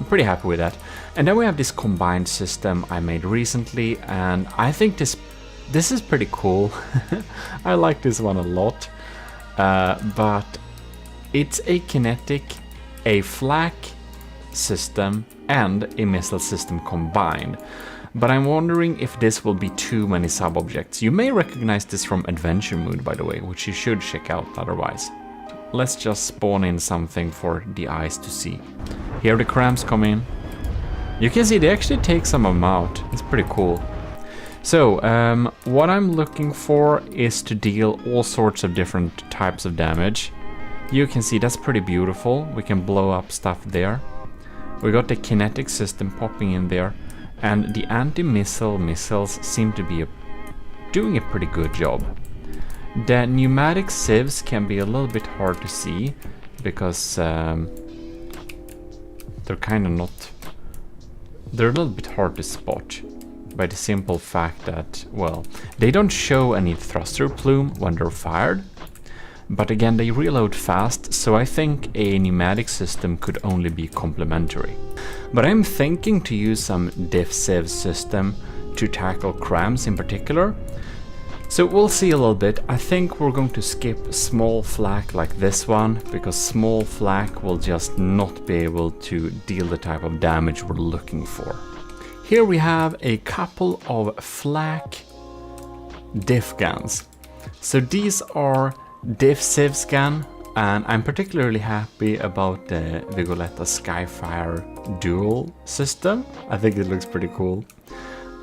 pretty happy with that. And then we have this combined system I made recently, and I think this is pretty cool. I like this one a lot. But it's a kinetic, a flak system, and a missile system combined. But I'm wondering if this will be too many sub-objects. You may recognize this from Adventure Mode, by the way, which you should check out otherwise. Let's just spawn in something for the eyes to see. Here the crams come in. You can see they actually take some of them out. It's pretty cool. So, what I'm looking for is to deal all sorts of different types of damage. You can see that's pretty beautiful. We can blow up stuff there. We got the kinetic system popping in there. And the anti-missile missiles seem to be doing a pretty good job. The pneumatic sieves can be a little bit hard to see because they're kind of not... They're a little bit hard to spot by the simple fact that, well, they don't show any thruster plume when they're fired. But again, they reload fast, so I think a pneumatic system could only be complementary. But I'm thinking to use some diff sieve system to tackle crams in particular. So we'll see a little bit. I think we're going to skip small flak like this one, because small flak will just not be able to deal the type of damage we're looking for. Here we have a couple of flak diff guns. So these are diff sieve scan, and I'm particularly happy about the Vigoletta Skyfire dual system. I think it looks pretty cool.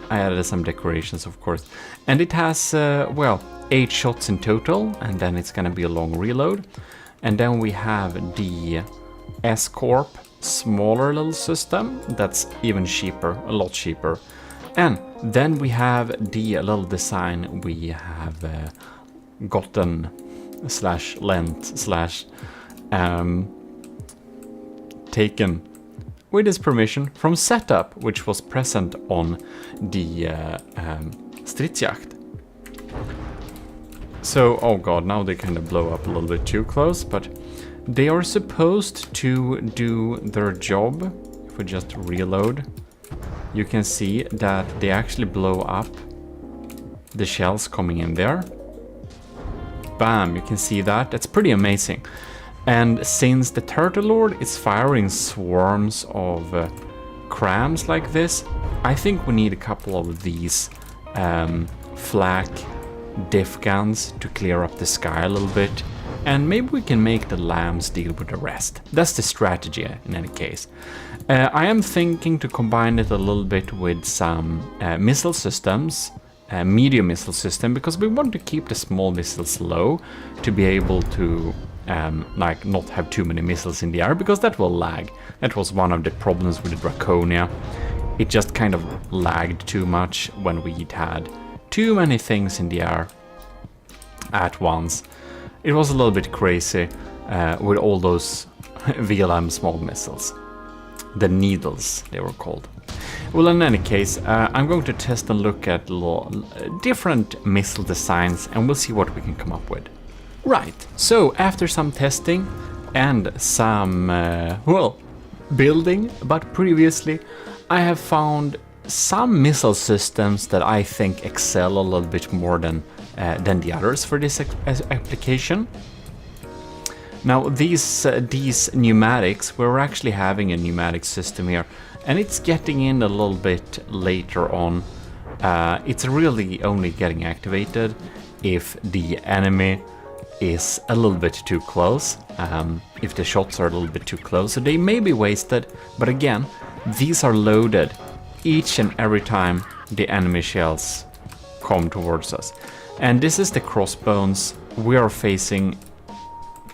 I added some decorations, of course, and it has well, 8 shots in total, and then it's gonna be a long reload. And then we have the S-Corp smaller little system that's even cheaper, a lot cheaper. And then we have the little design we have gotten / lent / taken with his permission from Setup, which was present on the Stridsjakt. So, oh god, now they kind of blow up a little bit too close, but they are supposed to do their job. If we just reload, you can see that they actually blow up the shells coming in there. Bam, you can see that. That's pretty amazing. And since the Turtle Lord is firing swarms of crams like this, I think we need a couple of these flak diff guns to clear up the sky a little bit. And maybe we can make the lambs deal with the rest. That's the strategy in any case. I am thinking to combine it a little bit with some missile systems. Medium missile system, because we want to keep the small missiles low to be able to like not have too many missiles in the air, because that will lag. That was one of the problems with the Draconia. It just kind of lagged too much when we had too many things in the air at once. It was a little bit crazy with all those VLM small missiles. The needles, they were called. Well, in any case, I'm going to test and look at different missile designs, and we'll see what we can come up with. Right, so after some testing and some, well, building, but previously, I have found some missile systems that I think excel a little bit more than the others for this application. Now, these pneumatics, we're actually having a pneumatic system here, and it's getting in a little bit later on. It's really only getting activated if the enemy is a little bit too close, if the shots are a little bit too close, so they may be wasted, but again, these are loaded each and every time the enemy shells come towards us. And this is the crossbones. We are facing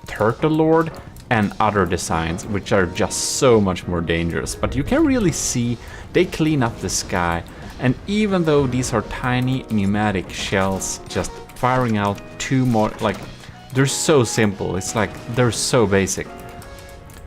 Turtle Lord and other designs, which are just so much more dangerous. But you can really see they clean up the sky, and even though these are tiny pneumatic shells just firing out two more, like, they're so simple, it's like they're so basic.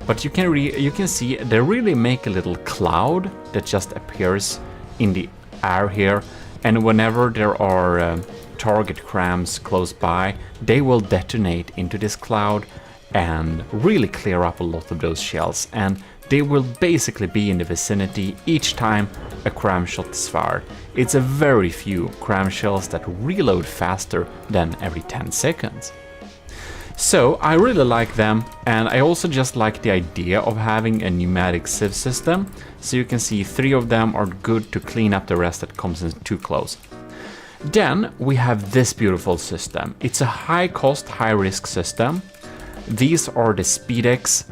But you can see they really make a little cloud that just appears in the air here, and whenever there are target crams close by, they will detonate into this cloud and really clear up a lot of those shells. And they will basically be in the vicinity each time a cram shot is fired. It's a very few cram shells that reload faster than every 10 seconds. So I really like them, and I also just like the idea of having a pneumatic sieve system. So you can see 3 of them are good to clean up the rest that comes in too close. Then we have this beautiful system. It's a high cost, high risk system. These are the Speedex,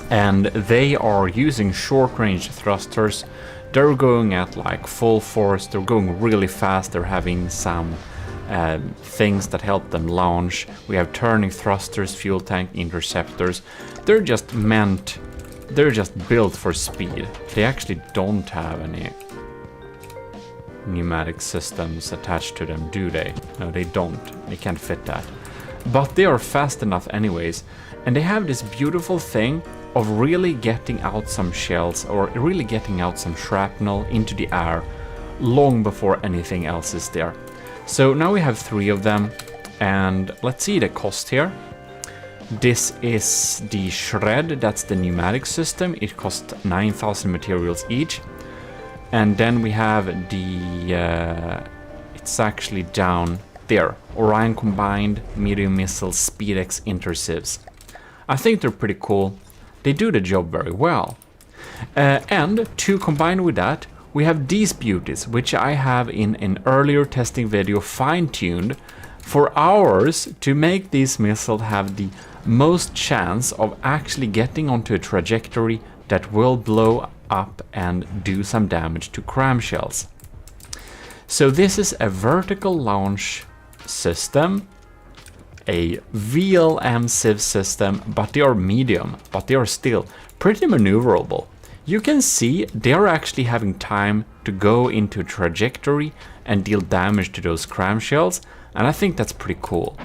and they are using short range thrusters. They're going at like full force, they're going really fast, they're having some things that help them launch. We have turning thrusters, fuel tank interceptors. They're just built for speed. They actually don't have any pneumatic systems attached to them, do they? No, they don't. They can't fit that. But they are fast enough anyways, and they have this beautiful thing of really getting out some shells or really getting out some shrapnel into the air long before anything else is there. So now we have 3 of them, and let's see the cost here. This is the Shred, that's the pneumatic system. It costs 9,000 materials each. And then we have the, it's actually down there, Orion Combined Medium Missile Speedex Intersieves. I think they're pretty cool. They do the job very well. And to combine with that, we have these beauties, which I have in an earlier testing video fine-tuned for hours to make these missiles have the most chance of actually getting onto a trajectory that will blow up and do some damage to cram shells. So this is a vertical launch system, a VLM sieve system, but they are medium, but they are still pretty maneuverable. You can see they're actually having time to go into a trajectory and deal damage to those cram shells, and I think that's pretty cool,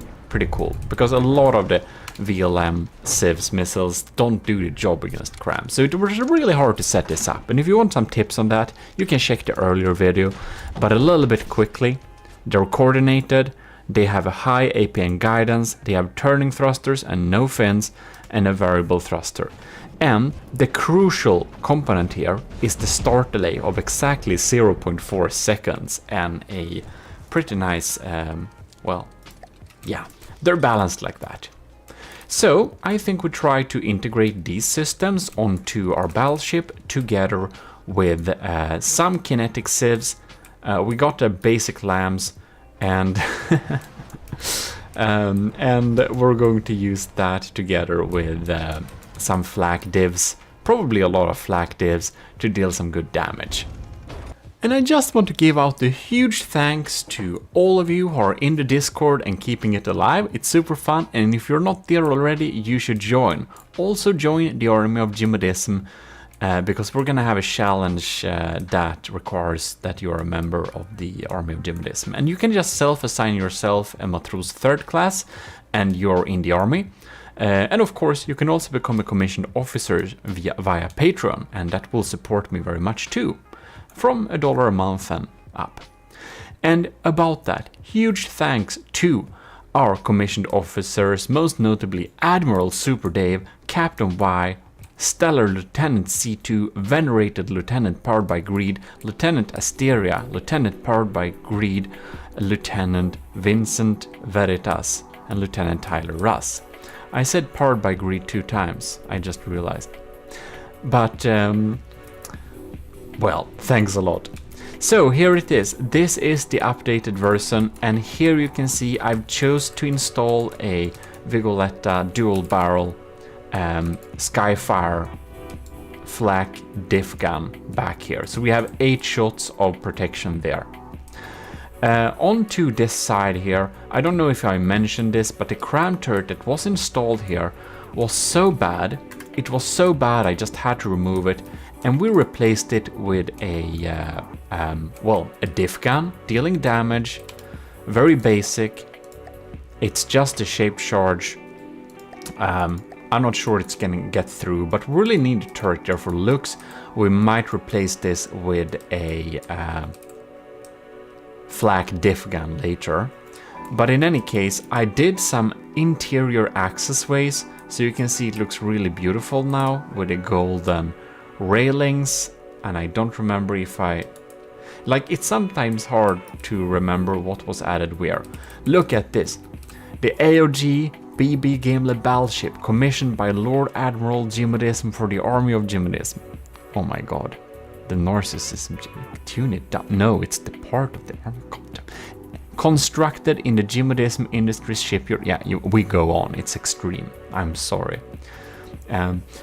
because a lot of the VLM sieves missiles don't do the job against cram. So it was really hard to set this up, and if you want some tips on that, you can check the earlier video. But a little bit quickly, they're coordinated, they have a high APN guidance, they have turning thrusters and no fins, and a variable thruster. And the crucial component here is the start delay of exactly 0.4 seconds and a pretty nice, well, yeah, they're balanced like that. So I think we try to integrate these systems onto our battleship together with some kinetic sieves. We got the basic lambs, and and we're going to use that together with some flak divs, probably a lot of flak divs, to deal some good damage. And I just want to give out a huge thanks to all of you who are in the Discord and keeping it alive. It's super fun, and if you're not there already, you should join. Also join the Army of GMODISM, because we're gonna have a challenge that requires that you are a member of the Army of GMODISM. And you can just self-assign yourself a Matros 3rd class, and you're in the army. And of course, you can also become a commissioned officer via Patreon, and that will support me very much too, from $1 a month and up. And about that, huge thanks to our commissioned officers, most notably Admiral Super Dave, Captain Y, Stellar Lieutenant C2, Venerated Lieutenant powered by Greed, Lieutenant Asteria, Lieutenant powered by Greed, Lieutenant Vincent Veritas, and Lieutenant Tyler Russ. I said powered by Greed 2 times, I just realized. But, well, thanks a lot. So here it is. This is the updated version, and here you can see I've chose to install a Vigoletta dual barrel Skyfire flak diff gun back here. So we have 8 shots of protection there. Onto this side here, I don't know if I mentioned this, but the cram turret that was installed here was so bad. It was so bad I just had to remove it, and we replaced it with a well, a diff gun, dealing damage, very basic. It's just a shape charge. I'm not sure it's gonna get through, but we really need a turret there for looks. We might replace this with a flak diff gun later. But in any case, I did some interior access ways So you can see it looks really beautiful now with the golden railings. And I don't remember if it's sometimes hard to remember what was added where. Look at this. The AOG BB Gimli battleship commissioned by Lord Admiral GMODIST for the Army of GMODIST. Oh my god. The narcissism. Tune it down. No, it's the part of the army. Constructed in the GMODIST Industries shipyard. Yeah, we go on. It's extreme. I'm sorry.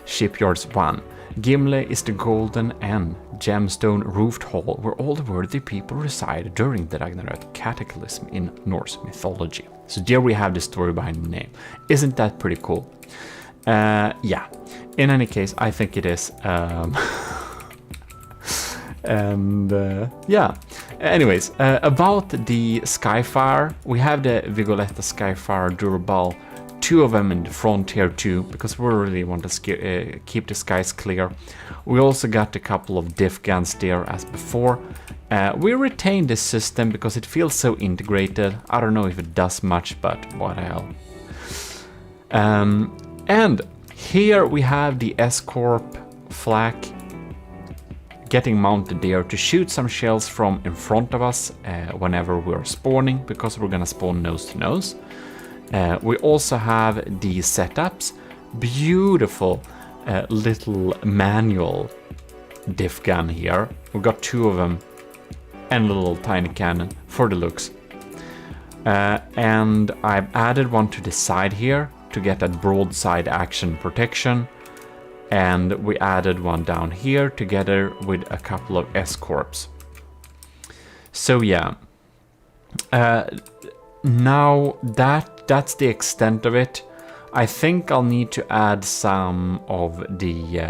Shipyards 1. Gimli is the golden and gemstone roofed hall where all the worthy people reside during the Ragnarok cataclysm in Norse mythology. So there we have the story behind the name. Isn't that pretty cool? Yeah. In any case, I think it is. And yeah. Anyways, about the Skyfire, we have the Vigoletta Skyfire Durable. 2 of them in the front here too, because we really want to keep the skies clear. We also got a couple of diff guns there as before. We retained this system because it feels so integrated. I don't know if it does much, but what the hell. And here we have the S-Corp flak getting mounted there to shoot some shells from in front of us whenever we're spawning, because we're gonna spawn nose to nose. We also have the setups, beautiful little manual diff gun here. We've got 2 of them and a little tiny cannon for the looks. And I've added one to the side here to get that broadside action protection. And we added one down here together with a couple of S-Corps. So yeah. Now that's the extent of it. I think I'll need to add some of the...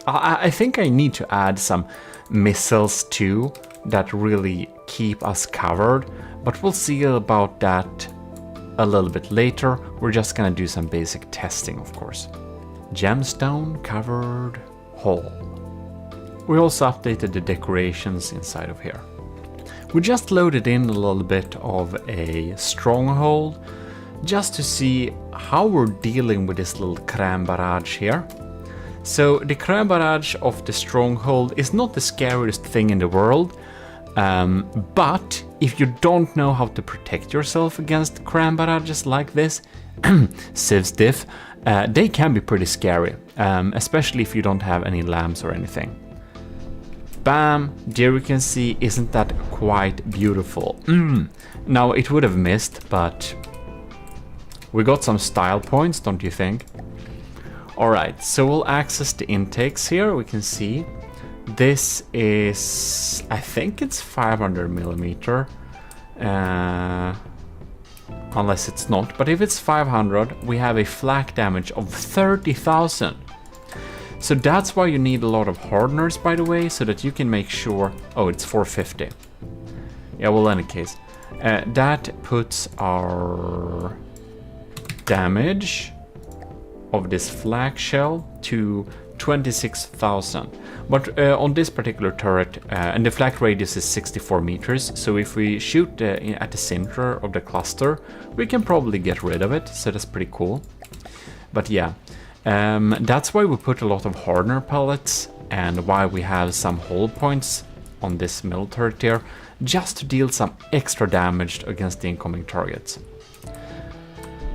I think I need to add some missiles too that really keep us covered. But we'll see about that a little bit later. We're just gonna do some basic testing, of course. Gemstone covered hall. We also updated the decorations inside of here. We just loaded in a little bit of a stronghold just to see how we're dealing with this little crème barrage here. So the crème barrage of the stronghold is not the scariest thing in the world, but if you don't know how to protect yourself against crème barrages like this, Civs diff, they can be pretty scary, especially if you don't have any lamps or anything. Bam, there you can see, isn't that quite beautiful? Now it would have missed, but we got some style points, don't you think? Alright, so we'll access the intakes here. We can see this is, I think it's 500 millimeter, unless it's not, but if it's 500, we have a flak damage of 30,000. So that's why you need a lot of hardeners, by the way, so that you can make sure... Oh, it's 450. Yeah, well, in any case, that puts our damage of this flak shell to 26,000. But on this particular turret, and the flak radius is 64 meters, so if we shoot at the center of the cluster, we can probably get rid of it, so that's pretty cool. But yeah. That's why we put a lot of hardener pellets and why we have some hold points on this middle turret here, just to deal some extra damage against the incoming targets.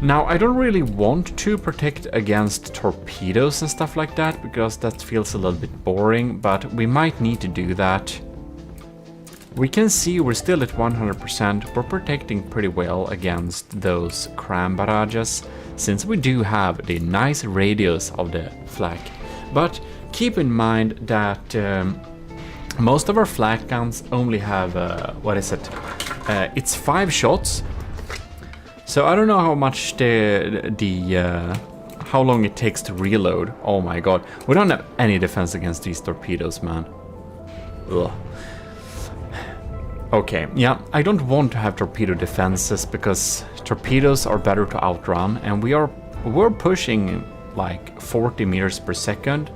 Now, I don't really want to protect against torpedoes and stuff like that, because that feels a little bit boring, but we might need to do that. We can see we're still at 100%, we're protecting pretty well against those crème barrages, since we do have the nice radius of the flak. But keep in mind that most of our flak guns only have, what is it? It's 5 shots. So I don't know how much how long it takes to reload. Oh my god, we don't have any defense against these torpedoes, man. Ugh. Okay, yeah, I don't want to have torpedo defenses because torpedoes are better to outrun, and we're pushing like 40 meters per second,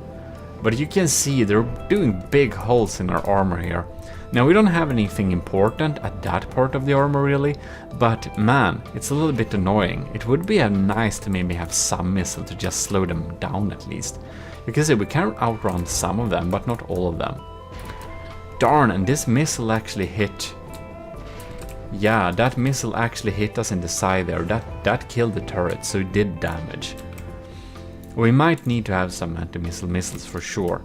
But you can see they're doing big holes in our armor here. Now we don't have anything important at that part of the armor really, but man, it's a little bit annoying. It would be nice to maybe have some missile to just slow them down at least. You can see we can outrun some of them, but not all of them. Darn, and this missile actually hit. Yeah, that missile actually hit us in the side there. That killed the turret, so it did damage. We might need to have some anti-missile missiles for sure.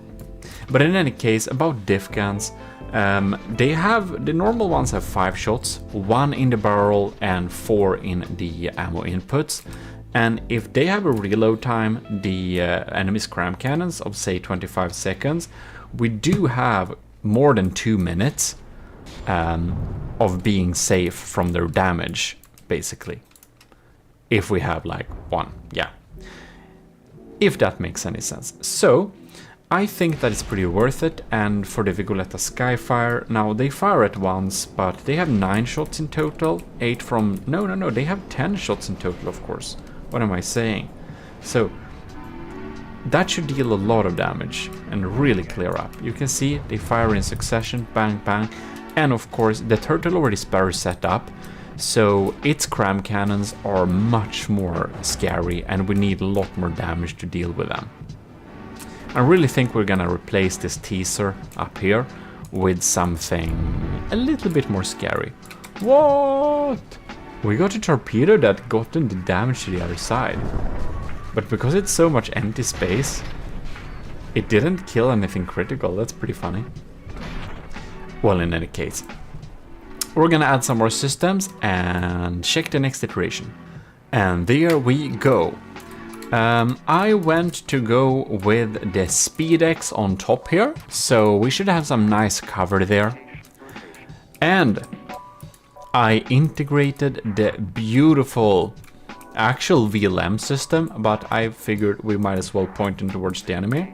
But in any case, about diff guns, the normal ones have 5 shots, 1 in the barrel and 4 in the ammo inputs. And if they have a reload time, the enemy scram cannons of say 25 seconds, we do have more than 2 minutes of being safe from their damage, basically. If we have like 1, yeah. If that makes any sense. So, I think that it's pretty worth it, and for the Vigoletta Skyfire, now they fire at once, but they have 9 shots in total, 8 from... No, they have 10 shots in total, of course. What am I saying? So, that should deal a lot of damage and really clear up. You can see they fire in succession, bang, bang, and of course the turtle already sparrow set up, so its cram cannons are much more scary and we need a lot more damage to deal with them. I really think we're gonna replace this teaser up here with something a little bit more scary. What? We got a torpedo that got them the damage to the other side. But because it's so much empty space, it didn't kill anything critical. That's pretty funny. Well, in any case, we're gonna add some more systems and check the next iteration. And there we go. I went to go with the SpeedX on top here, so we should have some nice cover there. And I integrated the beautiful actual VLM system, but I figured we might as well point them towards the enemy.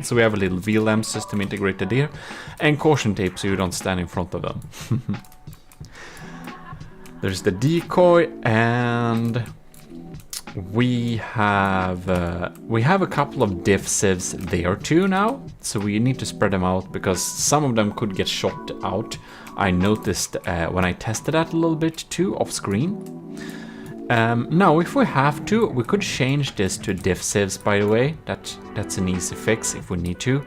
So we have a little VLM system integrated here, and caution tape so you don't stand in front of them. There's the decoy, and we have a couple of diff civs there too now, so we need to spread them out because some of them could get shot out. I noticed when I tested that a little bit too off screen. Now, if we have to, we could change this to diff civs, by the way. That's an easy fix if we need to.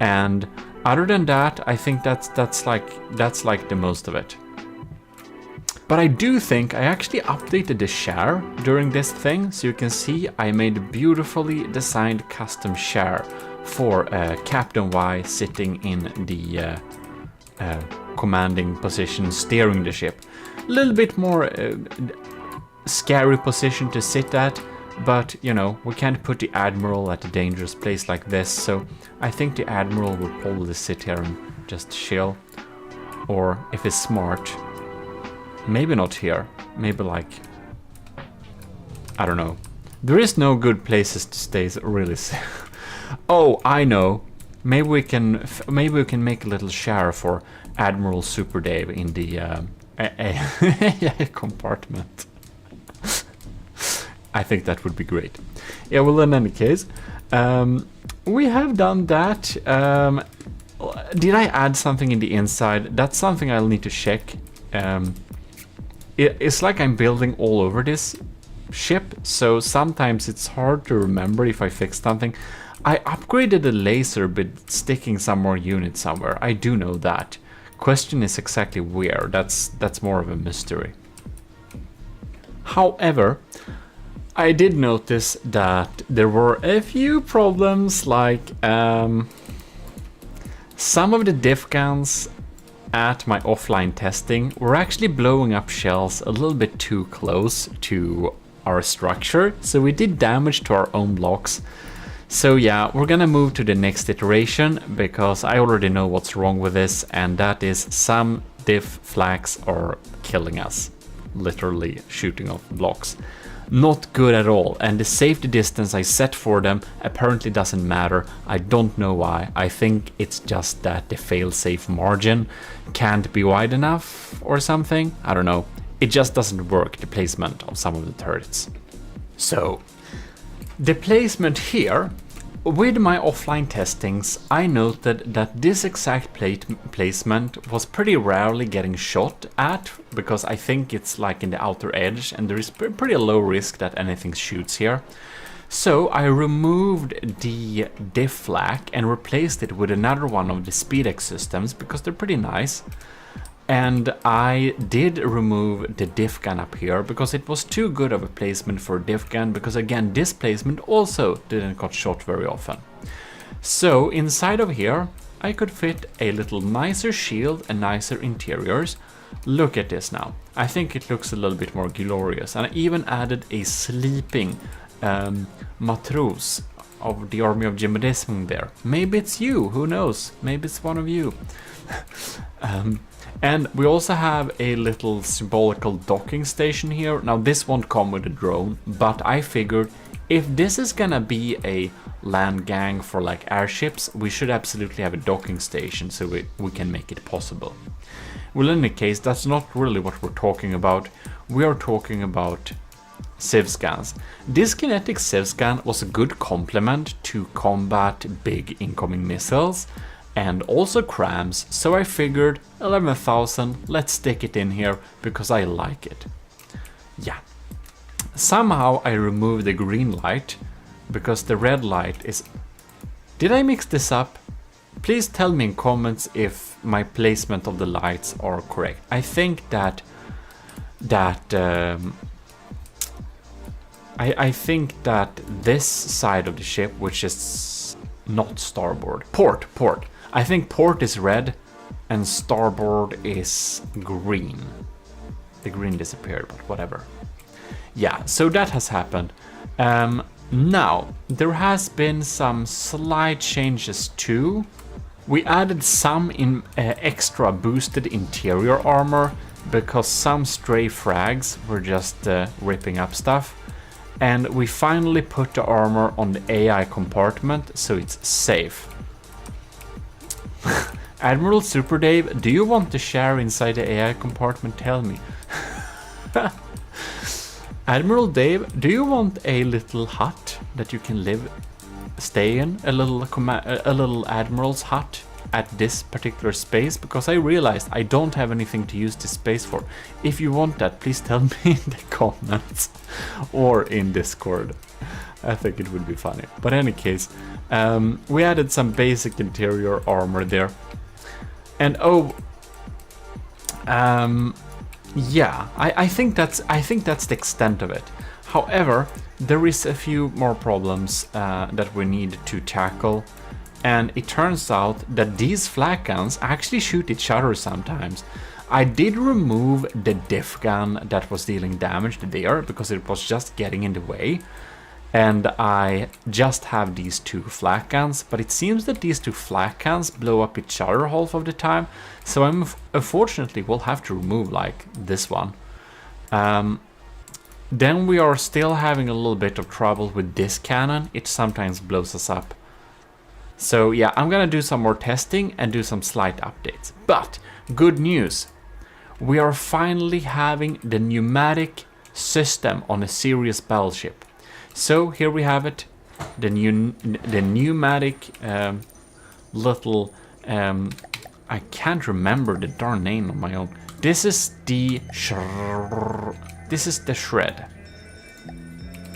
And other than that, I think that's like the most of it. But I do think I actually updated the share during this thing, so you can see I made a beautifully designed custom share for Captain Y sitting in the commanding position, steering the ship. A little bit more scary position to sit at, but you know, we can't put the Admiral at a dangerous place like this, so I think the Admiral will probably sit here and just chill. Or if it's smart, maybe not here, maybe like, I don't know. There is no good places to stay really. Oh, I know. Maybe we can make a little share for Admiral Super Dave in the compartment. I think that would be great. Yeah, well, in any case, we have done that. Did I add something in the inside? That's something I'll need to check. It's like I'm building all over this ship, so sometimes it's hard to remember if I fixed something. I upgraded the laser but sticking some more units somewhere. I do know that. Question is exactly where. That's more of a mystery. However, I did notice that there were a few problems, like some of the diff guns at my offline testing were actually blowing up shells a little bit too close to our structure, so we did damage to our own blocks. So yeah, we're gonna move to the next iteration because I already know what's wrong with this, and that is some diff flags are killing us, literally shooting off blocks. Not good at all, and the safety distance I set for them apparently doesn't matter. I don't know why. I think it's just that the failsafe margin can't be wide enough or something. I don't know. It just doesn't work, the placement of some of the turrets. So, the placement here with my offline testings, I noted that this exact placement was pretty rarely getting shot at, because I think it's like in the outer edge and there is pretty low risk that anything shoots here. So I removed the diff flak and replaced it with another one of the SpeedX systems because they're pretty nice. And I did remove the diff gun up here because it was too good of a placement for a diff gun, because again this placement also didn't got shot very often. So inside of here I could fit a little nicer shield and nicer interiors. Look at this now. I think it looks a little bit more glorious, and I even added a sleeping matros of the army of GMODIST there. Maybe it's you, who knows? Maybe it's one of you. And we also have a little symbolical docking station here. Now this won't come with a drone, but I figured if this is gonna be a land gang for like airships, we should absolutely have a docking station so we can make it possible. Well, in any case, that's not really what we're talking about. We are talking about Civ scans. This kinetic Civ scan was a good complement to combat big incoming missiles and also crams, so I figured 11,000, let's stick it in here because I like it. Yeah. Somehow I removed the green light because the red light is... Did I mix this up? Please tell me in comments if my placement of the lights are correct. I think I think that this side of the ship, which is not starboard, port. I think port is red and starboard is green. The green disappeared, but whatever. Yeah, so that has happened. Now, there has been some slight changes too. We added some extra boosted interior armor because some stray frags were just ripping up stuff. And we finally put the armor on the AI compartment so it's safe. Admiral Super Dave, do you want to share inside the AI compartment? Tell me. Admiral Dave, do you want a little hut that you can stay in? A little admiral's hut at this particular space? Because I realized I don't have anything to use this space for. If you want that, please tell me in the comments or in Discord. I think it would be funny. But in any case, we added some basic interior armor there. And yeah, I think that's the extent of it. However, there is a few more problems that we need to tackle. And it turns out that these flak guns actually shoot each other sometimes. I did remove the diff gun that was dealing damage there because it was just getting in the way. And I just have these two flak guns, but it seems that these two flak guns blow up each other half of the time. So I'm unfortunately will have to remove like this one. Then we are still having a little bit of trouble with this cannon. It sometimes blows us up. So yeah, I'm gonna do some more testing and do some slight updates. But good news, we are finally having the pneumatic system on a serious battleship. So here we have it, the pneumatic little, I can't remember the darn name on my own. This is the shred.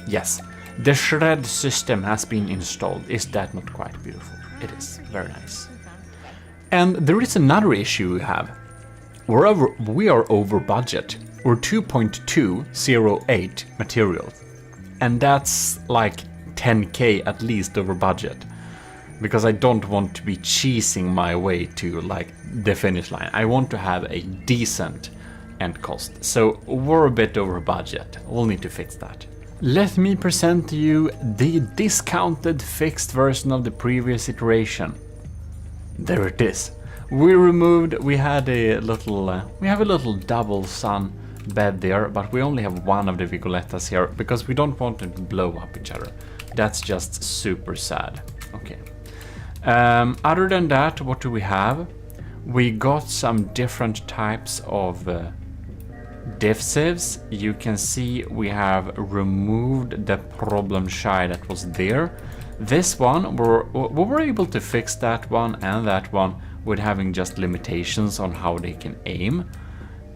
Yes. The shred system has been installed. Is that not quite beautiful? It is. Very nice. And there is another issue we have. We are over budget. We're 2.208 materials. And that's like 10k at least over budget. Because I don't want to be cheesing my way to like the finish line. I want to have a decent end cost. So we're a bit over budget. We'll need to fix that. Let me present to you the discounted fixed version of the previous iteration. There it is. We have a little double sun bed there, but we only have one of the Vigolettas here because we don't want them to blow up each other. That's just super sad. Okay. Other than that, what do we have? We got some different types of diff civs. You can see we have removed the problem shy that was there. This one, we were able to fix that one and that one with having just limitations on how they can aim.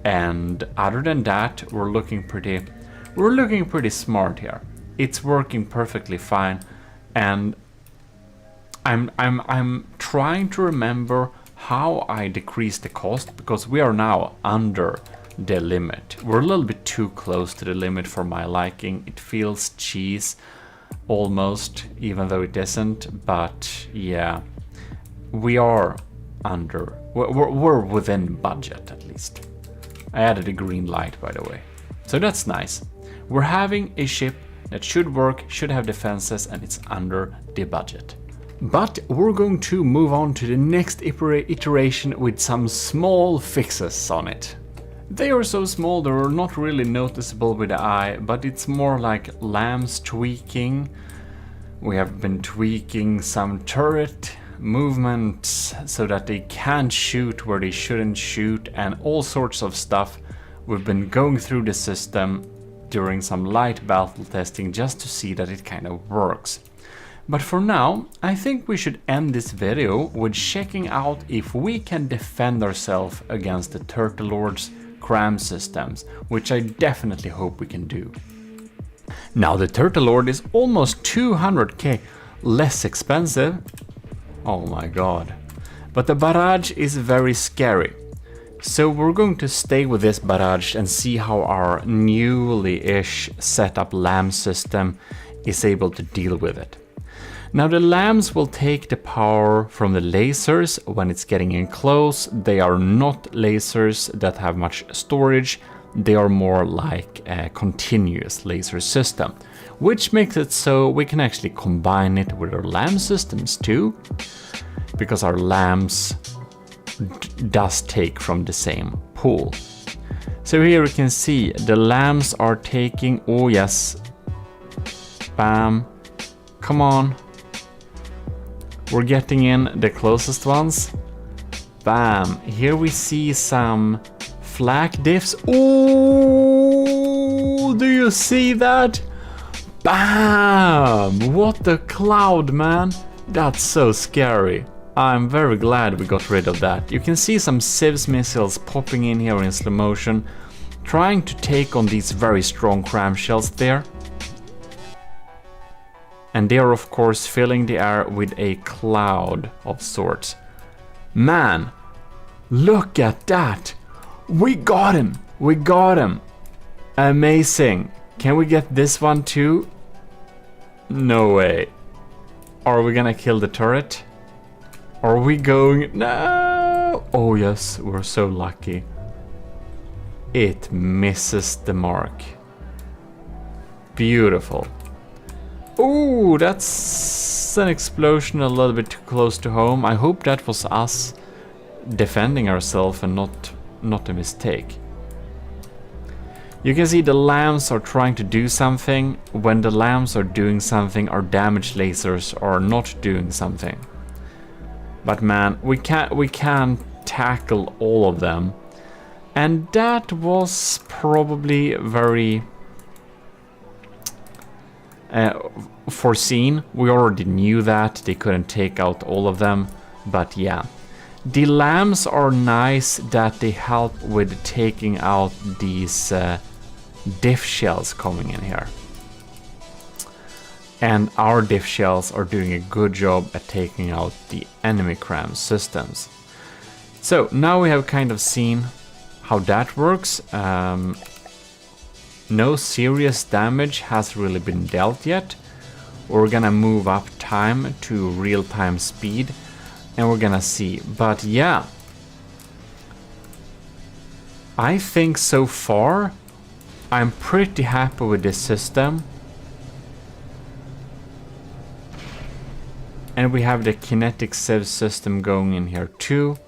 And other than that, we're looking pretty smart here. It's working perfectly fine, and I'm trying to remember how I decrease the cost, because we are now under the limit. We're a little bit too close to the limit for my liking. It feels cheese almost, even though it isn't. But yeah, we are under. We're within budget at least. I added a green light, by the way, so that's nice. We're having a ship that should work, should have defenses, and it's under the budget. But we're going to move on to the next iteration with some small fixes on it. They are so small they're not really noticeable with the eye, but it's more like lambs tweaking. We have been tweaking some turret movements so that they can't shoot where they shouldn't shoot, and all sorts of stuff. We've been going through the system during some light battle testing just to see that it kind of works. But for now, I think we should end this video with checking out if we can defend ourselves against the Turtle Lord's cram systems, which I definitely hope we can do. Now the Turtle Lord is almost 200k less expensive. Oh my god. But the barrage is very scary. So we're going to stay with this barrage and see how our newly-ish set up lamb system is able to deal with it. Now the lambs will take the power from the lasers when it's getting in close. They are not lasers that have much storage. They are more like a continuous laser system, which makes it so we can actually combine it with our lamb systems too, because our lambs does take from the same pool. So here you can see the lambs are taking, oh yes, bam, come on. We're getting in the closest ones. Bam. Here we see some flak diffs. Oh, do you see that? Bam! What a cloud, man. That's so scary. I'm very glad we got rid of that. You can see some Civs missiles popping in here in slow motion, trying to take on these very strong cram shells there. And they are of course filling the air with a cloud of sorts. Man, look at that! We got him! We got him! Amazing! Can we get this one too? No way. Are we gonna kill the turret? Are we going? No! Oh yes, we're so lucky. It misses the mark. Beautiful. Oh, that's an explosion a little bit too close to home. I hope that was us defending ourselves and not a mistake. You can see the lambs are trying to do something. When the lambs are doing something, our damage lasers are not doing something. But man, we can't tackle all of them. And that was probably very foreseen. We already knew that they couldn't take out all of them, but yeah. The lambs are nice that they help with taking out these diff shells coming in here. And our diff shells are doing a good job at taking out the enemy cram systems. So now we have kind of seen how that works. No serious damage has really been dealt yet. We're gonna move up time to real-time speed and we're gonna see. But yeah, I think so far I'm pretty happy with this system. And we have the kinetic Civ system going in here too.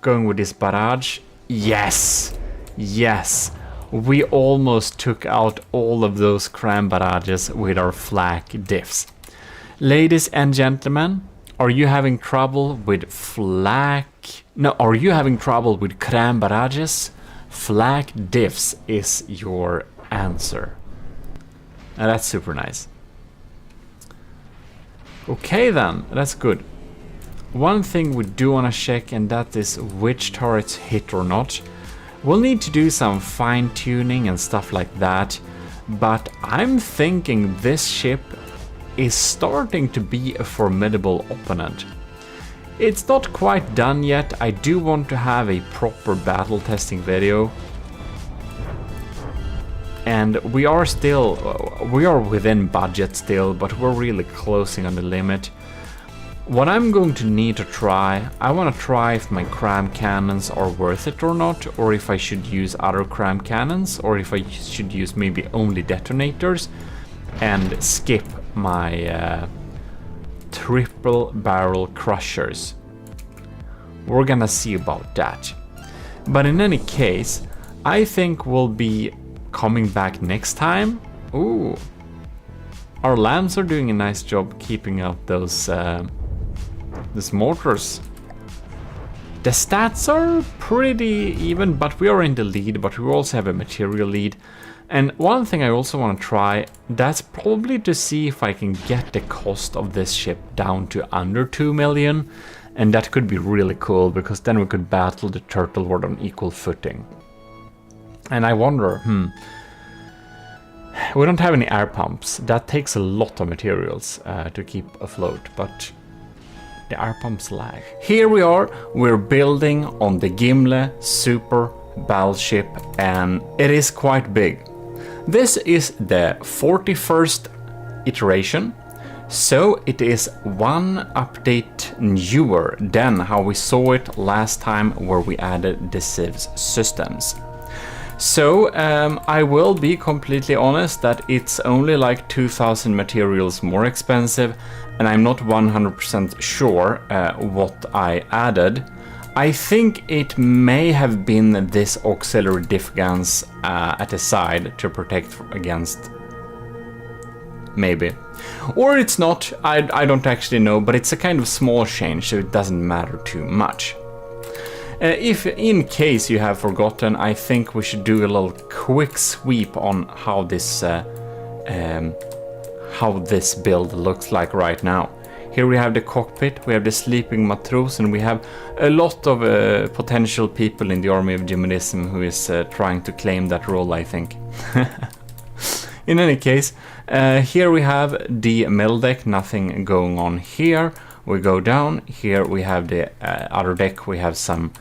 Going with this barrage. Yes! Yes! We almost took out all of those cram barrages with our flak diffs. Ladies and gentlemen, are you having trouble with flak? No, are you having trouble with cram barrages? Flak diffs is your answer. And that's super nice. Okay then, that's good. One thing we do want to check, and that is which turrets hit or not. We'll need to do some fine tuning and stuff like that, but I'm thinking this ship is starting to be a formidable opponent. It's not quite done yet. I do want to have a proper battle testing video. And we are within budget still, but we're really closing on the limit. What I'm going to need to try, I want to try if my cram cannons are worth it or not, or if I should use other cram cannons, or if I should use maybe only detonators and skip my triple barrel crushers. We're gonna see about that. But in any case, I think we'll be coming back next time. Ooh, our lambs are doing a nice job keeping out those mortars. The stats are pretty even, but we are in the lead, but we also have a material lead. And one thing I also want to try, that's probably to see if I can get the cost of this ship down to under 2 million. And that could be really cool, because then we could battle the Turtle Horde on equal footing. And I wonder, we don't have any air pumps. That takes a lot of materials to keep afloat, but the air pumps lag. Here we are, we're building on the Gimle Super Battleship, and it is quite big. This is the 41st iteration, so it is one update newer than how we saw it last time, where we added the civs systems. So I will be completely honest that it's only like 2,000 materials more expensive, and I'm not 100% sure what I added. I think it may have been this auxiliary diff guns at the side to protect against, maybe. Or it's not, I don't actually know, but it's a kind of small change, so it doesn't matter too much. If in case you have forgotten, I think we should do a little quick sweep on how this build looks like right now. Here we have the cockpit, we have the sleeping matros, and we have a lot of potential people in the army of GMODism who is trying to claim that role, I think. In any case, here we have the middle deck, nothing going on here. We go down, here we have the other deck, we have some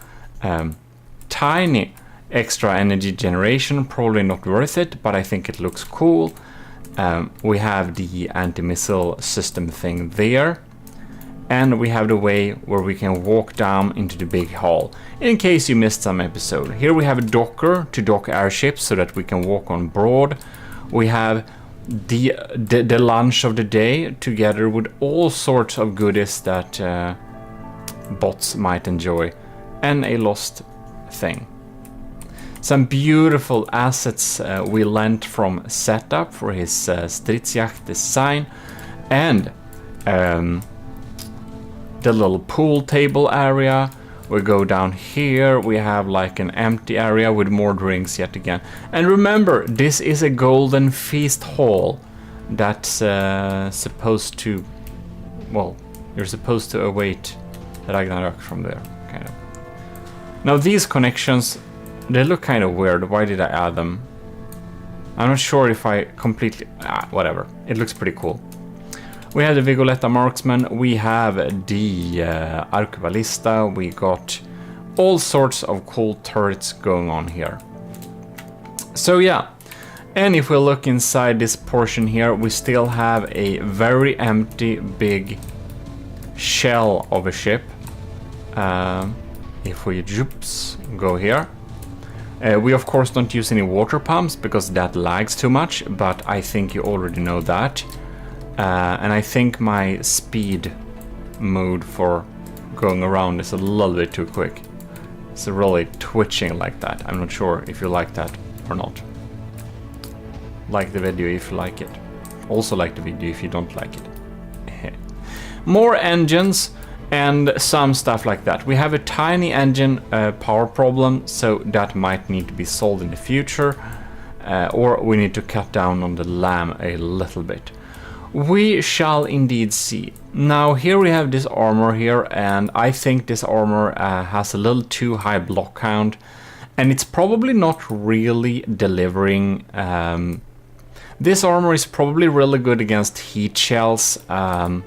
tiny extra energy generation, probably not worth it, but I think it looks cool. We have the anti-missile system thing there, and we have the way where we can walk down into the big hall. In case you missed some episode, here we have a docker to dock airships so that we can walk on board. We have the lunch of the day together with all sorts of goodies that bots might enjoy, and a lost thing. Some beautiful assets we lent from Setup for his Stridsjagd design, and the little pool table area. We go down here, we have like an empty area with more drinks yet again. And remember, this is a golden feast hall that's supposed to, well, you're supposed to await Ragnarok from there, kind of. Now these connections, they look kind of weird. Why did I add them? I'm not sure if I completely... whatever. It looks pretty cool. We have the Vigoletta Marksman. We have the Archivalista. We got all sorts of cool turrets going on here. So yeah. And if we look inside this portion here, we still have a very empty, big shell of a ship. If we go here. We of course don't use any water pumps because that lags too much, but I think you already know that. And I think my speed mode for going around is a little bit too quick. It's really twitching like that. I'm not sure if you like that or not. Like the video if you like it. Also like the video if you don't like it. More engines and some stuff like that. We have a tiny engine power problem, so that might need to be solved in the future. Or we need to cut down on the lamb a little bit. We shall indeed see. Now here we have this armor here, and I think this armor has a little too high block count, and it's probably not really delivering. This armor is probably really good against heat shells, but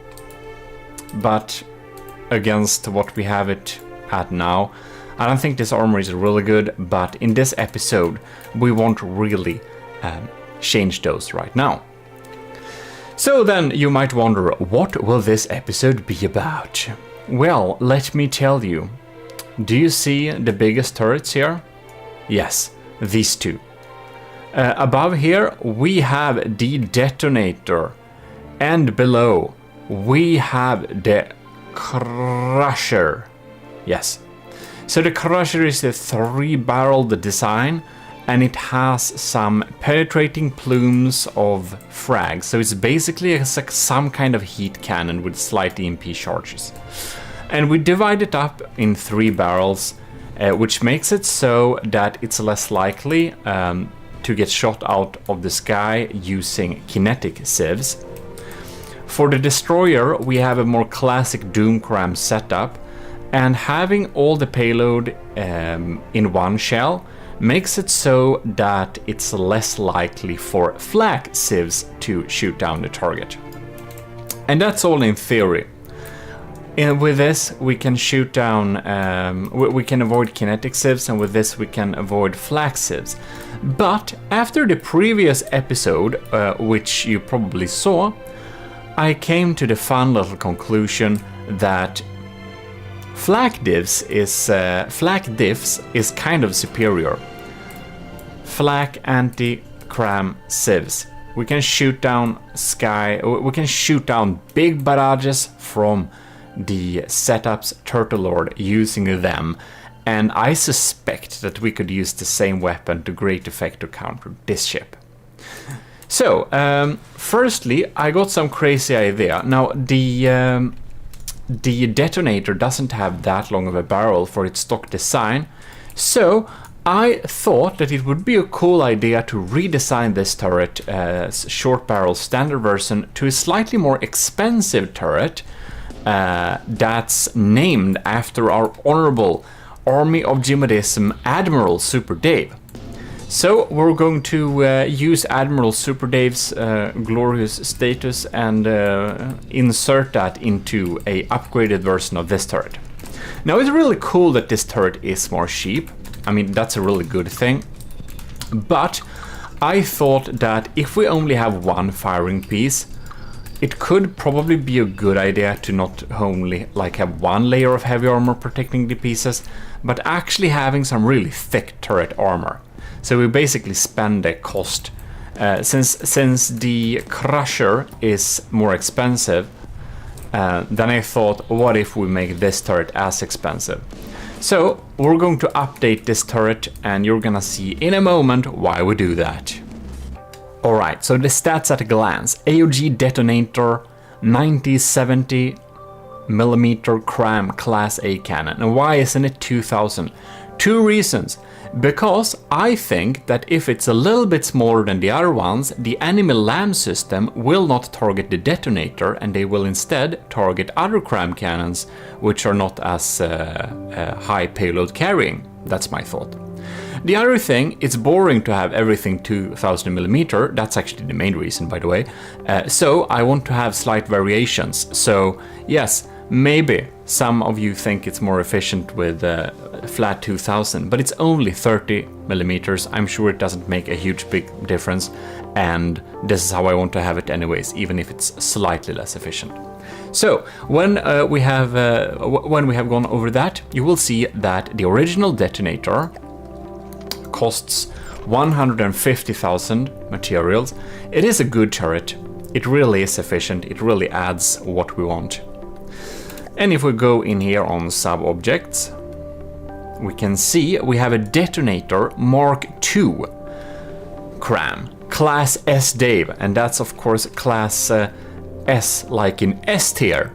against what we have it at now, I don't think this armor is really good, but in this episode we won't really change those right now. So then you might wonder, what will this episode be about? Well, let me tell you. Do you see the biggest turrets here? Yes, these two. Above here we have the detonator, and below we have the crusher. Yes. So the crusher is a 3-barreled design, and it has some penetrating plumes of frags. So it's basically some kind of heat cannon with slight EMP charges. And we divide it up in 3 barrels, which makes it so that it's less likely to get shot out of the sky using kinetic sieves. For the destroyer, we have a more classic Doomcram setup, and having all the payload in one shell makes it so that it's less likely for flak sieves to shoot down the target. And that's all in theory. And with this we can shoot down, we can avoid kinetic sieves, and with this we can avoid flak sieves. But after the previous episode, which you probably saw, I came to the fun little conclusion that flak diffs is kind of superior. Flak anti-cram sieves. We can shoot down big barrages from the setup's Turtle Lord using them, and I suspect that we could use the same weapon to great effect to counter this ship. So, firstly, I got some crazy idea. Now, the detonator doesn't have that long of a barrel for its stock design, so I thought that it would be a cool idea to redesign this turret, short barrel standard version, to a slightly more expensive turret that's named after our honorable Army of GMODISM Admiral Super Dave. So we're going to use Admiral Super Dave's glorious status and insert that into a upgraded version of this turret. Now it's really cool that this turret is more cheap. I mean, that's a really good thing. But I thought that if we only have one firing piece, it could probably be a good idea to not only have one layer of heavy armor protecting the pieces, but actually having some really thick turret armor. So we basically spend the cost. Since the crusher is more expensive, then I thought, what if we make this turret as expensive? So we're going to update this turret, and you're gonna see in a moment why we do that. Alright, so the stats at a glance. AOG detonator, 90-70mm cram class A cannon. And why isn't it 2000? 2 reasons. Because I think that if it's a little bit smaller than the other ones, the enemy LAM system will not target the detonator, and they will instead target other cram cannons, which are not as high payload carrying. That's my thought. The other thing, it's boring to have everything 2000mm. That's actually the main reason, by the way. So I want to have slight variations. So yes, maybe some of you think it's more efficient with flat 2000, but it's only 30mm. I'm sure it doesn't make a huge big difference, and this is how I want to have it anyways, even if it's slightly less efficient. So when we have gone over that, you will see that the original detonator costs 150,000 materials. It is a good turret. It really is efficient. It really adds what we want. And if we go in here on sub-objects, we can see we have a detonator Mark II cram, class S Dave, and that's of course class S, like in S tier.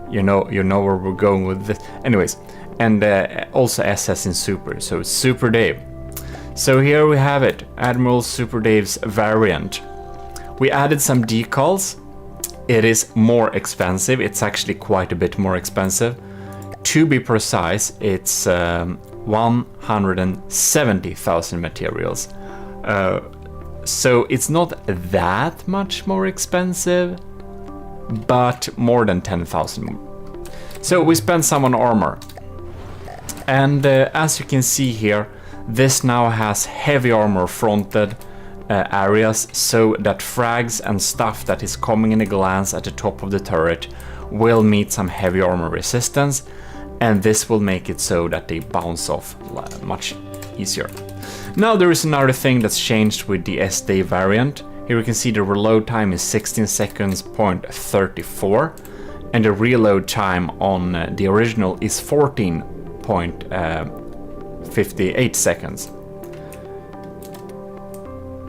You know where we're going with this. Anyways, and also SS in Super, so it's Super Dave. So here we have it, Admiral Super Dave's variant. We added some decals it is more expensive. It's actually quite a bit more expensive. To be precise, it's 170,000 materials. So it's not that much more expensive, but more than 10,000. So we spent some on armor. And as you can see here, this now has heavy armor fronted areas, so that frags and stuff that is coming in a glance at the top of the turret will meet some heavy armor resistance, and this will make it so that they bounce off much easier. Now there is another thing that's changed with the SD variant. Here we can see the reload time is 16 seconds, 0.34, and the reload time on the original is 14.58 seconds.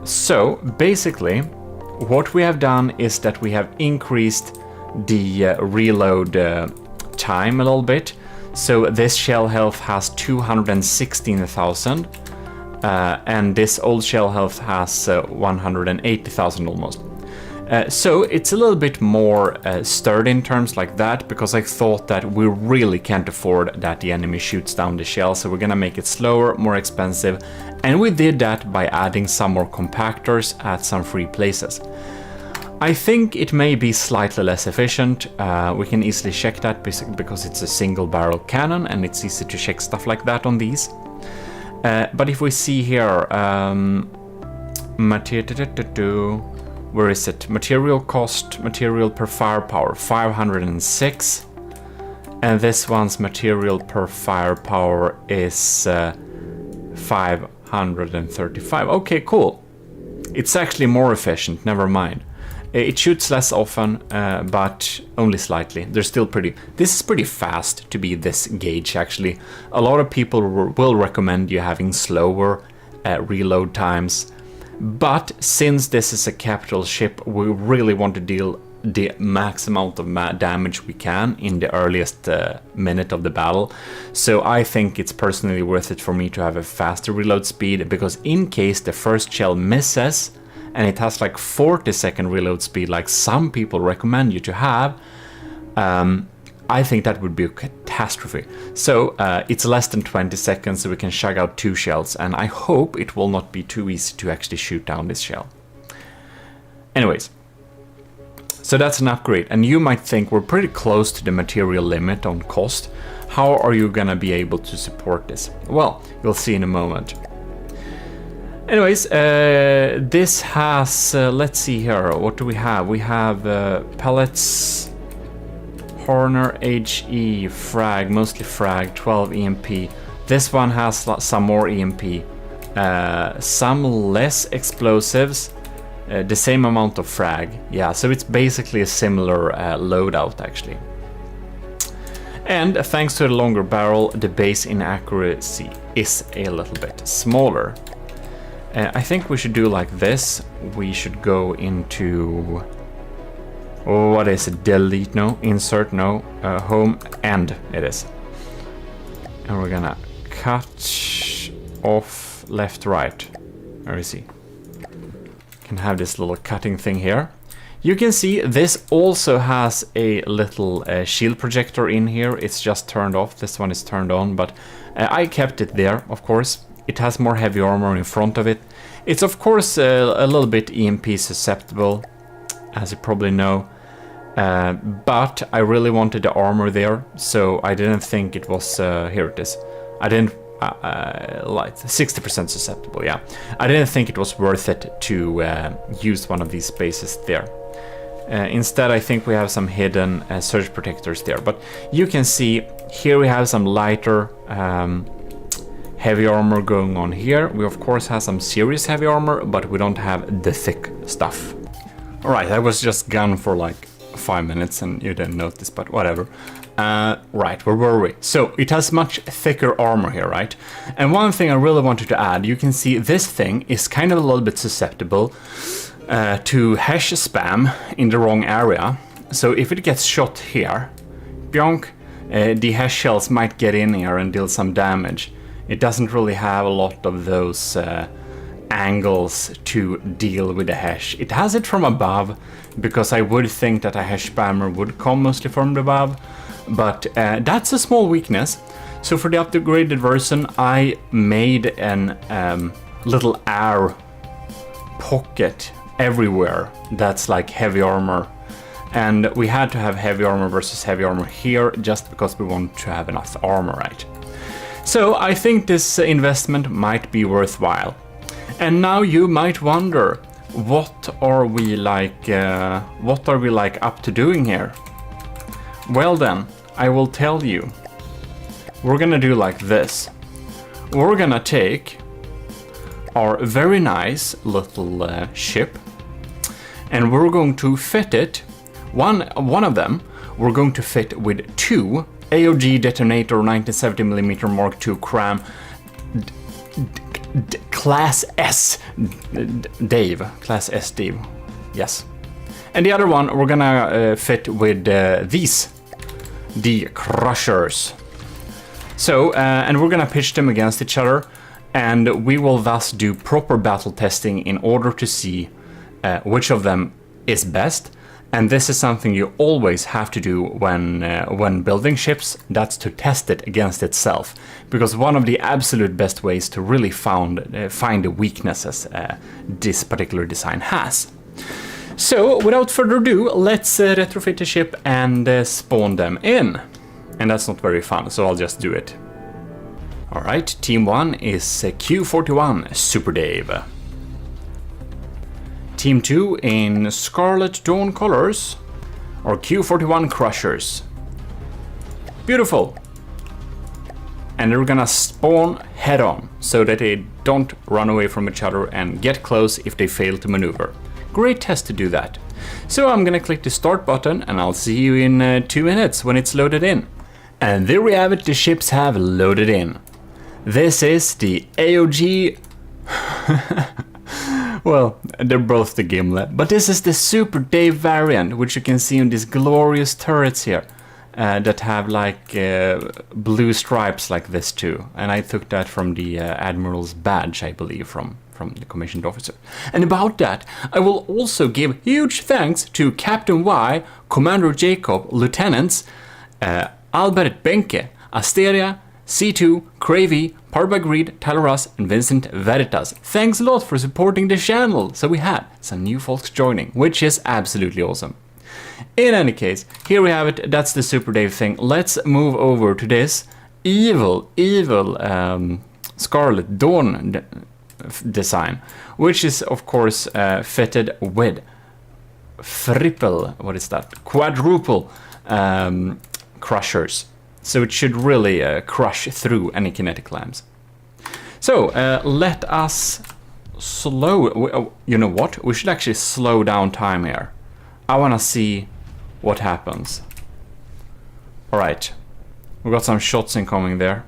So basically what we have done is that we have increased the reload time a little bit. So this shell health has 216,000 and this old shell health has 180,000 almost. So it's a little bit more sturdy in terms like that, because I thought that we really can't afford that the enemy shoots down the shell, so we're gonna make it slower, more expensive, and we did that by adding some more compactors at some free places. I think it may be slightly less efficient. We can easily check that because it's a single barrel cannon and it's easy to check stuff like that on these. But if we see here, where is it? Material cost, material per firepower, 506. And this one's material per firepower is 535. Okay, cool. It's actually more efficient, never mind. It shoots less often, but only slightly. They're still pretty... This is pretty fast to be this gauge, actually. A lot of people will recommend you having slower reload times. But since this is a capital ship, we really want to deal the max amount of damage we can in the earliest minute of the battle. So I think it's personally worth it for me to have a faster reload speed, because in case the first shell misses, and it has like 40-second reload speed like some people recommend you to have, I think that would be a catastrophe. So it's less than 20 seconds, so we can shug out 2 shells, and I hope it will not be too easy to actually shoot down this shell. Anyways, so that's an upgrade, and you might think we're pretty close to the material limit on cost. How are you gonna be able to support this? Well, you'll see in a moment. Anyways, this has, let's see here, what do we have? We have pellets, Horner, HE, frag, mostly frag, 12 EMP. This one has some more EMP, some less explosives, the same amount of frag. Yeah, so it's basically a similar loadout actually. And thanks to the longer barrel, the base inaccuracy is a little bit smaller. I think we should do like this. We should go into, oh, what is it? Delete, no, insert, no, home, end it is. And we're gonna cut off left, right. Where is he? Can have this little cutting thing here. You can see this also has a little shield projector in here. It's just turned off. This one is turned on, but I kept it there, of course. It has more heavy armor in front of it. It's of course a little bit EMP susceptible, as you probably know, but I really wanted the armor there, so I didn't think it was, here it is, I didn't, like 60% susceptible, yeah. I didn't think it was worth it to use one of these spaces there. Instead, I think we have some hidden surge protectors there, but you can see here we have some lighter heavy armor going on here. We of course have some serious heavy armor, but we don't have the thick stuff. Alright, I was just gone for like 5 minutes and you didn't notice, but whatever. Right, where were we? So it has much thicker armor here, right? And one thing I really wanted to add, you can see this thing is kind of a little bit susceptible to hash spam in the wrong area. So if it gets shot here, bionk, the hash shells might get in here and deal some damage. It doesn't really have a lot of those angles to deal with the hash. It has it from above, because I would think that a hash spammer would come mostly from above, but that's a small weakness. So for the upgraded version, I made an little air pocket everywhere that's like heavy armor. And we had to have heavy armor versus heavy armor here just because we want to have enough armor, right? So I think this investment might be worthwhile. And now you might wonder, what are we like up to doing here? Well then, I will tell you. We're gonna do like this. We're gonna take our very nice little ship, and we're going to fit it. One of them we're going to fit with 2 AOG detonator 1970mm Mark II cram Class S Dave. Class S Dave. Yes. And the other one we're gonna fit with these, the crushers. So, and we're gonna pitch them against each other, and we will thus do proper battle testing in order to see which of them is best. And this is something you always have to do when building ships. That's to test it against itself, because one of the absolute best ways to really find the weaknesses this particular design has. So, without further ado, let's retrofit the ship and spawn them in. And that's not very fun, so I'll just do it. Alright, Team 1 is Q41 Super Dave. Team 2 in Scarlet Dawn colors are Q41 Crushers. Beautiful! And they're gonna spawn head on, so that they don't run away from each other and get close if they fail to maneuver. Great test to do that. So I'm gonna click the start button, and I'll see you in 2 minutes when it's loaded in. And there we have it, the ships have loaded in. This is the AOG... well, they're both the Gimlet, but this is the Super Dave variant, which you can see on these glorious turrets here, that have like blue stripes like this too. And I took that from the Admiral's badge, I believe, from the commissioned officer. And about that, I will also give huge thanks to Captain Y, Commander Jacob, Lieutenants Albert Benke, Asteria, C2, Cravey, Parbagreed, Talaras, and Vincent Veritas. Thanks a lot for supporting the channel. So we had some new folks joining, which is absolutely awesome. In any case, here we have it. That's the Super Dave thing. Let's move over to this evil Scarlet Dawn design, which is of course fitted with quadruple crushers. So it should really crush through any kinetic lamps. So let us slow... you know what? We should actually slow down time here. I want to see what happens. Alright. We got some shots incoming there.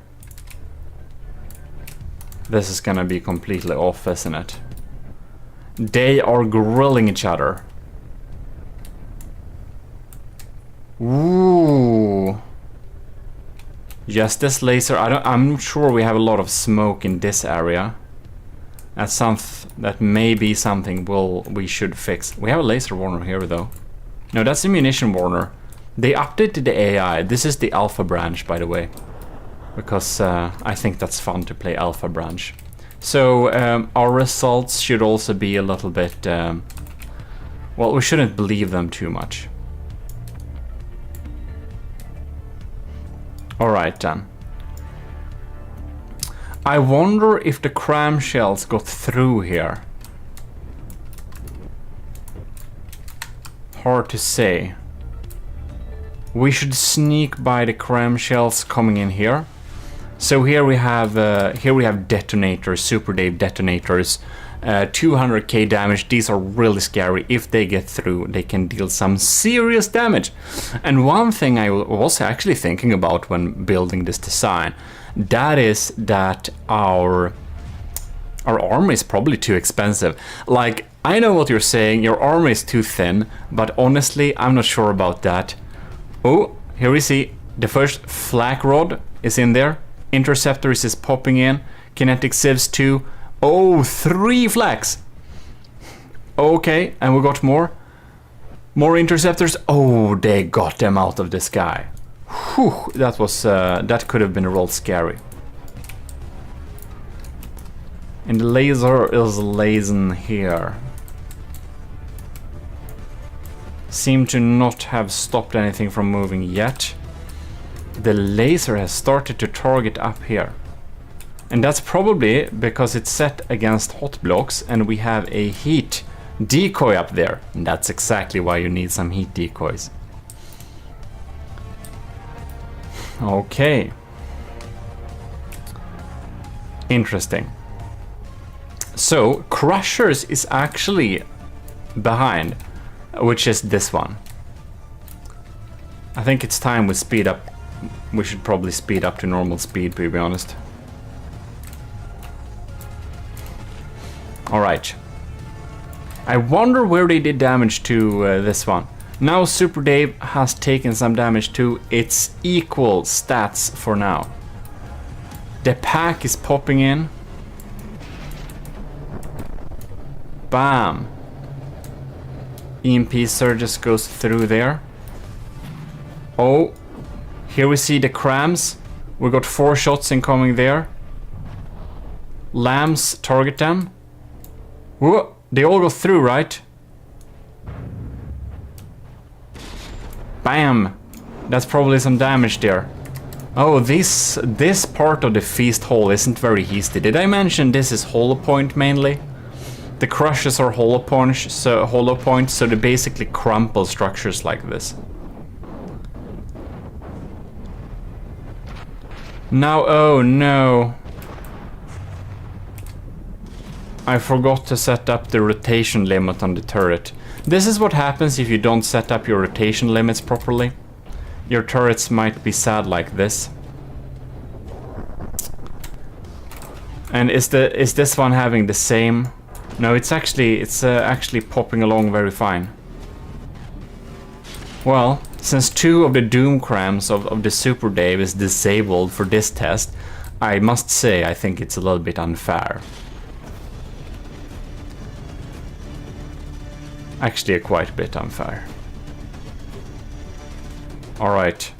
This is gonna be completely off, isn't it? They are grilling each other. Ooh. Yes, this laser, I'm not sure we have a lot of smoke in this area. That may be something we should fix. We have a laser warner here though. No, that's a munition warner. They updated the AI. This is the alpha branch, by the way. Because I think that's fun to play alpha branch. So our results should also be a little bit... well, we shouldn't believe them too much. Alright then. I wonder if the cram shells got through here. Hard to say. We should sneak by the cram shells coming in here. So here we have detonators, Super Dave detonators. 200k damage. These are really scary. If they get through, they can deal some serious damage. And one thing I was actually thinking about when building this design, that is that our armor is probably too expensive. Like, I know what you're saying, your armor is too thin, but honestly, I'm not sure about that. Oh, here we see the first flak rod is in there. Interceptors is popping in. Kinetic sieves too. Oh, 3 flags. Okay, and we got more. More interceptors. Oh, they got them out of the sky. Whew, that was that could have been real scary. And the laser is lasing here. Seem to not have stopped anything from moving yet. The laser has started to target up here. And that's probably because it's set against hot blocks and we have a heat decoy up there. And that's exactly why you need some heat decoys. Okay. Interesting. So, Crushers is actually behind, which is this one. I think it's time we speed up. We should probably speed up to normal speed, to be honest. Alright. I wonder where they did damage to this one. Now Super Dave has taken some damage too. It's equal stats for now. The pack is popping in. Bam. EMP Surges goes through there. Oh. Here we see the crams. We got 4 shots incoming there. Lambs target them. Whoa. They all go through, right? Bam! That's probably some damage there. Oh, this part of the feast hall isn't very hasty. Did I mention this is hollow point mainly? The crushes are hollow points, so they basically crumple structures like this. Now, oh no. I forgot to set up the rotation limit on the turret. This is what happens if you don't set up your rotation limits properly. Your turrets might be sad like this. And is this one having the same? No, it's actually popping along very fine. Well, since 2 of the Doom Crams of the Super Dave is disabled for this test, I must say I think it's a little bit unfair. Actually, quite a bit unfair. Alright.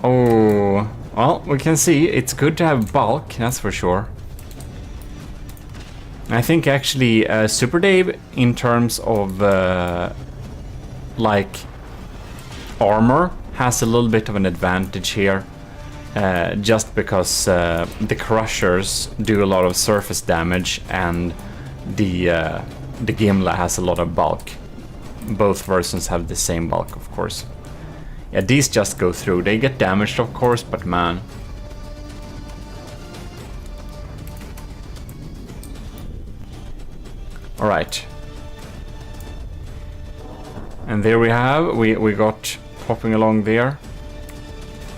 Oh, well, we can see it's good to have bulk, that's for sure. I think actually Super Dave, in terms of like armor, has a little bit of an advantage here. Just because the Crushers do a lot of surface damage and the Gimla has a lot of bulk. Both versions have the same bulk, of course. Yeah, these just go through. They get damaged, of course, but man. Alright. And there we have, we got popping along there.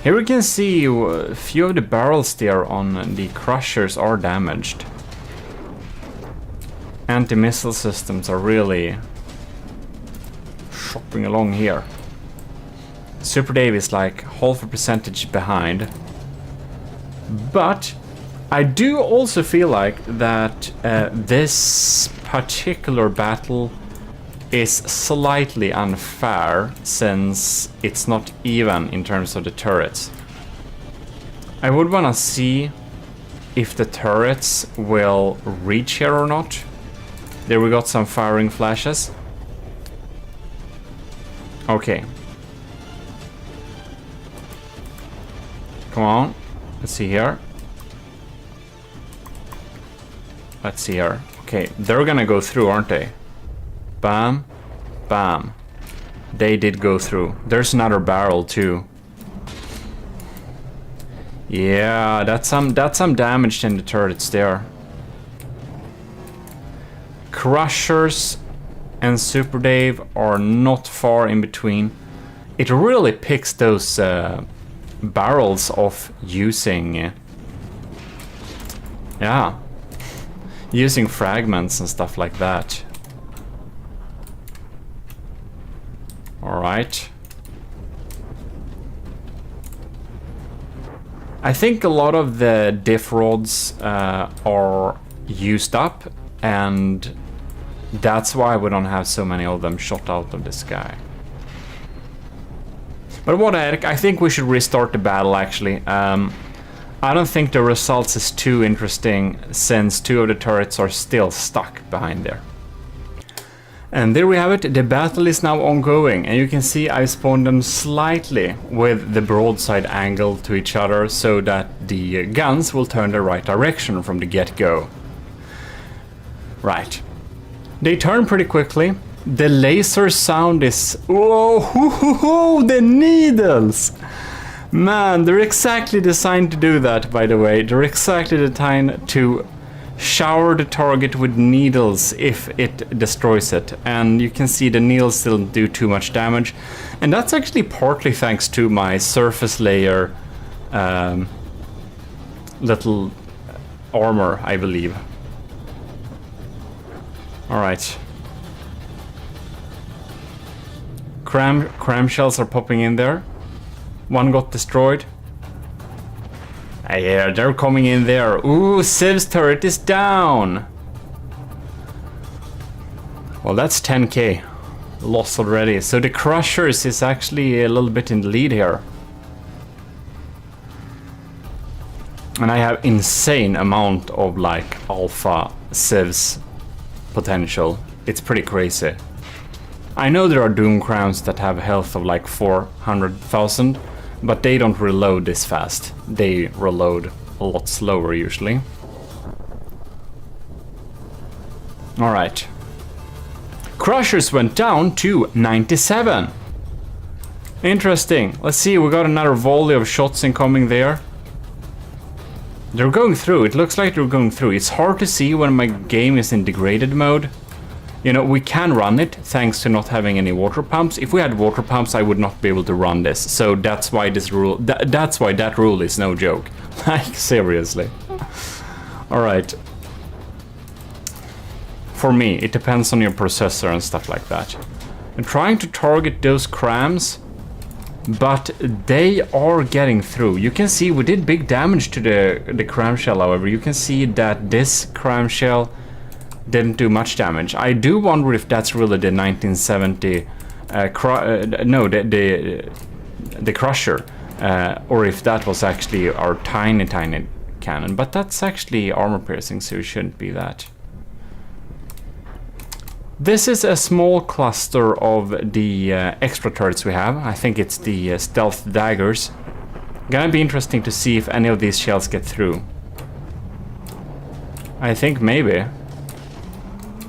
Here we can see a few of the barrels there on the Crushers are damaged. Anti-missile systems are really shopping along here. Super Dave is like half a percentage behind. But I do also feel like that this particular battle is slightly unfair since it's not even in terms of the turrets. I would wanna see if the turrets will reach here or not. There we got some firing flashes. Okay. Come on. Let's see here. Let's see here. Okay, they're gonna go through, aren't they? Bam. Bam. They did go through. There's another barrel too. Yeah, that's some damage in the turrets there. Crushers and Super Dave are not far in between. It really picks those barrels off using using fragments and stuff like that. All right. I think a lot of the diff rods are used up, and that's why we don't have so many of them shot out of the sky. But what I think we should restart the battle, actually. I don't think the results is too interesting, since 2 of the turrets are still stuck behind there. And there we have it, the battle is now ongoing, and you can see I spawned them slightly with the broadside angle to each other so that the guns will turn the right direction from the get-go. Right. They turn pretty quickly. The laser sound is... Whoa, hoo, hoo, hoo, the needles! Man, they're exactly designed to do that, by the way. They're exactly designed to shower the target with needles if it destroys it, and you can see the needles don't do too much damage, and that's actually partly thanks to my surface layer little armor, I believe. Alright. Cram shells are popping in there. One got destroyed. Yeah, they're coming in there. Ooh, Civ's turret is down. Well, that's 10k lost already. So the Crushers is actually a little bit in the lead here. And I have insane amount of like alpha Civs potential. It's pretty crazy. I know there are Doom Crowns that have health of like 400,000. But they don't reload this fast. They reload a lot slower usually. Alright. Crushers went down to 97. Interesting. Let's see, we got another volley of shots incoming there. They're going through. It looks like they're going through. It's hard to see when my game is in degraded mode. You know, we can run it thanks to not having any water pumps. If we had water pumps, I would not be able to run this. So that's why this rule, that's why that rule is no joke. Like, seriously. All right. For me, it depends on your processor and stuff like that. I'm trying to target those crams, but they are getting through. You can see we did big damage to the cram shell, however. You can see that this cram shell didn't do much damage. I do wonder if that's really the 1970 no, the Crusher, or if that was actually our tiny cannon, but that's actually armor piercing, so it shouldn't be that. This is a small cluster of the extra turrets we have. I think it's the stealth daggers. Gonna be interesting to see if any of these shells get through. I think maybe.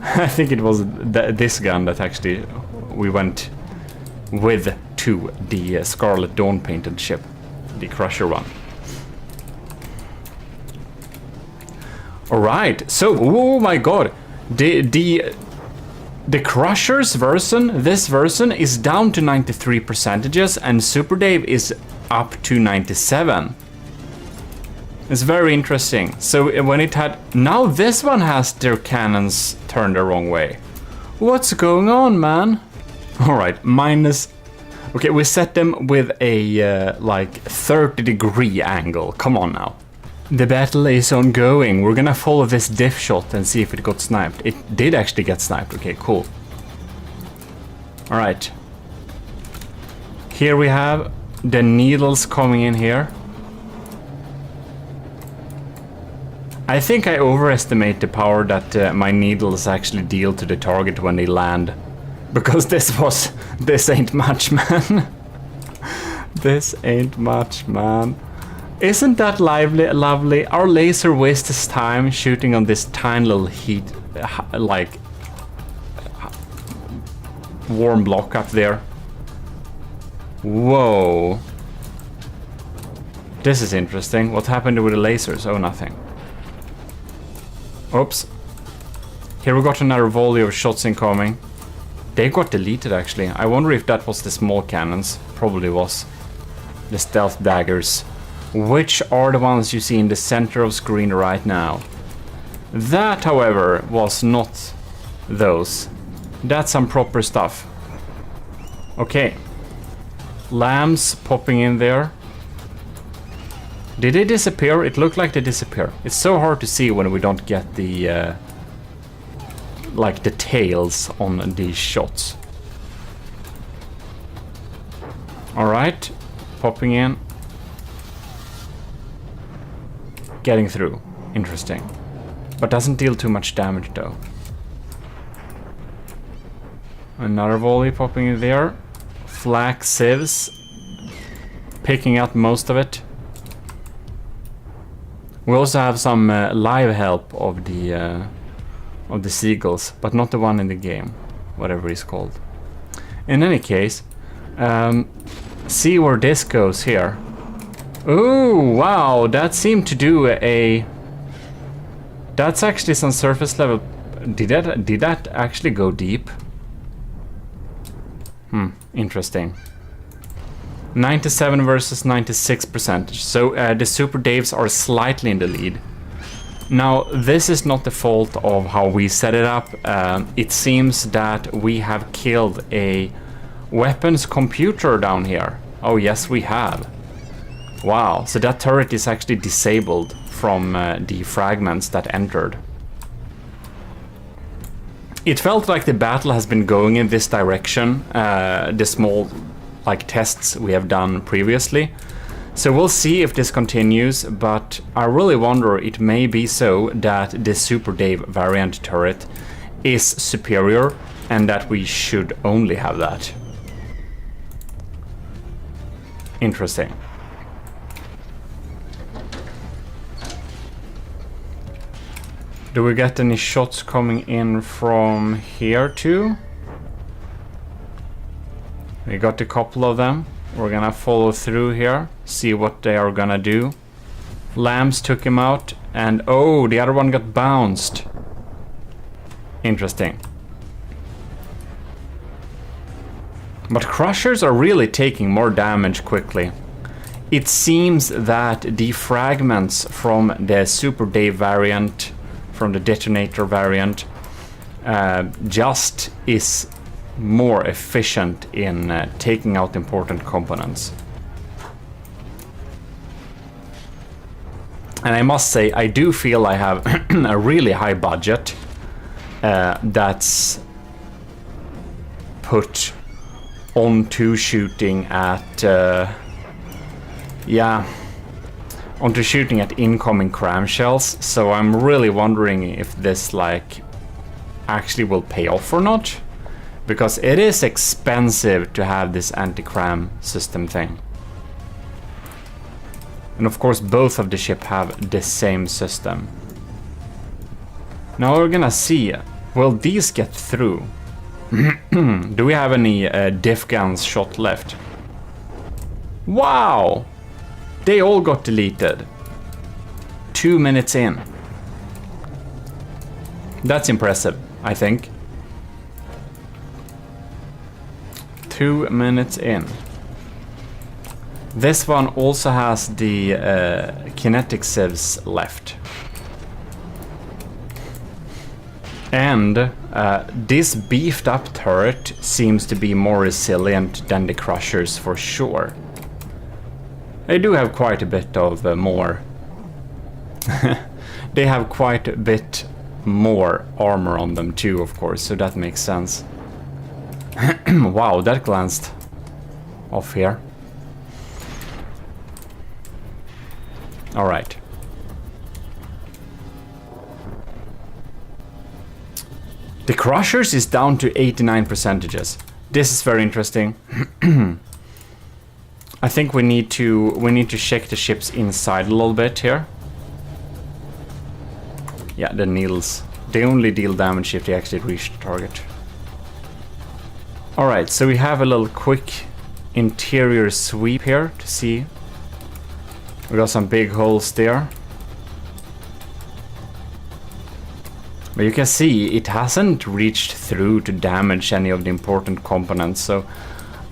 I think it was this gun that actually we went with to the Scarlet Dawn painted ship, the Crusher one. Alright, so, oh my god, the Crusher's version, this version, is down to 93%, and Super Dave is up to 97. It's very interesting. So when it had... Now this one has their cannons turned the wrong way. What's going on, man? Alright, minus... Okay, we set them with a, like, 30-degree angle. Come on now. The battle is ongoing. We're gonna follow this diff shot and see if it got sniped. It did actually get sniped. Okay, cool. Alright. Here we have the needles coming in here. I think I overestimate the power that my needles actually deal to the target when they land. Because this ain't much, man. This ain't much, man. Isn't that lovely? Our laser wastes time shooting on this tiny little heat, like, warm block up there. Whoa. This is interesting. What happened with the lasers? Oh, nothing. Oops. Here we got another volley of shots incoming. They got deleted, actually. I wonder if that was the small cannons. Probably was. The stealth daggers. Which are the ones you see in the center of screen right now. That, however, was not those. That's some proper stuff. Okay. Lambs popping in there. Did they disappear? It looked like they disappear. It's so hard to see when we don't get the like the tails on these shots. Alright, popping in. Getting through. Interesting. But doesn't deal too much damage though. Another volley popping in there. Flak sieves. Picking up most of it. We also have some live help of the seagulls, but not the one in the game, whatever it's called. In any case, see where this goes here. Ooh, wow, that seemed to do a... That's actually some surface level... Did that actually go deep? Interesting. 97 versus 96%. So the Super Daves are slightly in the lead. Now, this is not the fault of how we set it up. It seems that we have killed a weapons computer down here. Oh, yes, we have. Wow, so that turret is actually disabled from the fragments that entered. It felt like the battle has been going in this direction, the small like tests we have done previously. So we'll see if this continues, but I really wonder, it may be so that the Super Dave variant turret is superior and that we should only have that. Interesting. Do we get any shots coming in from here too? We got a couple of them. We're gonna follow through here, see what they are gonna do. Lambs took him out, and oh, the other one got bounced. Interesting. But Crushers are really taking more damage quickly. It seems that the fragments from the Super Dave variant, from the detonator variant, just is more efficient in taking out important components. And I must say, I do feel I have a really high budget that's put onto shooting at onto shooting at incoming cramshells. So I'm really wondering if this like actually will pay off or not, because it is expensive to have this anti-cram system thing. And of course both of the ship have the same system. Now we're gonna see, will these get through? Do we have any diff guns shot left? Wow! They all got deleted. 2 minutes in. That's impressive, I think. 2 minutes in. This one also has the kinetic sieves left. And this beefed up turret seems to be more resilient than the Crushers for sure. They do have quite a bit of more. They have quite a bit more armor on them too, of course, so that makes sense. Wow, that glanced off here. Alright. The Crushers is down to 89%. This is very interesting. I think we need to check the ships inside a little bit here. Yeah, the needles. They only deal damage if they actually reach the target. Alright, so we have a little quick interior sweep here to see. We got some big holes there. But you can see it hasn't reached through to damage any of the important components, so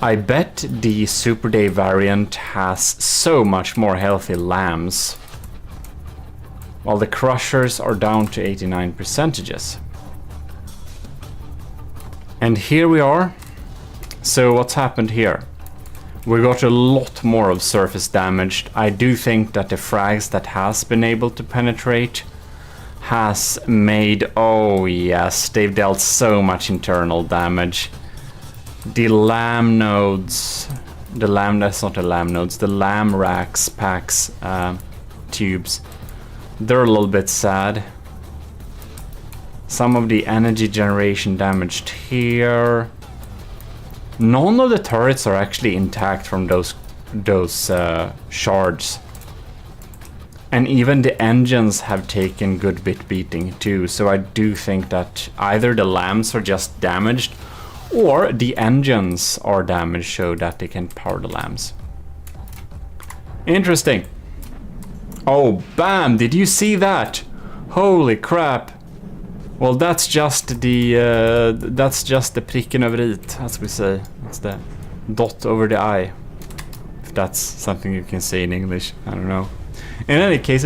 I bet the Super Dave variant has so much more healthy lambs, while the Crushers are down to 89%. And here we are. So what's happened here? We got a lot more of surface damage. I do think that the frags that has been able to penetrate has made... Oh yes, they've dealt so much internal damage. The lamb nodes... that's not the lamb nodes. The lamb racks, packs, tubes. They're a little bit sad. Some of the energy generation damaged here. None of the turrets are actually intact from those shards. And even the engines have taken good bit beating too. So I do think that either the lambs are just damaged or the engines are damaged so that they can power the lambs. Interesting. Oh, bam! Did you see that? Holy crap! Well, that's just the pricken över it, as we say. It's the dot over the I. If that's something you can say in English, I don't know. In any case,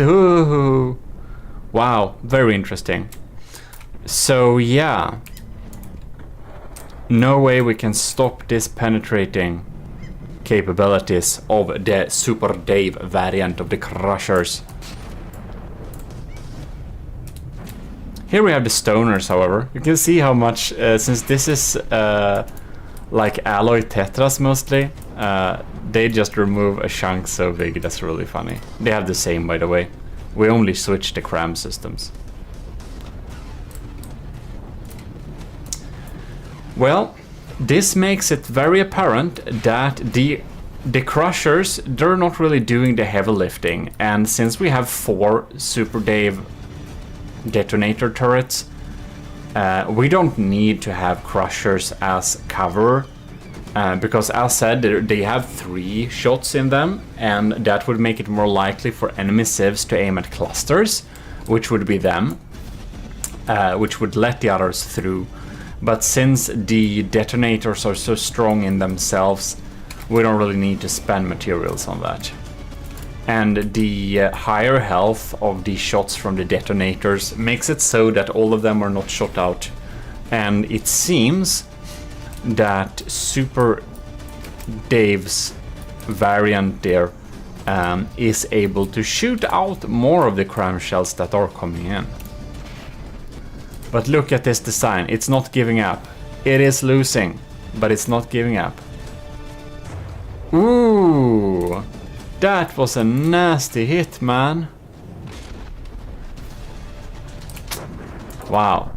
wow, very interesting. So yeah, no way we can stop this penetrating capabilities of the Super Dave variant of the Crushers. Here we have the Stoners, however. You can see how much, since this is like alloy tetras mostly, they just remove a chunk so big. That's really funny. They have the same, by the way. We only switch the cram systems. Well, this makes it very apparent that the Crushers, they're not really doing the heavy lifting. And since we have 4 Super Dave detonator turrets, we don't need to have Crushers as cover, because as said, they have 3 shots in them, and that would make it more likely for enemy civs to aim at clusters, which would be them, which would let the others through. But since the detonators are so strong in themselves, we don't really need to spend materials on that. And the higher health of the shots from the detonators makes it so that all of them are not shot out. And it seems that Super Dave's variant there is able to shoot out more of the cram shells that are coming in. But look at this design, it's not giving up. It is losing, but it's not giving up. Ooh! That was a nasty hit, man. Wow.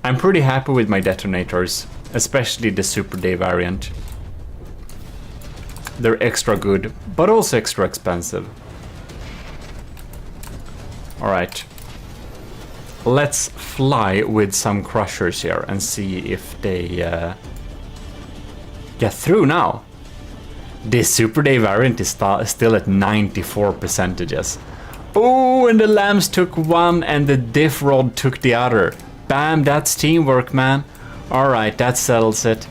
I'm pretty happy with my detonators, especially the Super Day variant. They're extra good, but also extra expensive. Alright. Let's fly with some Crushers here and see if they get through now. This Super Day variant is still at 94%. Oh, and the lambs took one and the diff rod took the other. Bam, that's teamwork, man. Alright, that settles it.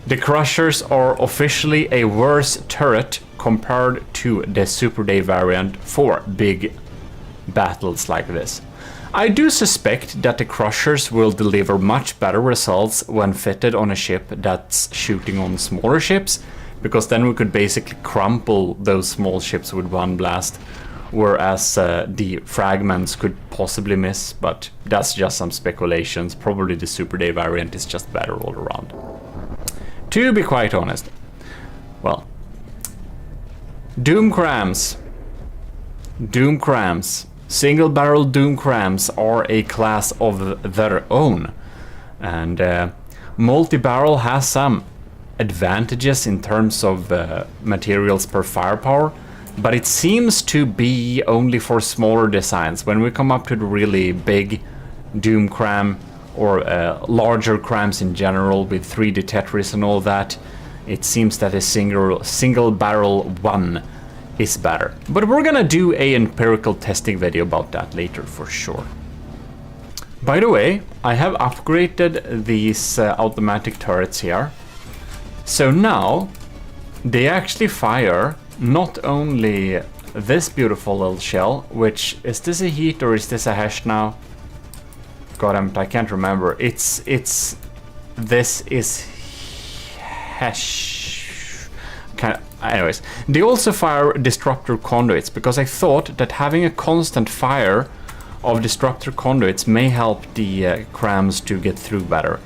The Crushers are officially a worse turret compared to the Super Day variant for big battles like this. I do suspect that the Crushers will deliver much better results when fitted on a ship that's shooting on smaller ships, because then we could basically crumple those small ships with one blast, whereas the fragments could possibly miss, but that's just some speculations. Probably the Super Day variant is just better all around, to be quite honest. Well, Doom Crams. Single barrel Doom Crams are a class of their own, and multi-barrel has some advantages in terms of materials per firepower, but it seems to be only for smaller designs. When we come up to the really big Doom Cram or larger crams in general with 3D Tetris and all that, it seems that a single barrel one is better. But we're gonna do an empirical testing video about that later for sure. By the way, I have upgraded these automatic turrets here. So now they actually fire not only this beautiful little shell, which is this a heat or is this a hash now? God, I can't remember. This is hash. anyways, they also fire disruptor conduits, because I thought that having a constant fire of disruptor conduits may help the crams to get through better.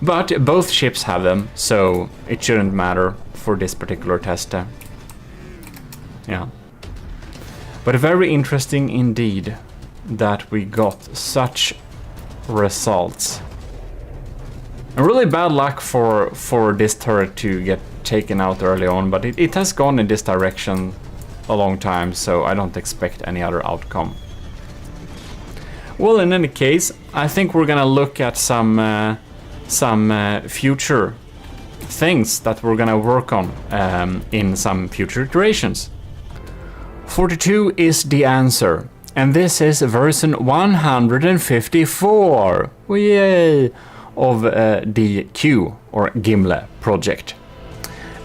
But both ships have them, so it shouldn't matter for this particular test. Yeah. But very interesting indeed that we got such results. And really bad luck for this turret to get taken out early on, but it has gone in this direction a long time, so I don't expect any other outcome. Well, in any case, I think we're gonna look at some future things that we're gonna work on in some future iterations. 42 is the answer, and this is version 154, yay, of the Q or Gimle project.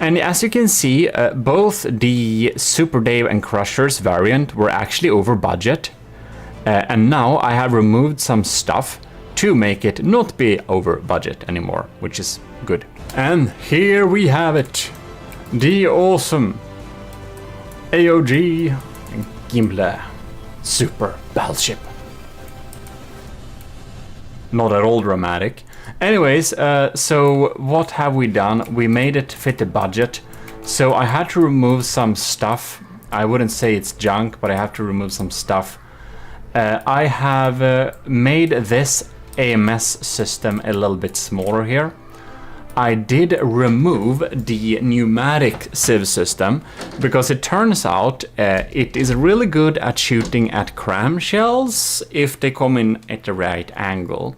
And as you can see, both the Super Dave and Crushers variant were actually over budget, and now I have removed some stuff to make it not be over budget anymore, which is good. And here we have it, the awesome AOG Gimle Super Battleship. Not at all dramatic. Anyways, so what have we done? We made it fit the budget. So I had to remove some stuff. I wouldn't say it's junk, but I have to remove some stuff. I have made this AMS system a little bit smaller here. I did remove the pneumatic sieve system because it turns out it is really good at shooting at cram shells if they come in at the right angle.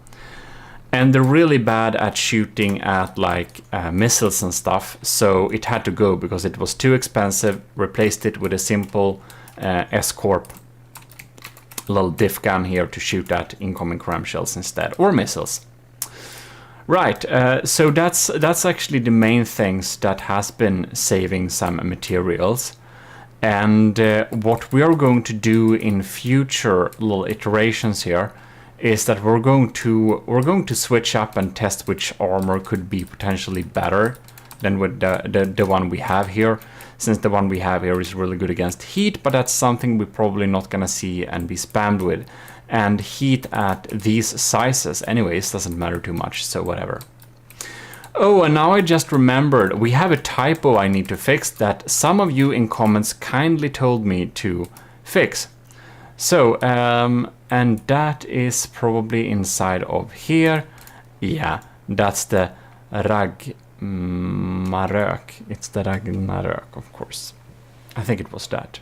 And they're really bad at shooting at like missiles and stuff, so it had to go because it was too expensive. Replaced it with a simple S-Corp little diff gun here to shoot at incoming cram shells instead, or missiles. Right, so that's actually the main things that has been saving some materials. And what we are going to do in future little iterations here is that we're going to switch up and test which armor could be potentially better than with the one we have here, since the one we have here is really good against heat, but that's something we're probably not gonna see and be spammed with. And heat at these sizes anyways doesn't matter too much, so whatever. Oh, and now I just remembered, we have a typo I need to fix that some of you in comments kindly told me to fix. So, and that is probably inside of here. Yeah, that's the Ragnarök. It's the Ragnarök, of course. I think it was that.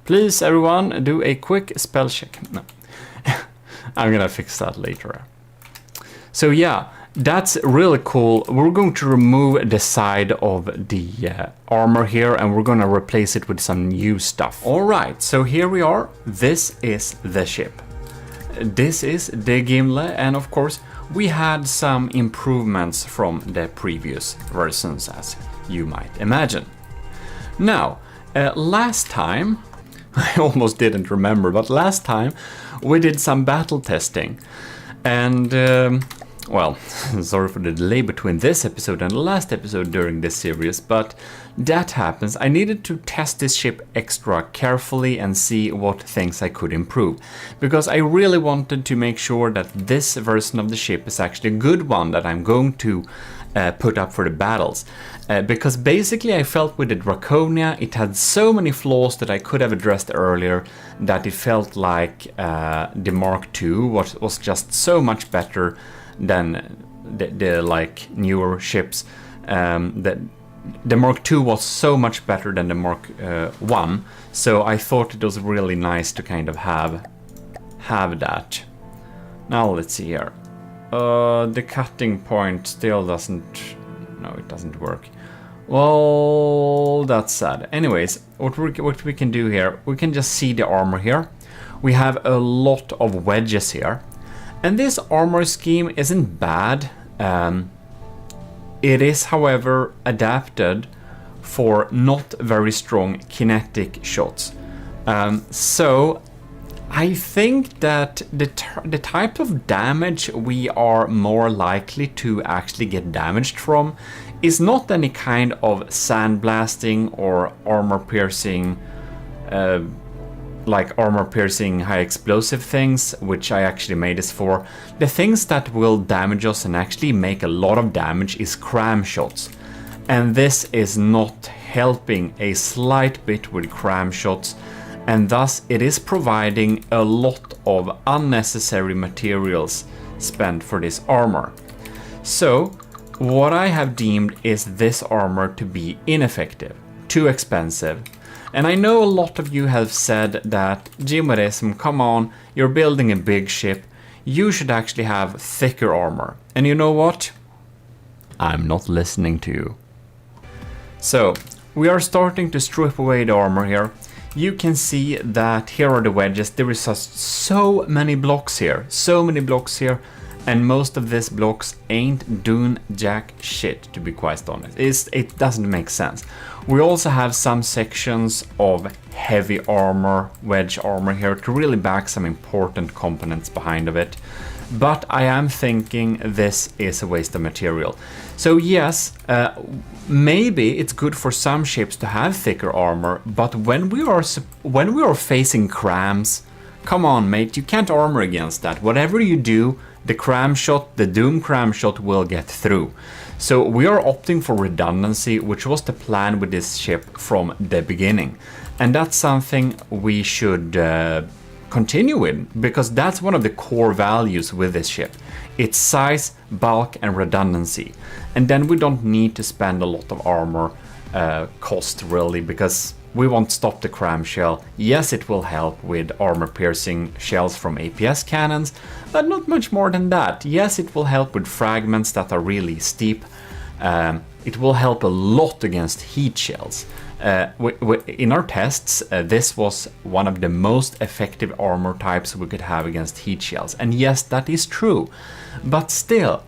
Please, everyone, do a quick spell check. No. I'm gonna fix that later. So yeah, that's really cool. We're going to remove the side of the armor here, and we're gonna replace it with some new stuff. All right, so here we are. This is the ship. This is the Gimle, and of course we had some improvements from the previous versions, as you might imagine. Now, last time, I almost didn't remember, but last time we did some battle testing, and well, sorry for the delay between this episode and the last episode during this series, but that happens. I needed to test this ship extra carefully and see what things I could improve, because I really wanted to make sure that this version of the ship is actually a good one that I'm going to put up for the battles. Because basically I felt with the Draconia it had so many flaws that I could have addressed earlier that it felt like the Mark II was just so much better than the like newer ships. The Mark II was so much better than the Mark I, so I thought it was really nice to kind of have that. Now let's see here. The cutting point still doesn't... No, it doesn't work. Well, that's sad. Anyways, what we can do here, we can just see the armor here. We have a lot of wedges here. And this armor scheme isn't bad. It is, however, adapted for not very strong kinetic shots. So I think that the type of damage we are more likely to actually get damaged from is not any kind of sandblasting or armor piercing, like armor piercing high explosive things, which I actually made this for. The things that will damage us and actually make a lot of damage is cram shots. And this is not helping a slight bit with cram shots, and thus it is providing a lot of unnecessary materials spent for this armor. So what I have deemed is this armor to be ineffective, too expensive. And I know a lot of you have said that, GMODISM, come on, you're building a big ship, you should actually have thicker armor. And you know what? I'm not listening to you. So, we are starting to strip away the armor here. You can see that here are the wedges. There is just so many blocks here, and most of these blocks ain't doing jack shit, to be quite honest. It doesn't make sense. We also have some sections of heavy armor, wedge armor here, to really back some important components behind of it. But I am thinking this is a waste of material. So yes, maybe it's good for some ships to have thicker armor, but when we are facing crams, come on mate, you can't armor against that. Whatever you do, the cram shot, the doom cram shot will get through. So we are opting for redundancy, which was the plan with this ship from the beginning. And that's something we should continue with, because that's one of the core values with this ship. It's size, bulk and redundancy. And then we don't need to spend a lot of armor cost really, because we won't stop the cram shell. Yes, it will help with armor piercing shells from APS cannons, but not much more than that. Yes, it will help with fragments that are really steep. It will help a lot against heat shells. In our tests, this was one of the most effective armor types we could have against heat shells. And yes, that is true. But still,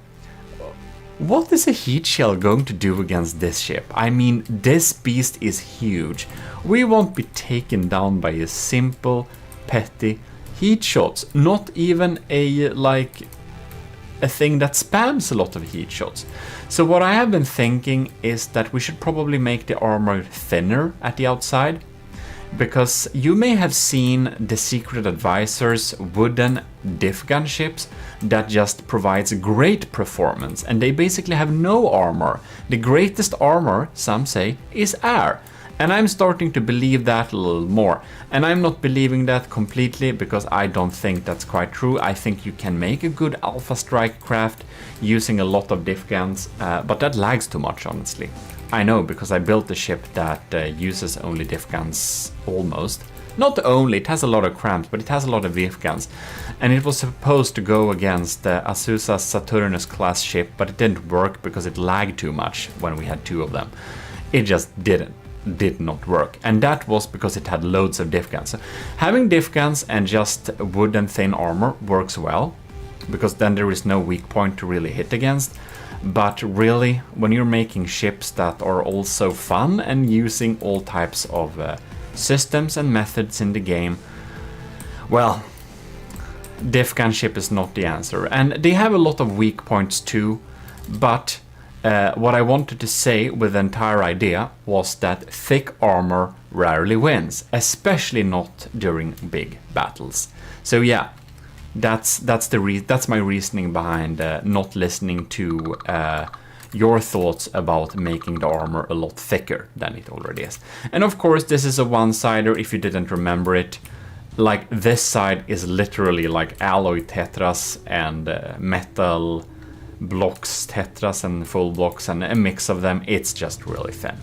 what is a heat shell going to do against this ship? I mean, this beast is huge. We won't be taken down by a simple, petty heat shots. Not even a thing that spams a lot of heat shots. So what I have been thinking is that we should probably make the armor thinner at the outside, because you may have seen the Secret Advisor's wooden diff gun ships that just provides great performance, and they basically have no armor. The greatest armor, some say, is air. And I'm starting to believe that a little more. And I'm not believing that completely, because I don't think that's quite true. I think you can make a good Alpha Strike craft using a lot of diff guns, but that lags too much, honestly. I know, because I built a ship that uses only diff guns, almost. Not only, it has a lot of cramps, but it has a lot of diff guns. And it was supposed to go against Azusa's Saturnus class ship, but it didn't work because it lagged too much when we had two of them. It just did not work, and that was because it had loads of diff guns. So having diff guns and just wood and thin armor works well, because then there is no weak point to really hit against. But really, when you're making ships that are also fun and using all types of systems and methods in the game, well, diff gun ship is not the answer. And they have a lot of weak points too, but what I wanted to say with the entire idea was that thick armor rarely wins, especially not during big battles. So yeah, that's my reasoning behind not listening to your thoughts about making the armor a lot thicker than it already is. And of course, this is a one-sider if you didn't remember it. Like, this side is literally like alloy tetras and metal blocks, tetras and full blocks, and a mix of them. It's just really thin.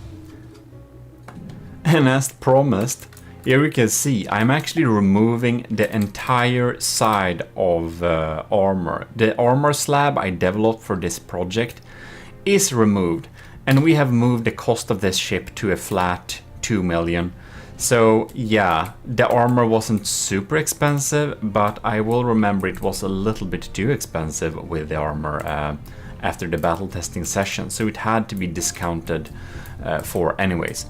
And as promised, here you can see I'm actually removing the entire side of armor. The armor slab I developed for this project is removed, and we have moved the cost of this ship to a flat 2 million. So yeah, the armor wasn't super expensive, but I will remember it was a little bit too expensive with the armor after the battle testing session, so it had to be discounted for anyways.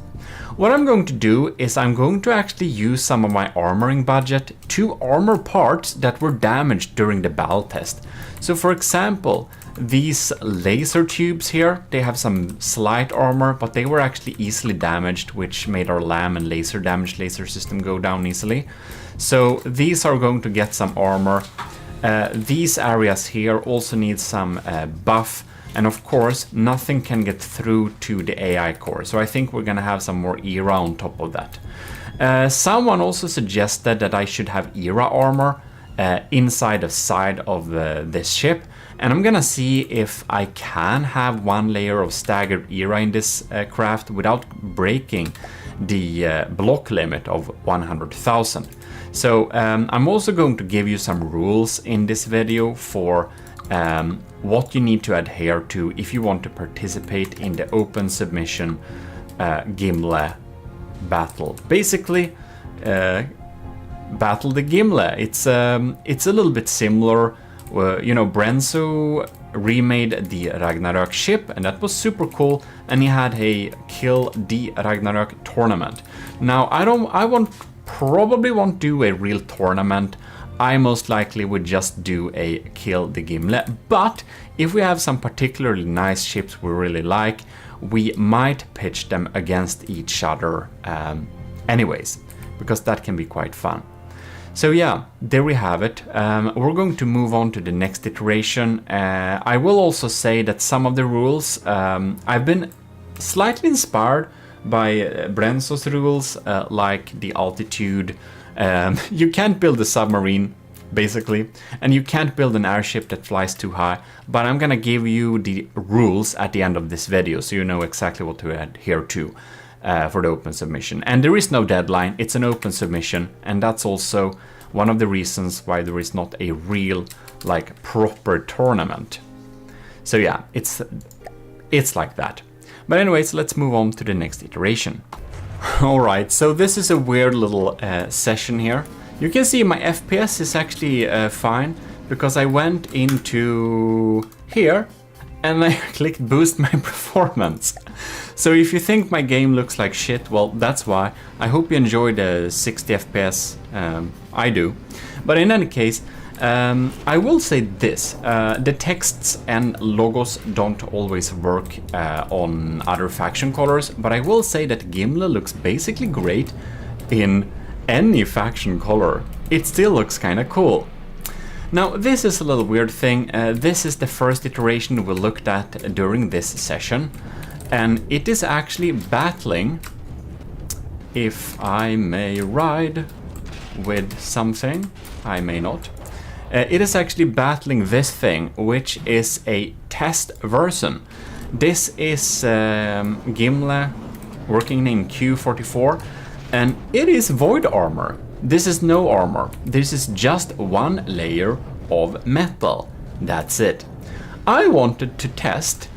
What I'm going to do is I'm going to actually use some of my armoring budget to armor parts that were damaged during the battle test. So for example, these laser tubes here, they have some slight armor, but they were actually easily damaged, which made our LAM and laser damage laser system go down easily. So these are going to get some armor. These areas here also need some buff. And of course, nothing can get through to the AI core. So I think we're gonna have some more ERA on top of that. Someone also suggested that I should have ERA armor inside the side of this ship. And I'm gonna see if I can have one layer of staggered ERA in this craft without breaking the block limit of 100,000. So I'm also going to give you some rules in this video for what you need to adhere to if you want to participate in the open submission Gimle battle. Basically, battle the Gimle. It's a little bit similar. You know, Brenzo remade the Ragnarök ship, and that was super cool. And he had a Kill the Ragnarök tournament. Now, probably won't do a real tournament. I most likely would just do a Kill the Gimle, but if we have some particularly nice ships we really like, we might pitch them against each other anyways, because that can be quite fun. So yeah, there we have it. We're going to move on to the next iteration. I will also say that some of the rules, I've been slightly inspired by Brenzo's rules, like the altitude. You can't build a submarine, basically, and you can't build an airship that flies too high, but I'm gonna give you the rules at the end of this video so you know exactly what to adhere to for the open submission. And there is no deadline, it's an open submission, and that's also one of the reasons why there is not a real, like, proper tournament. So yeah, it's like that. But anyways, let's move on to the next iteration. Alright, so this is a weird little session here. You can see my FPS is actually fine, because I went into here and I clicked boost my performance. So if you think my game looks like shit, well, that's why. I hope you enjoy the 60 FPS. I do. But in any case, I will say this, the texts and logos don't always work on other faction colors, but I will say that Gimle looks basically great in any faction color. It still looks kinda cool. Now, this is a little weird thing. This is the first iteration we looked at during this session, and it is actually battling, if I may ride with something, I may not. It is actually battling this thing, which is a test version. This is Gimle working in Q44, and it is void armor. This is no armor. This is just one layer of metal. That's it. I wanted to test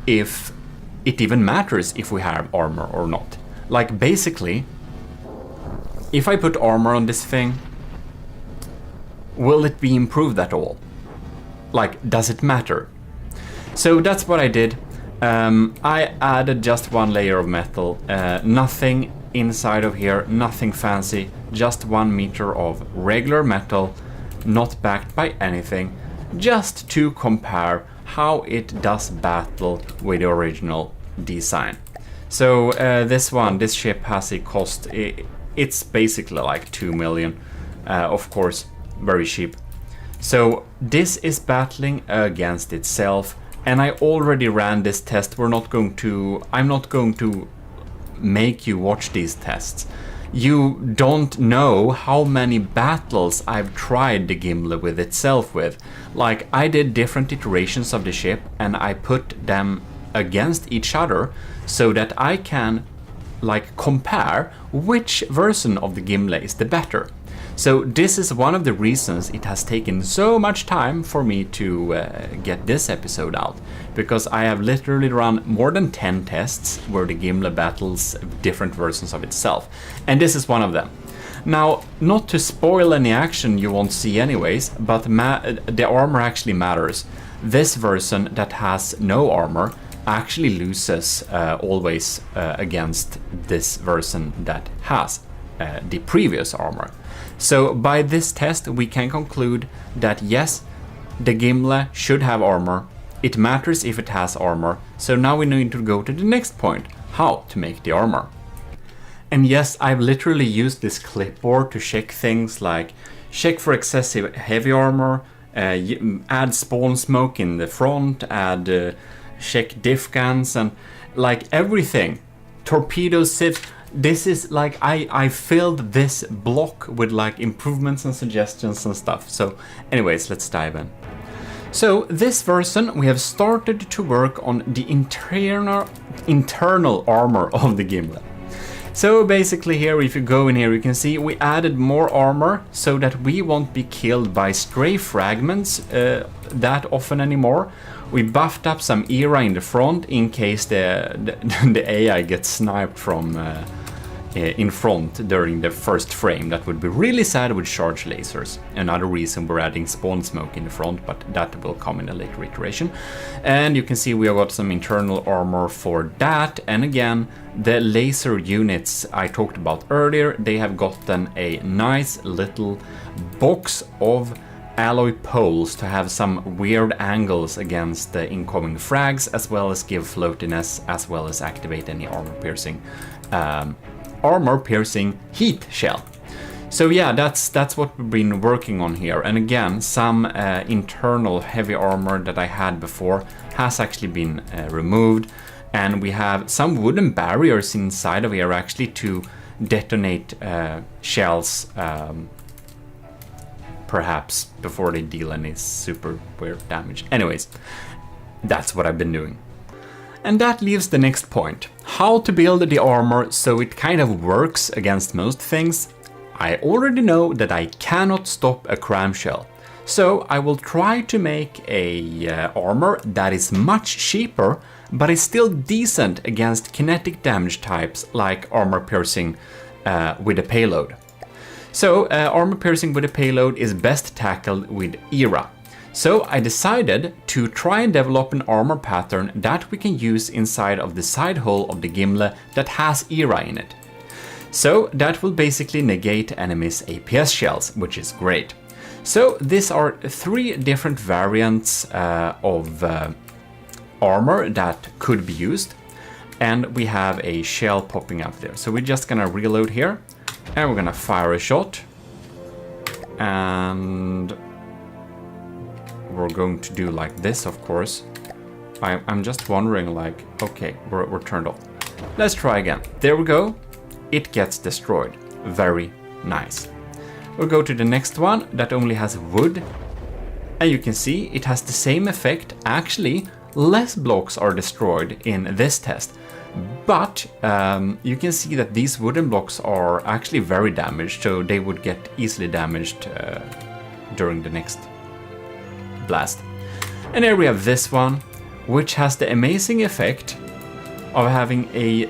if it even matters if we have armor or not. Like, basically, if I put armor on this thing, will it be improved at all? Like, does it matter? So that's what I did. I added just one layer of metal, nothing inside of here, nothing fancy, just 1 meter of regular metal, not backed by anything, just to compare how it does battle with the original design. So this ship has a cost, it's basically like 2 million, of course, very cheap. So this is battling against itself, and I already ran this test. I'm not going to make you watch these tests. You don't know how many battles I've tried the Gimle with itself with. Like, I did different iterations of the ship and I put them against each other so that I can, like, compare which version of the Gimle is the better. So this is one of the reasons it has taken so much time for me to get this episode out, because I have literally run more than 10 tests where the Gimle battles different versions of itself, and this is one of them. Now, not to spoil any action you won't see anyways, but the armor actually matters. this version that has no armor actually loses always against this version that has the previous armor. So by this test we can conclude that yes, the Gimle should have armor. It matters if it has armor. So now we need to go to the next point, how to make the armor. And yes, I've literally used this clipboard to check things like check for excessive heavy armor, add spawn smoke in the front, add check diff guns, and like everything. Torpedoes, sieves. This is like I filled this block with like improvements and suggestions and stuff. So anyways, let's dive in. So this version we have started to work on the internal armor of the Gimle. So basically here, if you go in here, you can see we added more armor so that we won't be killed by stray fragments that often anymore. We buffed up some era in the front in case the AI gets sniped from in front during the first frame. That would be really sad with charge lasers. Another reason we're adding spawn smoke in the front, but that will come in a later iteration. And you can see we have got some internal armor for that. And again, the laser units I talked about earlier, they have gotten a nice little box of alloy poles to have some weird angles against the incoming frags, as well as give floatiness, as well as activate any armor piercing heat shell. So yeah, that's what we've been working on here. And again, some internal heavy armor that I had before has actually been removed, and we have some wooden barriers inside of here actually to detonate shells perhaps before they deal any super weird damage. Anyways, that's what I've been doing. And that leaves the next point. How to build the armor so it kind of works against most things. I already know that I cannot stop a cram shell. So I will try to make a armor that is much cheaper, but is still decent against kinetic damage types like armor piercing with a payload. So armor piercing with a payload is best tackled with era. So I decided to try and develop an armor pattern that we can use inside of the side hull of the Gimle that has era in it. So that will basically negate enemies' APS shells, which is great. So these are 3 different variants of armor that could be used, and we have a shell popping up there. So we're just gonna reload here, and we're gonna fire a shot, and we're going to do like this, of course. I'm just wondering, like, okay, we're turned off. Let's try again. There we go. It gets destroyed. Very nice. We'll go to the next one that only has wood. And you can see it has the same effect. Actually, less blocks are destroyed in this test. But you can see that these wooden blocks are actually very damaged, so they would get easily damaged during the next blast. And here we have this one, which has the amazing effect of having a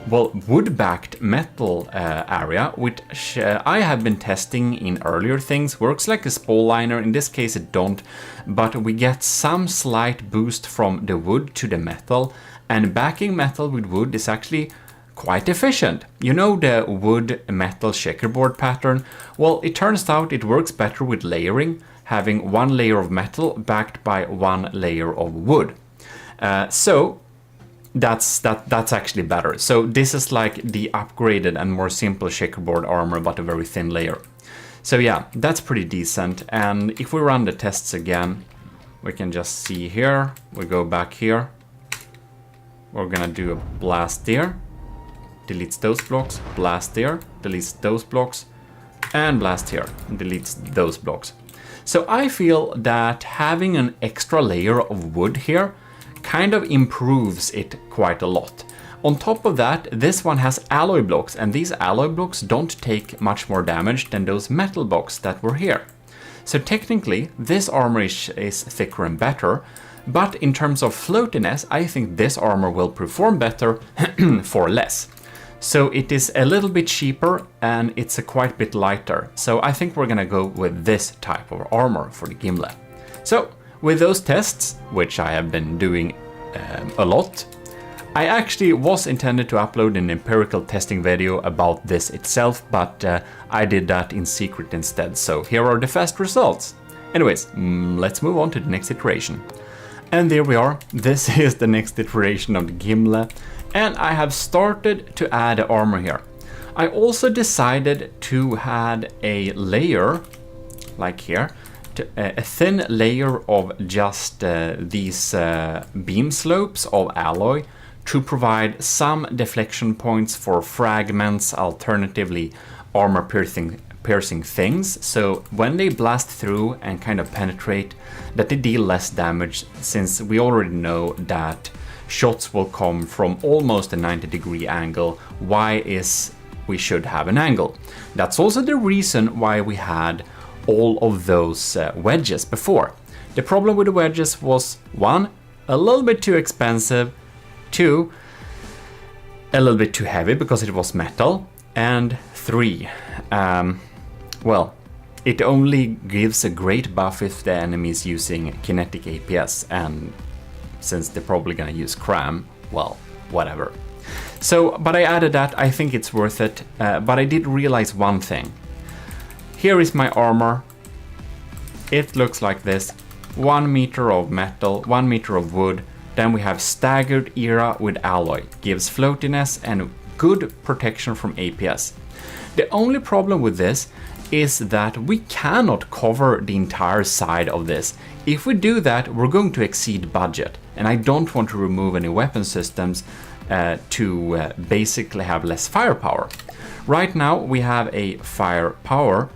wood-backed metal area, which I have been testing in earlier things. Works like a spall liner. In this case it don't, but we get some slight boost from the wood to the metal, and backing metal with wood is actually quite efficient. You know the wood metal checkerboard pattern? Well, it turns out it works better with layering, having 1 layer of metal backed by 1 layer of wood. So that's actually better. So this is like the upgraded and more simple checkerboard armor, but a very thin layer. So yeah, that's pretty decent. And if we run the tests again, we can just see here, we go back here. We're gonna do a blast there, deletes those blocks, blast there, deletes those blocks, and blast here, deletes those blocks. So I feel that having an extra layer of wood here kind of improves it quite a lot. On top of that, this one has alloy blocks, and these alloy blocks don't take much more damage than those metal blocks that were here. So technically, this armor is thicker and better, but in terms of floatiness, I think this armor will perform better for less. So it is a little bit cheaper, and it's a quite bit lighter. So I think we're gonna go with this type of armor for the Gimle. So with those tests, which I have been doing a lot, I actually was intended to upload an empirical testing video about this itself, but I did that in secret instead, so here are the fast results. Anyways, let's move on to the next iteration. And there we are, this is the next iteration of the Gimle, and I have started to add armor here. I also decided to add a layer, like here, a thin layer of just these beam slopes of alloy, to provide some deflection points for fragments, alternatively armor piercing things, so when they blast through and kind of penetrate, that they deal less damage, since we already know that shots will come from almost a 90-degree angle. Why is we should have an angle? That's also the reason why we had all of those wedges before. The problem with the wedges was 1, a little bit too expensive, 2, a little bit too heavy because it was metal, and 3, well, it only gives a great buff if the enemy is using kinetic APS, and since they're probably gonna use cram, well, whatever. So, but I added that, I think it's worth it, but I did realize one thing. Here is my armor. It looks like this: 1 meter of metal, 1 meter of wood. Then we have staggered era with alloy, gives floatiness and good protection from APS. The only problem with this is that we cannot cover the entire side of this. If we do that, we're going to exceed budget, and I don't want to remove any weapon systems to basically have less firepower. Right now we have a firepower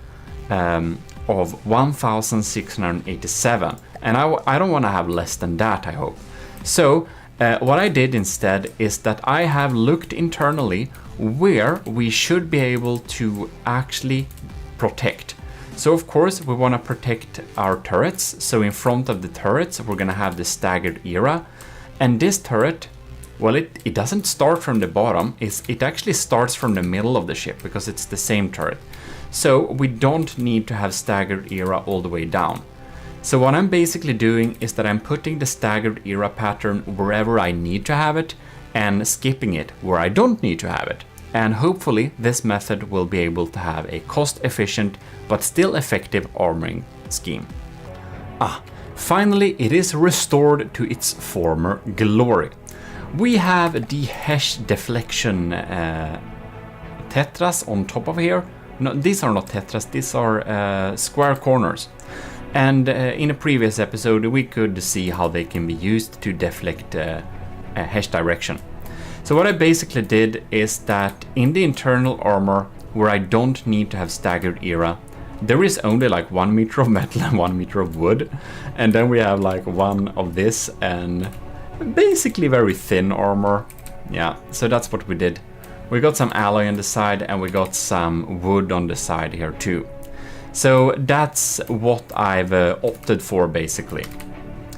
of 1687, and I don't want to have less than that, I hope. So what I did instead is that I have looked internally where we should be able to actually protect. So of course we want to protect our turrets, so in front of the turrets we're going to have the staggered era, and this turret, well, it doesn't start from the bottom, it actually starts from the middle of the ship because it's the same turret. So we don't need to have staggered era all the way down. So what I'm basically doing is that I'm putting the staggered era pattern wherever I need to have it and skipping it where I don't need to have it. And hopefully this method will be able to have a cost-efficient but still effective armoring scheme. Finally, it is restored to its former glory. We have the Hesh deflection tetras on top of here. No, these are not tetras, these are square corners. And in a previous episode we could see how they can be used to deflect Hesh direction. So what I basically did is that in the internal armor, where I don't need to have staggered era, there is only like 1 meter of metal and 1 meter of wood, and then we have like 1 of this and basically very thin armor. Yeah, so that's what we did. We got some alloy on the side and we got some wood on the side here too. So that's what I've opted for basically.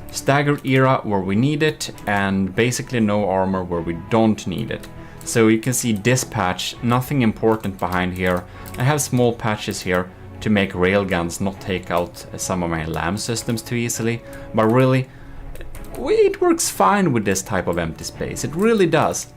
Staggered era where we need it, and basically no armor where we don't need it. So you can see this patch, nothing important behind here. I have small patches here to make railguns not take out some of my LAM systems too easily, but really it works fine with this type of empty space, it really does.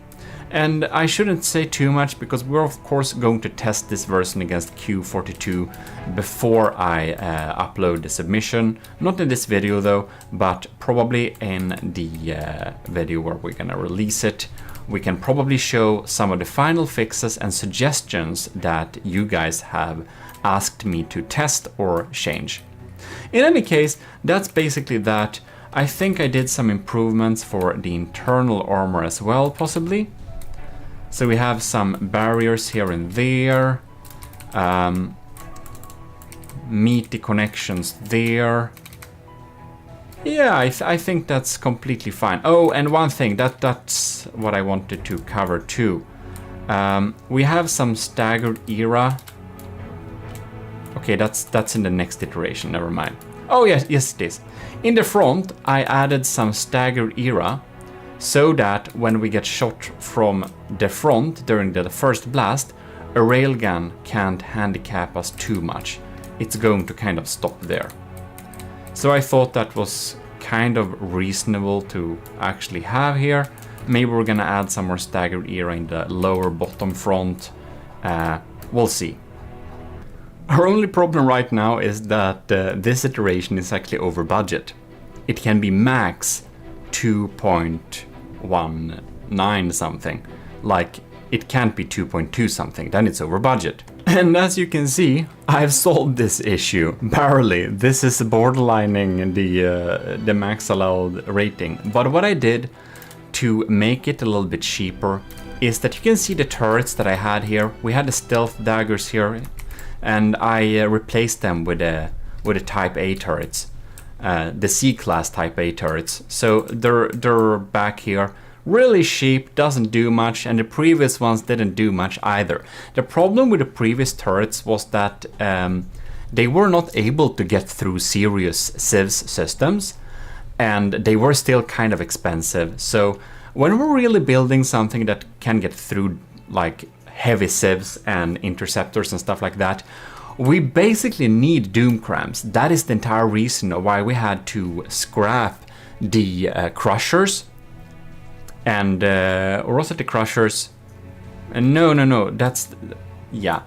And I shouldn't say too much because we're of course going to test this version against Q42 before I upload the submission. Not in this video though, but probably in the video where we're gonna release it. We can probably show some of the final fixes and suggestions that you guys have asked me to test or change. In any case, that's basically that. I think I did some improvements for the internal armor as well, possibly. So we have some barriers here and there, meaty connections there. Yeah, I think that's completely fine. Oh, and one thing, that's what I wanted to cover too. We have some staggered era. Okay, that's in the next iteration, never mind. Oh yes, it is. In the front, I added some staggered era, so that when we get shot from the front during the first blast, a railgun can't handicap us too much. It's going to kind of stop there. So I thought that was kind of reasonable to actually have here. Maybe we're gonna add some more staggered era in the lower bottom front. We'll see. Our only problem right now is that this iteration is actually over budget. It can be max 2.19 something. Like, it can't be 2.2 something, then it's over budget. And as you can see, I've solved this issue, barely. This is borderlining the max allowed rating. But what I did to make it a little bit cheaper is that you can see the turrets that I had here. We had the stealth daggers here, and I replaced them with the Type A turrets, the C-class Type A turrets. So they're back here. Really cheap, doesn't do much, and the previous ones didn't do much either. The problem with the previous turrets was that they were not able to get through serious civs systems, and they were still kind of expensive. So when we're really building something that can get through like heavy civs and interceptors and stuff like that, we basically need doom crams. That is the entire reason why we had to scrap the crushers. And or was it the crushers? No, that's, yeah,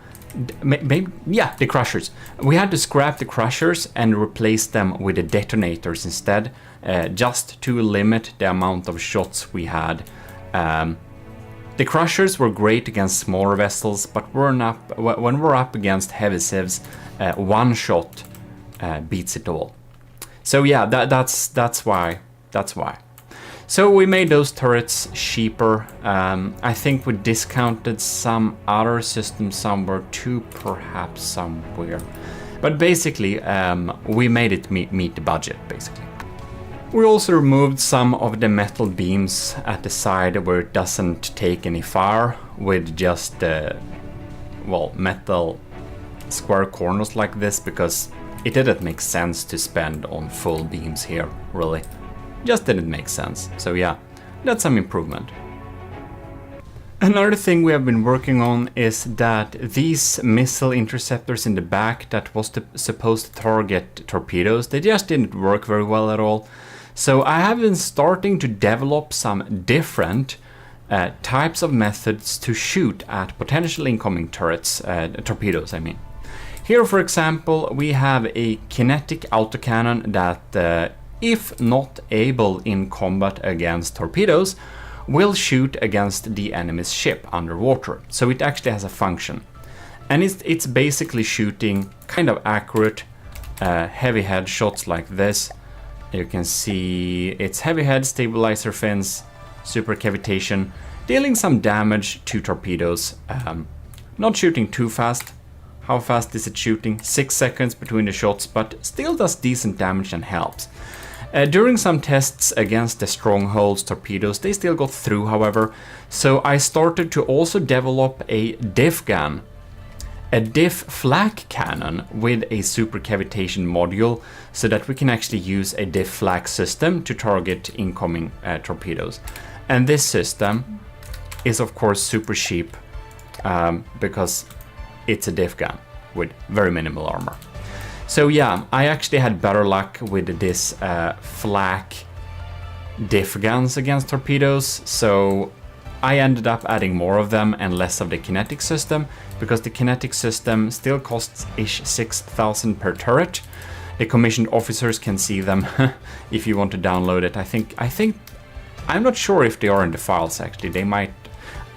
maybe, yeah, the crushers. We had to scrap the crushers and replace them with the detonators instead, just to limit the amount of shots we had. The crushers were great against smaller vessels, but when we're up against heavy civs, one shot beats it all. So yeah, that's why. So we made those turrets cheaper. I think we discounted some other systems somewhere too, perhaps somewhere. But basically, we made it meet the budget, basically. We also removed some of the metal beams at the side where it doesn't take any fire, with just, well, metal square corners like this, because it didn't make sense to spend on full beams here, really. Just didn't make sense. So yeah, that's some improvement. Another thing we have been working on is that these missile interceptors in the back that was supposed to target torpedoes, they just didn't work very well at all. So I have been starting to develop some different types of methods to shoot at potential incoming turrets, torpedoes I mean. Here, for example, we have a kinetic autocannon that if not able in combat against torpedoes, will shoot against the enemy's ship underwater. So it actually has a function. And it's basically shooting kind of accurate heavy head shots like this. You can see it's heavy head, stabilizer fins, super cavitation, dealing some damage to torpedoes. Not shooting too fast. How fast is it shooting? 6 seconds between the shots, but still does decent damage and helps. During some tests against the strongholds torpedoes, they still got through, however, so I started to also develop a diff gun, a diff flak cannon with a super cavitation module, so that we can actually use a diff flak system to target incoming torpedoes. And this system is of course super cheap, because it's a diff gun with very minimal armor. So yeah, I actually had better luck with this flak diff guns against torpedoes, so I ended up adding more of them and less of the kinetic system, because the kinetic system still costs ish 6,000 per turret. The commissioned officers can see them if you want to download it. I think I'm not sure if they are in the files actually. They might.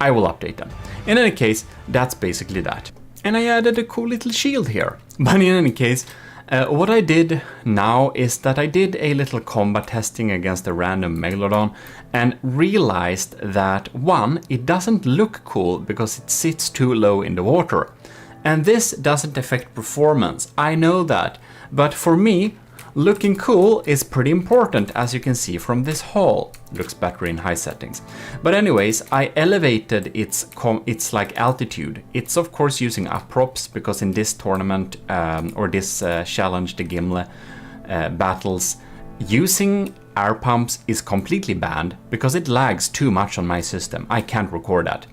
I will update them. In any case, that's basically that. And I added a cool little shield here. But in any case, what I did now is that I did a little combat testing against a random Megalodon and realized that, one, it doesn't look cool because it sits too low in the water. And this doesn't affect performance, I know that. But for me, looking cool is pretty important, as you can see from this hull. Looks better in high settings. But anyways, I elevated its like altitude. It's of course using uprops, because in this tournament or this challenge, the Gimle battles, using air pumps is completely banned because it lags too much on my system. I can't record that.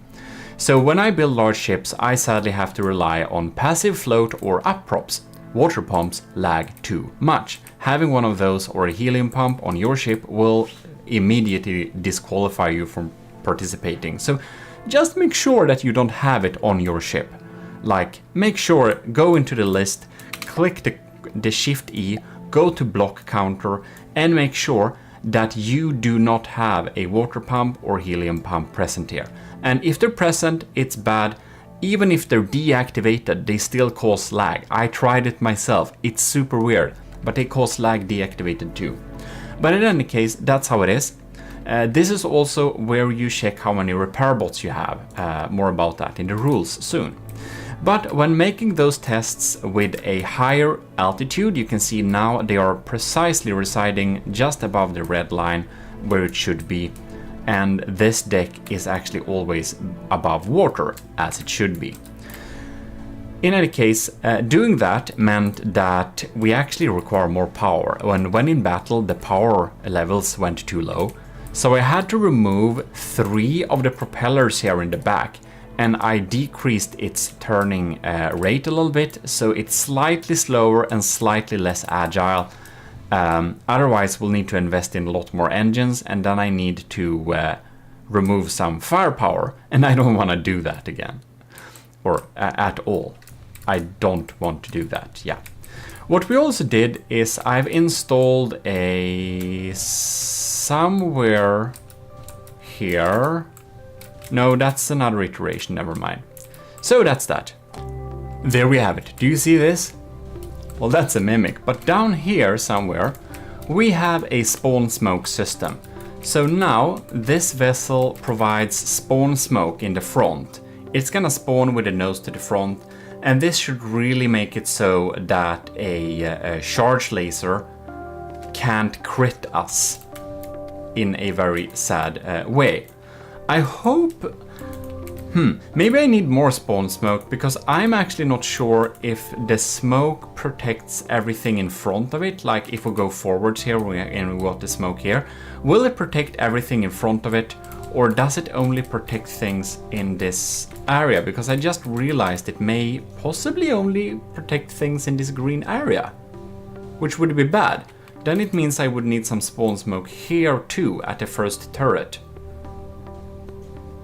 So when I build large ships, I sadly have to rely on passive float or uprops. water pumps lag too much. Having one of those or a helium pump on your ship will immediately disqualify you from participating. So just make sure that you don't have it on your ship. Like, make sure, go into the list, click the Shift E, go to block counter, and make sure that you do not have a water pump or helium pump present here. And if they're present, it's bad. Even if they're deactivated, they still cause lag. I tried it myself. It's super weird, but they cause lag deactivated too. But in any case, that's how it is. This is also where you check how many repair bots you have. More about that in the rules soon. But when making those tests with a higher altitude, you can see now they are precisely residing just above the red line where it should be. And this deck is actually always above water, as it should be. In any case, doing that meant that we actually require more power. When in battle, the power levels went too low. So I had to remove 3 of the propellers here in the back. And I decreased its turning rate a little bit, so it's slightly slower and slightly less agile. Otherwise, we'll need to invest in a lot more engines, and then I need to remove some firepower, and I don't want to do that again. Or at all. I don't want to do that, yeah. What we also did is I've installed a somewhere here. No, that's another iteration, never mind. So that's that. There we have it. Do you see this? Well, that's a mimic, but down here somewhere we have a spawn smoke system. So now this vessel provides spawn smoke in the front. It's gonna spawn with the nose to the front, and this should really make it so that a charge laser can't crit us in a very sad way. I hope... maybe I need more spawn smoke, because I'm actually not sure if the smoke protects everything in front of it. Like if we go forwards here and we got the smoke here, will it protect everything in front of it, or does it only protect things in this area? Because I just realized it may possibly only protect things in this green area, which would be bad. Then it means I would need some spawn smoke here too at the first turret.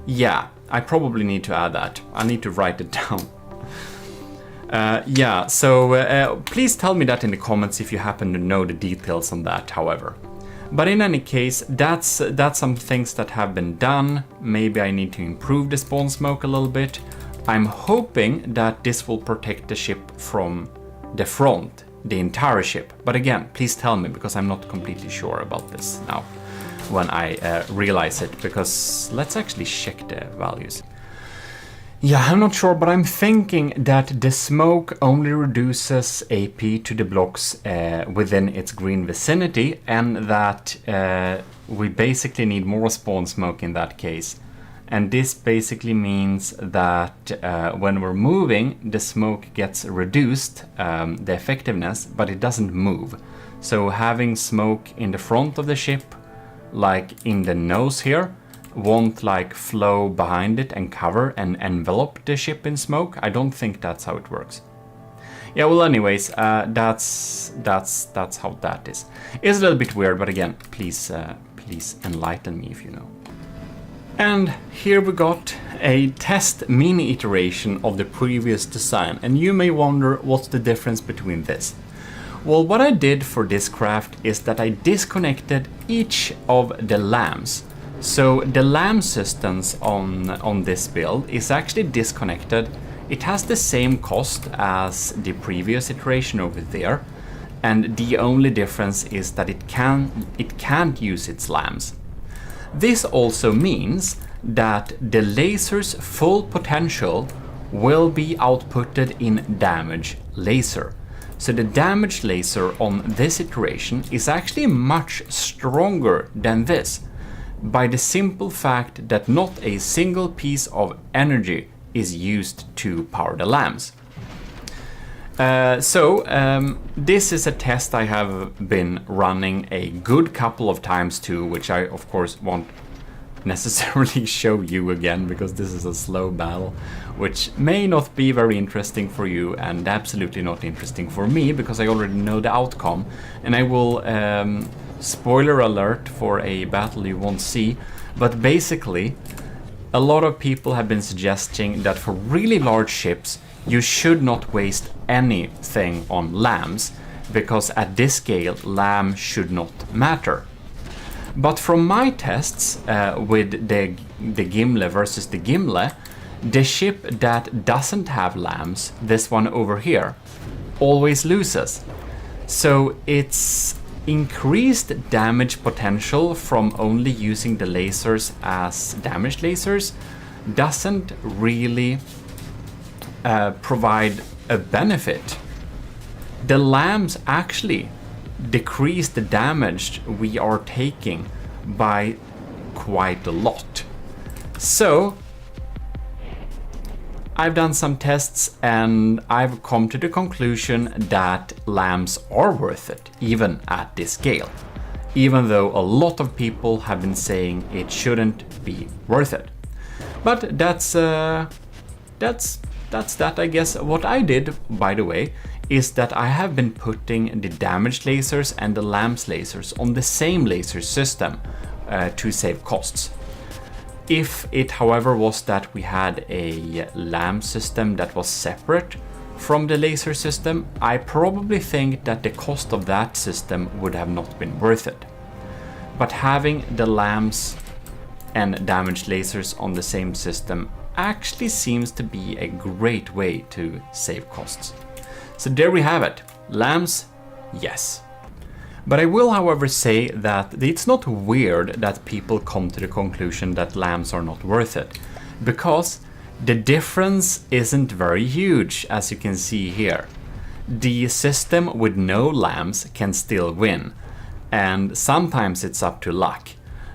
Yeah, I probably need to add that. I need to write it down. Yeah, so please tell me that in the comments if you happen to know the details on that, however. But in any case, that's some things that have been done. Maybe I need to improve the spawn smoke a little bit. I'm hoping that this will protect the ship from the front, the entire ship. But again, please tell me, because I'm not completely sure about this now when I realize it, because let's actually check the values. Yeah, I'm not sure, but I'm thinking that the smoke only reduces AP to the blocks within its green vicinity, and that we basically need more spawn smoke in that case. And this basically means that when we're moving, the smoke gets reduced, the effectiveness, but it doesn't move. So having smoke in the front of the ship, like in the nose here, won't like flow behind it and cover and envelop the ship in smoke. I don't think that's how it works. Yeah, well, anyways, that's how that is. It's a little bit weird, but again, please enlighten me if you know. And here we got a test mini iteration of the previous design, and you may wonder what's the difference between this. Well, what I did for this craft is that I disconnected each of the lamps. So the lamp systems on this build is actually disconnected. It has the same cost as the previous iteration over there, and the only difference is that it can't use its lamps. This also means that the laser's full potential will be outputted in damage laser. So the damage laser on this iteration is actually much stronger than this, by the simple fact that not a single piece of energy is used to power the lamps. This is a test I have been running a good couple of times too, which I of course won't necessarily show you again, because this is a slow battle, which may not be very interesting for you and absolutely not interesting for me, because I already know the outcome. And I will, spoiler alert for a battle you won't see, but basically a lot of people have been suggesting that for really large ships you should not waste anything on lambs, because at this scale lamb should not matter. But from my tests with the Gimle versus the Gimle, the ship that doesn't have lambs, this one over here, always loses. So its increased damage potential from only using the lasers as damage lasers doesn't really provide a benefit. The lambs actually decrease the damage we are taking by quite a lot. So I've done some tests and I've come to the conclusion that lambs are worth it, even at this scale, even though a lot of people have been saying it shouldn't be worth it. But that's that, I guess. What I did, by the way, is that I have been putting the damaged lasers and the lambs lasers on the same laser system to save costs. If it, however, was that we had a lamb system that was separate from the laser system, I probably think that the cost of that system would have not been worth it. But having the lambs and damaged lasers on the same system actually seems to be a great way to save costs. So there we have it. Lambs, yes. But I will, however, say that it's not weird that people come to the conclusion that lambs are not worth it, because the difference isn't very huge, as you can see here. The system with no lambs can still win, and sometimes it's up to luck.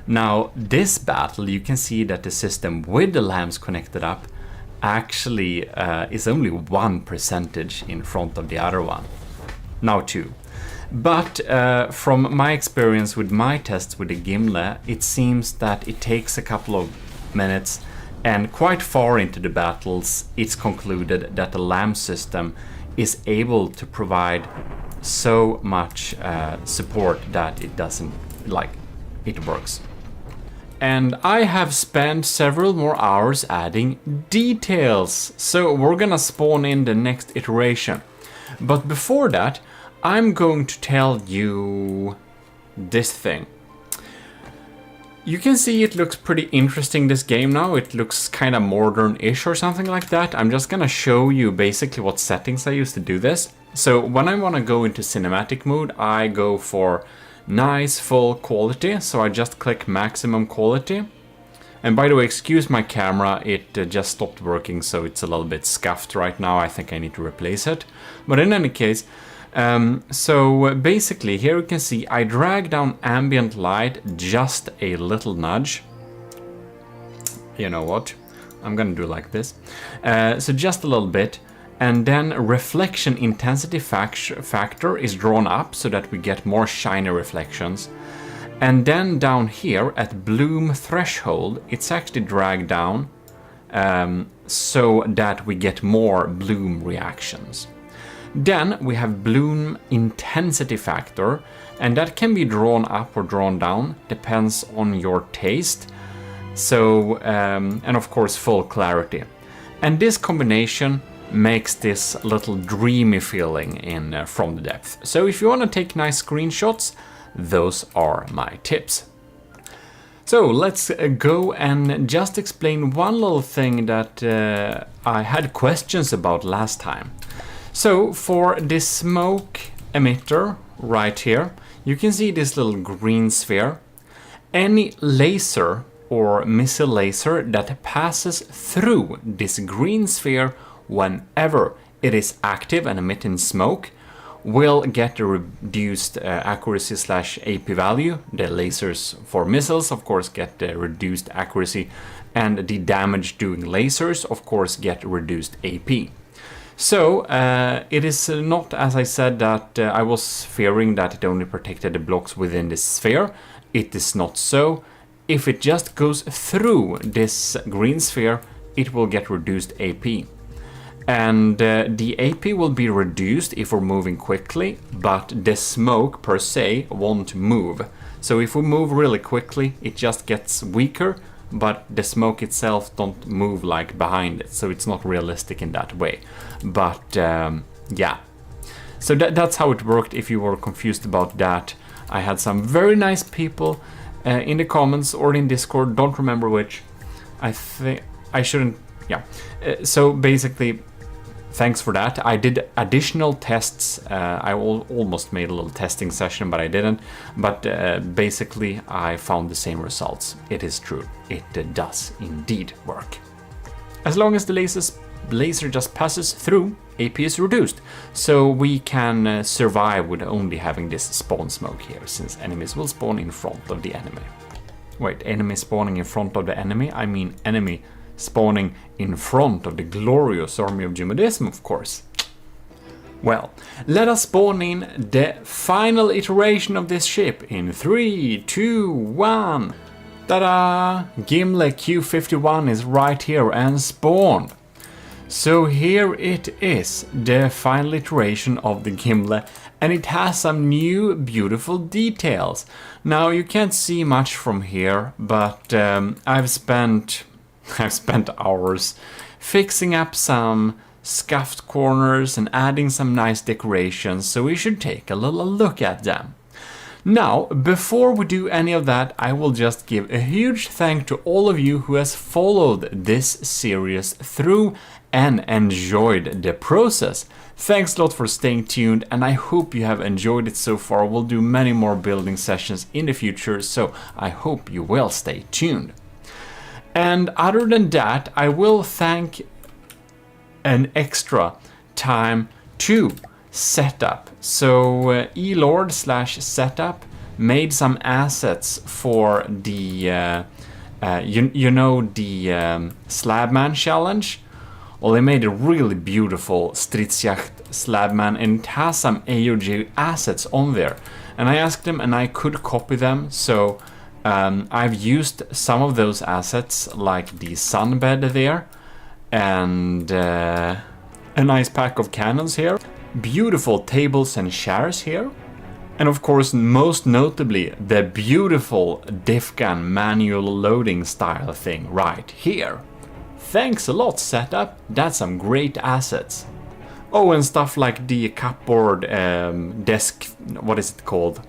Now, this battle, you can see that the system with the lambs connected up actually is only 1% in front of the other one. Now 2. But from my experience with my tests with the Gimle, it seems that it takes a couple of minutes, and quite far into the battles it's concluded that the lamb system is able to provide so much support that it doesn't, it works. And I have spent several more hours adding details, so we're gonna spawn in the next iteration. But before that, I'm going to tell you this thing. You can see it looks pretty interesting, this game now. It looks kind of modern-ish or something like that. I'm just gonna show you basically what settings I use to do this. So when I want to go into cinematic mode, I go for nice full quality, so I just click maximum quality. And by the way, excuse my camera, it just stopped working, so it's a little bit scuffed right now. I think I need to replace it. But in any case, so basically here you can see I drag down ambient light just a little nudge. You know what? I'm gonna do like this. So just a little bit. And then reflection intensity factor is drawn up so that we get more shiny reflections. And then down here at bloom threshold, it's actually dragged down so that we get more bloom reactions. Then we have bloom intensity factor, and that can be drawn up or drawn down, depends on your taste. So, and of course full clarity. And this combination makes this little dreamy feeling in from the depth. So if you want to take nice screenshots, those are my tips. So let's go and just explain one little thing that I had questions about last time. So for this smoke emitter right here, you can see this little green sphere. Any laser or missile laser that passes through this green sphere whenever it is active and emitting smoke will get a reduced accuracy / AP value. The lasers for missiles, of course, get reduced accuracy, and the damage doing lasers, of course, get reduced AP. So it is not, as I said, that I was fearing that it only protected the blocks within this sphere. It is not so. if it just goes through this green sphere, it will get reduced AP. And the AP will be reduced if we're moving quickly, but the smoke per se won't move. So if we move really quickly, it just gets weaker, but the smoke itself don't move like behind it, so it's not realistic in that way. But yeah, so that's how it worked. If you were confused about that, I had some very nice people in the comments or in Discord, don't remember which. I think I shouldn't, yeah. So basically, thanks for that. I did additional tests. I almost made a little testing session, but I didn't. But basically, I found the same results. It is true. It does indeed work. As long as the laser just passes through, AP is reduced. So we can survive with only having this spawn smoke here, since enemies will spawn in front of the enemy. Wait, enemy spawning in front of the enemy? I mean enemy spawning in front of the glorious army of GMODIST, of course. Well, let us spawn in the final iteration of this ship in 3, 2, 1. Ta-da! Gimli Q51 is right here and spawned. So here it is, the final iteration of the Gimli, and it has some new beautiful details. Now you can't see much from here, but I've spent hours fixing up some scuffed corners and adding some nice decorations, so we should take a little look at them. Now, before we do any of that, I will just give a huge thank to all of you who has followed this series through and enjoyed the process. Thanks a lot for staying tuned, and I hope you have enjoyed it so far. We'll do many more building sessions in the future, so I hope you will stay tuned. And other than that, I will thank an extra time to setup. So elord/setup made some assets for the you know, the Slabman challenge. Well, they made a really beautiful Stridsjacht Slabman, and it has some AOG assets on there. And I asked them, and I could copy them. So I've used some of those assets, like the sunbed there, and a nice pack of cannons here. Beautiful tables and chairs here. And of course, most notably, the beautiful diff gun manual loading style thing right here. Thanks a lot, setup. That's some great assets. Oh, and stuff like the cupboard desk, what is it called?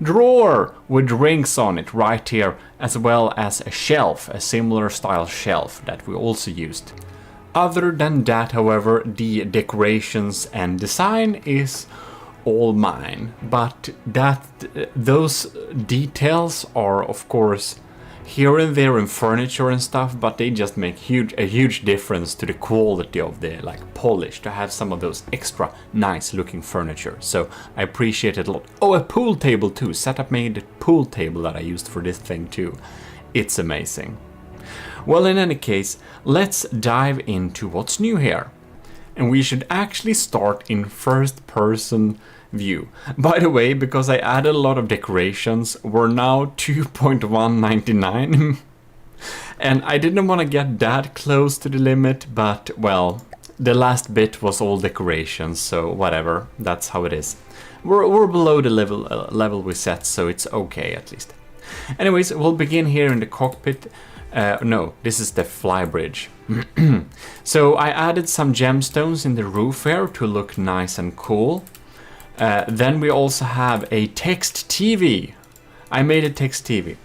Drawer with rings on it right here, as well as a shelf, a similar style shelf that we also used. Other than that, however, the decorations and design is all mine, but those details are of course here and there in furniture and stuff, but they just make a huge difference to the quality of the polish, to have some of those extra nice looking furniture. So I appreciate it a lot. Oh, a pool table too. Setup made a pool table that I used for this thing too. It's amazing. Well, in any case, let's dive into what's new here. And we should actually start in first person view. By the way, because I added a lot of decorations, we're now 2.199 and I didn't want to get that close to the limit, but well, the last bit was all decorations, so whatever, that's how it is. We're below the level we set, so it's okay at least. Anyways, we'll begin here in the cockpit. No, this is the flybridge. So I added some gemstones in the roof here to look nice and cool. Then we also have a text TV. I made a text TV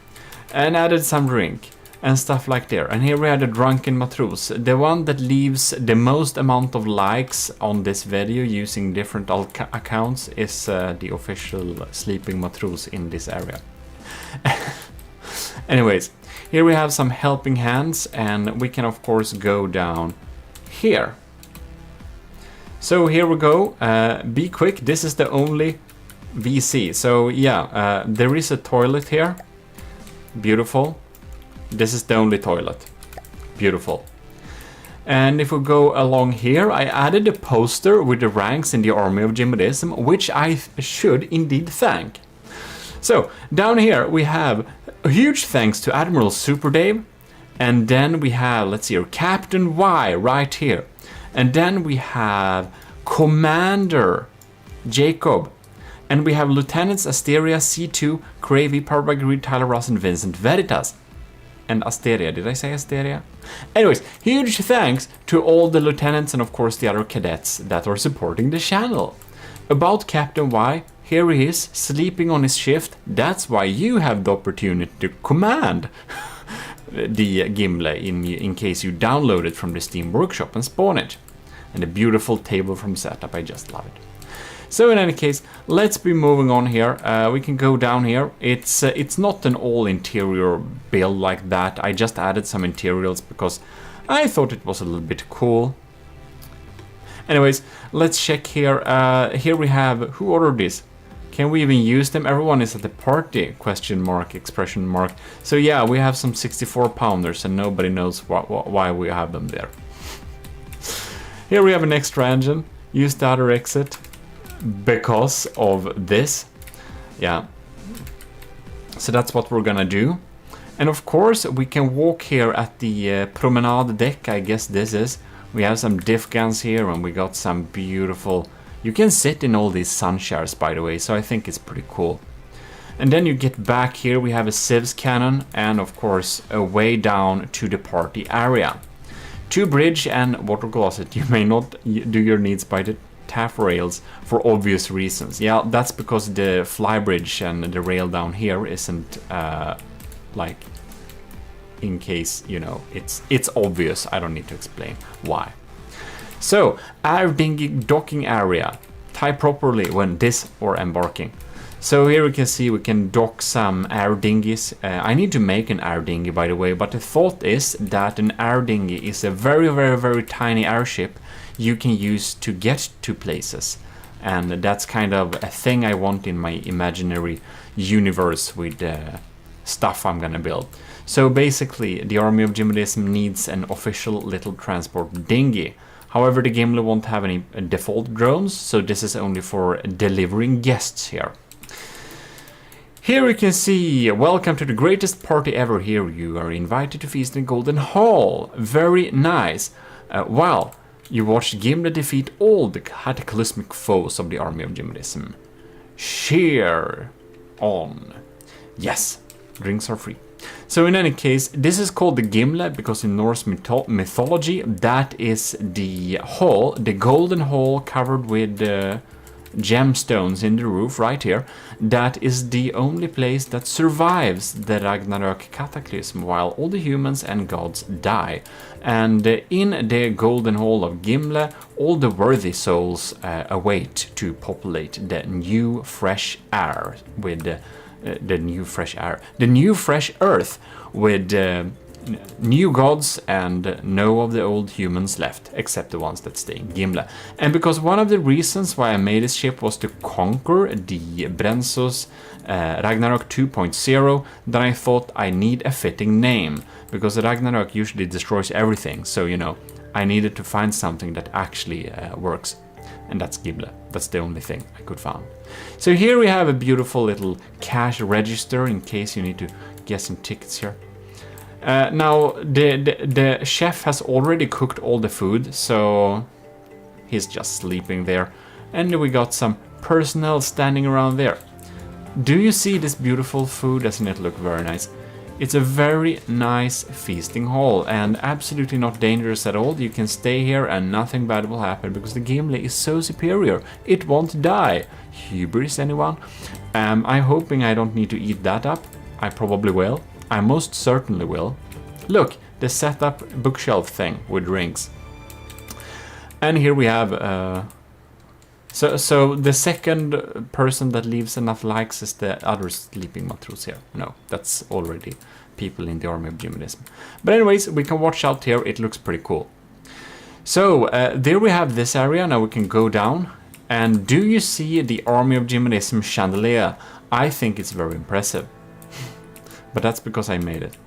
and added some drink and stuff like there. And here we had a drunken matros. The one that leaves the most amount of likes on this video using different accounts is the official sleeping matros in this area. Anyways, here we have some helping hands, and we can of course go down here. So here we go. Be quick, this is the only VC. So yeah, there is a toilet here. Beautiful. This is the only toilet. Beautiful. And if we go along here, I added a poster with the ranks in the army of GMODIST, which I should indeed thank. So down here we have A huge thanks to Admiral Super Dave. And then we have, let's see here, Captain Y right here. And then we have Commander Jacob. And we have Lieutenants Asteria, C2, Cravey, Powered by Greed, Tyler Ross, and Vincent Veritas. And Asteria, did I say Asteria? Anyways, huge thanks to all the lieutenants and of course the other cadets that are supporting the channel. About Captain Y, here he is, sleeping on his shift. That's why you have the opportunity to command the Gimli in case you download it from the Steam Workshop and spawn it. And a beautiful table from setup, I just love it. So in any case, let's be moving on here. We can go down here. It's not an all interior build like that. I just added some interiors because I thought it was a little bit cool. Anyways, let's check here. Here we have, who ordered this? Can we even use them? Everyone is at the party, question mark, expression mark. So yeah, we have some 64 pounders and nobody knows why we have them there. Here we have an extra engine. Use the other exit because of this. Yeah. So that's what we're gonna do. And of course, we can walk here at the promenade deck, I guess this is. We have some diff guns here and we got some beautiful... You can sit in all these sun shares, by the way, so I think it's pretty cool. And then you get back here, we have a Civs cannon and of course a way down to the party area. 2 bridge and water closet. You may not do your needs by the taff rails for obvious reasons. Yeah, that's because the flybridge and the rail down here isn't like, in case, you know, it's obvious. I don't need to explain why. So, air dinghy docking area. Tie properly when dis or embarking. So here we can see we can dock some air dinghies. I need to make an air dinghy, by the way, but the thought is that an air dinghy is a very, very, very tiny airship you can use to get to places. And that's kind of a thing I want in my imaginary universe with stuff I'm gonna build. So basically, the army of GMODISM needs an official little transport dinghy. However, the Gimli won't have any default drones, so this is only for delivering guests here. Here we can see, welcome to the greatest party ever. Here you are invited to feast in Golden Hall. Very nice. Well, you watched Gimli defeat all the cataclysmic foes of the army of GMODISM. Cheer on. Yes, drinks are free. So in any case, this is called the Gimli because in Norse mythology, that is the hall, the golden hall covered with gemstones in the roof right here. That is the only place that survives the Ragnarok cataclysm while all the humans and gods die. And in the golden hall of Gimli, all the worthy souls await to populate the new fresh air with the new fresh earth with new gods and no of the old humans left, except the ones that stay in Gimli. And because one of the reasons why I made this ship was to conquer the Brensos Ragnarok 2.0, then I thought I need a fitting name, because Ragnarok usually destroys everything, so you know, I needed to find something that actually works. And that's Gimli. That's the only thing I could find. So here we have a beautiful little cash register in case you need to get some tickets here. Now the chef has already cooked all the food, so he's just sleeping there. And we got some personnel standing around there. Do you see this beautiful food? Doesn't it look very nice? It's a very nice feasting hall and absolutely not dangerous at all. You can stay here and nothing bad will happen because the Gimli is so superior. It won't die. Hubris, anyone? I'm hoping I don't need to eat that up. I probably will. I most certainly will. Look, the setup bookshelf thing with drinks. And here we have... So the second person that leaves enough likes is the other sleeping matrus here. No, that's already people in the army of GMODISM. But anyways, we can watch out here. It looks pretty cool. So there we have this area. Now we can go down. And do you see the army of GMODISM chandelier? I think it's very impressive. But that's because I made it.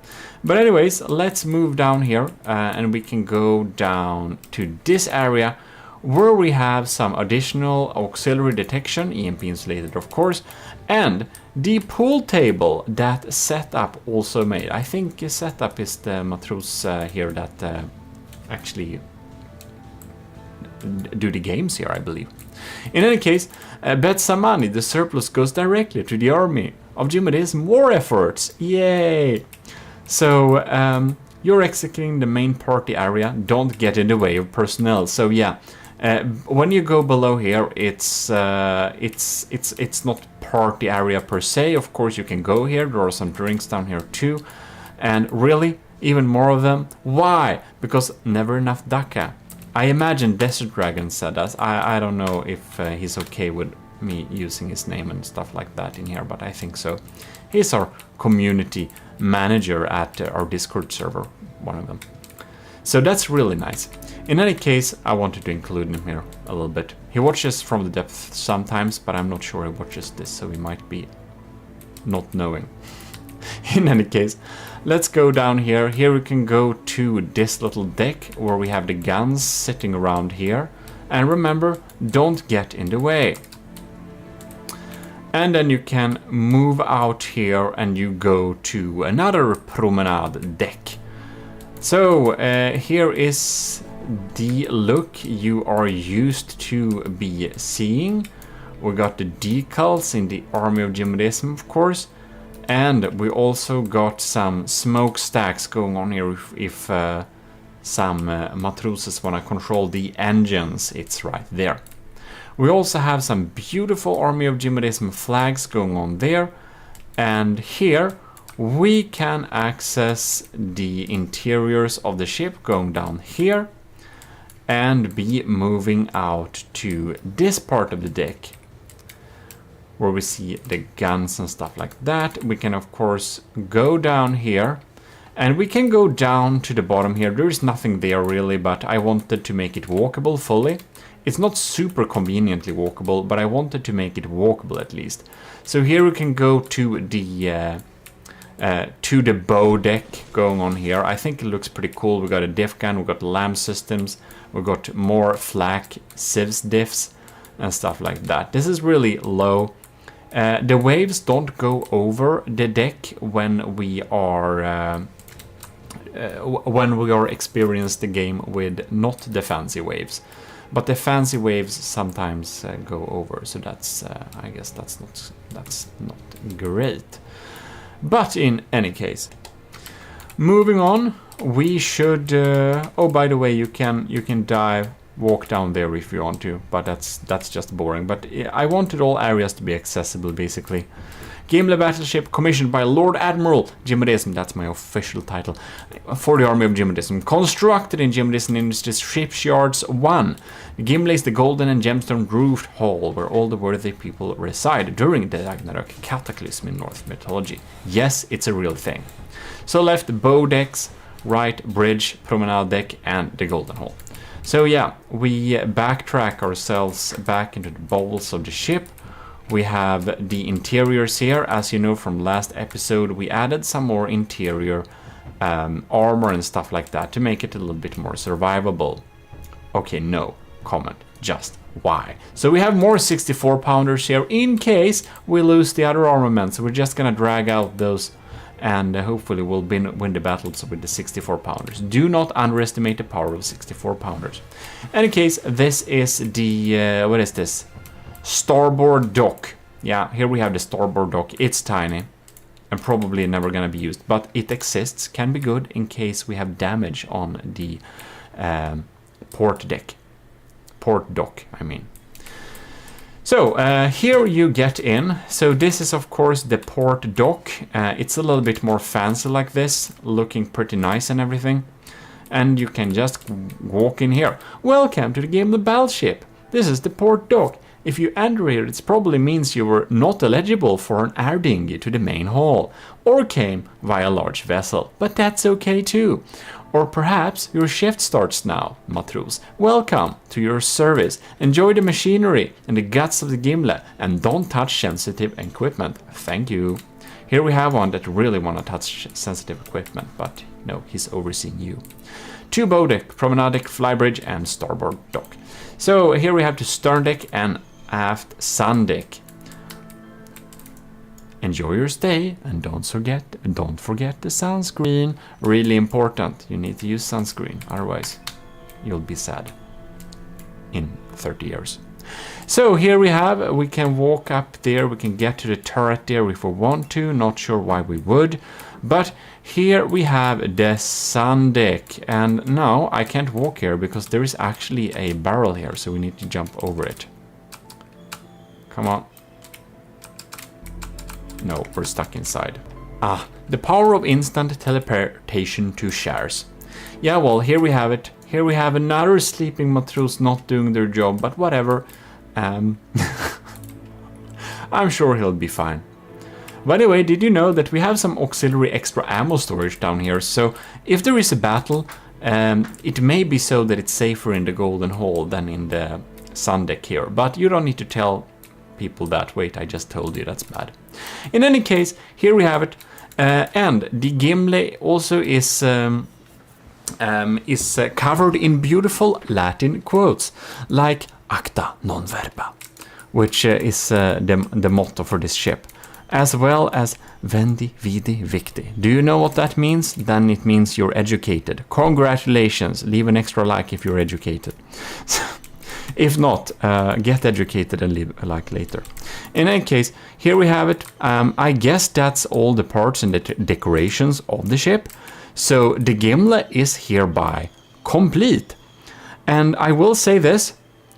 But anyways, let's move down here. And we can go down to this area where we have some additional auxiliary detection, EMP insulated of course, and the pool table that Setup also made. I think Setup is the Matros here that actually do the games here, I believe. In any case, bet some money, the surplus goes directly to the army of GMODIST war efforts. Yay! So you're executing the main party area, don't get in the way of personnel. So yeah, when you go below here, it's not party area per se. Of course you can go here, there are some drinks down here too, and really even more of them. Why? Because never enough Daka. I imagine Desert Dragon said that. I don't know if he's okay with me using his name and stuff like that in here, but I think so. He's our community manager at our Discord server, one of them. So that's really nice. In any case, I wanted to include him here a little bit. He watches from the depth sometimes, but I'm not sure he watches this, so he might be not knowing. In any case, let's go down here. Here we can go to this little deck where we have the guns sitting around here. And remember, don't get in the way. And then you can move out here and you go to another promenade deck. So here is the look you are used to be seeing. We got the decals in the Army of GMODIST, of course. And we also got some smokestacks going on here if some matroses want to control the engines. It's right there. We also have some beautiful Army of GMODIST flags going on there. And here we can access the interiors of the ship going down here and be moving out to this part of the deck where we see the guns and stuff like that. We can of course go down here and we can go down to the bottom here. There is nothing there really, but I wanted to make it walkable fully. It's not super conveniently walkable, but I wanted to make it walkable at least. So here we can go to the bow deck going on here. I think it looks pretty cool. We got a diff gun, we got lamp systems, we got more flak civs diffs and stuff like that. This is really low. The waves don't go over the deck when we are experiencing the game with not the fancy waves. But the fancy waves sometimes go over, so that's I guess that's not great. But in any case, moving on, we should. Oh, by the way, you can walk down there if you want to, but that's just boring. But I wanted all areas to be accessible, basically. Gimli battleship commissioned by Lord Admiral GMODIST, that's my official title, for the Army of GMODIST, constructed in GMODIST Industries Shipyards 1. Gimli is the golden and gemstone roofed hall where all the worthy people reside during the Ragnarok cataclysm in Norse mythology. Yes, it's a real thing. So left bow decks, right bridge, promenade deck, and the golden hall. So yeah, we backtrack ourselves back into the bowels of the ship. We have the interiors here. As you know from last episode, we added some more interior armor and stuff like that to make it a little bit more survivable. Okay, no comment, just why? So we have more 64 pounders here in case we lose the other armaments. So we're just gonna drag out those and hopefully we'll win the battles with the 64 pounders. Do not underestimate the power of 64 pounders. In any case, this is the, what is this? Starboard dock. Yeah, here we have the starboard dock. It's tiny and probably never gonna be used, but it exists, can be good in case we have damage on the port dock, I mean. So here you get in. So this is of course the port dock. It's a little bit more fancy like this, looking pretty nice and everything. And you can just walk in here. Welcome to the game of the battleship. This is the port dock. If you enter here, it probably means you were not eligible for an air dinghy to the main hall, or came via a large vessel, but that's okay too. Or perhaps your shift starts now, Matros. Welcome to your service. Enjoy the machinery and the guts of the Gimli, and don't touch sensitive equipment. Thank you. Here we have one that really want to touch sensitive equipment, but no, he's overseeing you. to bow deck, promenade deck, flybridge, and starboard dock. So here we have to stern deck and aft sun deck. Enjoy your stay, and don't forget the sunscreen. Really important. You need to use sunscreen, otherwise you'll be sad in 30 years. So here we can walk up there, we can get to the turret there if we want to, not sure why we would. But here we have the sun deck, and now I can't walk here because there is actually a barrel here, so we need to jump over it. Come on. No, we're stuck inside. Ah, the power of instant teleportation to shares. Yeah, well, here we have it. Here we have another sleeping matros not doing their job, but whatever. I'm sure he'll be fine. By the way, did you know that we have some auxiliary extra ammo storage down here? So if there is a battle, it may be so that it's safer in the golden hole than in the sun deck here. But you don't need to tell people that. Wait, I just told you, that's bad. In any case, here we have it. And the gimle also is covered in beautiful Latin quotes, like acta non verba, which is the motto for this ship, as well as vendi, vidi, victi. Do you know what that means? Then it means you're educated. Congratulations, leave an extra like if you're educated. If not, get educated and leave a like later. In any case, here we have it. I guess that's all the parts and the decorations of the ship. So the gimle is hereby complete. And I will say this,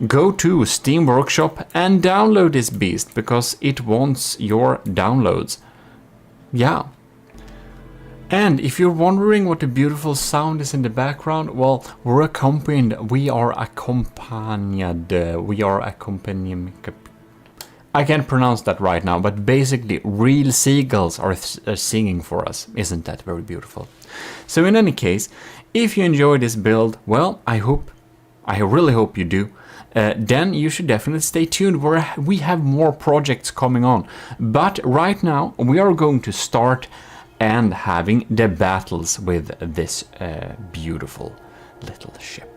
go to Steam Workshop and download this beast, because it wants your downloads. Yeah. And if you're wondering what the beautiful sound is in the background, well, we are accompanying. I can't pronounce that right now, but basically real seagulls are singing for us. Isn't that very beautiful? So in any case, if you enjoy this build, well, I really hope you do. Then you should definitely stay tuned, where we have more projects coming on. But right now, we are going to start and having the battles with this beautiful little ship.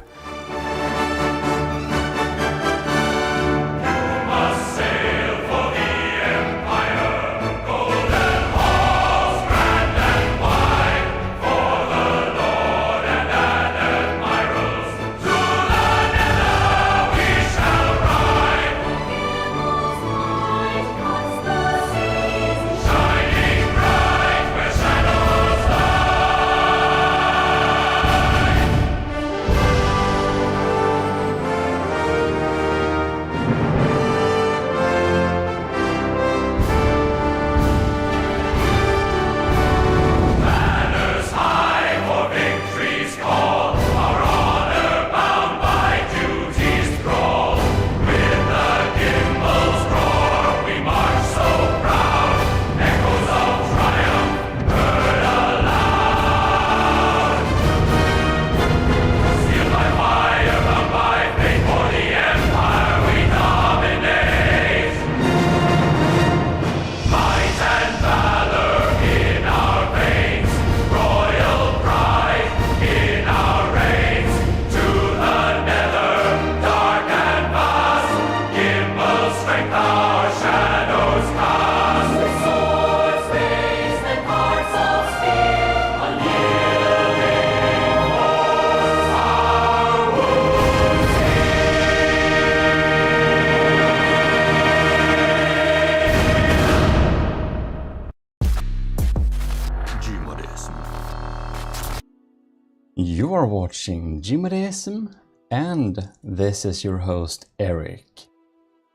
You are watching GMODIST, and this is your host Eric.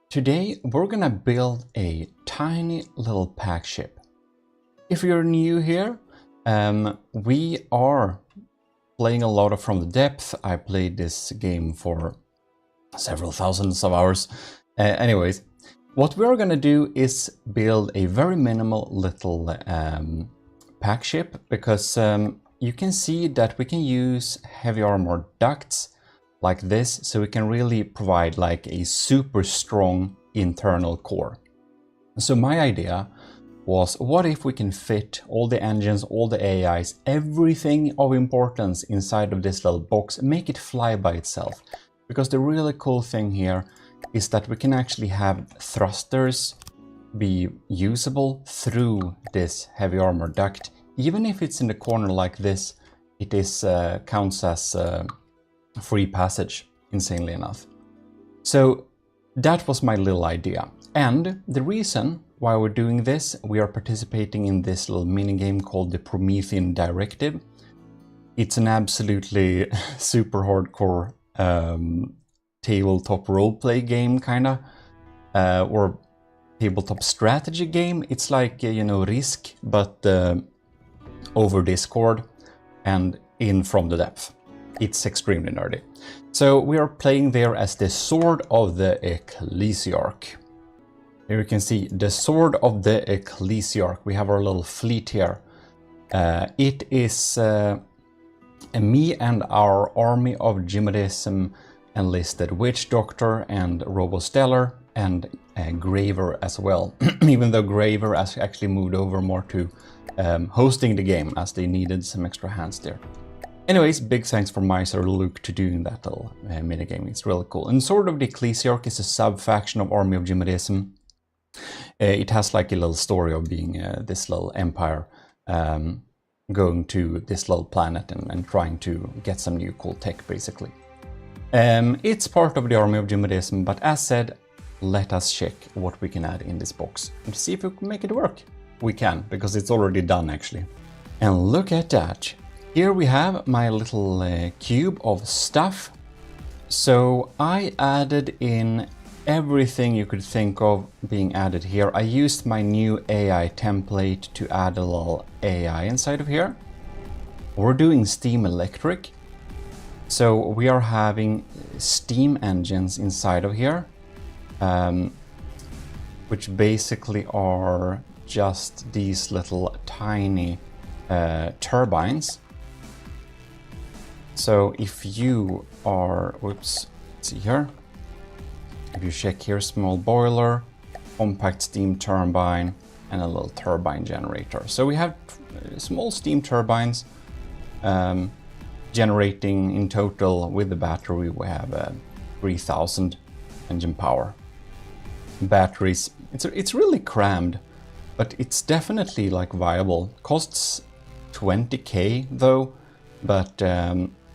Today we're gonna build a tiny little pack ship. If you're new here, we are playing a lot of From the Depth. I played this game for several thousands of hours. Anyways, what we're gonna do is build a very minimal little pack ship, because you can see that we can use heavy armor ducts like this, so we can really provide like a super strong internal core. So my idea was, what if we can fit all the engines, all the AIs, everything of importance inside of this little box, and make it fly by itself? Because the really cool thing here is that we can actually have thrusters be usable through this heavy armor duct. Even if it's in the corner like this, it is counts as free passage, insanely enough. So that was my little idea. And the reason why we're doing this, we are participating in this little mini game called the Promethean Directive. It's an absolutely super hardcore tabletop roleplay game, kinda, or tabletop strategy game. It's like, you know, Risk, but over Discord and in From the Depth. It's extremely nerdy. So we are playing there as the Sword of the Ecclesiarch. Here you can see the Sword of the Ecclesiarch. We have our little fleet here. It is me and our army of GMODISM enlisted Witch Doctor and Robostellar and Graver as well. Even though Graver has actually moved over more to hosting the game, as they needed some extra hands there. Anyways, big thanks for Miser Luke to doing that little minigame. It's really cool. And Sword of the Ecclesiarch is a sub-faction of Army of GMODISM. It has like a little story of being this little empire going to this little planet and trying to get some new cool tech, basically. It's part of the Army of GMODISM, but as said, let us check what we can add in this box and see if we can make it work. We can, because it's already done actually. And look at that. Here we have my little cube of stuff. So I added in everything you could think of being added here. I used my new AI template to add a little AI inside of here. We're doing steam electric. So we are having steam engines inside of here, which basically are just these little tiny turbines. So if you are, whoops, let's see here. If you check here, small boiler, compact steam turbine, and a little turbine generator. So we have small steam turbines generating in total with the battery. We have 3000 engine power. Batteries, it's really crammed, but it's definitely like viable. Costs 20k though, but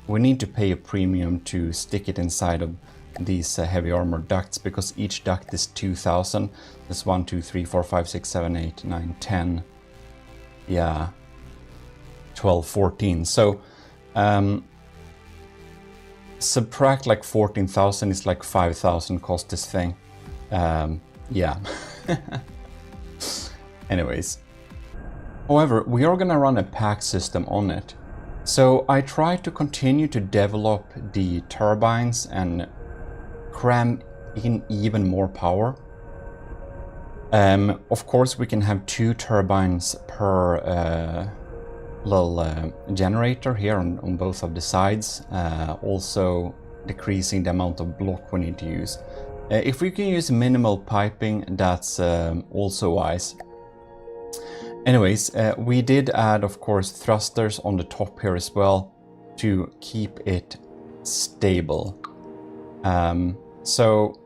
we need to pay a premium to stick it inside of these heavy armor ducts, because each duct is 2000. That's 1, 2, 3, 4, 5, 6, 7, 8, 9, 10. Yeah, 12, 14. So subtract like 14,000 is like 5,000 cost this thing. Yeah. Anyways. However, we are gonna run a pack system on it. So I try to continue to develop the turbines and cram in even more power. Of course, we can have 2 turbines per little generator here on both of the sides, also decreasing the amount of block we need to use. If we can use minimal piping, that's also wise. Anyways, we did add, of course, thrusters on the top here as well to keep it stable. So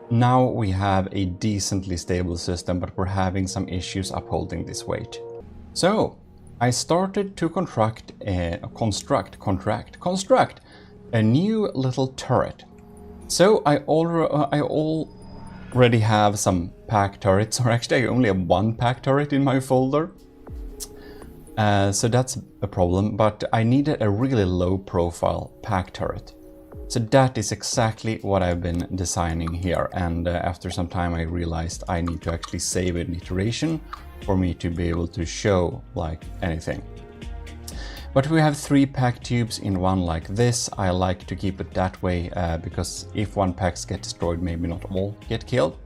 now we have a decently stable system, but we're having some issues upholding this weight. So I started to construct a new little turret. So I already have some pack turrets, or actually I only have 1 pack turret in my folder. So that's a problem, but I needed a really low profile pack turret. So that is exactly what I've been designing here, and after some time I realized I need to actually save an iteration for me to be able to show like anything. But we have 3 pack tubes in one like this. I like to keep it that way because if one packs get destroyed, maybe not all get killed.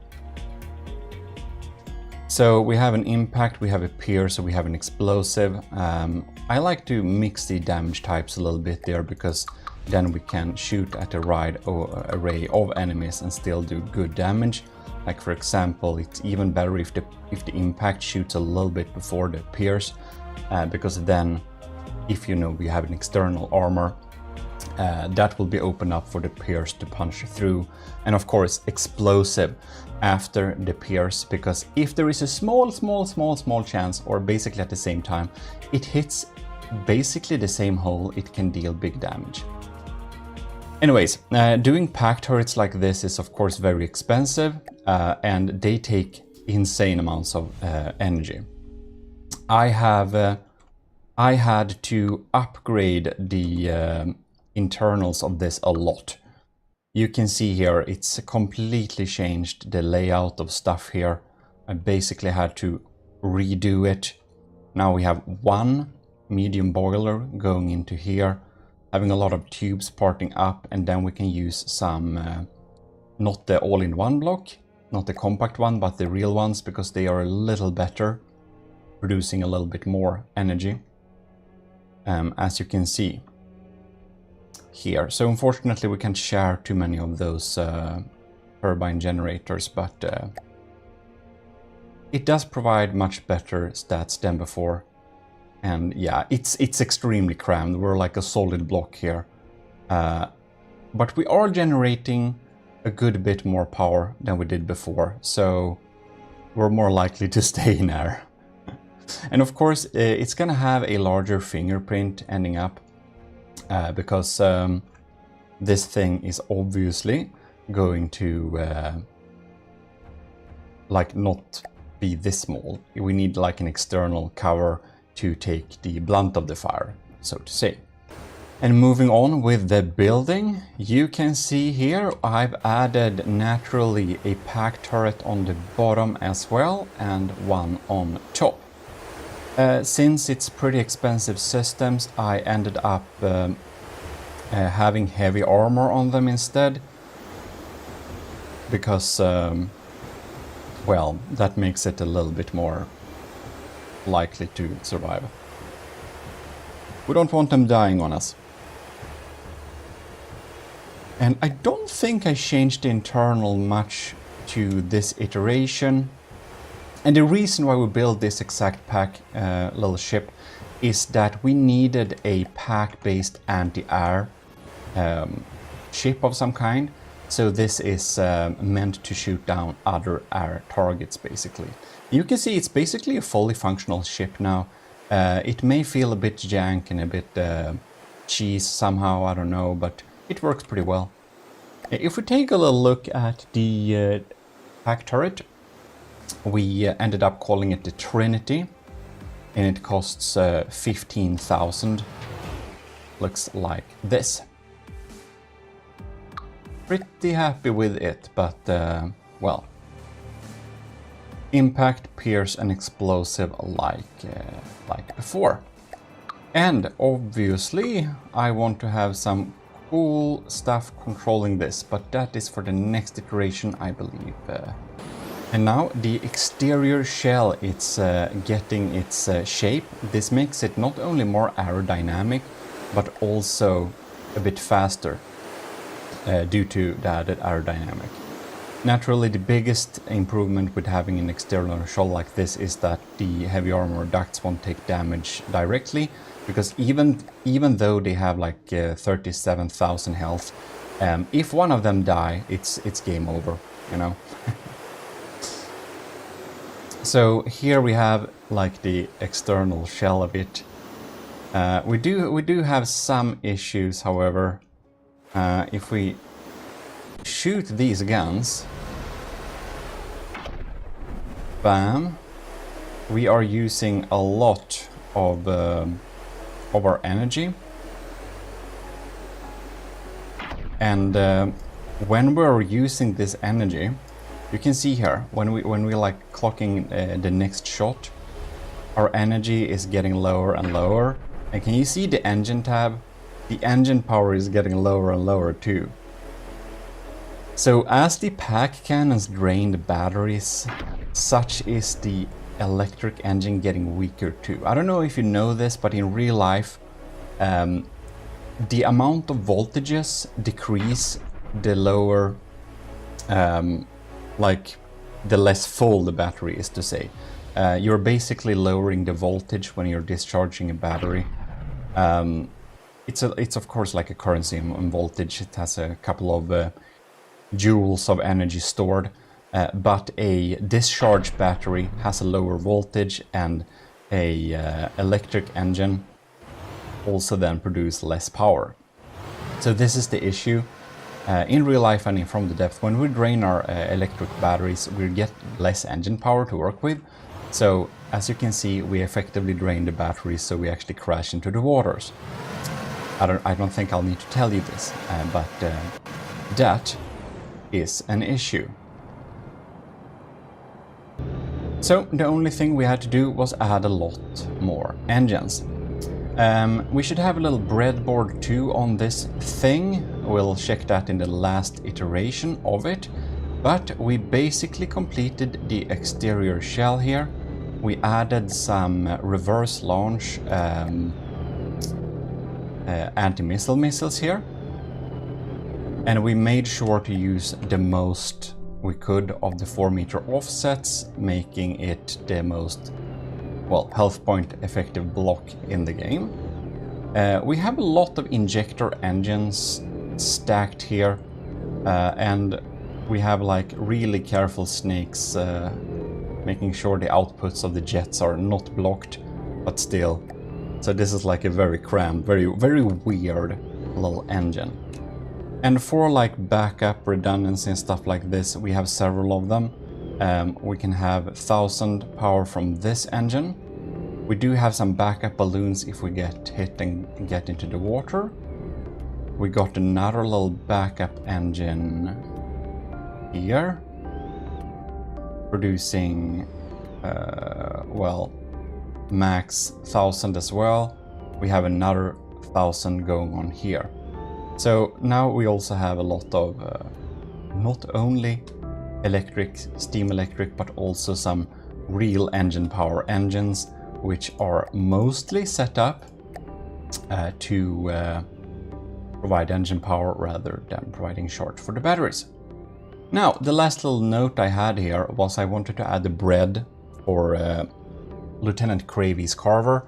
So we have an impact, we have a pierce, so we have an explosive. I like to mix the damage types a little bit there because then we can shoot at a wide array of enemies and still do good damage. Like for example, it's even better if the impact shoots a little bit before the pierce, because then if we have an external armor, that will be opened up for the pierce to punch through. And of course explosive after the pierce, because if there is a small chance, or basically at the same time it hits basically the same hole, it can deal big damage. Anyways, doing pack turrets like this is of course very expensive, and they take insane amounts of energy. I had to upgrade the internals of this a lot. You can see here it's completely changed the layout of stuff here. I basically had to redo it. Now we have one medium boiler going into here, having a lot of tubes parting up, and then we can use some, not the all-in-one block, not the compact one, but the real ones, because they are a little better, producing a little bit more energy, as you can see here. So unfortunately we can't share too many of those turbine generators, but it does provide much better stats than before. And yeah, it's extremely crammed. We're like a solid block here, but we are generating a good bit more power than we did before, so we're more likely to stay in air. And of course it's gonna have a larger fingerprint ending up, because this thing is obviously going to like not be this small. We need like an external cover to take the blunt of the fire, so to say. And moving on with the building, you can see here I've added naturally a pack turret on the bottom as well, and one on top. Since it's pretty expensive systems, I ended up having heavy armor on them instead, because well, that makes it a little bit more likely to survive. We don't want them dying on us. And I don't think I changed the internal much to this iteration. And the reason why we built this exact pack little ship is that we needed a pack-based anti-air ship of some kind. So this is meant to shoot down other air targets, basically. You can see it's basically a fully functional ship now. It may feel a bit jank and a bit cheese somehow, I don't know, but it works pretty well. If we take a little look at the pack turret, we ended up calling it the Trinity, and it costs 15,000. Looks like this. Pretty happy with it, but well, impact, pierce, and explosive like before. And obviously, I want to have some cool stuff controlling this, but that is for the next iteration, I believe. And now the exterior shell, it's getting its shape. This makes it not only more aerodynamic, but also a bit faster due to the added aerodynamic. Naturally, the biggest improvement with having an external shell like this is that the heavy armor ducts won't take damage directly, because even though they have like 37,000 health, if one of them die, it's game over, you know. So here we have like the external shell of it. We do have some issues, however. If we shoot these guns, bam, we are using a lot of our energy, and when we're using this energy, you can see here when we like clocking the next shot, our energy is getting lower and lower. And can you see the engine tab? The engine power is getting lower and lower too. So as the pack cannons drain the batteries, such is the electric engine getting weaker too. I don't know if you know this, but in real life, the amount of voltages decrease the lower, like the less full the battery is, to say. You're basically lowering the voltage when you're discharging a battery. It's of course like a currency in voltage. It has a couple of joules of energy stored, but a discharged battery has a lower voltage, and a electric engine also then produce less power. So this is the issue. In real life and from the depth, when we drain our electric batteries, we get less engine power to work with. So as you can see, we effectively drain the batteries, so we actually crash into the waters. I don't think I'll need to tell you this, but that is an issue. So the only thing we had to do was add a lot more engines. We should have a little breadboard too on this thing. We'll check that in the last iteration of it. But we basically completed the exterior shell here. We added some reverse launch anti-missile missiles here. And we made sure to use the most we could of the 4-meter offsets, making it the most, well, health point effective block in the game. We have a lot of injector engines stacked here, and we have like really careful snakes making sure the outputs of the jets are not blocked, but still. So this is like a very cramped, very weird little engine. And for like backup redundancy and stuff like this, we have several of them. We can have 1000 power from this engine. We do have some backup balloons if we get hit and get into the water. We got another little backup engine here, producing, well, max 1000 as well. We have another 1000 going on here. So now we also have a lot of not only electric, steam electric, but also some real engine power engines, which are mostly set up to provide engine power rather than providing charge for the batteries. Now, the last little note I had here was I wanted to add the bread for Lieutenant Cravy's Carver.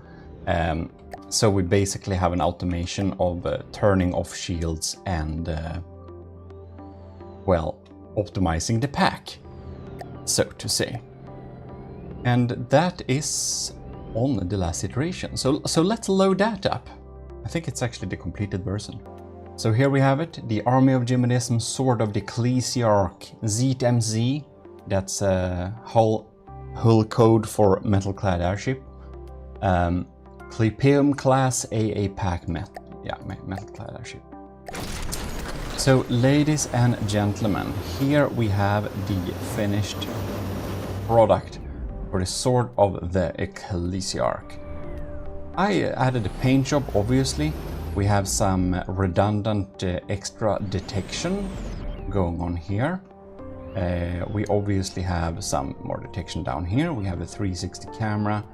So we basically have an automation of turning off shields and, well, optimizing the pack, so to say. And that is on the last iteration. So let's load that up. I think it's actually the completed version. So here we have it, the Army of GMODISM Sword of the ECCLESIARCHY ZMZ. That's hull code for metal-clad airship. Clypeum class AA pack metal-clad airship. So, ladies and gentlemen, here we have the finished product for the Sword of the ECCLESIARCHY. I added a paint job, obviously. We have some redundant extra detection going on here. We obviously have some more detection down here. We have a 360 camera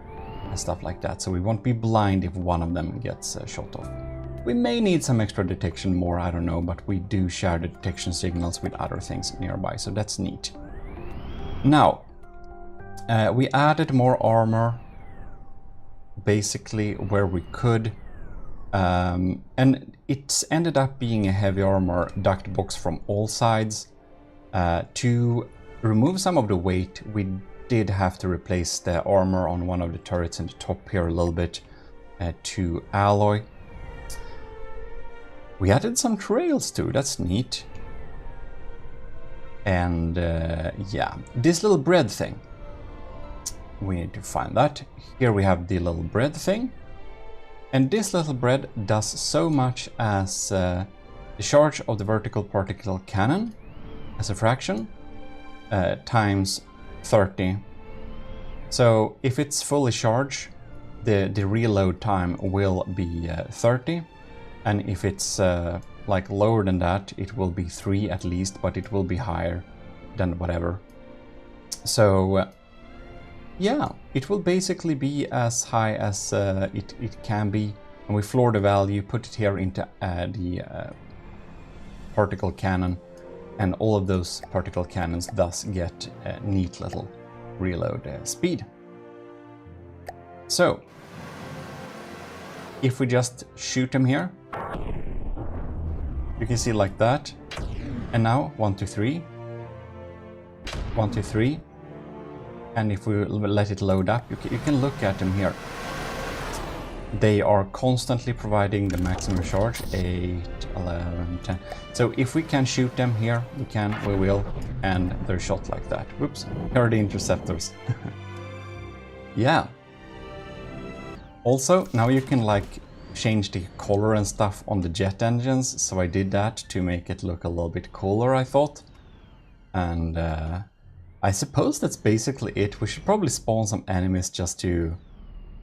and stuff like that, so we won't be blind if one of them gets shot off. We may need some extra detection more, I don't know, but we do share the detection signals with other things nearby, so that's neat. Now, we added more armor, basically where we could, and it's ended up being a heavy armor duct box from all sides. To remove some of the weight, we did have to replace the armor on one of the turrets in the top here a little bit to alloy. We added some trails too, that's neat. And yeah, this little bread thing, we need to find that. Here we have the little bread thing. And this little bread does so much as the charge of the vertical particle cannon as a fraction times 30. So if it's fully charged, the reload time will be 30. And if it's like lower than that, it will be 3 at least, but it will be higher than whatever. So yeah, it will basically be as high as it can be And we floor the value, put it here into the particle cannon, and all of those particle cannons thus get a neat little reload speed. So, if we just shoot them here, you can see like that. And now 1, 2, 3, 1, 2, 3. And if we let it load up, you can look at them here. They are constantly providing the maximum charge, 8, 11, 10. So if we can shoot them here, we will, and they're shot like that. Whoops, here are the interceptors. Yeah. Also, now you can like change the color and stuff on the jet engines, so I did that to make it look a little bit cooler, I thought. And I suppose that's basically it. We should probably spawn some enemies just to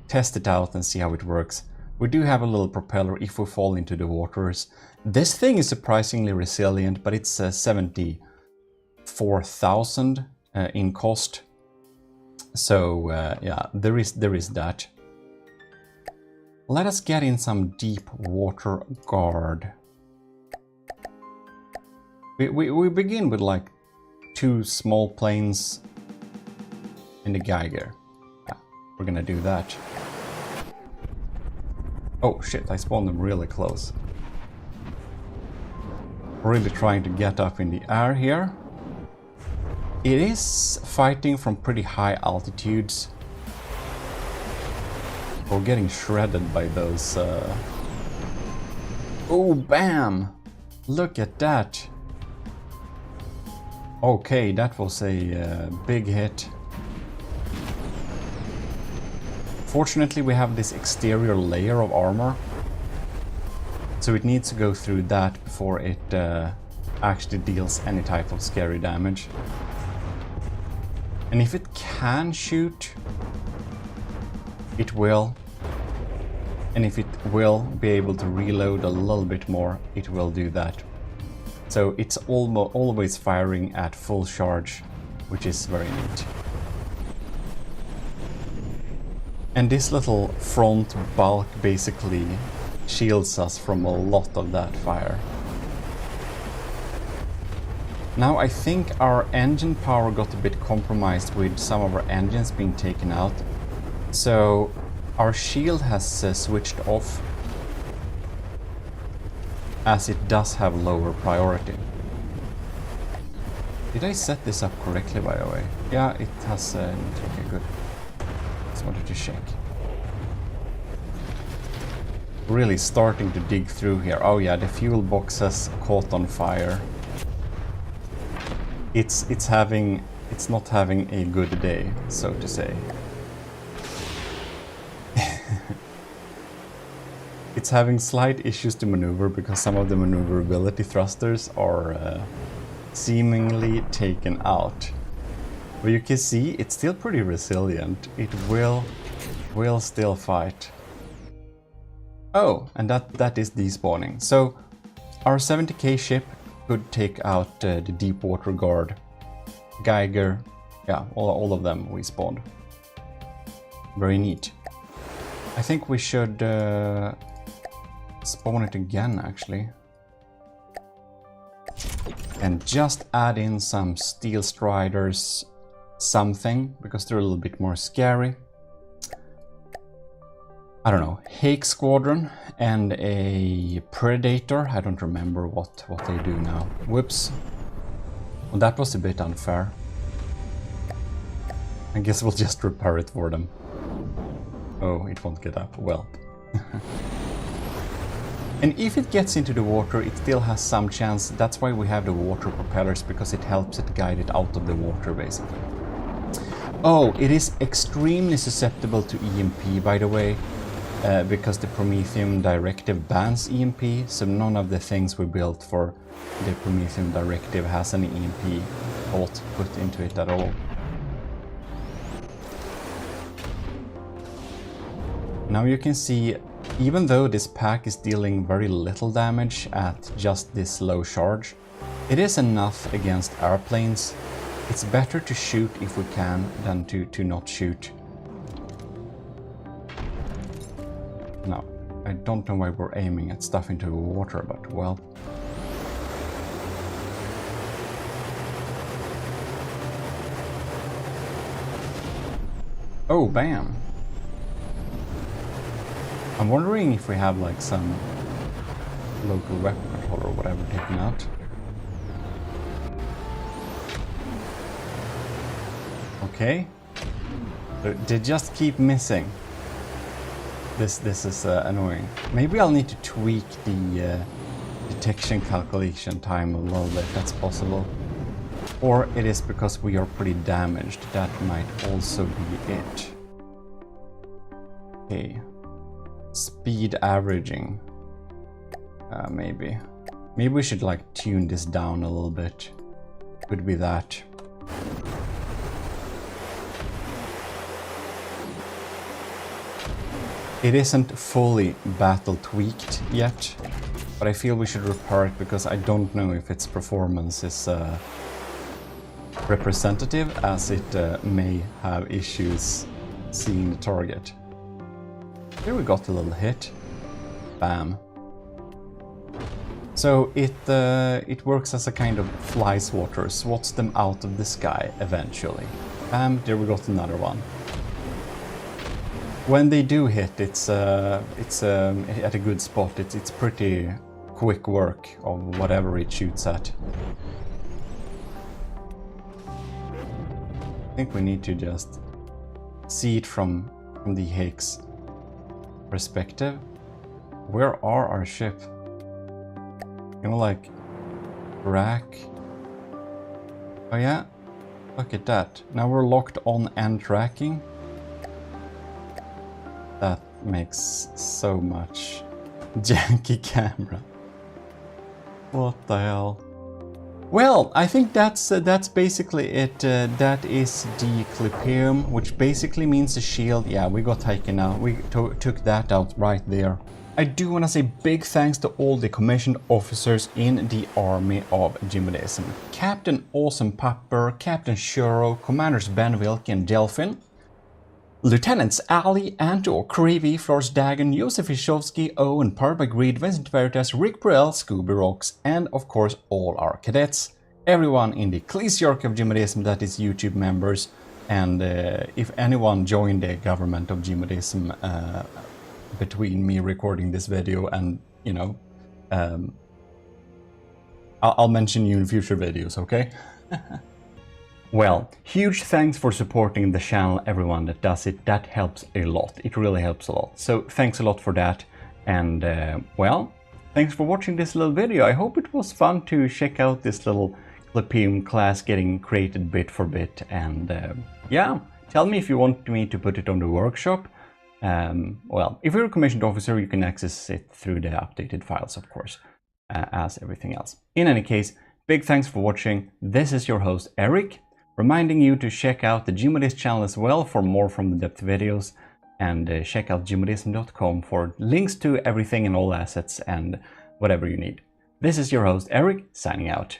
test it out and see how it works. We do have a little propeller if we fall into the waters. This thing is surprisingly resilient, but it's 74,000 in cost. So yeah, there is that. Let us get in some deep water guard. We begin with like 2 small planes in the Geiger. Yeah, we're gonna do that. Oh shit, I spawned them really close. Really trying to get up in the air here. It is fighting from pretty high altitudes. We're getting shredded by those... Oh, bam! Look at that! Okay, that was a big hit. Fortunately, we have this exterior layer of armor, so it needs to go through that before it actually deals any type of scary damage. And if it can shoot, it will. And if it will be able to reload a little bit more, it will do that. So it's always firing at full charge, which is very neat. And this little front bulk basically shields us from a lot of that fire. Now I think our engine power got a bit compromised with some of our engines being taken out. So our shield has switched off, as it does have lower priority. Did I set this up correctly, by the way? Yeah, it has. Okay, good. Just wanted to check. Really starting to dig through here. Oh yeah, the fuel box has caught on fire. It's not having a good day, so to say. It's having slight issues to maneuver because some of the maneuverability thrusters are seemingly taken out. But you can see it's still pretty resilient. It will still fight. Oh, and that is despawning. So our 70k ship could take out the deep water guard, Geiger, yeah, all of them we spawned. Very neat. I think we should spawn it again, actually. And just add in some Steel Striders something, because they're a little bit more scary. I don't know, Hake Squadron and a Predator. I don't remember what they do now. Whoops. Well, that was a bit unfair. I guess we'll just repair it for them. Oh, it won't get up. Well. And if it gets into the water, it still has some chance. That's why we have the water propellers, because it helps it guide it out of the water, basically. Oh, it is extremely susceptible to EMP, by the way, because the Prometheum Directive bans EMP, so none of the things we built for the Prometheum Directive has any EMP put into it at all. Now you can see, even though this pack is dealing very little damage at just this low charge, it is enough against airplanes. It's better to shoot if we can than to not shoot. No, I don't know why we're aiming at stuff into the water, but well. Oh, bam. I'm wondering if we have like some local weapon control or whatever taken out. Okay. They just keep missing. This is annoying. Maybe I'll need to tweak the detection calculation time a little bit. That's possible. Or it is because we are pretty damaged. That might also be it. Okay. Speed averaging. Maybe. Maybe we should like tune this down a little bit. Could be that. It isn't fully battle tweaked yet, but I feel we should repair it because I don't know if its performance is representative, as it may have issues seeing the target. Here we got a little hit. Bam. So it works as a kind of fly swatter, swats them out of the sky eventually. Bam, there we got another one. When they do hit, it's at a good spot. It's pretty quick work of whatever it shoots at. I think we need to just see it from the Higgs perspective. Where are our ship? You know, like rack. Oh yeah, look at that. Now we're locked on and tracking. That makes so much janky camera. What the hell? Well, I think that's basically it. That is the clipium, which basically means the shield. Yeah, we got taken out. We took that out right there. I do want to say big thanks to all the commissioned officers in the army of GMODIST. Captain Awesome Pupper, Captain Shuro, Commanders Ben Wilke and Delphin, Lieutenants Ali, Anto, Creevy, Flores Dagon, Josef Ishovsky, Owen, Parpagreed, Vincent Veritas, Rick Burrell, Scooby Rocks, and of course all our cadets. Everyone in the ECCLESIARCHY of GMODIST that is YouTube members, and if anyone joined the government of GMODIST between me recording this video and, you know, I'll mention you in future videos, okay? Well, huge thanks for supporting the channel, everyone that does it. That helps a lot. It really helps a lot. So thanks a lot for that. And well, thanks for watching this little video. I hope it was fun to check out this little clipium class getting created bit for bit. And yeah, tell me if you want me to put it on the workshop. Well, if you're a commissioned officer, you can access it through the updated files, of course, as everything else. In any case, big thanks for watching. This is your host, Eric, reminding you to check out the GMODIST channel as well for more from the depth videos, and check out gmodism.com for links to everything and all assets and whatever you need. This is your host, Eric, signing out.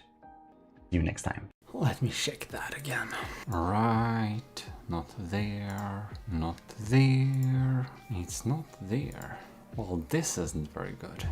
See you next time. Let me check that again. Right, not there, not there, it's not there. Well, this isn't very good.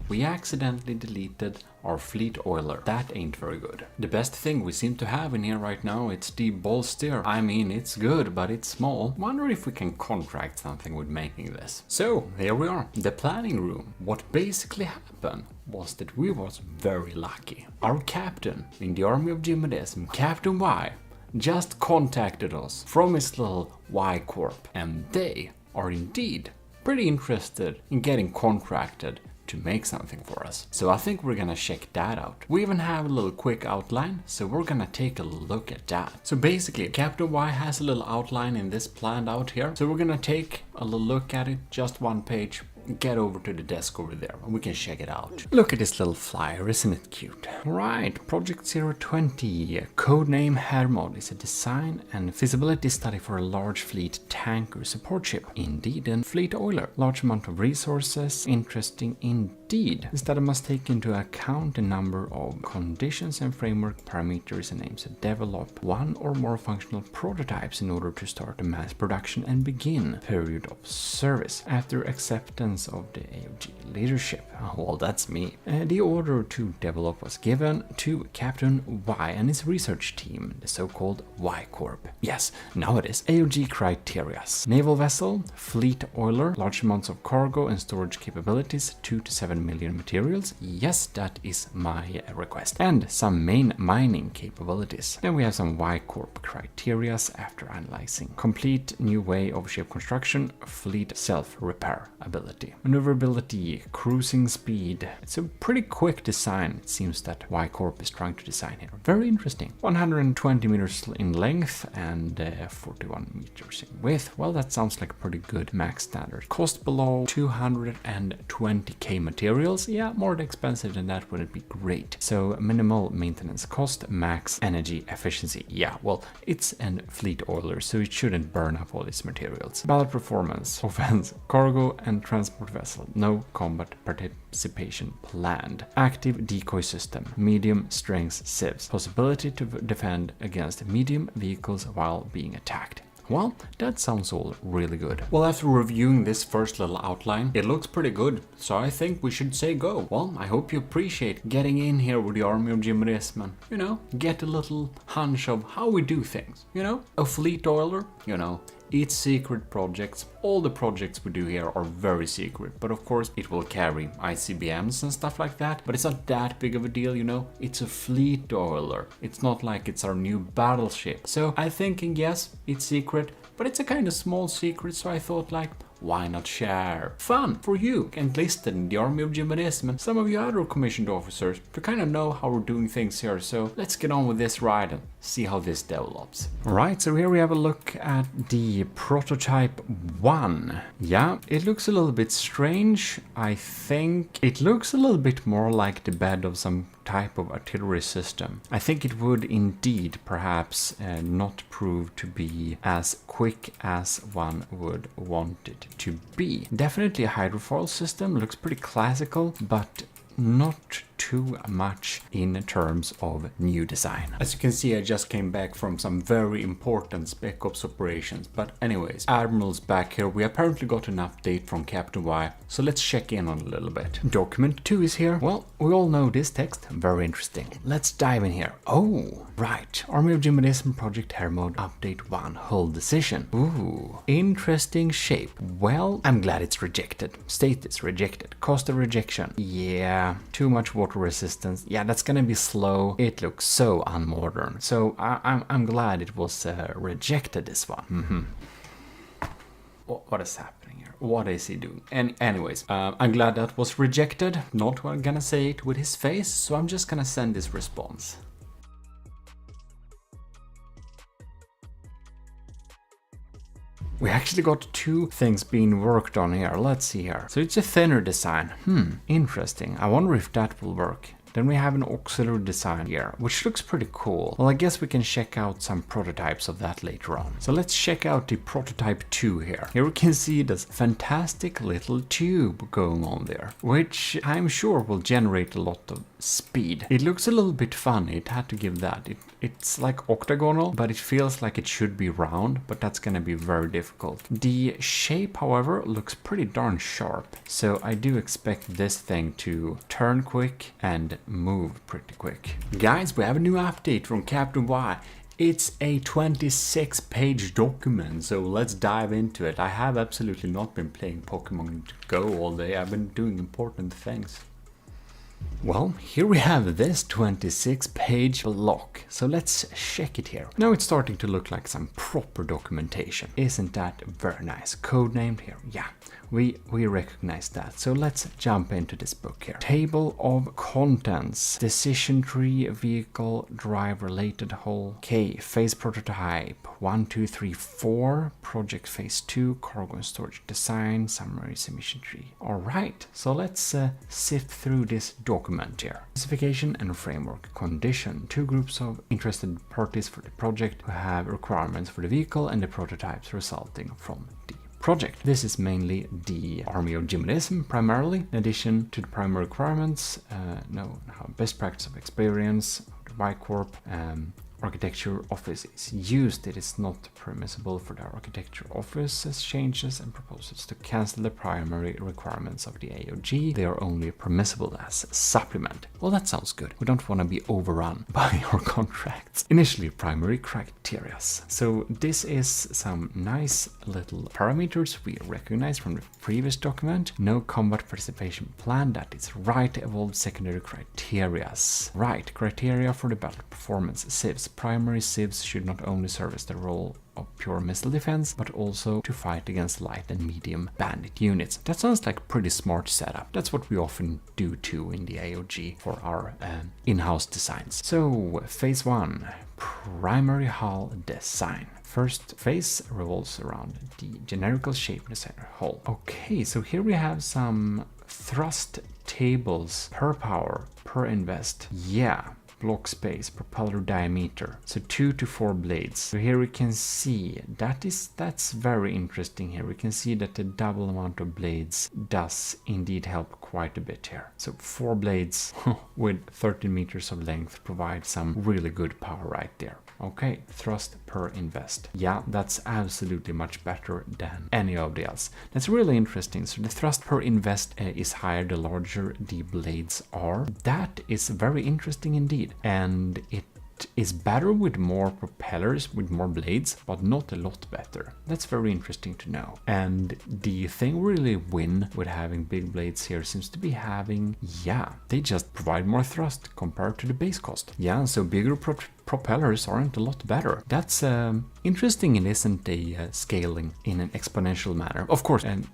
We accidentally deleted our fleet oiler. That ain't very good. The best thing we seem to have in here right now, it's the bolster. I mean, it's good, but it's small. Wonder if we can contract something with making this. So, here we are, the planning room. What basically happened was that we was very lucky. Our captain in the army of GMODIST, Captain Y, just contacted us from his little Y Corp, and they are indeed pretty interested in getting contracted to make something for us. So I think we're gonna check that out. We even have a little quick outline, so we're gonna take a look at that. So basically, Captain Y has a little outline in this planned out here. So we're gonna take a little look at it, just one page, get over to the desk over there and we can check it out. Look at this little flyer, isn't it cute? Right, Project 020, codename Hermod, is a design and feasibility study for a large fleet tanker support ship. Indeed, and fleet oiler. Large amount of resources, interesting indeed. Indeed, this data must take into account a number of conditions and framework parameters and aims to develop one or more functional prototypes in order to start a mass production and begin period of service after acceptance of the AOG leadership. Well, that's me. The order to develop was given to Captain Y and his research team, the so-called Y Corp. Yes, now it is. AOG criteria: naval vessel, fleet oiler, large amounts of cargo and storage capabilities, 2 to 7 million materials. Yes, that is my request. And some main mining capabilities. Then we have some Y Corp criteria after analyzing. Complete new way of ship construction, fleet self-repair ability, maneuverability, cruising speed. It's a pretty quick design, it seems, that Y Corp is trying to design here. Very interesting. 120 meters in length and 41 meters in width. Well, that sounds like a pretty good max standard. Cost below 220k materials. Yeah, more expensive than that wouldn't be great. So minimal maintenance cost, max energy efficiency. Yeah, well, it's a fleet oiler, so it shouldn't burn up all its materials. Ballot performance, offense, cargo and transport vessel. No combat participation planned. Active decoy system, medium strength sieves. Possibility to defend against medium vehicles while being attacked. Well, that sounds all really good. Well, after reviewing this first little outline, it looks pretty good, so I think we should say go. Well, I hope you appreciate getting in here with the army of GMODIST and, you know, get a little hunch of how we do things, you know? A fleet oiler, you know, it's secret projects. All the projects we do here are very secret, but of course it will carry ICBMs and stuff like that, but it's not that big of a deal, you know? It's a fleet oiler. It's not like it's our new battleship. So I think, and yes, it's secret, but it's a kind of small secret, so I thought, like, why not share? Fun for you and listed in the army of GMODIST and some of you other commissioned officers to kind of know how we're doing things here. So let's get on with this ride and see how this develops. Alright, so here we have a look at the prototype 1. Yeah, it looks a little bit strange. I think it looks a little bit more like the bed of some type of artillery system. I think it would indeed perhaps not prove to be as quick as one would want it to be. Definitely a hydrofoil system, looks pretty classical, but not too much in terms of new design. As you can see, I just came back from some very important spec ops operations, but anyways, Admiral's back here. We apparently got an update from Captain Y, so let's check in on a little bit. Document 2 is here. Well, we all know this text, very interesting. Let's dive in here. Oh, right. Army of GMODIST Project Hermode Update 1 Hull Decision. Ooh, interesting shape. Well, I'm glad it's rejected. Status rejected. Cost of rejection. Yeah, too much water resistance. Yeah, that's gonna be slow. It looks so unmodern. So I'm glad it was rejected, this one. What is happening here? What is he doing? And anyways, I'm glad that was rejected. Not gonna say it with his face, so I'm just gonna send this response. We actually got 2 things being worked on here. Let's see here. So it's a thinner design. Interesting. I wonder if that will work. Then we have an auxiliary design here, which looks pretty cool. Well, I guess we can check out some prototypes of that later on. So let's check out the prototype 2 here. Here we can see this fantastic little tube going on there, which I'm sure will generate a lot of speed. It looks a little bit funny, it had to give that. It's like octagonal, but it feels like it should be round, but that's gonna be very difficult. The shape, however, looks pretty darn sharp, so I do expect this thing to turn quick and move pretty quick. Guys, we have a new update from Captain Y. It's a 26-page document, so let's dive into it. I have absolutely not been playing Pokemon Go all day. I've been doing important things. Well, here we have this 26-page block, so let's check it here. Now it's starting to look like some proper documentation. Isn't that very nice? Codenamed here, yeah, we recognize that. So let's jump into this book here. Table of contents, decision tree, vehicle, drive related hull. Okay, phase prototype, 1, 2, 3, 4, project phase 2, cargo and storage design, summary submission tree. All right, so let's sift through this document here. Specification and framework condition. 2 groups of interested parties for the project who have requirements for the vehicle and the prototypes resulting from the project. This is mainly the army of GMODISM primarily, in addition to the primary requirements, best practice of experience, Y Corp, architecture office is used. It is not permissible for the architecture office's changes and proposals to cancel the primary requirements of the AOG. They are only permissible as a supplement. Well, that sounds good. We don't want to be overrun by our contracts. Initially, primary criteria. So this is some nice little parameters we recognize from the previous document. No combat participation plan. That is right. Evolved secondary criteria. Right. Criteria for the battle performance. Civs. Primary civs should not only serve as the role of pure missile defense, but also to fight against light and medium bandit units. That sounds like a pretty smart setup. That's what we often do too in the AOG for our in-house designs. So phase 1, primary hull design. First phase revolves around the generical shape in the center hull. Okay, so here we have some thrust tables per power, per invest. Yeah. Block space, propeller diameter, so 2 to 4 blades. So here we can see that's very interesting. Here we can see that the double amount of blades does indeed help quite a bit here. So 4 blades with 13 meters of length provide some really good power right there. Okay, thrust per invest. Yeah, that's absolutely much better than any of the else. That's really interesting. So the thrust per invest is higher the larger the blades are. That is very interesting indeed. And it is better with more propellers, with more blades, but not a lot better. That's very interesting to know. And the thing we really win with having big blades here seems to be having, they just provide more thrust compared to the base cost. Yeah, so bigger propellers aren't a lot better. That's interesting. It isn't a scaling in an exponential manner. Of course, and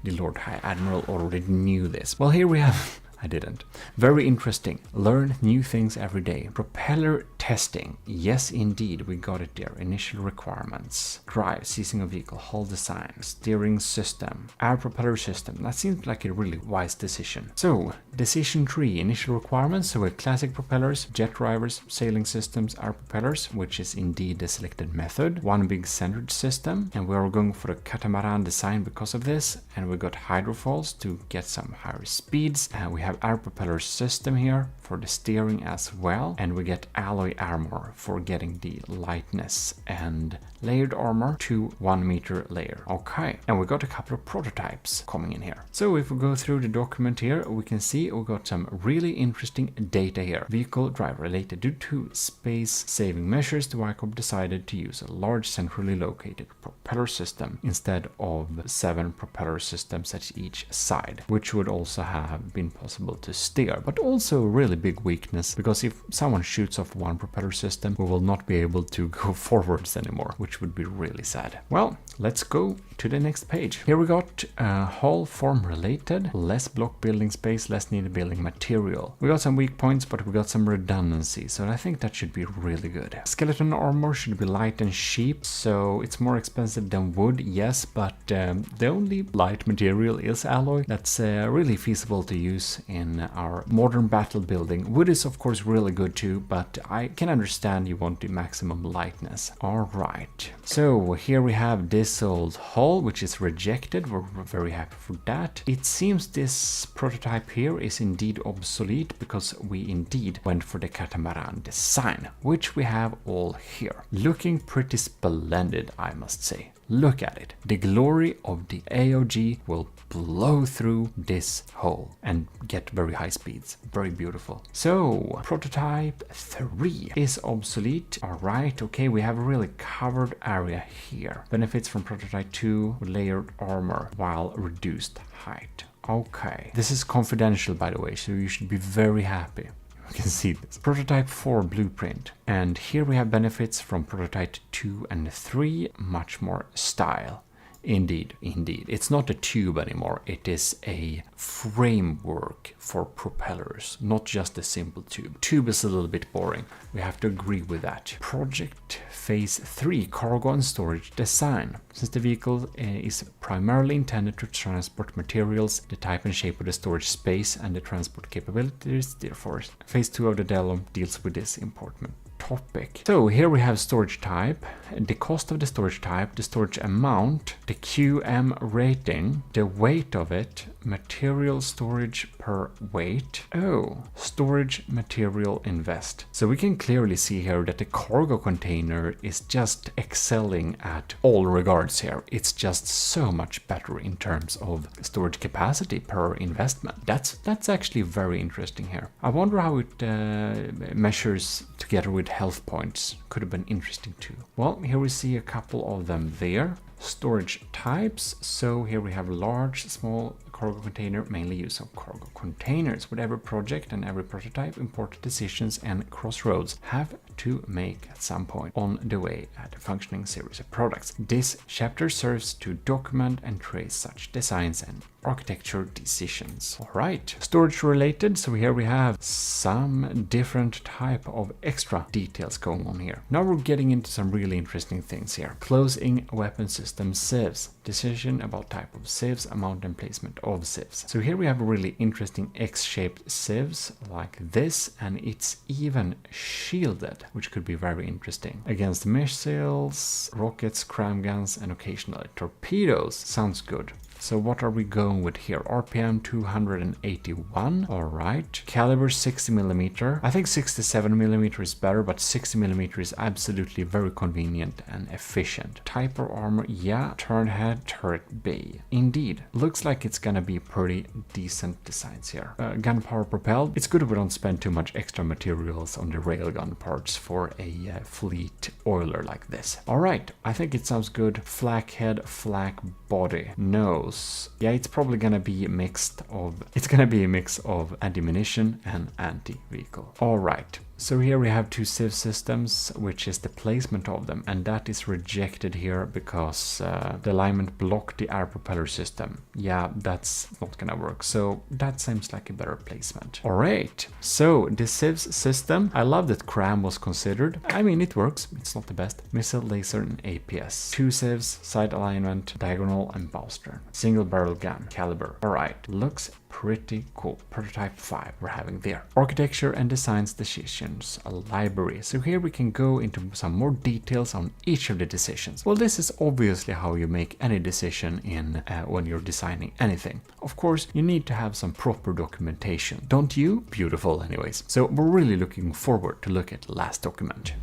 the Lord High Admiral already knew this. Well, here we have I didn't. Very interesting. Learn new things every day. Propeller testing. Yes, indeed, we got it there. Initial requirements. Drive, seizing a vehicle, hull design, steering system, air propeller system. That seems like a really wise decision. So, decision 3, initial requirements. So, classic propellers, jet drivers, sailing systems, air propellers, which is indeed the selected method. One big centered system, and we are going for the catamaran design because of this. And we got hydrofalls to get some higher speeds. And we have air propeller system here for the steering as well, and we get alloy armor for getting the lightness, and layered armor to 1 meter layer. Okay, and we got a couple of prototypes coming in here. So if we go through the document here, we can see we got some really interesting data here. Vehicle drive related. Due to space saving measures, the YCOB decided to use a large centrally located propeller system instead of 7 propeller systems at each side, which would also have been possible to steer, but also a really big weakness, because if someone shoots off one propeller system, we will not be able to go forwards anymore, which would be really sad. Well, let's go to the next page. Here we got hull form related, less block building space, less needed building material. We got some weak points, but we got some redundancy, so I think that should be really good. Skeleton armor should be light and cheap, so it's more expensive than wood, yes, but the only light material is alloy. That's really feasible to use in our modern battle building. Wood is of course really good too, but I can understand you want the maximum lightness. Alright, so here we have this old hull, which is rejected. We're very happy for that. It seems this prototype here is indeed obsolete, because we indeed went for the catamaran design, which we have all here. Looking pretty splendid, I must say. Look at it. The glory of the AOG will blow through this hull and get very high speeds. Very beautiful. So, prototype 3 is obsolete. Alright, okay, we have a really covered area here. Benefits from prototype 2 with layered armor while reduced height. Okay, this is confidential, by the way, so you should be very happy. You can see this. Prototype 4 blueprint. And here we have benefits from prototype 2 and 3, much more style. Indeed, indeed. It's not a tube anymore. It is a framework for propellers, not just a simple tube. Tube is a little bit boring. We have to agree with that. Project Phase 3, cargo and storage design. Since the vehicle is primarily intended to transport materials, the type and shape of the storage space and the transport capabilities, therefore, Phase 2 of the Delom deals with this important topic. So here we have storage type, the cost of the storage type, the storage amount, the QM rating, the weight of it, material storage per weight. Oh, storage material invest. So we can clearly see here that the cargo container is just excelling at all regards here. It's just so much better in terms of storage capacity per investment. That's actually very interesting here. I wonder how it measures together with health points. Could have been interesting too. Well, here we see a couple of them there. Storage types. So here we have large, small cargo container, mainly use of cargo containers. With every project and every prototype, important decisions and crossroads have to make at some point on the way at a functioning series of products. This chapter serves to document and trace such designs and architecture decisions. All right, storage related. So here we have some different type of extra details going on here. Now we're getting into some really interesting things here. Closing weapon system sieves. Decision about type of sieves, amount and placement of sieves. So here we have a really interesting X-shaped sieves like this, and it's even shielded, which could be very interesting. Against missiles, rockets, cram guns, and occasionally torpedoes. Sounds good. So what are we going with here? RPM 281. All right. Caliber 60mm. I think 67mm is better, but 60mm is absolutely very convenient and efficient. Type of armor, yeah. Turn head, turret bay. Indeed. Looks like it's gonna be pretty decent designs here. Gunpowder propelled. It's good we don't spend too much extra materials on the railgun parts for a fleet oiler like this. All right. I think it sounds good. Flak head, flak body. Nose. Yeah, it's probably gonna be a mix of anti-munition and anti-vehicle. All right. So here we have two sieve systems, which is the placement of them, and that is rejected here because the alignment blocked the air propeller system. Yeah, that's not gonna work. So that seems like a better placement. All right. So the sieves system, I love that cram was considered. I mean, it works. It's not the best. Missile, laser, and APS. Two sieves, side alignment, diagonal, and bow stern. Single barrel gun, caliber. All right. Looks pretty cool. Prototype 5 we're having there. Architecture and designs decisions, a library. So here we can go into some more details on each of the decisions. Well, this is obviously how you make any decision in when you're designing anything. Of course, you need to have some proper documentation. Don't you? Beautiful anyways. So we're really looking forward to look at the last document.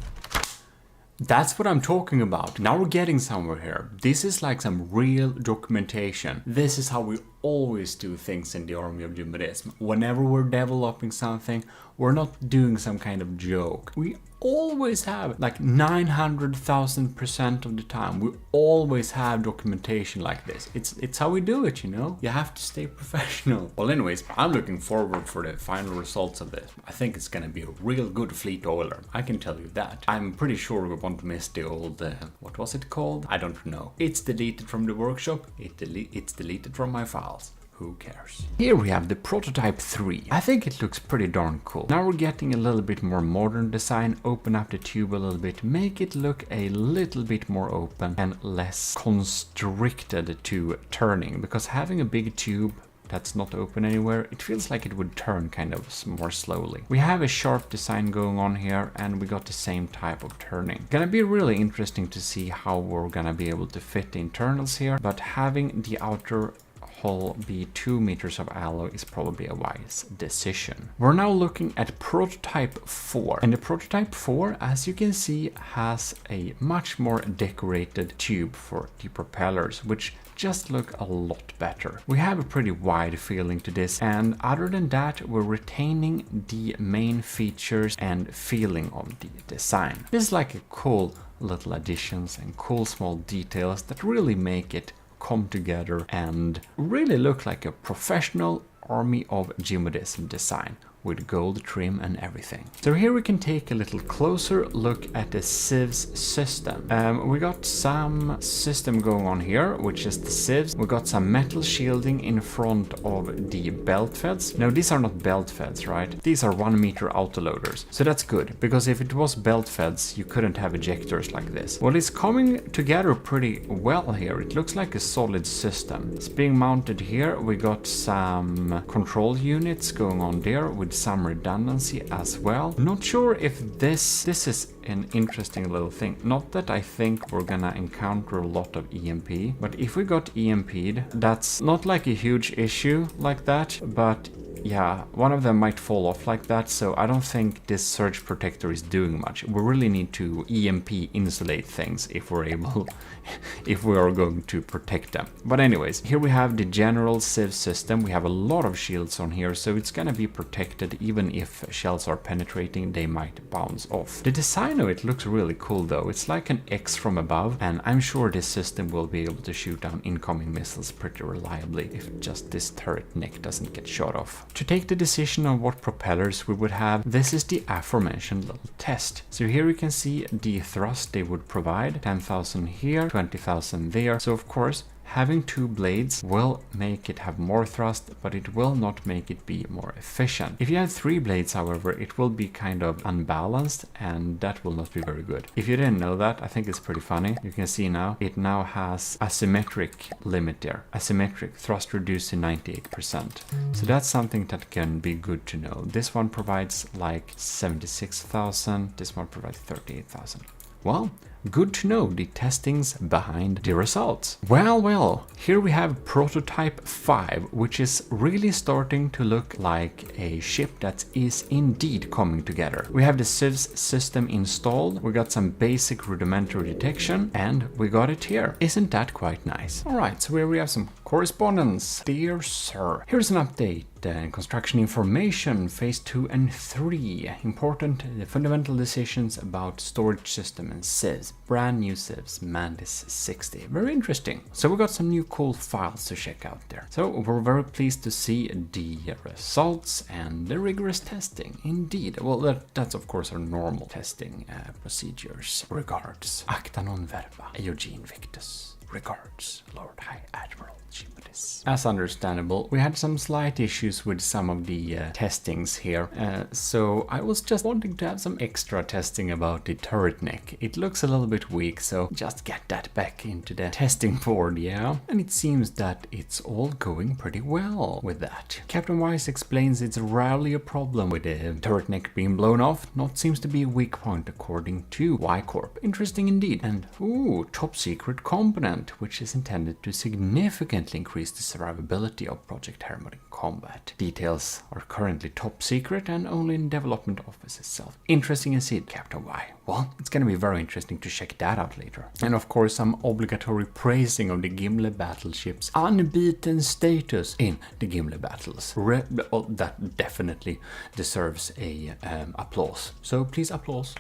That's what I'm talking about. Now we're getting somewhere here. This is like some real documentation. This is how we always do things in the army of GMODIST. Whenever we're developing something, we're not doing some kind of joke. We always have, like 900,000% of the time, we always have documentation like this. It's how we do it, you know? You have to stay professional. Well, anyways, I'm looking forward for the final results of this. I think it's gonna be a real good fleet oiler. I can tell you that. I'm pretty sure we won't miss the old, what was it called? I don't know. It's deleted from the workshop. It's deleted from my files. Who cares? Here we have the prototype 3. I think it looks pretty darn cool. Now we're getting a little bit more modern design, open up the tube a little bit, make it look a little bit more open and less constricted to turning, because having a big tube that's not open anywhere, it feels like it would turn kind of more slowly. We have a sharp design going on here, and we got the same type of turning. Gonna be really interesting to see how we're gonna be able to fit the internals here, but having the outer hull be 2 meters of alloy is probably a wise decision. We're now looking at prototype 4, and the prototype 4, as you can see, has a much more decorated tube for the propellers, which just look a lot better. We have a pretty wide feeling to this, and other than that, we're retaining the main features and feeling of the design. This is like a cool little additions and cool small details that really make it come together and really look like a professional army of GMODIST design with gold trim and everything. So here we can take a little closer look at the sieves system. We got some system going on here, which is the sieves. We got some metal shielding in front of the belt feds. No, these are not belt feds, right? These are 1 meter autoloaders. So that's good, because if it was belt feds, you couldn't have ejectors like this. Well, it's coming together pretty well here. It looks like a solid system. It's being mounted here. We got some control units going on there with with some redundancy as well. Not sure if this is an interesting little thing. Not that I think we're gonna encounter a lot of EMP, but if we got EMP'd, that's not like a huge issue like that, but yeah, one of them might fall off like that, so I don't think this surge protector is doing much. We really need to EMP insulate things if we're able, if we are going to protect them. But anyways, here we have the general Civ system. We have a lot of shields on here, so it's gonna be protected. Even if shells are penetrating, they might bounce off. The design of it looks really cool though. It's like an X from above, and I'm sure this system will be able to shoot down incoming missiles pretty reliably if just this turret neck doesn't get shot off. To take the decision on what propellers we would have, this is the aforementioned little test. So here you can see the thrust they would provide, 10,000 here, 20,000 there. So of course, having two blades will make it have more thrust, but it will not make it be more efficient. If you have three blades, however, it will be kind of unbalanced, and that will not be very good. If you didn't know that, I think it's pretty funny. You can see now, it now has asymmetric limit there. Asymmetric, thrust reduced to 98%. So that's something that can be good to know. This one provides like 76,000, this one provides 38,000. Well, good to know the testings behind the results. Well, here we have prototype 5, which is really starting to look like a ship that is indeed coming together. We have the Civs system installed, we got some basic rudimentary detection, and we got it here. Isn't that quite nice? Alright, so here we have some correspondence. Dear sir, here's an update. Construction information, phase 2 and 3. Important fundamental decisions about storage system and Civs. Brand new Civs, Mantis 60. Very interesting. So we got some new cool files to check out there. So we're very pleased to see the results and the rigorous testing. Indeed. Well, that's of course our normal testing procedures. Regards. Acta non verba. AOG Invictus. Regards, Lord High Admiral GMODIST. As understandable, we had some slight issues with some of the testings here, so I was just wanting to have some extra testing about the turret neck. It looks a little bit weak, so just get that back into the testing board, yeah? And it seems that it's all going pretty well with that. Captain Wise explains it's rarely a problem with the turret neck being blown off, not seems to be a weak point according to Y-Corp. Interesting indeed. And ooh, top secret component, which is intended to significantly increase the survivability of Project Hermod in combat. Details are currently top secret and only in development office itself. Interesting indeed, Captain Y. Well, it's gonna be very interesting to check that out later. And of course, some obligatory praising of the Gimli battleship's unbeaten status in the Gimli battles. That definitely deserves a applause. So please applause.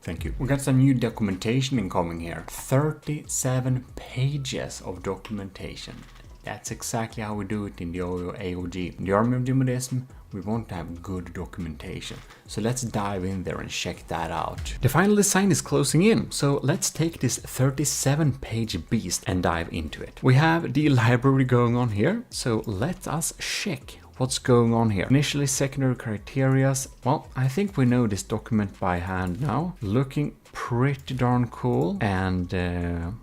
Thank you. We got some new documentation incoming here. 37 pages of documentation. That's exactly how we do it in the AOG. In the Army of GMODISM, we want to have good documentation. So let's dive in there and check that out. The final design is closing in, so let's take this 37-page beast and dive into it. We have the library going on here, so let us check what's going on here. Initially secondary criterias. Well, I think we know this document by hand now. Looking pretty darn cool. And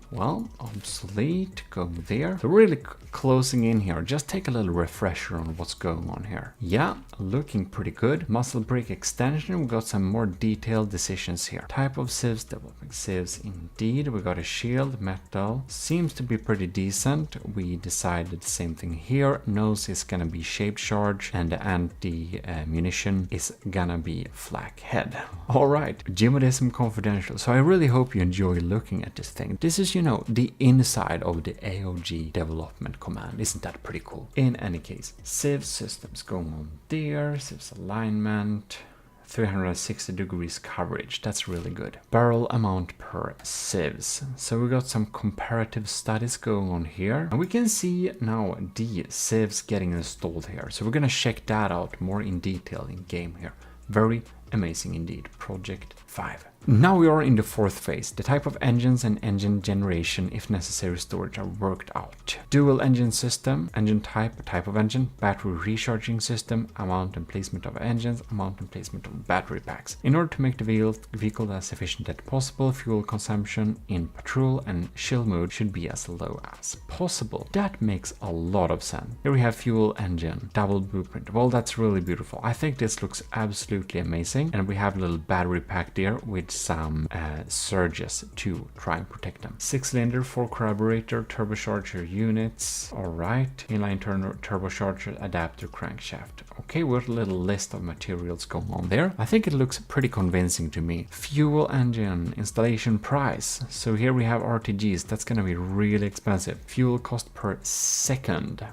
well, obsolete, go there. So really closing in here. Just take a little refresher on what's going on here. Yeah, looking pretty good. Muscle brake extension. We got some more detailed decisions here. Type of Civs, developing Civs indeed. We got a shield, metal. Seems to be pretty decent. We decided the same thing here. Nose is gonna be shaped charge, and the anti-munition is gonna be flak head. Alright, GMODISM Confidential. So I really hope you enjoy looking at this thing. This is, you know, the inside of the AOG development command. Isn't that pretty cool? In any case, Civ systems going on there, Civs alignment, 360 degrees coverage. That's really good. Barrel amount per Civs. So we got some comparative studies going on here. And we can see now the Civs getting installed here. So we're gonna check that out more in detail in game here. Very amazing indeed. Project 5. Now we are in the fourth phase. The type of engines and engine generation, if necessary storage, are worked out. Dual engine system, engine type of engine, battery recharging system, amount and placement of engines, amount and placement of battery packs. In order to make the vehicle as efficient as possible, fuel consumption in patrol and chill mode should be as low as possible. That makes a lot of sense. Here we have fuel engine, double blueprint. Well, that's really beautiful. I think this looks absolutely amazing. And we have a little battery pack there with some surges to try and protect them. 6-cylinder, 4 carburetor, turbocharger units. All right, inline turbocharger, adapter, crankshaft. Okay, we have a little list of materials going on there. I think it looks pretty convincing to me. Fuel engine, installation price. So here we have RTGs. That's going to be really expensive. Fuel cost per second.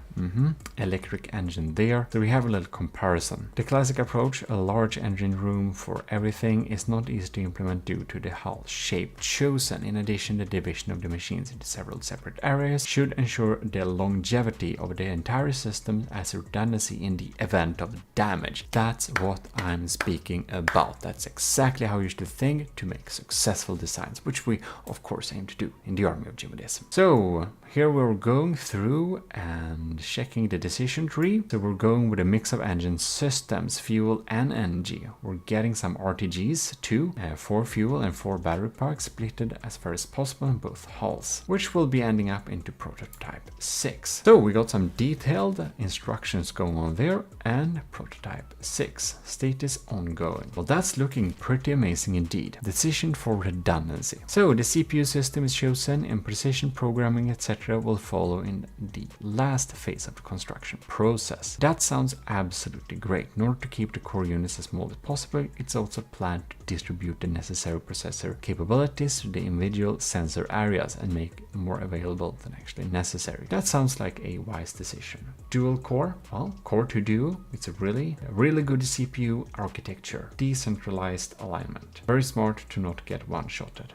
Electric engine there. So we have a little comparison. The classic approach, a large engine room for everything, is not easy to implement due to the hull shape chosen. In addition, the division of the machines into several separate areas should ensure the longevity of the entire system as a redundancy in the event of damage. That's what I'm speaking about. That's exactly how you should think to make successful designs, which we of course aim to do in the army of GMODIST. So here we're going through and checking the decision tree. So we're going with a mix of engine systems, fuel and energy. We're getting some RTGs too, 4 fuel and 4 battery packs splitted as far as possible in both hulls, which will be ending up into prototype 6. So we got some detailed instructions going on there, and prototype 6 status ongoing. Well, that's looking pretty amazing indeed. Decision for redundancy. So the CPU system is chosen and precision programming etc. will follow in the last phase of the construction process. That sounds absolutely great. In order to keep the core units as small as possible, it's also planned to distribute the necessary processor capabilities to the individual sensor areas and make more available than actually necessary. That sounds like a wise decision. Dual core, well, core to duo, it's a really good CPU architecture. Decentralized alignment. Very smart to not get one-shotted.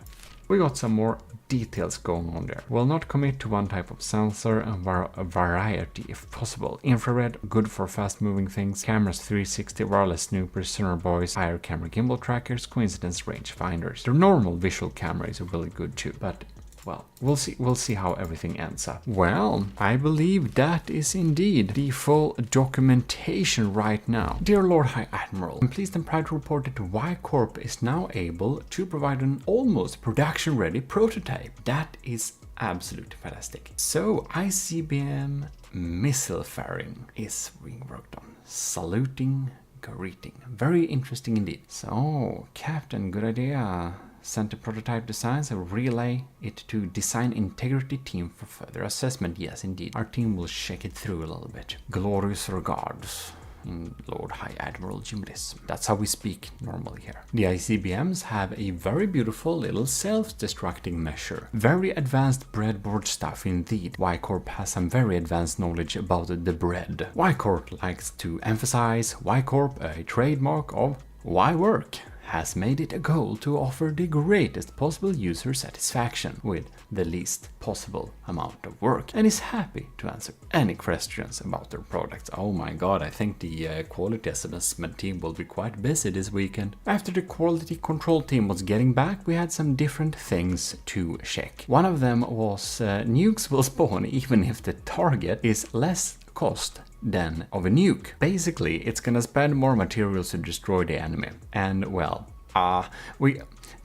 We got some more details going on there. Will not commit to one type of sensor and a variety if possible. Infrared, good for fast moving things. Cameras 360, wireless snoopers, sonar buoys, IR camera gimbal trackers, coincidence range finders. The normal visual camera is really good too, but well, we'll see how everything ends up. Well, I believe that is indeed the full documentation right now. Dear Lord High Admiral, I'm pleased and proud to report that Y Corp is now able to provide an almost production-ready prototype. That is absolutely fantastic. So, ICBM missile fairing is being worked on. Saluting, greeting. Very interesting indeed. So, Captain, good idea. Sent the prototype designs and relay it to design integrity team for further assessment. Yes, indeed. Our team will check it through a little bit. Glorious regards, Lord High Admiral GMODIST. That's how we speak normally here. The ICBMs have a very beautiful little self-destructing measure. Very advanced breadboard stuff indeed. Y Corp has some very advanced knowledge about the bread. Y Corp likes to emphasize Y Corp, a trademark of Y Work, has made it a goal to offer the greatest possible user satisfaction with the least possible amount of work, and is happy to answer any questions about their products. Oh my god, I think the quality assessment team will be quite busy this weekend. After the quality control team was getting back, we had some different things to check. One of them was nukes will spawn even if the target is less cost than of a nuke. Basically, it's gonna spend more materials to destroy the enemy. And well,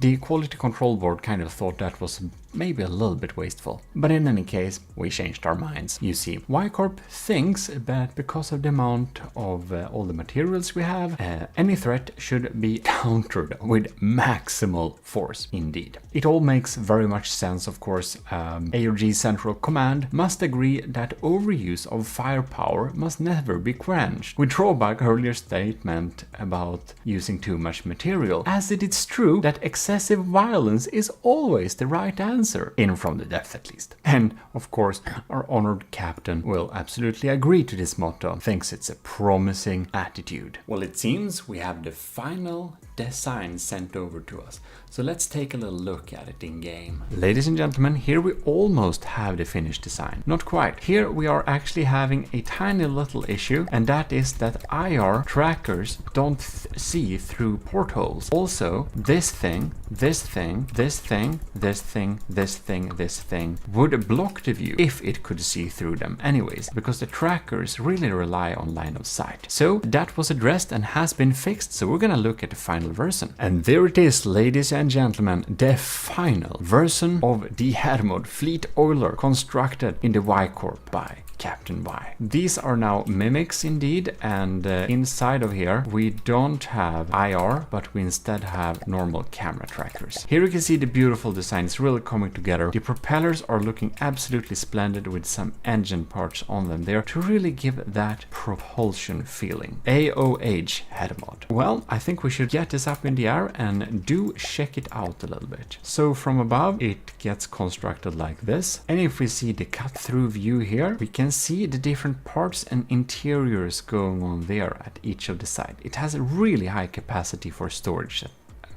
the quality control board kind of thought that was maybe a little bit wasteful. But in any case, we changed our minds. You see, Y Corp thinks that because of the amount of all the materials we have, any threat should be countered with maximal force indeed. It all makes very much sense, of course. ARG Central Command must agree that overuse of firepower must never be quenched. We draw back earlier statement about using too much material, as it is true that excessive violence is always the right answer. In from the depth at least. And of course, our honored captain will absolutely agree to this motto, thinks it's a promising attitude. Well, it seems we have the final design sent over to us. So let's take a little look at it in game. Ladies and gentlemen, here we almost have the finished design. Not quite. Here we are actually having a tiny little issue, and that is that IR trackers don't see through portholes. Also, this thing, this thing, this thing, this thing, this thing, this thing would block the view if it could see through them anyways, because the trackers really rely on line of sight. So that was addressed and has been fixed, so we're gonna look at the final version. And there it is, ladies and gentlemen, the final version of the Hermod Fleet Oiler constructed in the Y Corp by Captain Y. These are now mimics indeed, and inside of here we don't have IR, but we instead have normal camera trackers. Here you can see the beautiful design is really coming together. The propellers are looking absolutely splendid with some engine parts on them there to really give that propulsion feeling. AOH Hermod. Well, I think we should get this up in the air and do check it out a little bit. So from above it gets constructed like this, and if we see the cut-through view here, we can see the different parts and interiors going on there at each of the sides. It has a really high capacity for storage,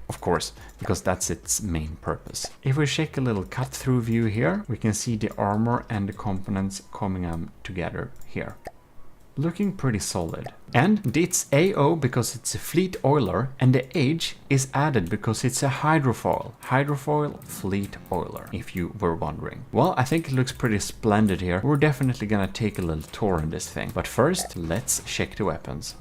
of course, because that's its main purpose. If we check a little cut-through view here, we can see the armor and the components coming together here. Looking pretty solid. And it's AO because it's a fleet oiler, and the H is added because it's a hydrofoil. Hydrofoil fleet oiler, if you were wondering. Well, I think it looks pretty splendid here. We're definitely gonna take a little tour in this thing. But first, let's check the weapons.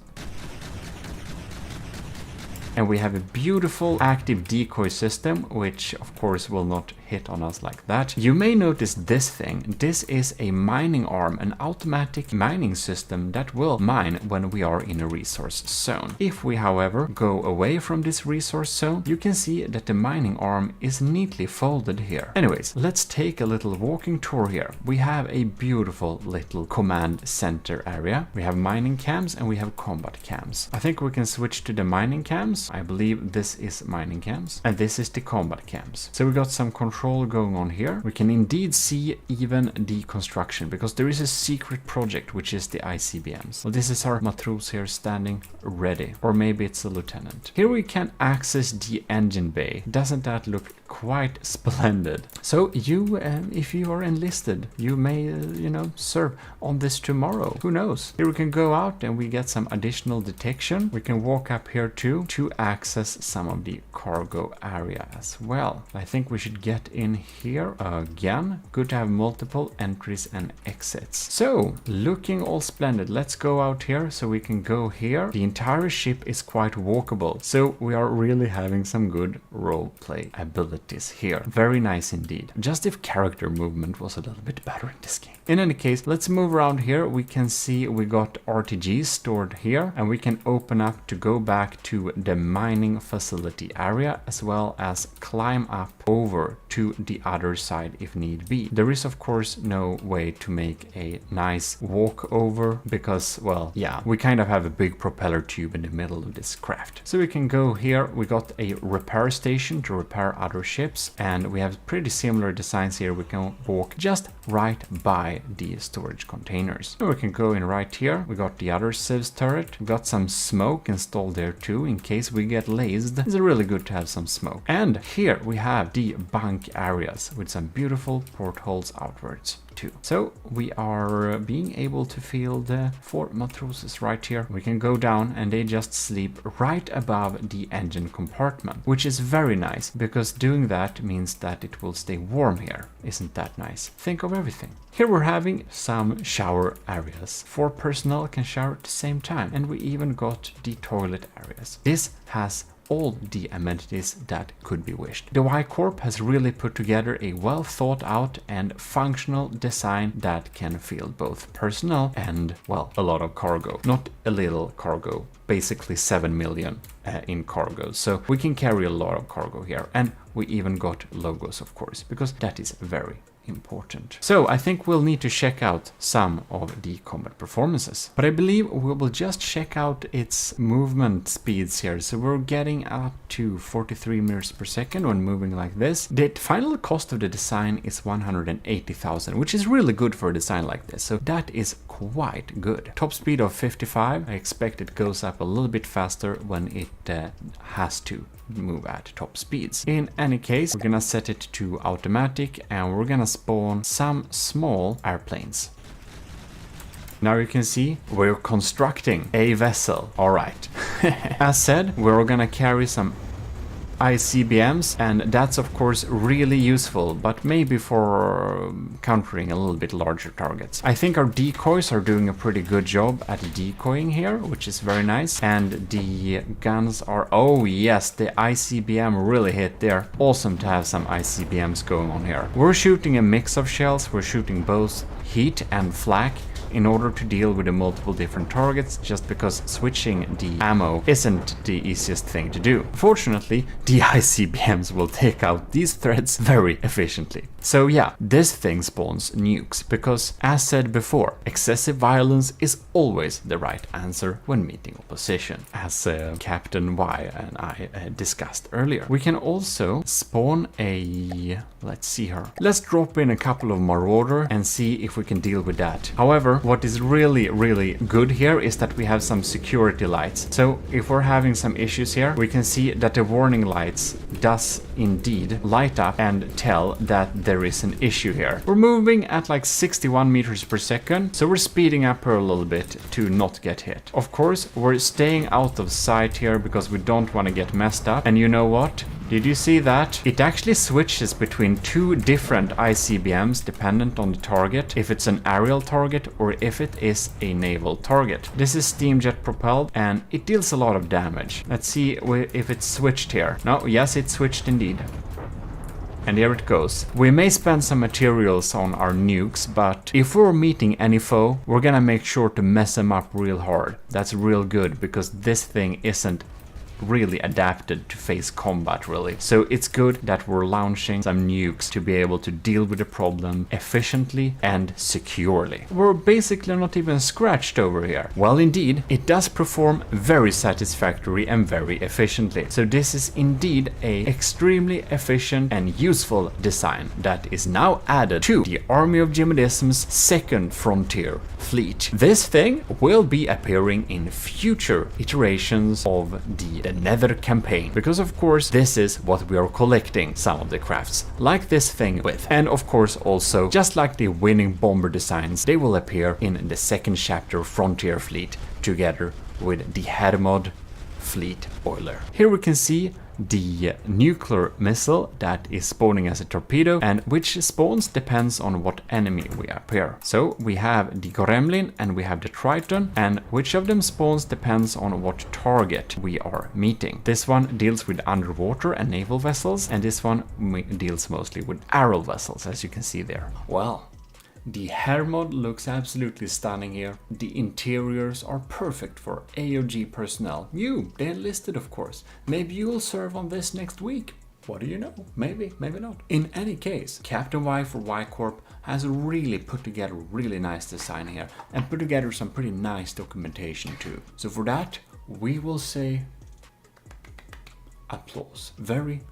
And we have a beautiful active decoy system, which of course will not hit on us like that. You may notice this thing. This is a mining arm, an automatic mining system that will mine when we are in a resource zone. If we, however, go away from this resource zone, you can see that the mining arm is neatly folded here. Anyways, let's take a little walking tour here. We have a beautiful little command center area. We have mining cams and we have combat cams. I think we can switch to the mining cams. I believe this is mining cams and this is the combat cams. So we got some control going on here. We can indeed see even the construction because there is a secret project, which is the ICBMs. Well, this is our matros here standing ready, or maybe it's a lieutenant. Here we can access the engine bay. Doesn't that look quite splendid? So you, if you are enlisted, you may, serve on this tomorrow. Who knows? Here we can go out and we get some additional detection. We can walk up here too to access some of the cargo area as well. I think we should get in here again. Good to have multiple entries and exits. So looking all splendid. Let's go out here so we can go here. The entire ship is quite walkable, so we are really having some good role play abilities here. Very nice indeed. Just if character movement was a little bit better in this game. In any case, let's move around here. We can see we got RTGs stored here, and we can open up to go back to the mining facility area, as well as climb up over to the other side if need be. There is of course no way to make a nice walk over because, well, yeah, we kind of have a big propeller tube in the middle of this craft. So we can go here. We got a repair station to repair other ships, and we have pretty similar designs here. We can walk just right by the storage containers. So we can go in right here. We got the other civs turret. We got some smoke installed there too in case we get lased. It's really good to have some smoke. And here we have the bunk areas with some beautiful portholes outwards too. So we are being able to feel the 4 matroses right here. We can go down and they just sleep right above the engine compartment, which is very nice because doing that means that it will stay warm here. Isn't that nice? Think of everything. Here we're having some shower areas. 4 personnel can shower at the same time, and we even got the toilet areas. This has all the amenities that could be wished. The Y Corp has really put together a well thought out and functional design that can field both personnel and, well, a lot of cargo. Not a little cargo, basically 7 million in cargo. So we can carry a lot of cargo here, and we even got logos, of course, because that is very important. So I think we'll need to check out some of the combat performances, but I believe we will just check out its movement speeds here. So we're getting up to 43 meters per second when moving like this. The final cost of the design is 180,000, which is really good for a design like this. So that is quite good. Top speed of 55. I expect it goes up a little bit faster when it has to move at top speeds. In any case, we're gonna set it to automatic and we're gonna spawn some small airplanes. Now you can see we're constructing a vessel. All right. As said, we're gonna carry some ICBMs, and that's of course really useful, but maybe for countering a little bit larger targets. I think our decoys are doing a pretty good job at decoying here, which is very nice. And the guns are, oh yes, the ICBM really hit there. Awesome to have some ICBMs going on here. We're shooting a mix of shells. We're shooting both heat and flak in order to deal with the multiple different targets, just because switching the ammo isn't the easiest thing to do. Fortunately, the ICBMs will take out these threats very efficiently. So yeah, this thing spawns nukes, because as said before, excessive violence is always the right answer when meeting opposition, as Captain Y and I discussed earlier. We can also spawn a, let's see her. Let's drop in a couple of Marauder and see if we can deal with that. However, what is really good here is that we have some security lights. So if we're having some issues here, we can see that the warning lights does indeed light up and tell that there is an issue here. We're moving at like 61 meters per second, so we're speeding up her a little bit to not get hit. Of course, we're staying out of sight here because we don't want to get messed up. And you know what? Did you see that? It actually switches between two different ICBMs dependent on the target, if it's an aerial target or if it is a naval target. This is steam jet propelled and it deals a lot of damage. Let's see if it's switched here. No, yes, it switched indeed. And here it goes. We may spend some materials on our nukes, but if we're meeting any foe, we're gonna make sure to mess them up real hard. That's real good, because this thing isn't really adapted to face combat really. So it's good that we're launching some nukes to be able to deal with the problem efficiently and securely. We're basically not even scratched over here. Well, indeed, it does perform very satisfactory and very efficiently. So this is indeed a extremely efficient and useful design that is now added to the Army of GMODISM's second frontier fleet. This thing will be appearing in future iterations of the Nether campaign, because of course this is what we are collecting some of the crafts like this thing with. And of course also, just like the winning bomber designs, they will appear in the second chapter Frontier Fleet together with the Hermod Fleet Oiler. Here we can see the nuclear missile that is spawning as a torpedo, and which spawns depends on what enemy we appear. So we have the Gremlin and we have the Triton, and which of them spawns depends on what target we are meeting. This one deals with underwater and naval vessels, and this one deals mostly with aerial vessels, as you can see there. Well, the Hermod looks absolutely stunning here. The interiors are perfect for AOG personnel. You, they're listed of course. Maybe you will serve on this next week. What do you know? Maybe, maybe not. In any case, Captain Y for Y Corp has really put together a really nice design here and put together some pretty nice documentation too. So for that, we will say applause. Very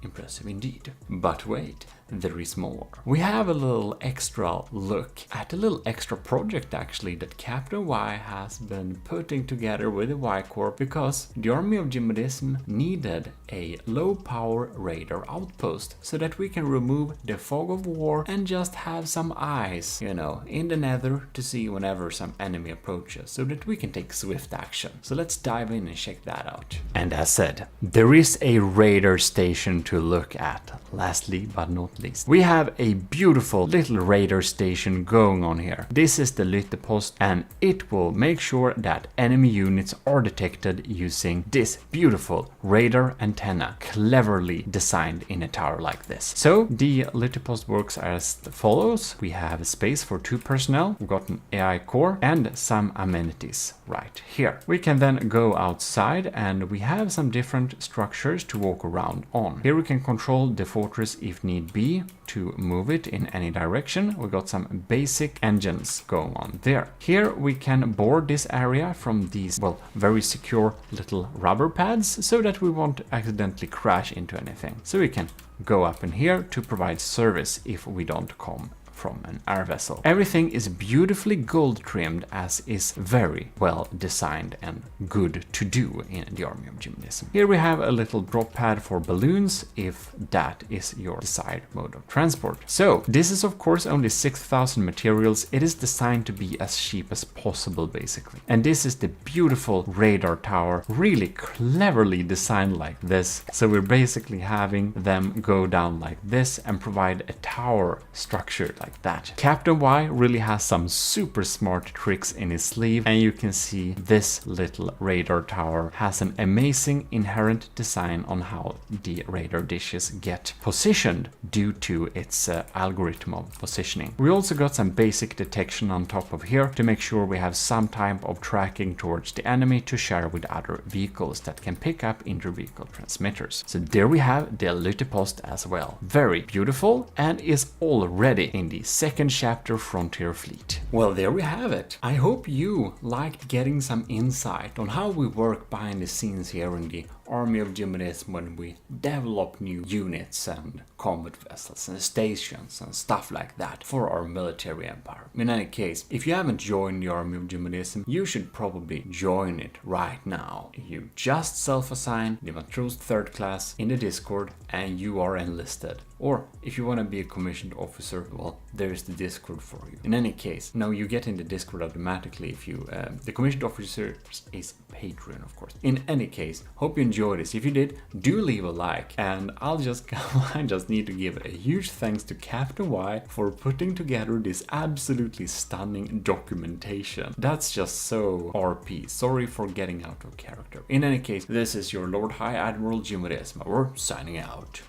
impressive indeed. But wait, there is more. We have a little extra look at a little extra project actually that Captain Y has been putting together with the Y Corp, because the Army of GMODISM needed a low power radar outpost so that we can remove the fog of war and just have some eyes, you know, in the nether to see whenever some enemy approaches, so that we can take swift action. So let's dive in and check that out. And as said, there is a radar station to look at. Lastly but not least, we have a beautiful little radar station going on here. This is the Lyttepost, and it will make sure that enemy units are detected using this beautiful radar antenna, cleverly designed in a tower like this. So the Lyttepost works as follows. We have a space for 2 personnel, we've got an AI core and some amenities right here. We can then go outside and we have some different structures to walk around on. Here we can control the fortress if need be to move it in any direction. We got some basic engines going on there. Here we can board this area from these, well, very secure little rubber pads so that we won't accidentally crash into anything. So we can go up in here to provide service if we don't come from an air vessel. Everything is beautifully gold trimmed, as is very well designed and good to do in the Army of GMODIST. Here we have a little drop pad for balloons, if that is your desired mode of transport. So this is of course only 6,000 materials. It is designed to be as cheap as possible basically. And this is the beautiful radar tower, really cleverly designed like this. So we're basically having them go down like this and provide a tower structure like that. Captain Y really has some super smart tricks in his sleeve, and you can see this little radar tower has an amazing inherent design on how the radar dishes get positioned due to its algorithm of positioning. We also got some basic detection on top of here to make sure we have some type of tracking towards the enemy to share with other vehicles that can pick up inter-vehicle transmitters. So there we have the Lütepost as well. Very beautiful, and is already in the second chapter Frontier Fleet. Well, there we have it. I hope you liked getting some insight on how we work behind the scenes here in the Army of GMODIST when we develop new units and combat vessels and stations and stuff like that for our military empire. In any case, if you haven't joined the Army of GMODIST, you should probably join it right now. You just self-assign the Matros 3rd class in the Discord and you are enlisted. Or if you want to be a commissioned officer, well, there's the Discord for you. In any case, now you get in the Discord automatically if you, the commissioned officer is Patreon, of course. In any case, hope you enjoyed this. If you did, do leave a like, and I just need to give a huge thanks to Captain Y for putting together this absolutely stunning documentation. That's just so RP. Sorry for getting out of character. In any case, this is your Lord High Admiral GMODIST. We're signing out.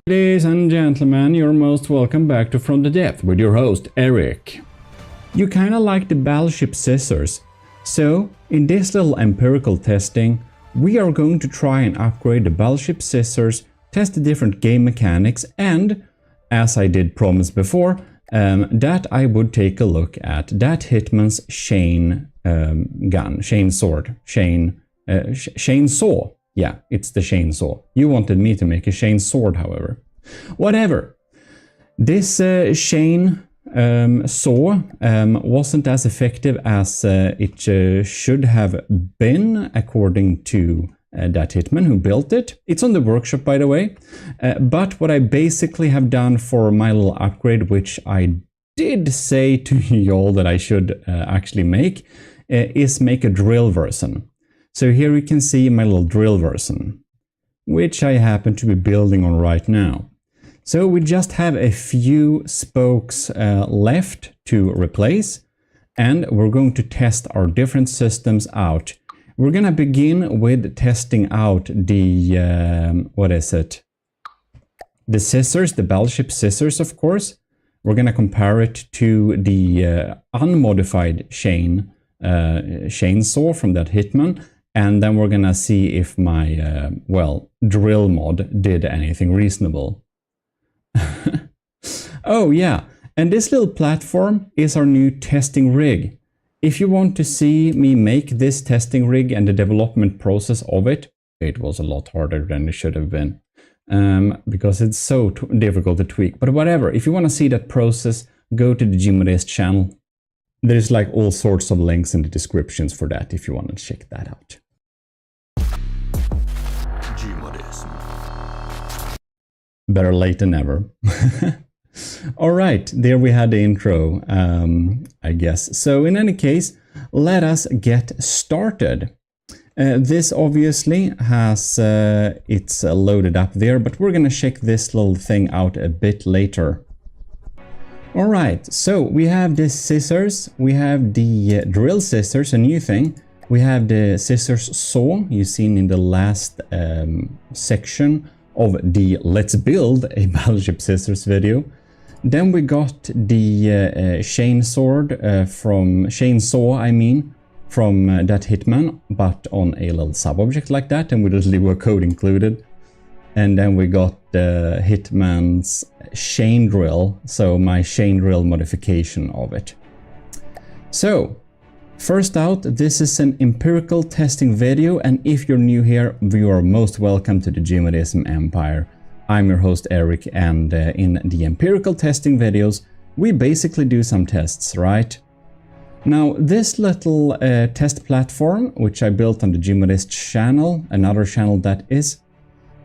Ladies and gentlemen, you're most welcome back to From the Depth with your host, Eric. You kinda like the battleship scissors, so in this little empirical testing, we are going to try and upgrade the battleship scissors, test the different game mechanics, and, as I did promise before, that I would take a look at that Hitman's chain gun, chain sword, chainsaw. Yeah, it's the chainsaw. You wanted me to make a chain sword, however. Whatever. This chain saw wasn't as effective as it should have been, according to that Hitman who built it. It's on the workshop, by the way. But what I basically have done for my little upgrade, which I did say to y'all that I should actually make, is make a drill version. So here you can see my little drill version, which I happen to be building on right now. So we just have a few spokes left to replace, and we're going to test our different systems out. We're going to begin with testing out the, the scissors, the battleship scissors, of course. We're going to compare it to the unmodified chainsaw from that Hitman. And then we're gonna see if my, drill mod did anything reasonable. Oh yeah, and this little platform is our new testing rig. If you want to see me make this testing rig and the development process of it, it was a lot harder than it should have been. Because it's so difficult to tweak. But whatever, if you want to see that process, go to the GMODIST channel. There's like all sorts of links in the descriptions for that if you want to check that out. Better late than never. Alright, there we had the intro, I guess. So in any case, let us get started. This obviously has, it's loaded up there, but we're gonna check this little thing out a bit later. Alright, so we have the scissors, we have the drill scissors, a new thing. We have the scissors saw, you've seen in the last section of the Let's Build a Battleship Scissors video. Then we got the chainsaw from that Hitman, but on a little sub-object like that, and with a Lua code included. And then we got Hitman's chain drill, so my chain drill modification of it. So, first out, this is an empirical testing video, and if you're new here, you are most welcome to the GMODism Empire. I'm your host Eric, and in the empirical testing videos, we basically do some tests, right? Now, this little test platform, which I built on the GMODIST channel, another channel that is,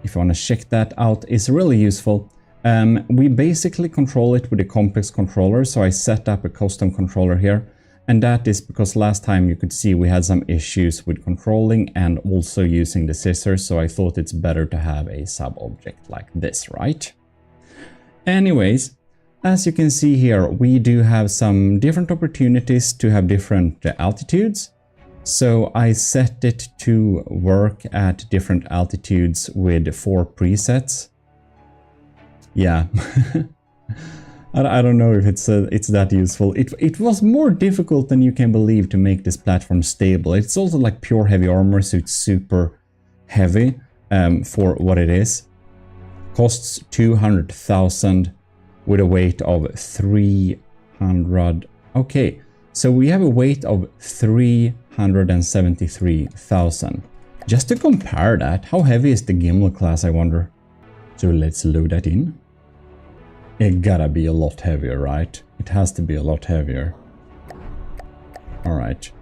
if you want to check that out, is really useful. We basically control it with a complex controller, so I set up a custom controller here, and that is because last time you could see we had some issues with controlling and also using the scissors, so I thought it's better to have a sub-object like this, right? Anyways, as you can see here, we do have some different opportunities to have different altitudes. So I set it to work at different altitudes with 4 presets. Yeah, I don't know if it's that useful. It was more difficult than you can believe to make this platform stable. It's also like pure heavy armor, so it's super heavy for what it is. Costs 200,000 with a weight of 300. Okay, so we have a weight of 373,000. Just to compare that, how heavy is the Gimli class, I wonder? So let's load that in. It gotta be a lot heavier, right? It has to be a lot heavier. Alright.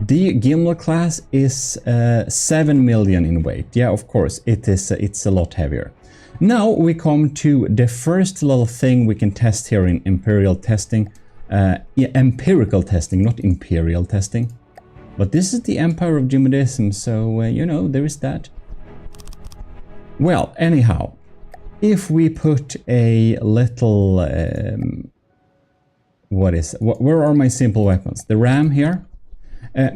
The Gimli class is 7 million in weight. Yeah, of course, it's a lot heavier. Now we come to the first little thing we can test here in empirical testing. Empirical testing, not imperial testing. But this is the Empire of GMODism, so you know, there is that. Well, anyhow, if we put a little... where are my simple weapons? The ram here.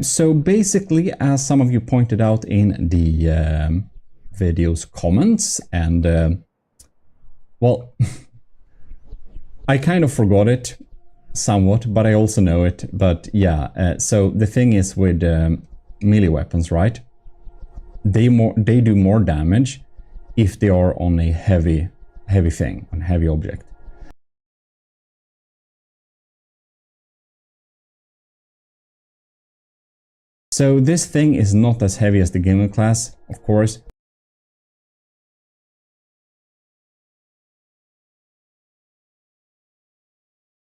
So basically, as some of you pointed out in the video's comments, and well, I kind of forgot it somewhat, but I also know it. But yeah, so the thing is with melee weapons, right? They do more damage if they are on a heavy thing, on a heavy object. So this thing is not as heavy as the Gimli class, of course.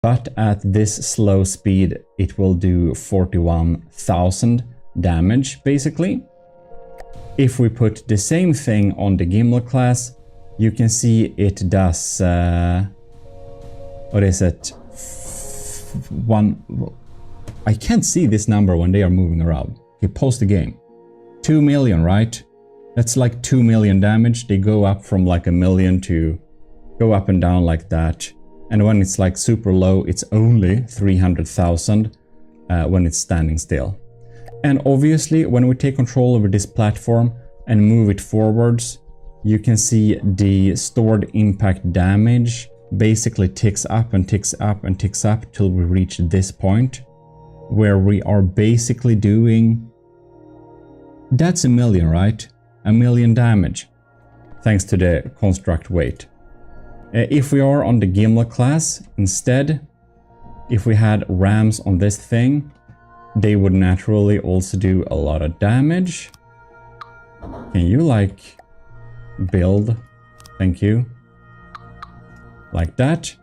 But at this slow speed, it will do 41,000 damage, basically. If we put the same thing on the Gimli class, you can see it does... what is it? I can't see this number when they are moving around. Okay, pause the game. 2 million, right? That's like 2 million damage. They go up from like 1 million to go up and down like that. And when it's like super low, it's only 300,000 when it's standing still. And obviously, when we take control over this platform and move it forwards, you can see the stored impact damage basically ticks up and ticks up and ticks up till we reach this point, where we are basically doing... That's 1 million, right? 1 million damage, thanks to the construct weight. If we are on the Gimli class, instead, if we had rams on this thing, they would naturally also do a lot of damage. Can you like build? Thank you. Like that.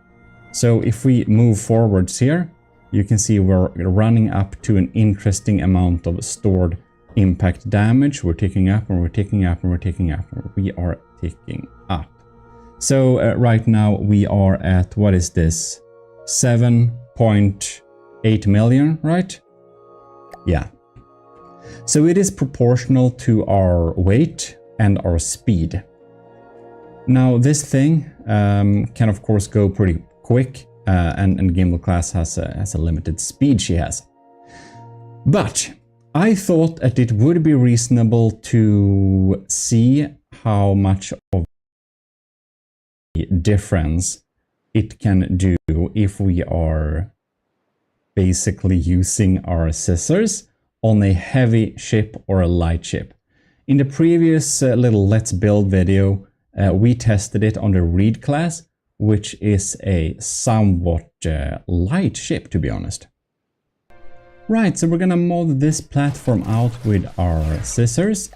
So if we move forwards here, you can see we're running up to an interesting amount of stored impact damage. We're ticking up and we're ticking up and we're ticking up. We are ticking up. So right now we are at, what is this? 7.8 million, right? Yeah. So it is proportional to our weight and our speed. Now this thing can of course go pretty quick, and Gimli class has a limited speed she has. But I thought that it would be reasonable to see how much of a difference it can do if we are basically using our scissors on a heavy ship or a light ship. In the previous little Let's Build video, we tested it on the Reed class, which is a somewhat light ship, to be honest. Right, so we're gonna mod this platform out with our scissors.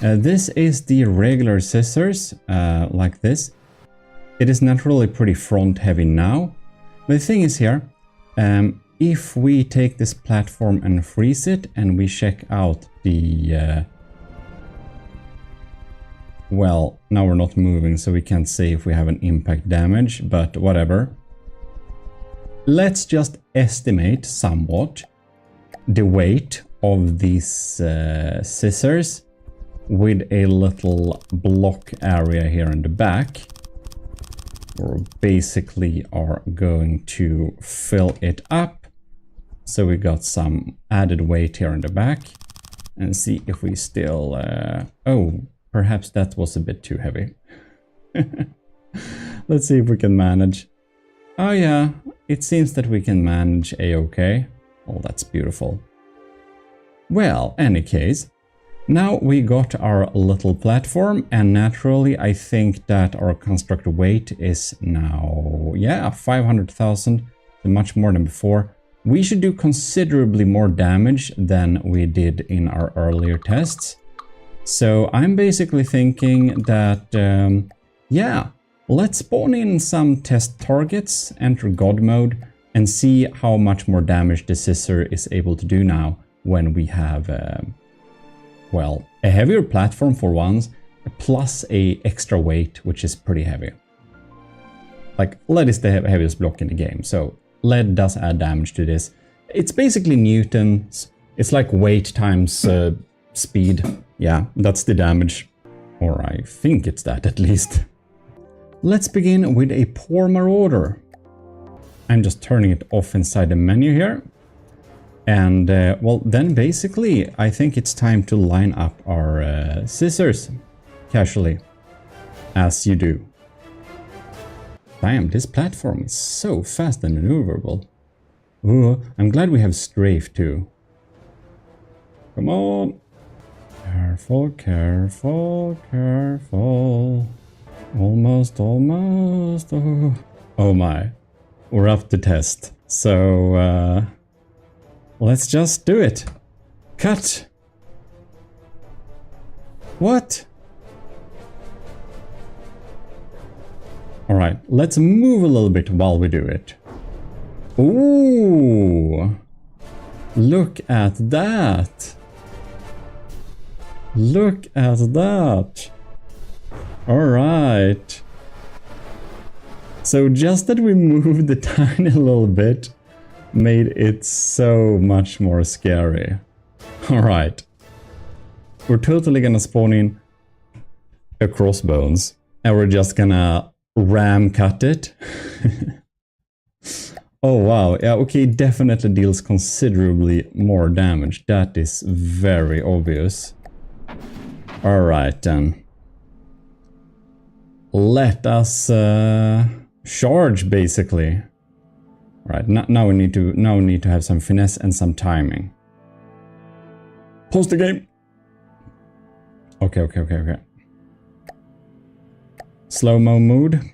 This is the regular scissors, like this. It is naturally pretty front heavy now. But the thing is here, if we take this platform and freeze it and we check out the... well, now we're not moving, so we can't say if we have an impact damage, but whatever. Let's just estimate somewhat the weight of these scissors with a little block area here in the back. We basically are going to fill it up. So we got some added weight here in the back. And see if we still... oh, perhaps that was a bit too heavy. Let's see if we can manage. Oh yeah, it seems that we can manage a-okay. Oh, that's beautiful. Well, any case, now we got our little platform, and naturally I think that our construct weight is now, yeah, 500,000, so much more than before. We should do considerably more damage than we did in our earlier tests. So I'm basically thinking that, yeah, let's spawn in some test targets, enter God mode, and see how much more damage the scissor is able to do now when we have, well, a heavier platform for once, plus a extra weight, which is pretty heavy. Like, lead is the heaviest block in the game, so lead does add damage to this. It's basically newtons. It's like weight times speed. Yeah, that's the damage. Or I think it's that at least. Let's begin with a Poor Marauder. I'm just turning it off inside the menu here. And, well, then basically, I think it's time to line up our scissors casually, as you do. Damn, this platform is so fast and maneuverable. Ooh, I'm glad we have strafe too. Come on. Careful, careful, careful. Almost, almost. Oh my. We're up to test. So, let's just do it. Cut. What? All right, let's move a little bit while we do it. Ooh. Look at that. Look at that. All right. So just that we moved the tiny little bit made it so much more scary. All right. We're totally gonna spawn in a crossbones and we're just gonna ram cut it. Oh wow, yeah, okay, it definitely deals considerably more damage. That is very obvious. All right then. Let us charge basically. All right, now we need to have some finesse and some timing. Pause the game. Okay. Slow-mo mode.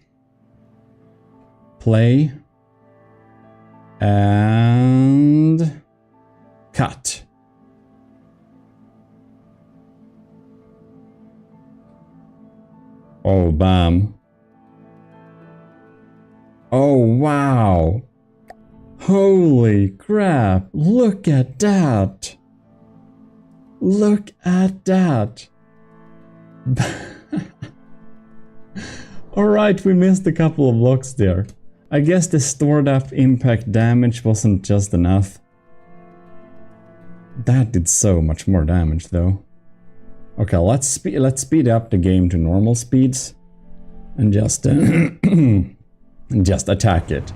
Play. And cut. Oh, bam. Oh, wow. Holy crap. Look at that. Look at that. Alright, we missed a couple of blocks there. I guess the stored up impact damage wasn't just enough. That did so much more damage though. Okay, let's speed up the game to normal speeds and just just attack it.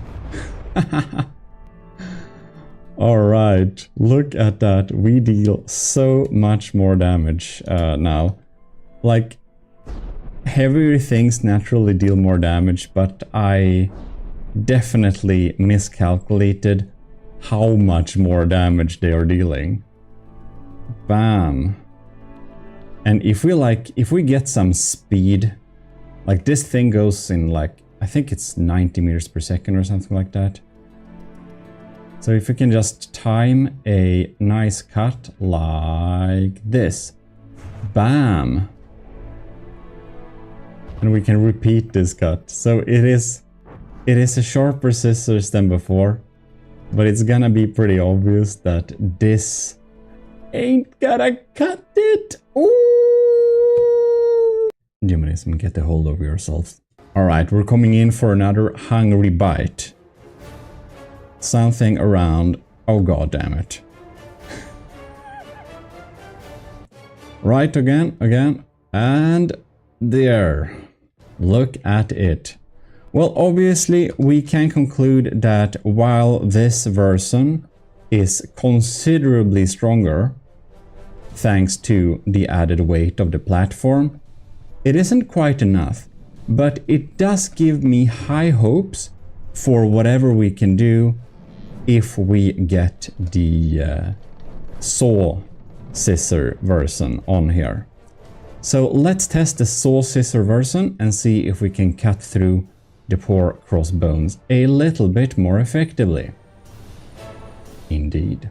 Alright, look at that. We deal so much more damage now. Like, heavier things naturally deal more damage, but I definitely miscalculated how much more damage they are dealing. Bam. And if we get some speed, like this thing goes in like, I think it's 90 meters per second or something like that. So if we can just time a nice cut like this, bam. And we can repeat this cut. So it is a sharper scissors than before, but it's gonna be pretty obvious that this ain't gonna cut it. Ooh! Gmodism, get a hold of yourself. Alright, we're coming in for another hungry bite. Something around, oh god damn it. Right, again, and there. Look at it. Well, obviously we can conclude that while this version is considerably stronger, thanks to the added weight of the platform, it isn't quite enough, but it does give me high hopes for whatever we can do if we get the saw scissor version on here. So let's test the saw scissor version and see if we can cut through the poor crossbones a little bit more effectively. Indeed.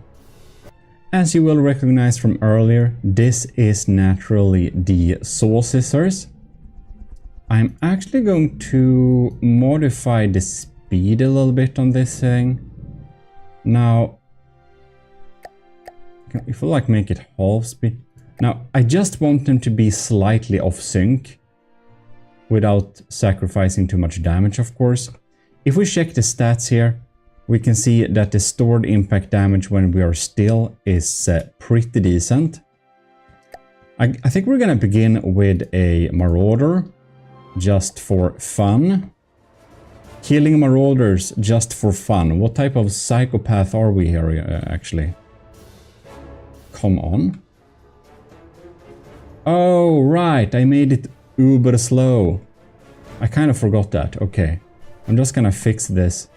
As you will recognize from earlier, this is naturally the saw scissors. I'm actually going to modify the speed a little bit on this thing. Now, if I like make it half speed. Now, I just want them to be slightly off sync without sacrificing too much damage, of course. If we check the stats here, we can see that the stored impact damage when we are still is pretty decent. I think we're gonna begin with a marauder just for fun. Killing marauders just for fun. What type of psychopath are we here, actually? Come on. Oh, right. I made it uber slow. I kind of forgot that. Okay. I'm just gonna fix this.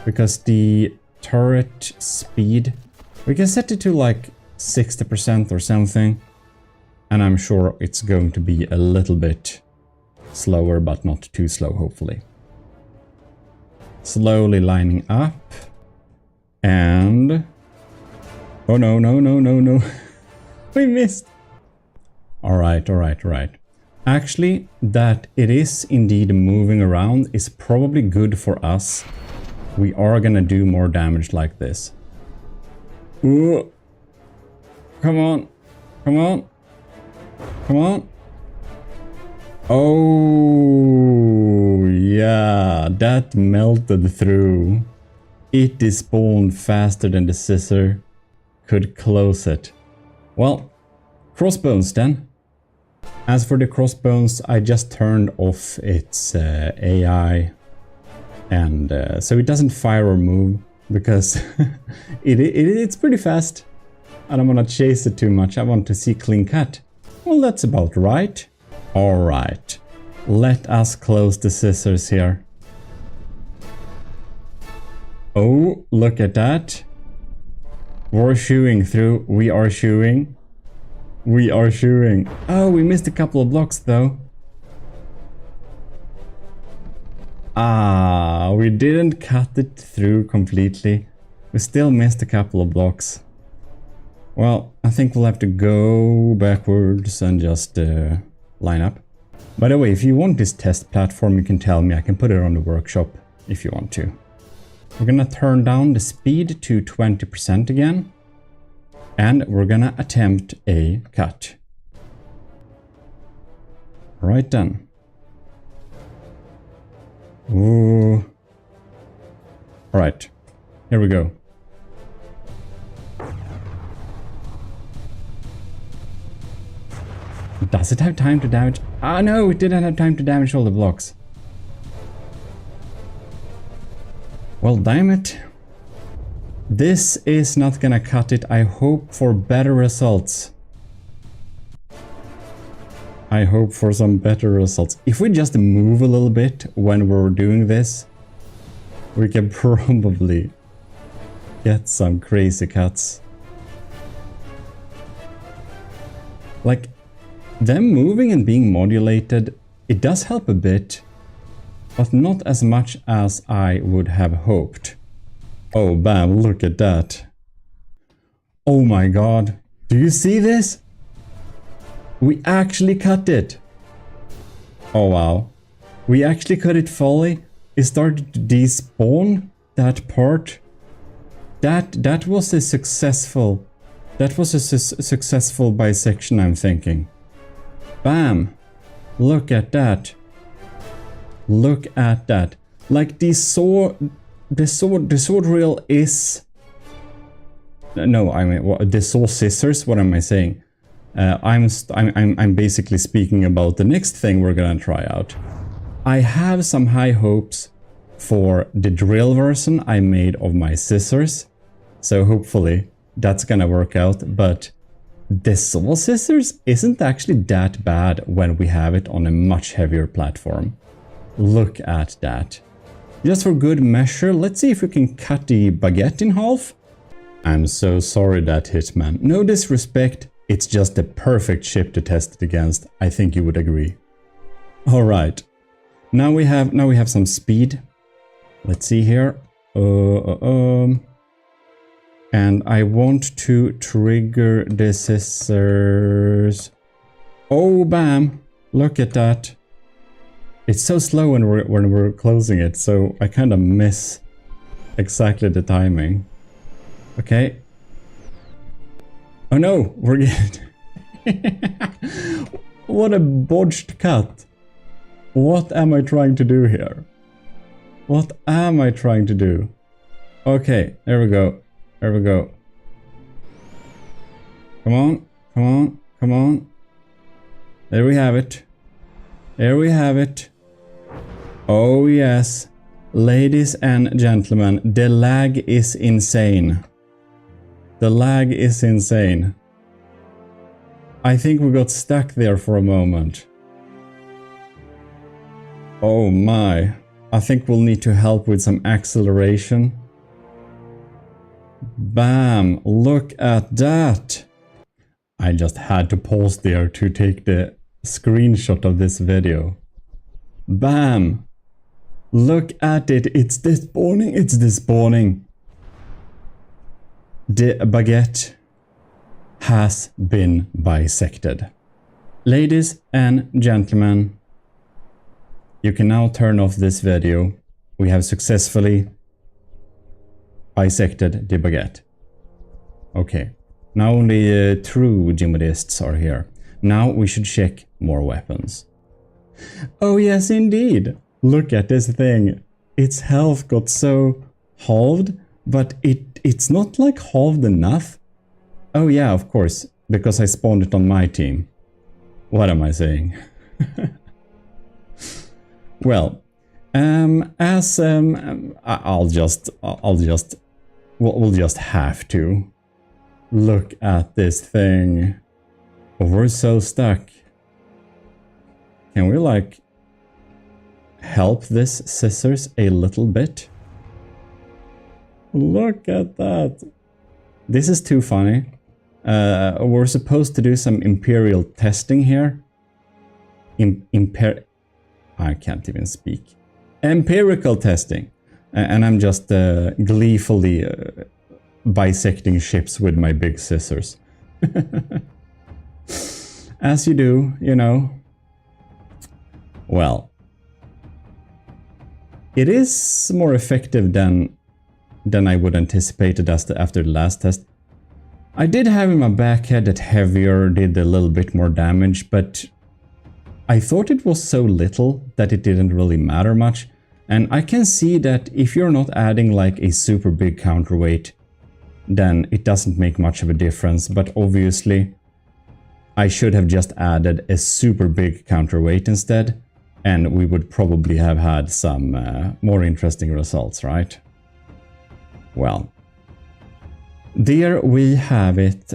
Because the turret speed... We can set it to like 60% or something. And I'm sure it's going to be a little bit slower, but not too slow, hopefully. Slowly lining up. And... Oh no, no, no, no, no. We missed. Alright. Actually, that it is indeed moving around is probably good for us. We are gonna do more damage like this. Ooh. Come on. Come on. Come on. Oh, yeah, that melted through. It despawned faster than the scissor could close it. Well, crossbones then. As for the crossbones, I just turned off its AI, and so it doesn't fire or move, because it's pretty fast. I don't want to chase it too much, I want to see clean cut. Well, that's about right. Alright, let us close the scissors here. Oh, look at that. We're shooing through, we are shooing. We are shooing. Oh, we missed a couple of blocks though. Ah, we didn't cut it through completely. We still missed a couple of blocks. Well, I think we'll have to go backwards and just line up. By the way, if you want this test platform, you can tell me. I can put it on the workshop if you want to. We're gonna turn down the speed to 20% again. And we're gonna attempt a cut. Right then. Ooh. Alright, here we go. Does it have time to damage? Ah, no, it didn't have time to damage all the blocks. Well, damn it. This is not gonna cut it. I hope for better results. I hope for some better results. If we just move a little bit when we're doing this, we can probably get some crazy cuts. Like, them moving and being modulated, it does help a bit, but not as much as I would have hoped. Oh, bam, look at that. Oh my god. Do you see this? We actually cut it. Oh wow. We actually cut it fully. It started to despawn that part. That was a successful bisection, I'm thinking. Bam. Look at that. Look at that. Like the sword reel is... No, I mean, the saw scissors, what am I saying? I'm basically speaking about the next thing we're gonna try out. I have some high hopes for the drill version I made of my scissors. So hopefully that's gonna work out, but the saw scissors isn't actually that bad when we have it on a much heavier platform. Look at that. Just for good measure, let's see if we can cut the baguette in half. I'm so sorry that Hitman. No disrespect, it's just the perfect ship to test it against. I think you would agree. Alright. Now we have some speed. Let's see here. And I want to trigger the scissors. Oh, bam! Look at that. It's so slow when we're closing it, so I kind of miss exactly the timing. Okay. Oh no, we're getting... What a botched cut. What am I trying to do here? What am I trying to do? Okay, there we go. There we go. Come on, come on, come on. There we have it. There we have it. Oh yes. Ladies and gentlemen, the lag is insane. The lag is insane. I think we got stuck there for a moment. Oh my. I think we'll need to help with some acceleration. Bam! Look at that! I just had to pause there to take the screenshot of this video. Bam! Look at it! It's despawning! It's despawning! The baguette has been bisected. Ladies and gentlemen, you can now turn off this video. We have successfully bisected the baguette. Okay, now only true GMODISTs are here. Now we should check more weapons. Oh yes, indeed! Look at this thing. Its health got so halved, but it's not like halved enough. Oh yeah, of course, because I spawned it on my team. What am I saying? Well, we'll just have to look at this thing. We're so stuck. Can we like help this scissors a little bit? Look at that. This is too funny. We're supposed to do some imperial testing here. I can't even speak. Empirical testing. And I'm just gleefully bisecting ships with my big scissors. As you do, you know. Well, it is more effective than I would anticipated after the last test. I did have in my backhead that heavier did a little bit more damage, but I thought it was so little that it didn't really matter much. And I can see that if you're not adding like a super big counterweight, then it doesn't make much of a difference. But obviously, I should have just added a super big counterweight instead, and we would probably have had some more interesting results, right? Well, there we have it.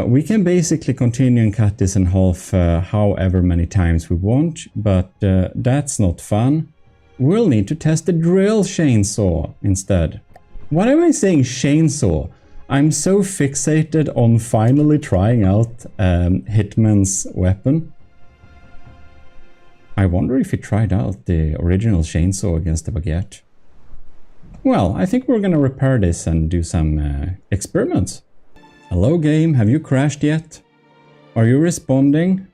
We can basically continue and cut this in half however many times we want, but that's not fun. We'll need to test the drill chainsaw instead. Why am I saying chainsaw? I'm so fixated on finally trying out Hitman's weapon I wonder if he tried out the original chainsaw against the baguette. Well, I think we're gonna repair this and do some experiments. Hello game, have you crashed yet? Are you responding?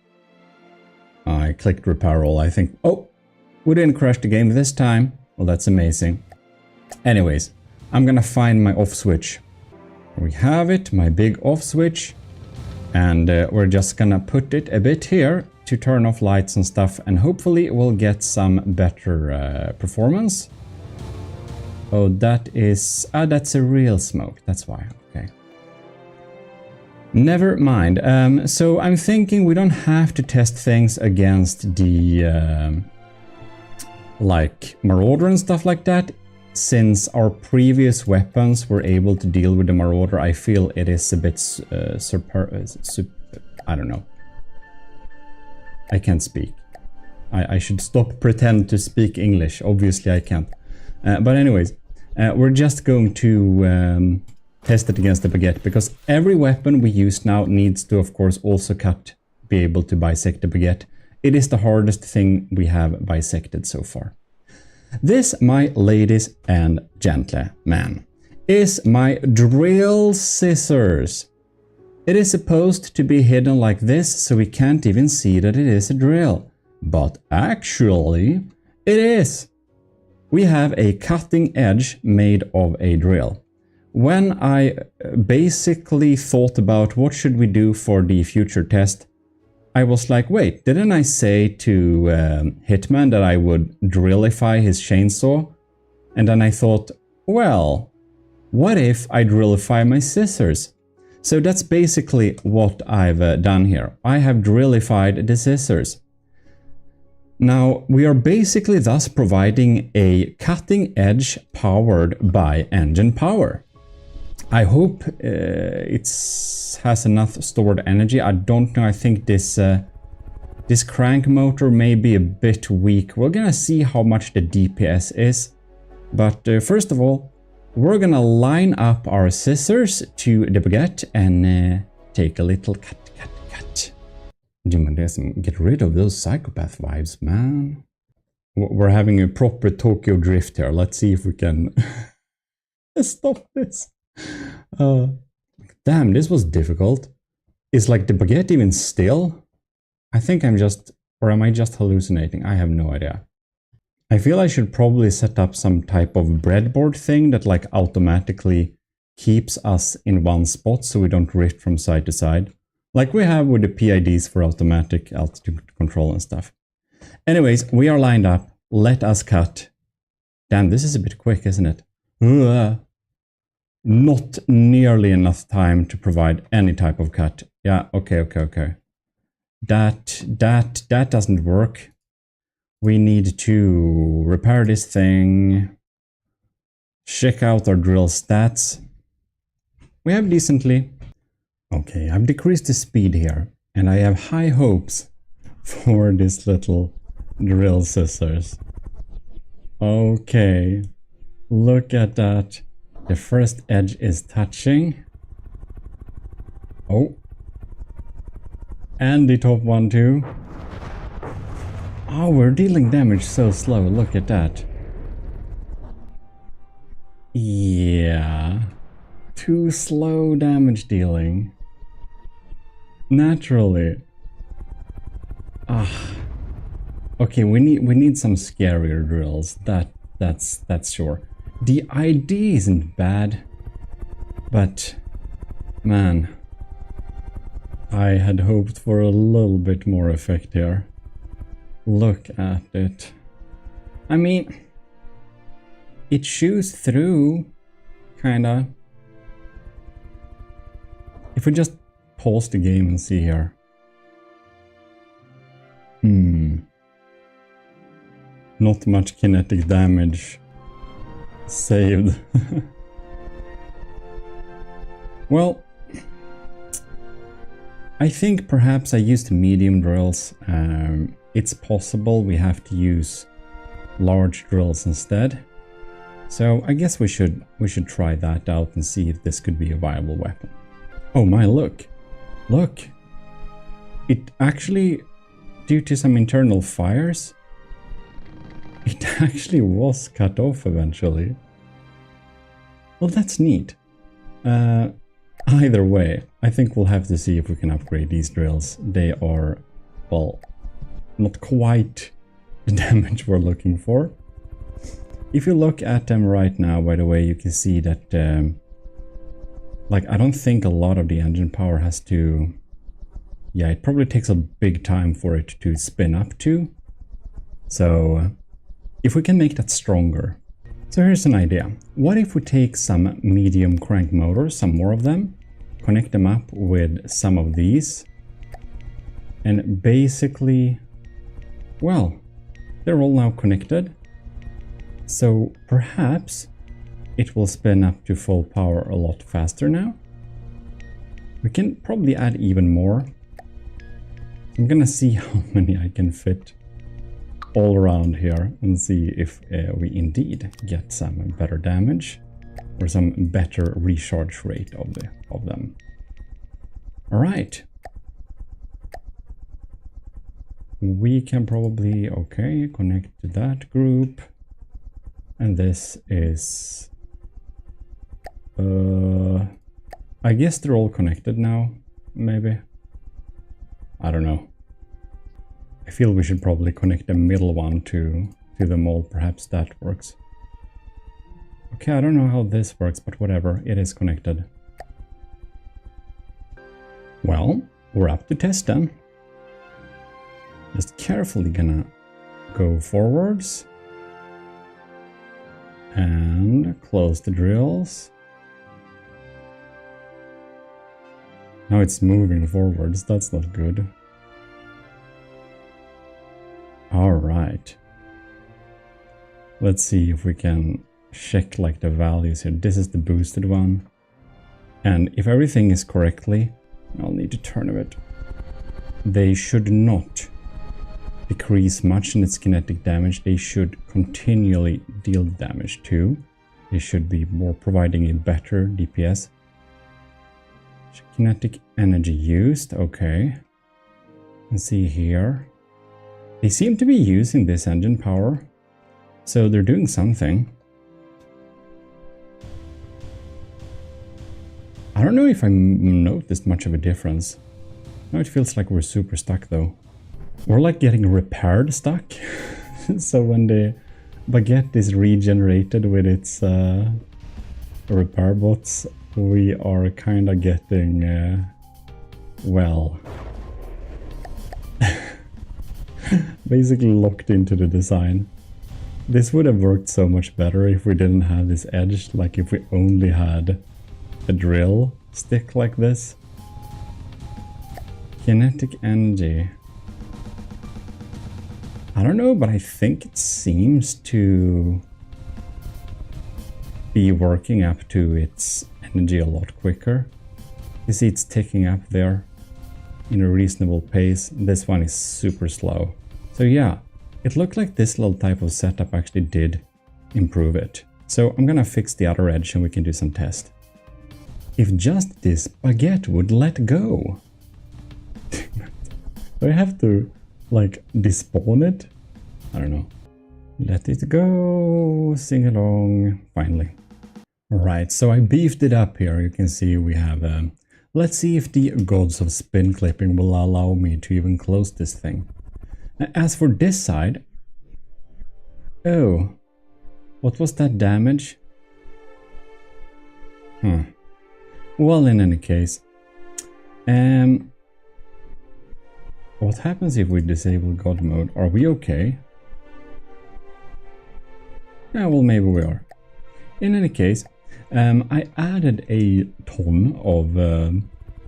I clicked repair all, I think. Oh, we didn't crash the game this time. Well, that's amazing. Anyways, I'm gonna find my off switch. We have it, my big off switch. And we're just gonna put it a bit here to turn off lights and stuff, and hopefully we'll get some better performance. Oh, that's a real smoke, that's why, okay. Never mind. So I'm thinking we don't have to test things against the like Marauder and stuff like that. Since our previous weapons were able to deal with the Marauder, I feel it is a bit I don't know. I can't speak. I should stop pretend to speak English. Obviously I can't. But anyways, we're just going to test it against the baguette, because every weapon we use now needs to, of course, also be able to bisect the baguette. It is the hardest thing we have bisected so far. This, my ladies and gentlemen, is my drill scissors. It is supposed to be hidden like this, so we can't even see that it is a drill. But actually, it is. We have a cutting edge made of a drill. When I basically thought about what should we do for the future test, I was like, wait, didn't I say to Hitman that I would drillify his chainsaw? And then I thought, well, what if I drillify my scissors? So that's basically what I've done here. I have drillified the scissors. Now, we are basically thus providing a cutting edge powered by engine power. I hope it has enough stored energy. I don't know, I think this crank motor may be a bit weak. We're gonna see how much the DPS is. But first of all, we're gonna line up our scissors to the baguette and take a little cut. Get rid of those psychopath vibes, man. We're having a proper Tokyo drift here. Let's see if we can stop this. Damn, this was difficult. Is like the baguette even still? I think I'm just, or am I just hallucinating? I have no idea. I feel I should probably set up some type of breadboard thing that like automatically keeps us in one spot so we don't drift from side to side. Like we have with the PIDs for automatic altitude control and stuff. Anyways, we are lined up. Let us cut. Damn, this is a bit quick, isn't it? Not nearly enough time to provide any type of cut. Yeah, okay. That doesn't work. We need to repair this thing. Check out our drill stats. We have decently. Okay, I've decreased the speed here, and I have high hopes for this little drill scissors. Okay, look at that. The first edge is touching. Oh. And the top one too. Oh, we're dealing damage so slow, look at that. Yeah. Too slow damage dealing. Naturally. Okay, we need some scarier drills. That's sure. The ID isn't bad, but man, I had hoped for a little bit more effect here. Look at it. I mean, it chews through, kinda. If we just pause the game and see here. Not much kinetic damage saved. Well, I think perhaps I used medium drills. It's possible we have to use large drills instead. So I guess we should try that out and see if this could be a viable weapon. Oh my, look. It actually due to some internal fires, it actually was cut off eventually. Well, that's neat. Either way, I think we'll have to see if we can upgrade these drills. They are, well, not quite the damage we're looking for. If you look at them right now, by the way, you can see that, like, I don't think a lot of the engine power has to... Yeah, it probably takes a big time for it to spin up to. So, if we can make that stronger. So here's an idea. What if we take some medium crank motors, some more of them, connect them up with some of these, and basically, well, they're all now connected. So perhaps it will spin up to full power a lot faster now. We can probably add even more. I'm gonna see how many I can fit all around here and see if we indeed get some better damage or some better recharge rate of them. All right. We can probably, okay, connect to that group. And this is, I guess they're all connected now, maybe. I don't know. I feel we should probably connect the middle one to them all. Perhaps that works. Okay, I don't know how this works, but whatever, it is connected. Well, we're up to test then. Just carefully gonna go forwards. And close the drills. Now it's moving forwards, that's not good. Alright. Let's see if we can check like the values here. This is the boosted one. And if everything is correctly, I'll need to turn a bit. They should not decrease much in its kinetic damage. They should continually deal damage too. They should be more providing a better DPS. Kinetic energy used, okay. Let's see here. They seem to be using this engine power, so they're doing something. I don't know if I noticed much of a difference. Now it feels like we're super stuck though. We're like getting repaired stuck. So when the baguette is regenerated with its repair bots, we are kind of getting, well, basically locked into the design. This would have worked so much better if we didn't have this edge, like if we only had a drill stick like this. Kinetic energy. I don't know, but I think it seems to be working up to its energy a lot quicker. You see it's ticking up there in a reasonable pace. This one is super slow. So yeah, it looked like this little type of setup actually did improve it. So I'm gonna fix the other edge and we can do some test. If just this baguette would let go. Do I have to like despawn it? I don't know. Let it go, sing along, finally. Alright, so I beefed it up here. You can see we have, let's see if the gods of spin clipping will allow me to even close this thing. As for this side, oh, what was that damage? Well, in any case, what happens if we disable God mode? Are we okay? Yeah, well, maybe we are. In any case, I added a ton of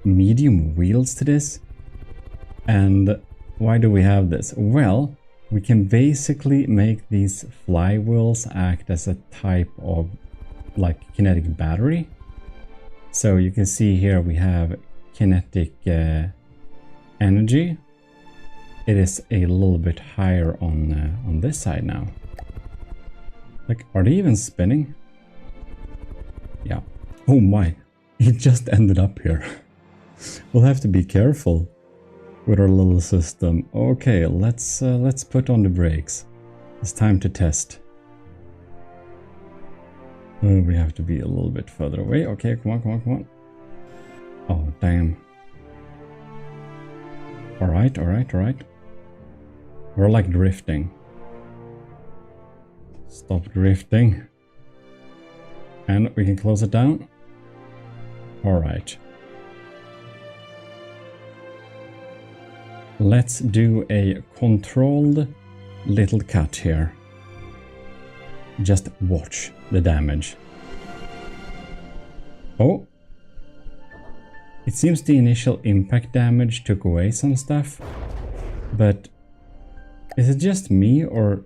medium wheels to this. And why do we have this? Well, we can basically make these flywheels act as a type of like kinetic battery. So you can see here we have kinetic energy. It is a little bit higher on this side now. Like, are they even spinning? Yeah. Oh my, it just ended up here. We'll have to be careful. with our little system. Okay, let's put on the brakes. It's time to test. Oh, we have to be a little bit further away. Okay, come on, come on, come on. Oh, damn. Alright, alright, alright. We're like drifting. Stop drifting. And we can close it down. Alright. Let's do a controlled little cut here. Just watch the damage. Oh. It seems the initial impact damage took away some stuff. But is it just me, or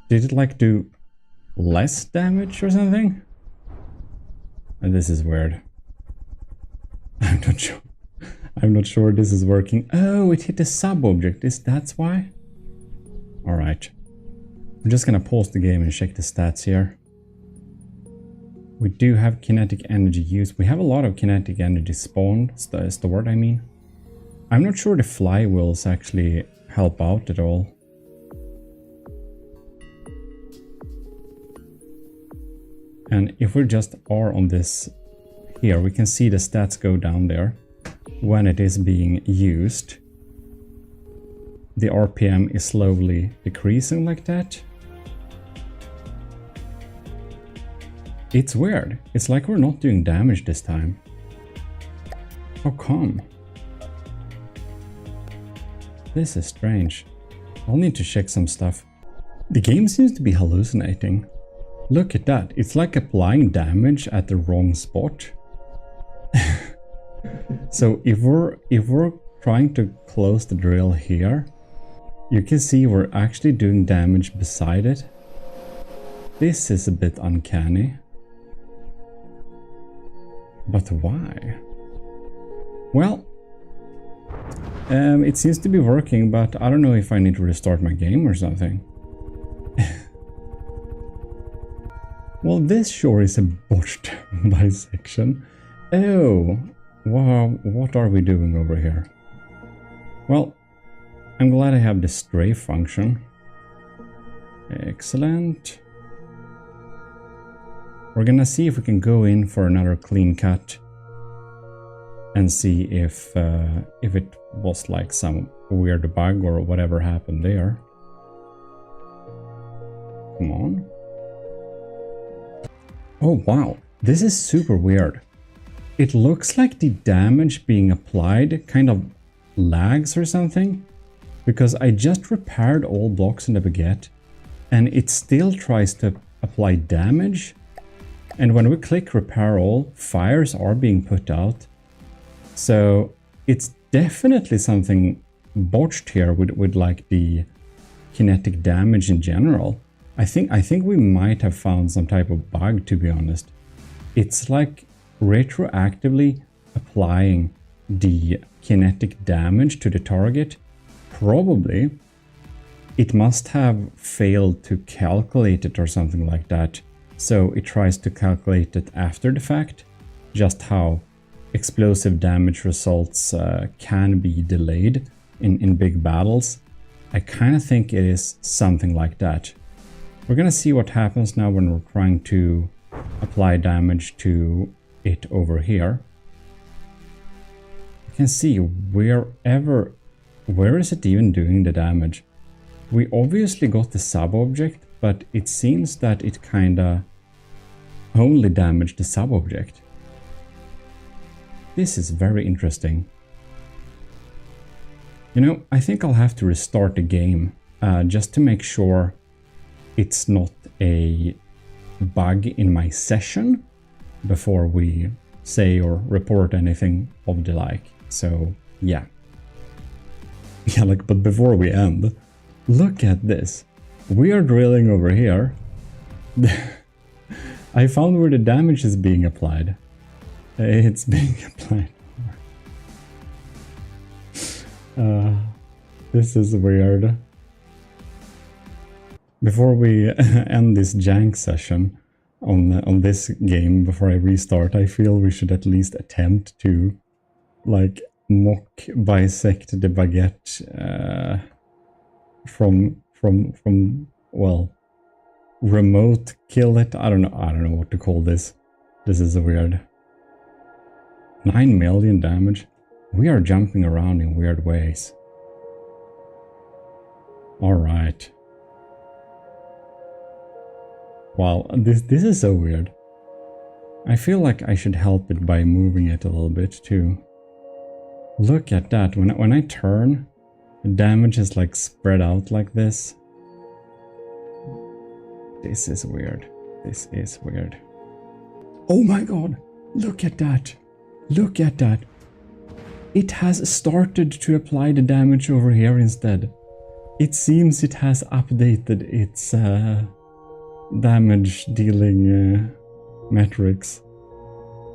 did it like do less damage or something? And this is weird. I'm not sure. I'm not sure this is working. Oh, it hit the sub-object. That's why? Alright. I'm just gonna pause the game and check the stats here. We do have kinetic energy used. We have a lot of kinetic energy spawned, stored, I mean. I'm not sure the flywheels actually help out at all. And if we just are on this here, we can see the stats go down there when it is being used. The RPM is slowly decreasing like that. It's weird. It's like we're not doing damage this time. How come? This is strange. I'll need to check some stuff. The game seems to be hallucinating. Look at that. It's like applying damage at the wrong spot. So if we're trying to close the drill here, you can see we're actually doing damage beside it. This is a bit uncanny. But why? Well, it seems to be working, but I don't know if I need to restart my game or something. Well, this sure is a botched bisection. Oh, wow, what are we doing over here? Well, I'm glad I have the strafe function. Excellent. We're gonna see if we can go in for another clean cut and see if it was like some weird bug or whatever happened there. Come on. Oh wow, this is super weird. It looks like the damage being applied kind of lags or something, because I just repaired all blocks in the baguette and it still tries to apply damage. And when we click repair all, fires are being put out. So it's definitely something botched here with like the kinetic damage in general. I think we might have found some type of bug, to be honest. It's like retroactively applying the kinetic damage to the target. Probably it must have failed to calculate it or something like that. So it tries to calculate it after the fact, just how explosive damage results can be delayed in big battles. I kind of think it is something like that. We're gonna see what happens now when we're trying to apply damage to it over here. You can see where is it even doing the damage? We obviously got the sub-object, but it seems that it kinda only damaged the sub-object. This is very interesting. You know, I think I'll have to restart the game just to make sure it's not a bug in my session before we say or report anything of the like. So yeah. Yeah, like, but before we end, look at this. We are drilling over here. I found where the damage is being applied. It's being applied. This is weird. Before we end this jank session on this game, before I restart, I feel we should at least attempt to like mock bisect the baguette from well, remote kill it. I don't know what to call this. This is weird. 9 million damage. We are jumping around in weird ways. All right. Wow, this is so weird. I feel like I should help it by moving it a little bit too. Look at that. When I turn, the damage is like spread out like this. This is weird. This is weird. Oh my god! Look at that! Look at that! It has started to apply the damage over here instead. It seems it has updated its damage dealing metrics.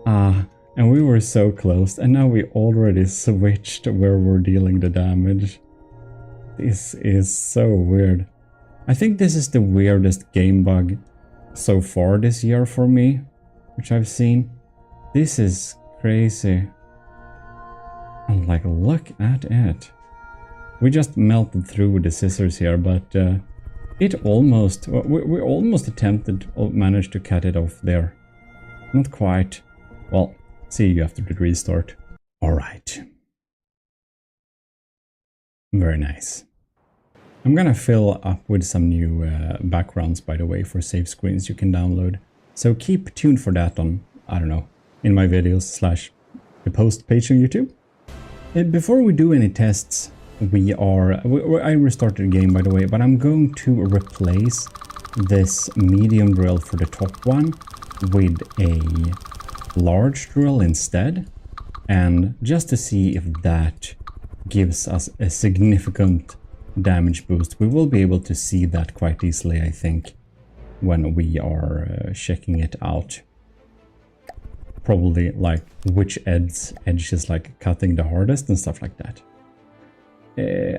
And we were so close, and now we already switched where we're dealing the damage. This is so weird. I think this is the weirdest game bug so far this year for me, which I've seen. This is crazy. And like, look at it. We just melted through with the scissors here, but it almost, we almost managed to cut it off there. Not quite. Well, see you after the restart. All right. Very nice. I'm gonna fill up with some new backgrounds, by the way, for save screens you can download. So keep tuned for that on, I don't know, in my videos / the post page on YouTube. Before we do any tests, I restarted the game, by the way, but I'm going to replace this medium drill for the top one with a large drill instead, and just to see if that gives us a significant damage boost. We will be able to see that quite easily, I think, when we are checking it out. Probably like which edge is like cutting the hardest and stuff like that.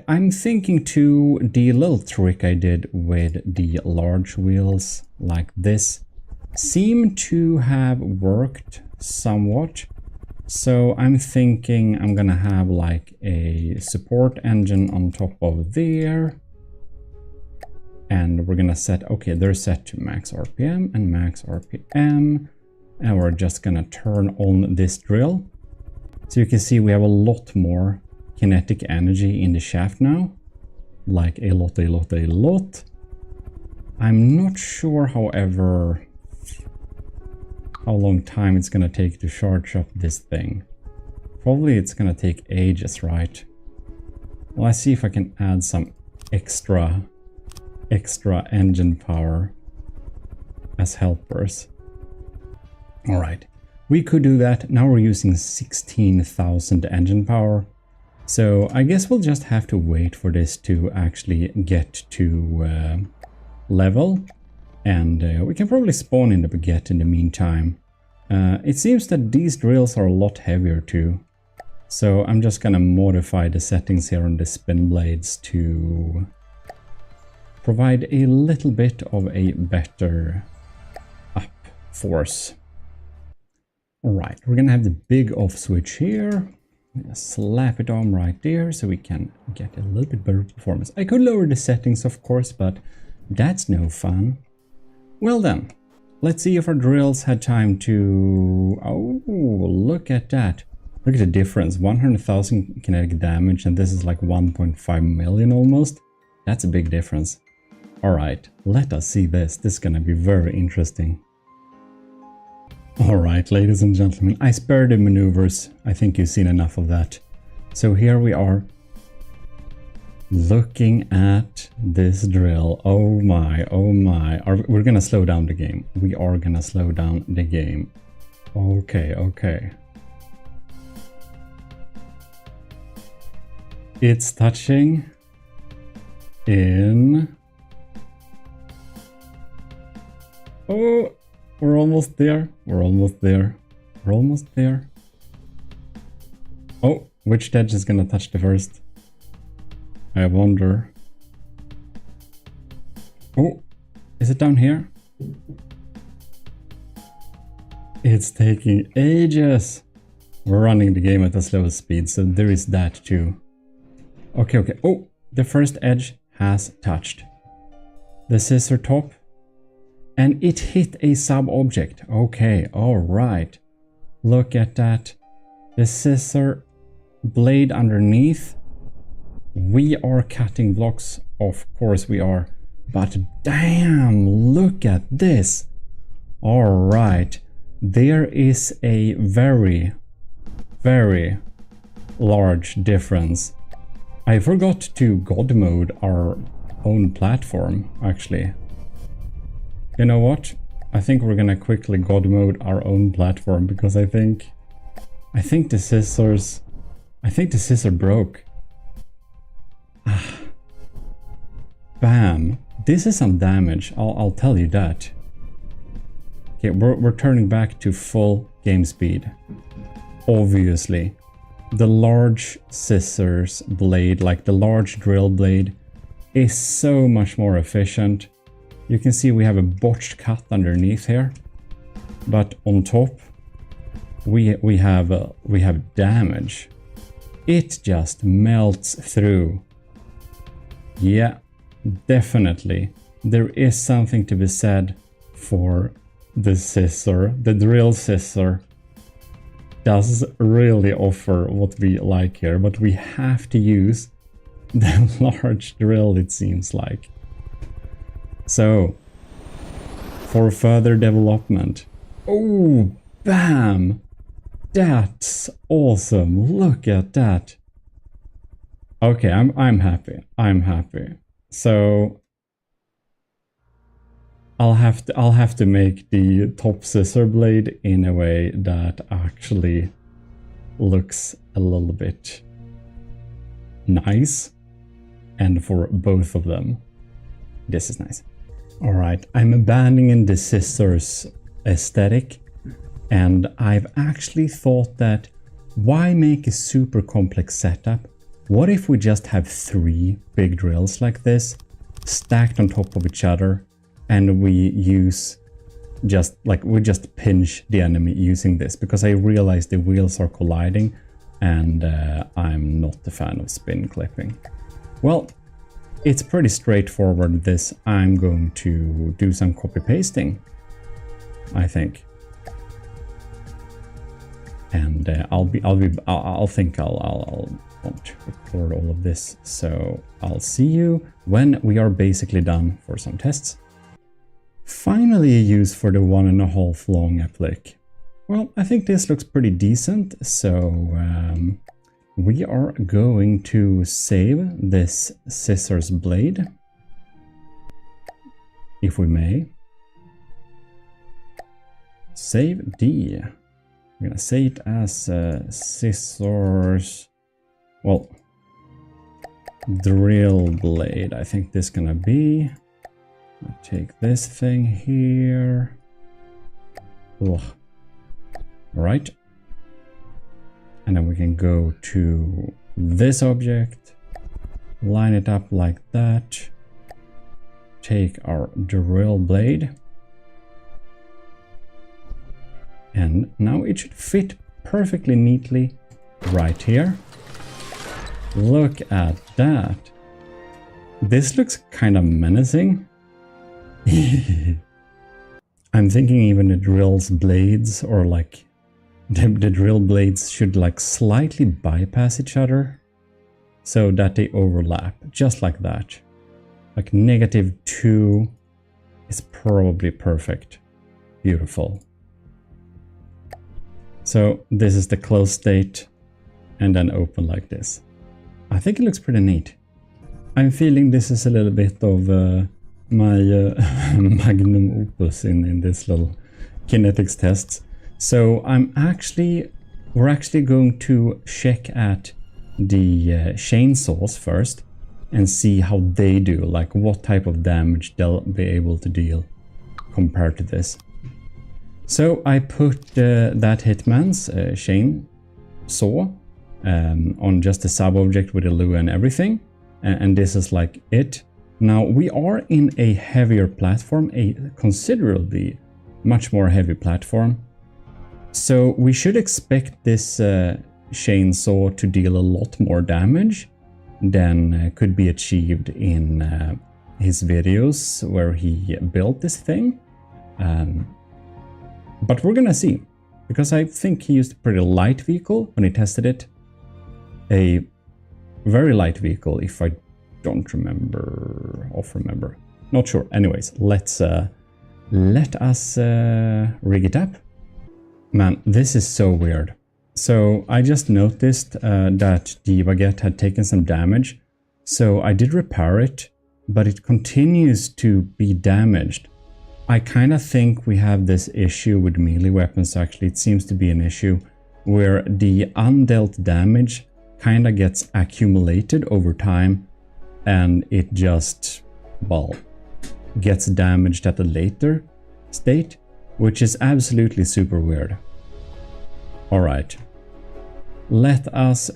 I'm thinking to the little trick I did with the large wheels like this seem to have worked somewhat. So I'm thinking I'm gonna have like a support engine on top of there. And we're gonna set, okay, they're set to max RPM and max RPM. And we're just gonna turn on this drill. So you can see we have a lot more kinetic energy in the shaft now. Like a lot. I'm not sure, however, how long time it's gonna take to charge up this thing. Probably it's gonna take ages, right? Well, let's see if I can add some extra engine power as helpers. All right, we could do that. Now we're using 16,000 engine power. So I guess we'll just have to wait for this to actually get to level. And we can probably spawn in the baguette in the meantime. It seems that these drills are a lot heavier too. So I'm just gonna modify the settings here on the spin blades to provide a little bit of a better up force. Alright, we're gonna have the big off switch here. Slap it on right there so we can get a little bit better performance. I could lower the settings, of course, but that's no fun. Well then, let's see if our drills had time to... Oh, look at that. Look at the difference. 100,000 kinetic damage, and this is like 1.5 million almost. That's a big difference. Alright, let us see this. This is gonna be very interesting. Alright, ladies and gentlemen, I spared the maneuvers. I think you've seen enough of that. So here we are, looking at this drill. Oh my, oh my. We're gonna slow down the game. We are gonna slow down the game. Okay, okay. It's touching in... Oh, we're almost there. We're almost there. We're almost there. Oh, which edge is gonna touch the first? I wonder. Oh, is it down here? It's taking ages. We're running the game at a slow speed, so there is that too. Okay, okay. Oh, the first edge has touched the scissor top, and it hit a sub-object. Okay, alright. Look at that. The scissor blade underneath. We are cutting blocks. Of course we are. But damn, look at this. Alright. There is a very, very large difference. I forgot to God mode our own platform, actually. You know what? I think we're gonna quickly God mode our own platform, because I think the scissors... I think the scissor broke. Bam. This is some damage, I'll tell you that. Okay, we're turning back to full game speed. Obviously, the large scissors blade, like the large drill blade, is so much more efficient. You can see we have a botched cut underneath here, but on top we have damage. It just melts through. Yeah, definitely. There is something to be said for the scissor. The drill scissor does really offer what we like here, but we have to use the large drill, it seems like. So, for further development. Oh, bam! That's awesome. Look at that. Okay, I'm happy. I'm happy. So I'll have to make the top scissor blade in a way that actually looks a little bit nice. And for both of them, this is nice. All right, I'm abandoning the scissors aesthetic, and I've actually thought that why make a super complex setup? What if we just have 3 big drills like this, stacked on top of each other, and we use we just pinch the enemy using this, because I realize the wheels are colliding, and I'm not a fan of spin clipping. Well, it's pretty straightforward, this. I'm going to do some copy pasting, I think. And I'll want to record all of this, so I'll see you when we are basically done for some tests. Finally a use for the 1.5 long applique. Well, I think this looks pretty decent, so we are going to save this scissors blade, if we may. Save D. I'm gonna say it as scissors, well, drill blade. I think this is gonna be. I'll take this thing here. Ugh. All right. And then we can go to this object, line it up like that, take our drill blade, and now it should fit perfectly neatly right here. Look at that. This looks kind of menacing. I'm thinking even the drill's blades, or like the drill blades should like slightly bypass each other so that they overlap, just like that. Like -2 is probably perfect. Beautiful. So this is the close state, and then open like this. I think it looks pretty neat. I'm feeling this is a little bit of my magnum opus in this little kinetics tests. So we're actually going to check at the chainsaws first and see how they do, like what type of damage they'll be able to deal compared to this. So I put that Hitman's chainsaw on just a sub-object with a lure and everything, and this is like it. Now we are in a heavier platform, a considerably much more heavy platform, So we should expect this chainsaw to deal a lot more damage than could be achieved in his videos where he built this thing. But we're gonna see, because I think he used a pretty light vehicle when he tested it. A very light vehicle, if I don't remember, not sure. Anyways, let us rig it up. Man, this is so weird. So I just noticed that the baguette had taken some damage. So I did repair it, but it continues to be damaged. I kind of think we have this issue with melee weapons actually. It seems to be an issue where the undealt damage kind of gets accumulated over time and it just, well, gets damaged at a later state, which is absolutely super weird. Alright, let us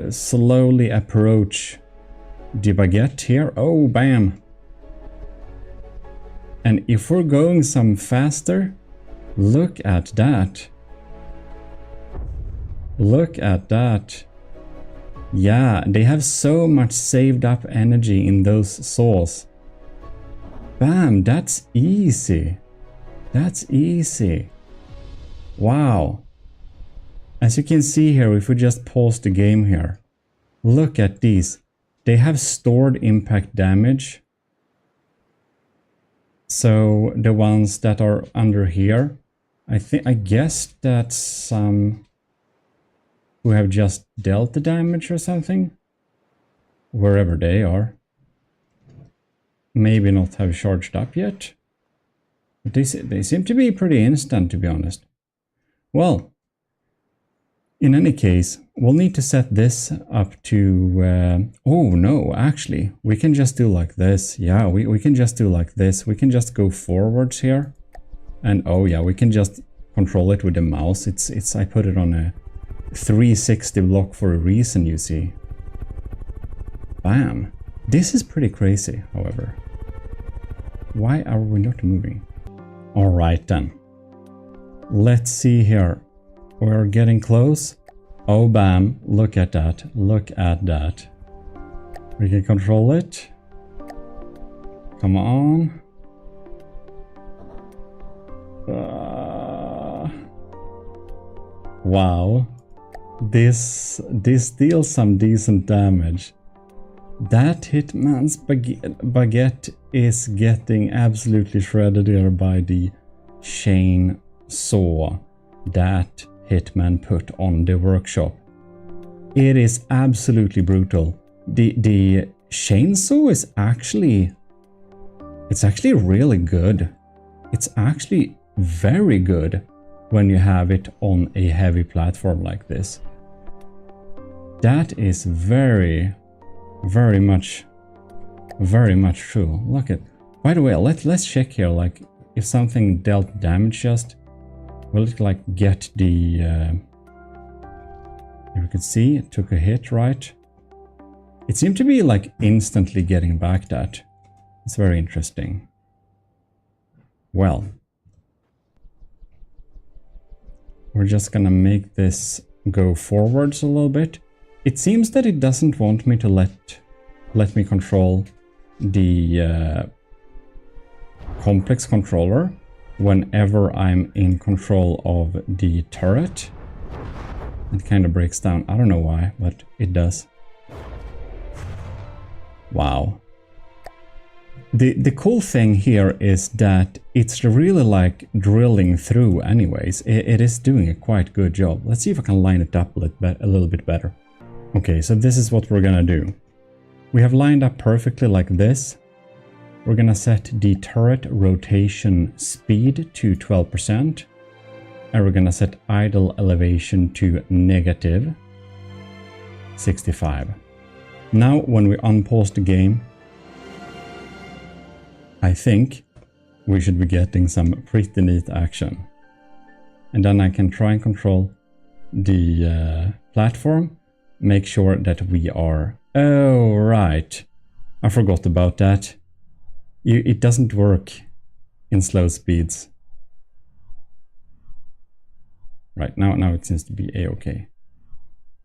slowly approach the baguette here. Oh, bam! And if we're going some faster, look at that. Look at that. Yeah, they have so much saved up energy in those saws. Bam, that's easy. That's easy. Wow. As you can see here, if we just pause the game here, look at these. They have stored impact damage. So the ones that are under here, I guess that's some who have just dealt the damage or something, wherever they are. Maybe not have charged up yet, but they seem to be pretty instant, to be honest. Well, in any case, we'll need to set this up to... oh no, actually, we can just do like this. Yeah, we can just do like this. We can just go forwards here. And oh yeah, we can just control it with the mouse. I put it on a 360 block for a reason, you see. Bam. This is pretty crazy, however. Why are we not moving? Alright then. Let's see here. We're getting close. Oh, bam. Look at that. Look at that. We can control it. Come on. Wow. This deals some decent damage. That Hitman's baguette is getting absolutely shredded here by the chainsaw that Hitman put on the workshop. It is absolutely brutal. The chainsaw is actually... it's actually really good. It's actually very good when you have it on a heavy platform like this. That is very much true. Look at... by the way, let's check here, like, if something dealt damage just... will it like get the... if we could see, it took a hit, right? It seemed to be like instantly getting back that. It's very interesting. Well. We're just gonna make this go forwards a little bit. It seems that it doesn't want me to let me control the complex controller whenever I'm in control of the turret. It kind of breaks down. I don't know why, but it does. Wow. The cool thing here is that it's really like drilling through anyways. It is doing a quite good job. Let's see if I can line it up a little bit better. Okay, so this is what we're gonna do. We have lined up perfectly like this. We're gonna set the turret rotation speed to 12%. And we're gonna set idle elevation to negative 65. Now, when we unpause the game, I think we should be getting some pretty neat action. And then I can try and control the platform. Make sure that we are... oh, right. I forgot about that. It doesn't work in slow speeds. Right, now it seems to be a-okay.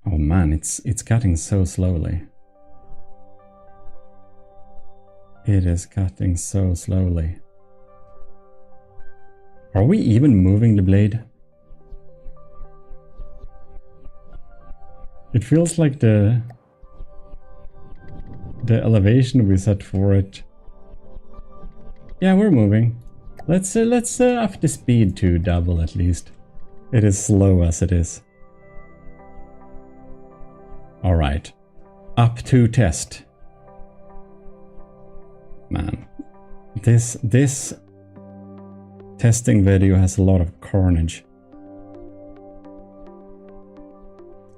Oh man, it's cutting so slowly. It is cutting so slowly. Are we even moving the blade? It feels like the elevation we set for it. Yeah, we're moving. Let's up the speed to double at least. It is slow as it is. All right, up to test. Man, this testing video has a lot of carnage.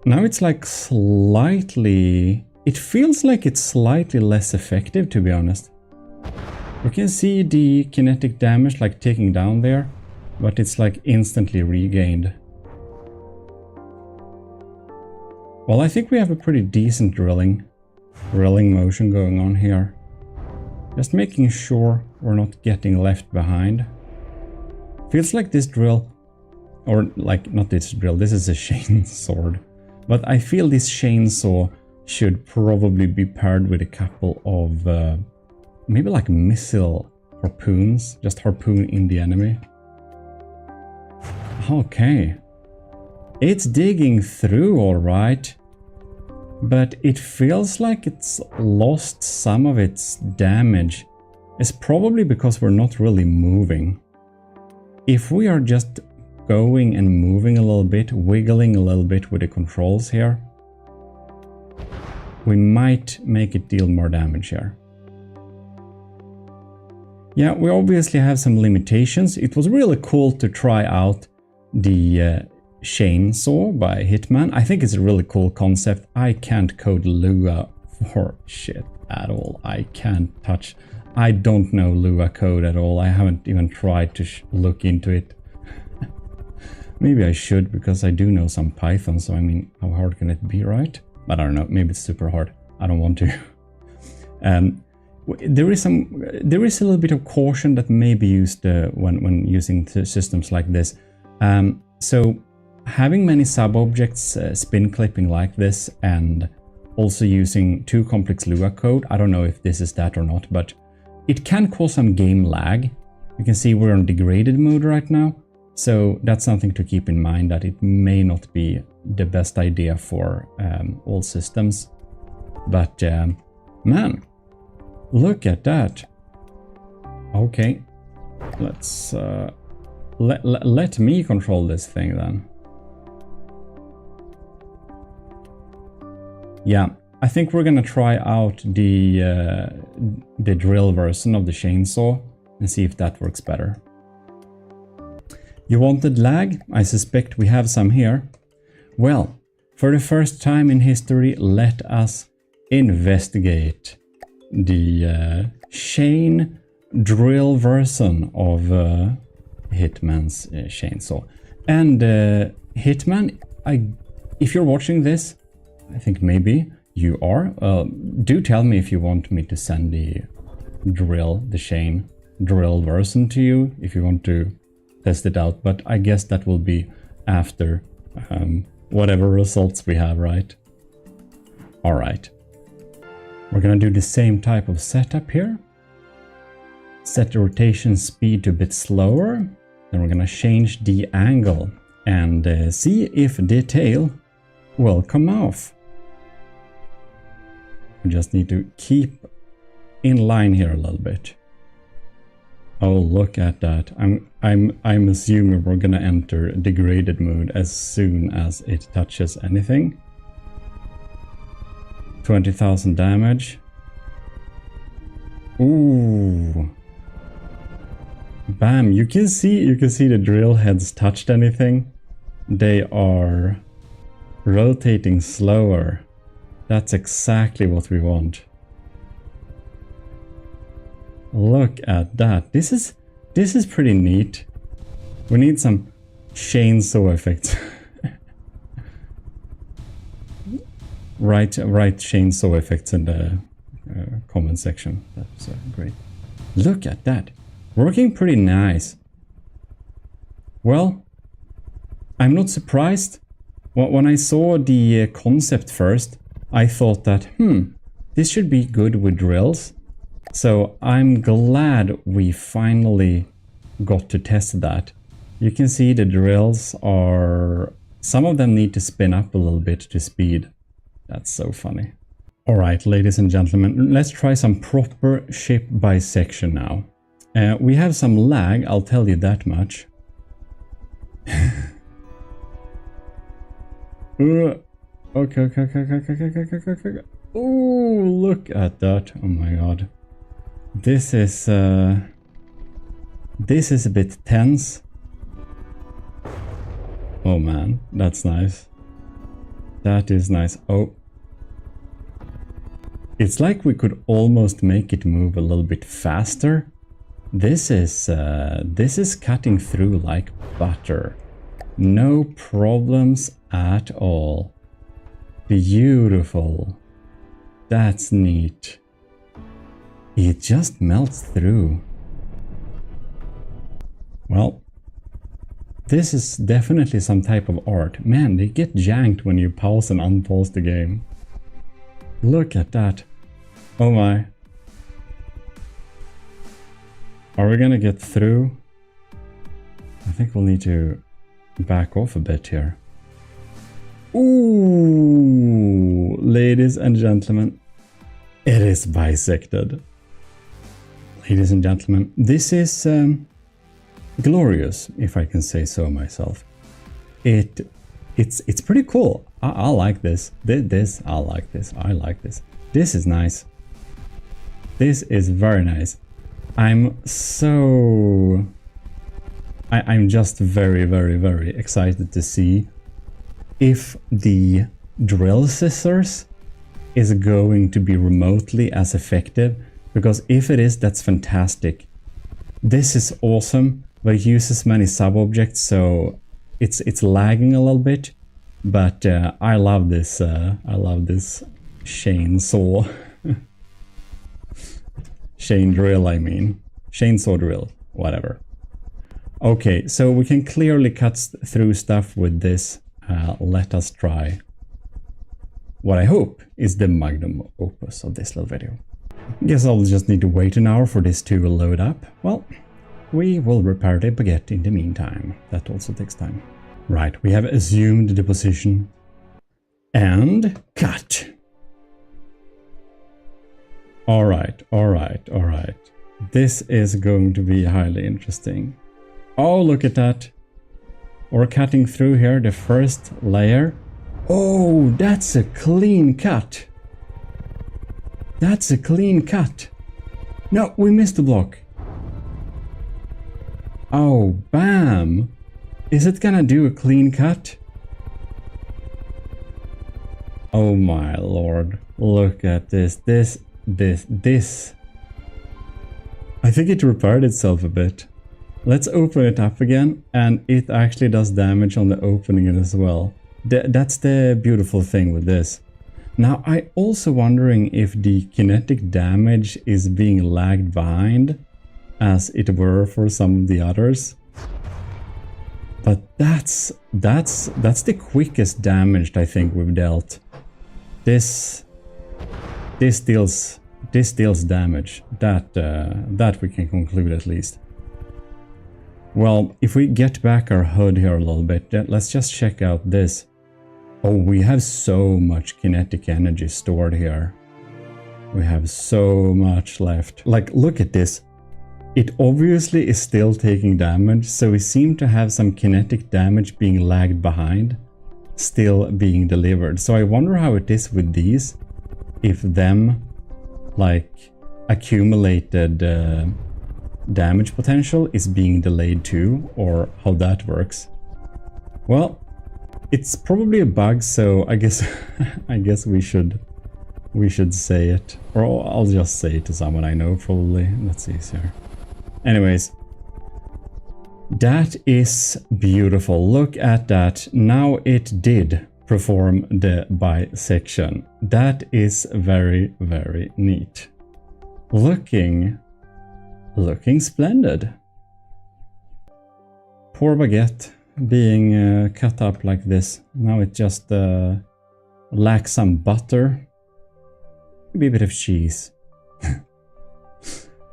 Now it's like slightly... It feels like it's slightly less effective, to be honest. We can see the kinetic damage like ticking down there, but it's like instantly regained. Well, I think we have a pretty decent drilling motion going on here. Just making sure we're not getting left behind. Feels like this drill, or like not this drill, this is a chainsaw. But I feel this chainsaw should probably be paired with a couple of maybe like missile harpoons, just harpoon in the enemy. Okay. It's digging through all right, but it feels like it's lost some of its damage. It's probably because we're not really moving. If we are just going and moving a little bit, wiggling a little bit with the controls here, we might make it deal more damage here. Yeah, we obviously have some limitations. It was really cool to try out the chainsaw by Hitman. I think it's a really cool concept. I can't code Lua for shit at all. I can't touch... I don't know Lua code at all. I haven't even tried to look into it. Maybe I should, because I do know some Python, so I mean, how hard can it be, right? But I don't know, maybe it's super hard. I don't want to. There is a little bit of caution that may be used when using systems like this. So having many sub-objects spin clipping like this, and also using too complex Lua code, I don't know if this is that or not, but it can cause some game lag. You can see we're on degraded mode right now, so that's something to keep in mind, that it may not be the best idea for all systems. But man, look at that. Okay, let's let me control this thing then. Yeah, I think we're gonna try out the drill version of the chainsaw and see if that works better. You wanted lag? I suspect we have some here. Well, for the first time in history, let us investigate the chain drill version of Hitman's chainsaw. And Hitman, if you're watching this, I think maybe you are, do tell me if you want me to send the chain drill version to you, if you want to test it out, but I guess that will be after whatever results we have, right? All right. We're gonna do the same type of setup here. Set the rotation speed to a bit slower. Then we're gonna change the angle and see if the tail will come off. We just need to keep in line here a little bit. Oh, look at that. I'm assuming we're gonna enter degraded mode as soon as it touches anything. 20,000 damage. Ooh. Bam, you can see the drill heads touched anything. They are rotating slower. That's exactly what we want. Look at that. This is pretty neat. We need some chainsaw effects. Write chainsaw effects in the comment section. That's great. Look at that. Working pretty nice. Well, I'm not surprised. When I saw the concept first, I thought that, this should be good with drills. So I'm glad we finally got to test that. You can see the drills are... some of them need to spin up a little bit to speed. That's so funny. Alright, ladies and gentlemen, let's try some proper ship bisection now. We have some lag, I'll tell you that much. Okay. Oh, look at that. Oh my god. This is a bit tense. Oh man, that's nice. That is nice. Oh. It's like we could almost make it move a little bit faster. This is cutting through like butter. No problems at all. Beautiful. That's neat. It just melts through. Well, this is definitely some type of art. Man, they get janked when you pause and unpause the game. Look at that. Oh my. Are we gonna get through? I think we'll need to back off a bit here. Ooh, ladies and gentlemen, it is bisected. Ladies and gentlemen, this is glorious, if I can say so myself. It's pretty cool. I like this. I like this. I like this. This is nice. This is very nice. I'm just very, very, very excited to see if the drill scissors is going to be remotely as effective, because if it is, that's fantastic. This is awesome, but it uses many sub-objects, so it's lagging a little bit, but I love this chainsaw. Chain drill, I mean. Chainsaw drill, whatever. Okay, so we can clearly cut through stuff with this. Let us try what I hope is the magnum opus of this little video. Guess I'll just need to wait an hour for this to load up. Well, we will repair the baguette in the meantime. That also takes time. Right, we have assumed the position. And cut! Alright. This is going to be highly interesting. Oh, look at that. We're cutting through here the first layer. Oh, that's a clean cut. That's a clean cut. No, we missed the block. Oh, bam. Is it gonna do a clean cut? Oh my lord. Look at this. This. I think it repaired itself a bit. Let's open it up again, and it actually does damage on the opening as well. That's the beautiful thing with this. Now, I'm also wondering if the kinetic damage is being lagged behind, as it were for some of the others. But that's the quickest damage I think we've dealt. This deals damage. That we can conclude at least. Well, if we get back our HUD here a little bit, let's just check out this. Oh, we have so much kinetic energy stored here. We have so much left. Like, look at this. It obviously is still taking damage, so we seem to have some kinetic damage being lagged behind, still being delivered. So I wonder how it is with these, if them, like, accumulated damage potential is being delayed too, or how that works. Well, it's probably a bug, so I guess we should say it, or I'll just say it to someone I know probably. That's easier. Anyways, that is beautiful. Look at that. Now it did perform the bisection. That is very, very neat. Looking splendid. Poor baguette. being cut up like this. Now it just lacks some butter. Maybe a bit of cheese.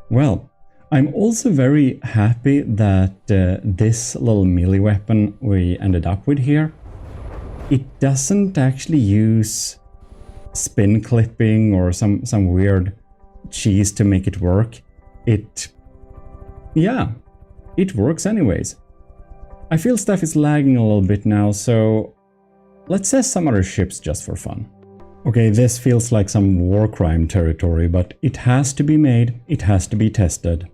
Well, I'm also very happy that this little melee weapon we ended up with here, it doesn't actually use spin clipping or some weird cheese to make it work. Yeah, it works anyways. I feel stuff is lagging a little bit now, so let's test some other ships just for fun. Okay, this feels like some war crime territory, but it has to be made, it has to be tested.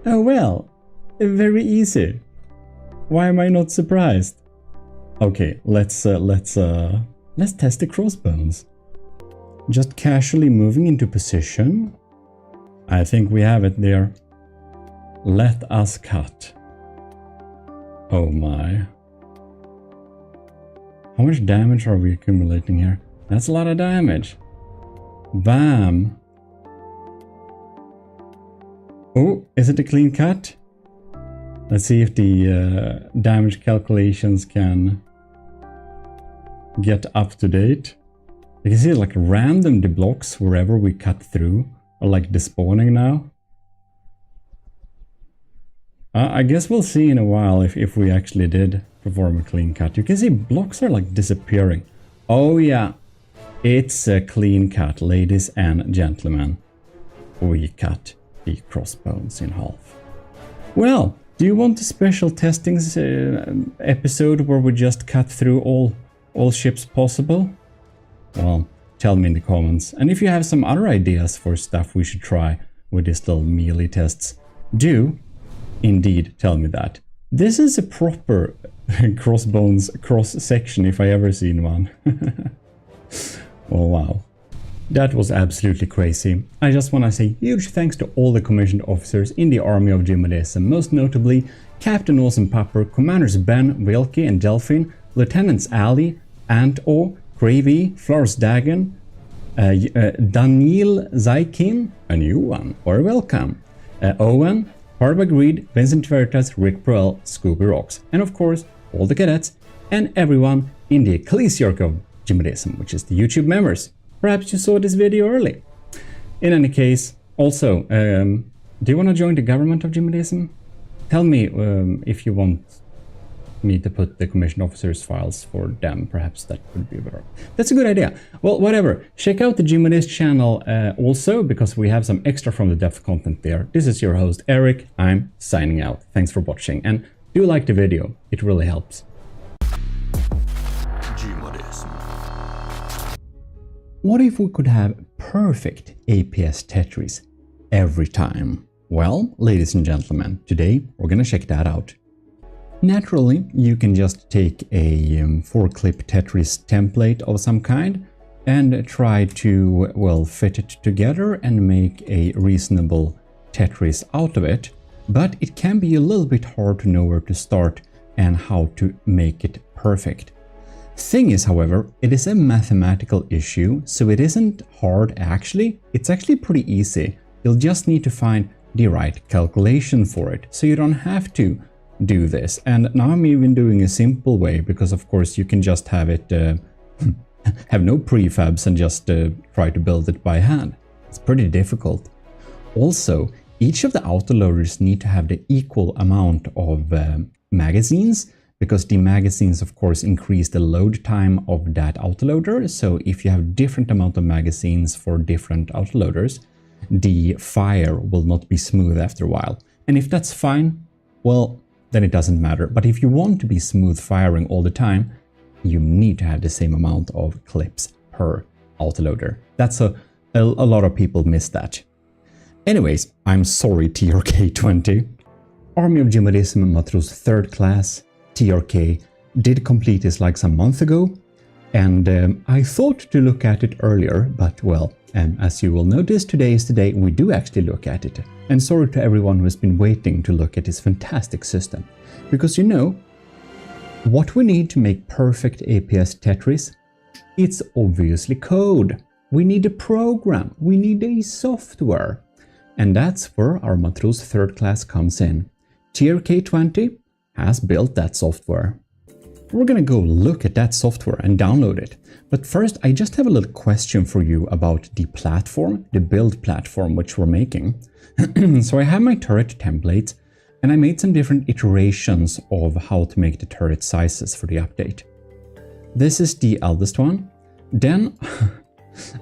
Oh well, very easy. Why am I not surprised? Okay, let's test the crossbones. Just casually moving into position. I think we have it there. Let us cut. Oh my. How much damage are we accumulating here? That's a lot of damage. Bam. Oh, is it a clean cut? Let's see if the damage calculations can get up to date. You can see like random deblocks wherever we cut through are like despawning now. I guess we'll see in a while if we actually did perform a clean cut. You can see blocks are like disappearing. Oh yeah, it's a clean cut, ladies and gentlemen. We cut the crossbones in half. Well, do you want a special testings episode where we just cut through all ships possible? Well, tell me in the comments. And if you have some other ideas for stuff we should try with these little melee tests, do indeed tell me that. This is a proper crossbones cross-section if I ever seen one. Oh wow. That was absolutely crazy. I just want to say huge thanks to all the commissioned officers in the army of GMODIST, most notably Captain Awesome Pupper, Commanders Ben, Wilkie and Delphine, Lieutenants Ali, Ant-O, Gravy, Flores Dagon, Daniel Zaikin, a new one, or welcome, Owen, Harbag Reed, Vincent Veritas, Rick Perel, Scooby Rocks, and of course all the cadets and everyone in the ECCLESIARCHY of GMODISM, which is the YouTube members. Perhaps you saw this video early. In any case, also, do you want to join the government of GMODISM? Tell me if you want me to put the commissioned officers files for them. Perhaps that would be better. That's a good idea. Well, whatever. Check out the GMODIST channel also, because we have some extra from the depth content there. This is your host, Eric. I'm signing out. Thanks for watching, and do like the video. It really helps. What if we could have perfect APS Tetris every time? Well, ladies and gentlemen, today we're gonna check that out. Naturally, you can just take a 4-clip Tetris template of some kind and try to, well, fit it together and make a reasonable Tetris out of it, but it can be a little bit hard to know where to start and how to make it perfect. Thing is, however, it is a mathematical issue, so it isn't hard actually. It's actually pretty easy. You'll just need to find the right calculation for it, so you don't have to do this. And now I'm even doing a simple way, because of course you can just have it have no prefabs and just try to build it by hand. It's pretty difficult. Also, each of the autoloaders need to have the equal amount of magazines, because the magazines of course increase the load time of that autoloader. So if you have different amount of magazines for different autoloaders, the fire will not be smooth after a while. And if that's fine, well, then it doesn't matter. But if you want to be smooth firing all the time, you need to have the same amount of clips per autoloader. That's a lot of people miss that. Anyways, I'm sorry, TRK20. Army of GMODISM Matros 3rd class, TRK, did complete this like some month ago, and I thought to look at it earlier, but well, as you will notice, today is the day we do actually look at it. And sorry to everyone who has been waiting to look at this fantastic system, because you know, what we need to make perfect APS Tetris, it's obviously code. We need a program, we need a software. And that's where our Matros 3rd class comes in. TRK20 has built that software. We're gonna go look at that software and download it. But first, I just have a little question for you about the platform, the build platform which we're making. So I have my turret templates, and I made some different iterations of how to make the turret sizes for the update. This is the eldest one. Then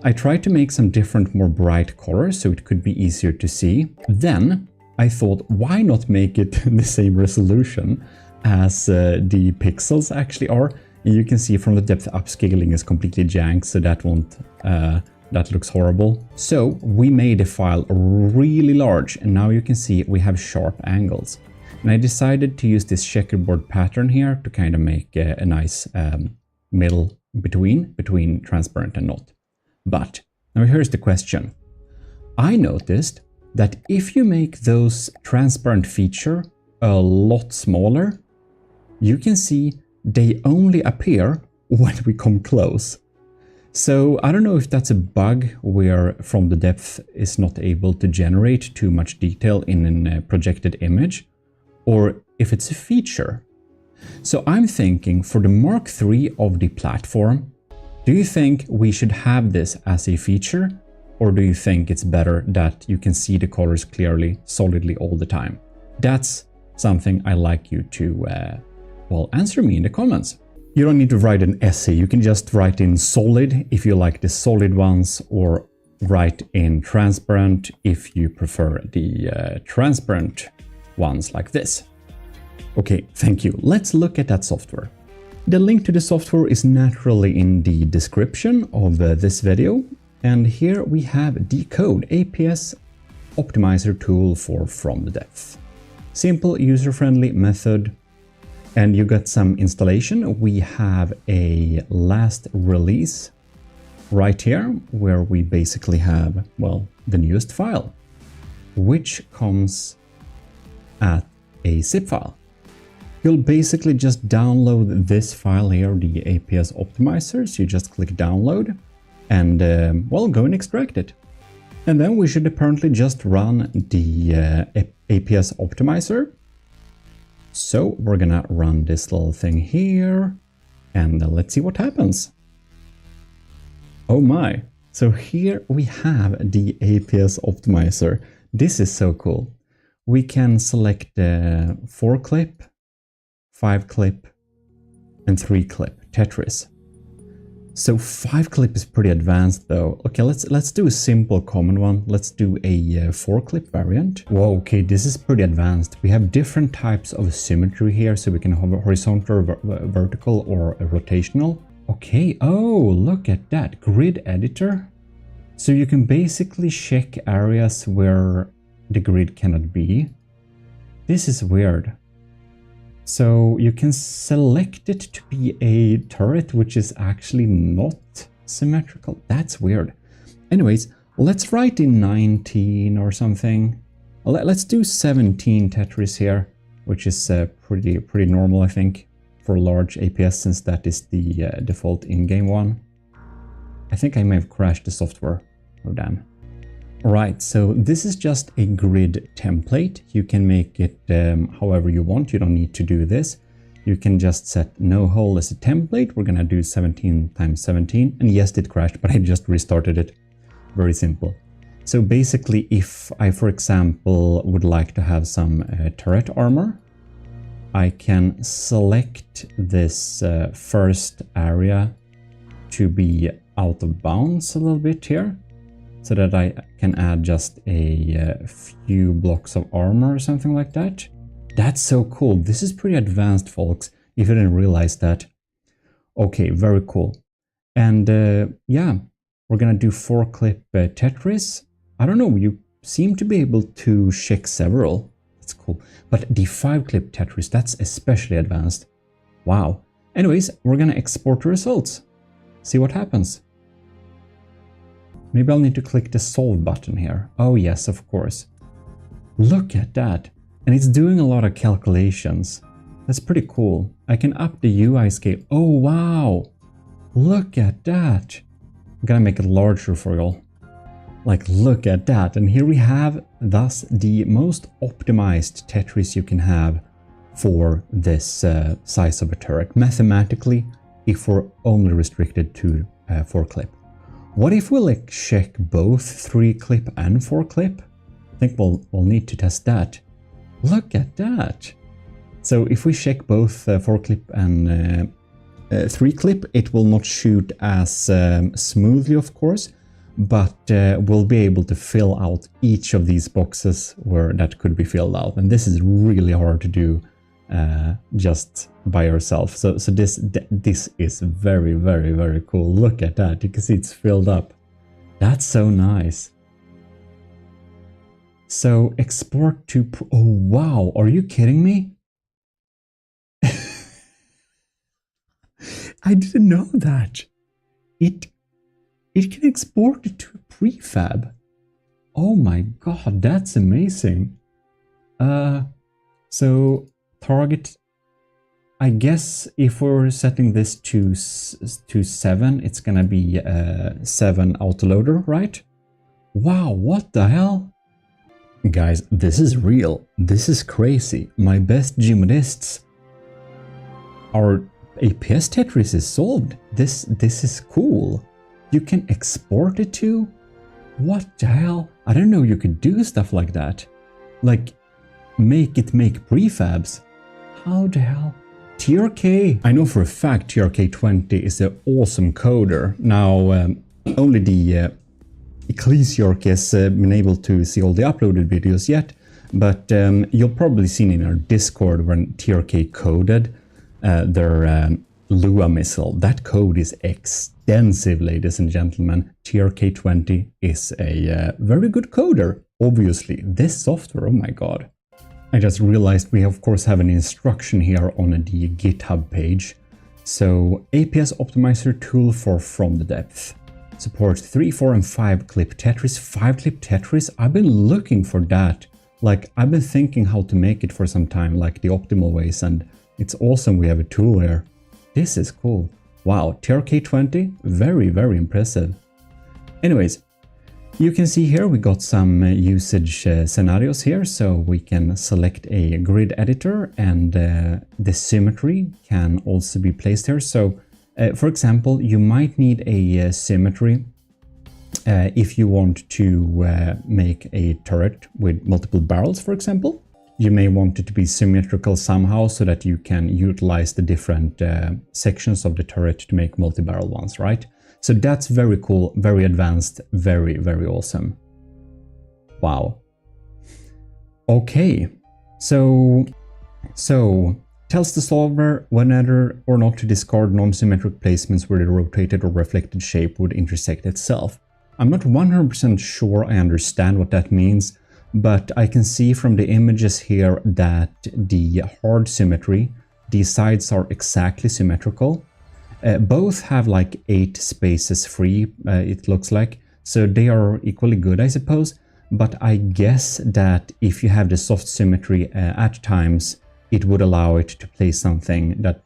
I tried to make some different, more bright colors so it could be easier to see. Then I thought, why not make it the same resolution as the pixels actually are? And you can see from the depth upscaling is completely jank, so that won't, that looks horrible. So we made the file really large, and now you can see we have sharp angles. And I decided to use this checkerboard pattern here to kind of make a nice middle between transparent and not. But now here's the question. I noticed that if you make those transparent feature a lot smaller, you can see they only appear when we come close. So I don't know if that's a bug where from the depth is not able to generate too much detail in a projected image, or if it's a feature. So I'm thinking for the Mark III of the platform, do you think we should have this as a feature, or do you think it's better that you can see the colors clearly, solidly all the time? That's something I'd like you to, well, answer me in the comments. You don't need to write an essay, you can just write in solid if you like the solid ones, or write in transparent if you prefer the transparent ones like this. Okay, thank you. Let's look at that software. The link to the software is naturally in the description of this video. And here we have the code, APS optimizer tool for From the Depth. Simple, user-friendly method. And you got some installation. We have a last release right here, where we basically have, well, the newest file, which comes at a zip file. You'll basically just download this file here, the APS optimizer. So you just click download and, well, go and extract it. And then we should apparently just run the APS optimizer. So we're gonna run this little thing here and let's see what happens. Oh my. So here we have the APS optimizer. This is so cool. We can select the 4-clip, 5-clip, and 3-clip Tetris. So 5-clip is pretty advanced though. Okay, let's do a simple common one. Let's do a 4-clip variant. Whoa, okay, this is pretty advanced. We have different types of symmetry here, so we can have a horizontal, vertical, or a rotational. Okay, oh, look at that grid editor. So you can basically check areas where the grid cannot be. This is weird. So you can select it to be a turret, which is actually not symmetrical. That's weird. Anyways, let's write in 19 or something. Let's do 17 Tetris here, which is pretty normal, I think, for large APS, since that is the default in-game one. I think I may have crashed the software. Oh, damn. Alright, so this is just a grid template. You can make it however you want. You don't need to do this. You can just set no hole as a template. We're gonna do 17 times 17. And yes, it crashed, but I just restarted it. Very simple. So basically, if I, for example, would like to have some turret armor, I can select this first area to be out of bounds a little bit here, so that I can add just a few blocks of armor or something like that. That's so cool. This is pretty advanced, folks, if you didn't realize that. Okay, very cool. And yeah, we're gonna do 4-clip Tetris. I don't know, you seem to be able to check several. That's cool. But the 5-clip Tetris, that's especially advanced. Wow. Anyways, we're gonna export the results. See what happens. Maybe I'll need to click the solve button here. Oh yes, of course. Look at that. And it's doing a lot of calculations. That's pretty cool. I can up the UI scale. Oh wow. Look at that. I'm gonna make it larger for y'all. Like, look at that. And here we have thus the most optimized Tetris you can have for this size of a turret, mathematically, if we're only restricted to 4-clip. What if we like check both 3-clip and 4-clip? I think we'll need to test that. Look at that. So if we check both 4-clip and 3-clip, it will not shoot as smoothly, of course, but we'll be able to fill out each of these boxes where that could be filled out. And this is really hard to do just by yourself. So this is very, very, very cool. Look at that. You can see it's filled up. That's so nice. So export to... Oh, wow. Are you kidding me? I didn't know that. It can export it to a prefab. Oh my god, that's amazing. So target, I guess if we're setting this to 7, it's gonna be 7 autoloader, right? Wow, what the hell? Guys, this is real. This is crazy. My best GMODists are... APS Tetris is solved. This is cool. You can export it to... What the hell? I didn't know you could do stuff like that. Like, make prefabs. How the hell? TRK. I know for a fact TRK20 is an awesome coder. Now, only the ECCLESIARCHY has been able to see all the uploaded videos yet, but you'll probably seen in our Discord when TRK coded their Lua missile. That code is extensive, ladies and gentlemen. TRK20 is a very good coder. Obviously, this software, oh my god. I just realized we of course have an instruction here on the GitHub page. So, APS optimizer tool for From the Depth. Supports 3, 4 and 5-clip Tetris. 5-clip Tetris? I've been looking for that. Like, I've been thinking how to make it for some time, like the optimal ways, and it's awesome we have a tool here. This is cool. Wow, TRK20, very, very impressive. Anyways, you can see here we got some usage scenarios here, so we can select a grid editor and the symmetry can also be placed here. So, for example, you might need a symmetry if you want to make a turret with multiple barrels, for example. You may want it to be symmetrical somehow so that you can utilize the different sections of the turret to make multi-barrel ones, right? So that's very cool, very advanced, very, very awesome. Wow. Okay, so tells the solver whether or not to discard non-symmetric placements where the rotated or reflected shape would intersect itself. I'm not 100% sure I understand what that means, but I can see from the images here that the hard symmetry, the sides are exactly symmetrical. Both have like 8 spaces free, it looks like, so they are equally good, I suppose. But I guess that if you have the soft symmetry at times, it would allow it to place something that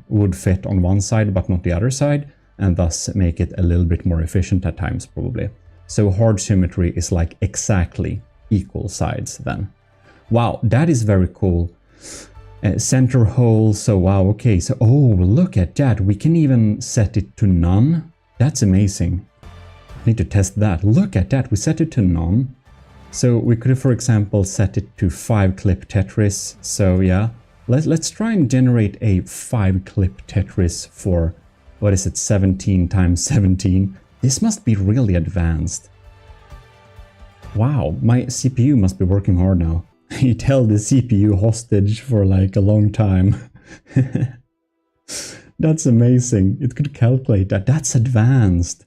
would fit on one side but not the other side, and thus make it a little bit more efficient at times, probably. So hard symmetry is like exactly equal sides then. Wow, that is very cool. Center hole, so wow, okay, so oh, look at that. We can even set it to none. That's amazing. Need to test that. Look at that, we set it to none. So we could, for example, set it to 5-clip Tetris. So yeah, let's try and generate a 5-clip Tetris for, what is it, 17 times 17. This must be really advanced. Wow, my CPU must be working hard now. It held the CPU hostage for like a long time. That's amazing. It could calculate that. That's advanced.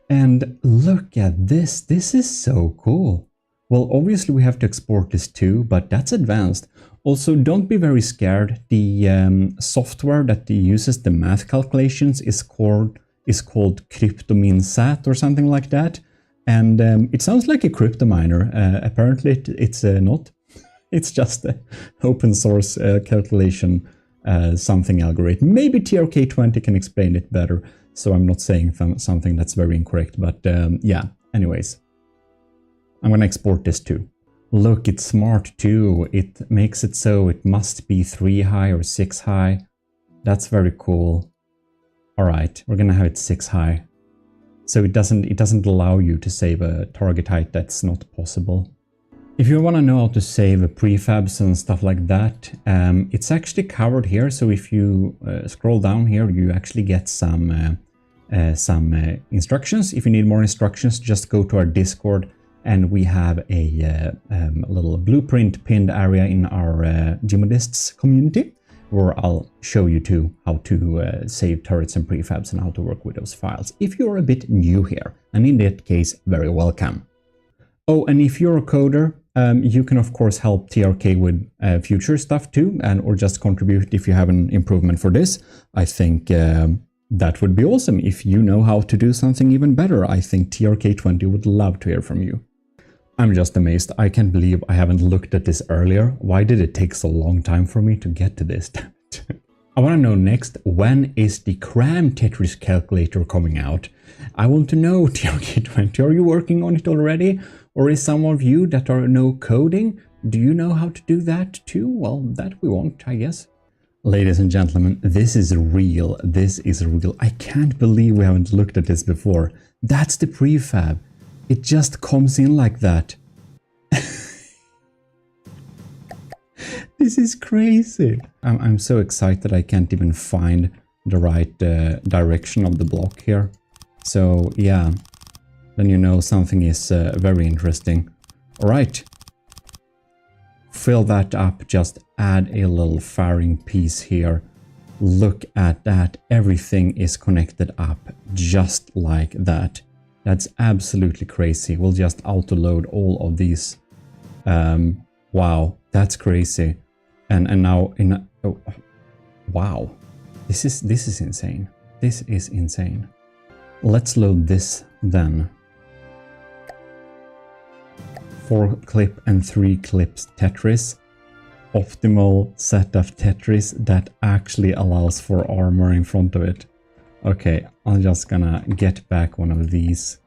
And look at this. This is so cool. Well, obviously we have to export this too, but that's advanced. Also, don't be very scared. The software that uses the math calculations is called CryptoMinSat or something like that. And it sounds like a crypto miner. Apparently it's not. It's just an open source calculation something algorithm. Maybe TRK20 can explain it better, so I'm not saying something that's very incorrect. But yeah, Anyways, I'm gonna export this too. Look, it's smart too. It makes it so it must be 3 high or 6 high. That's very cool. All right, we're gonna have it 6 high. So it doesn't allow you to save a target height that's not possible. If you want to know how to save prefabs and stuff like that, it's actually covered here. So if you scroll down here, you actually get some instructions. If you need more instructions, just go to our Discord, and we have a little blueprint pinned area in our GMODISTs community, where I'll show you too how to save turrets and prefabs and how to work with those files if you're a bit new here, and in that case, very welcome. Oh, and if you're a coder, you can of course help TRK with future stuff too, and or just contribute if you have an improvement for this. I think that would be awesome. If you know how to do something even better, I think TRK20 would love to hear from you. I'm just amazed. I can't believe I haven't looked at this earlier. Why did it take so long time for me to get to this? I want to know next, when is the Cram Tetris calculator coming out? I want to know, TRK20, are you working on it already? Or is some of you that are no coding, do you know how to do that too? Well, that we want, I guess. Ladies and gentlemen, this is real. This is real. I can't believe we haven't looked at this before. That's the prefab. It just comes in like that. This is crazy. I'm so excited I can't even find the right direction of the block here. So yeah, then you know something is very interesting. All right. Fill that up, just add a little firing piece here. Look at that, everything is connected up just like that. That's absolutely crazy. We'll just auto-load all of these. Wow, that's crazy. And now in oh, wow, this is insane. This is insane. Let's load this then. 4 clip and 3 clips Tetris. Optimal set of Tetris that actually allows for armor in front of it. Okay, I'm just gonna get back one of these.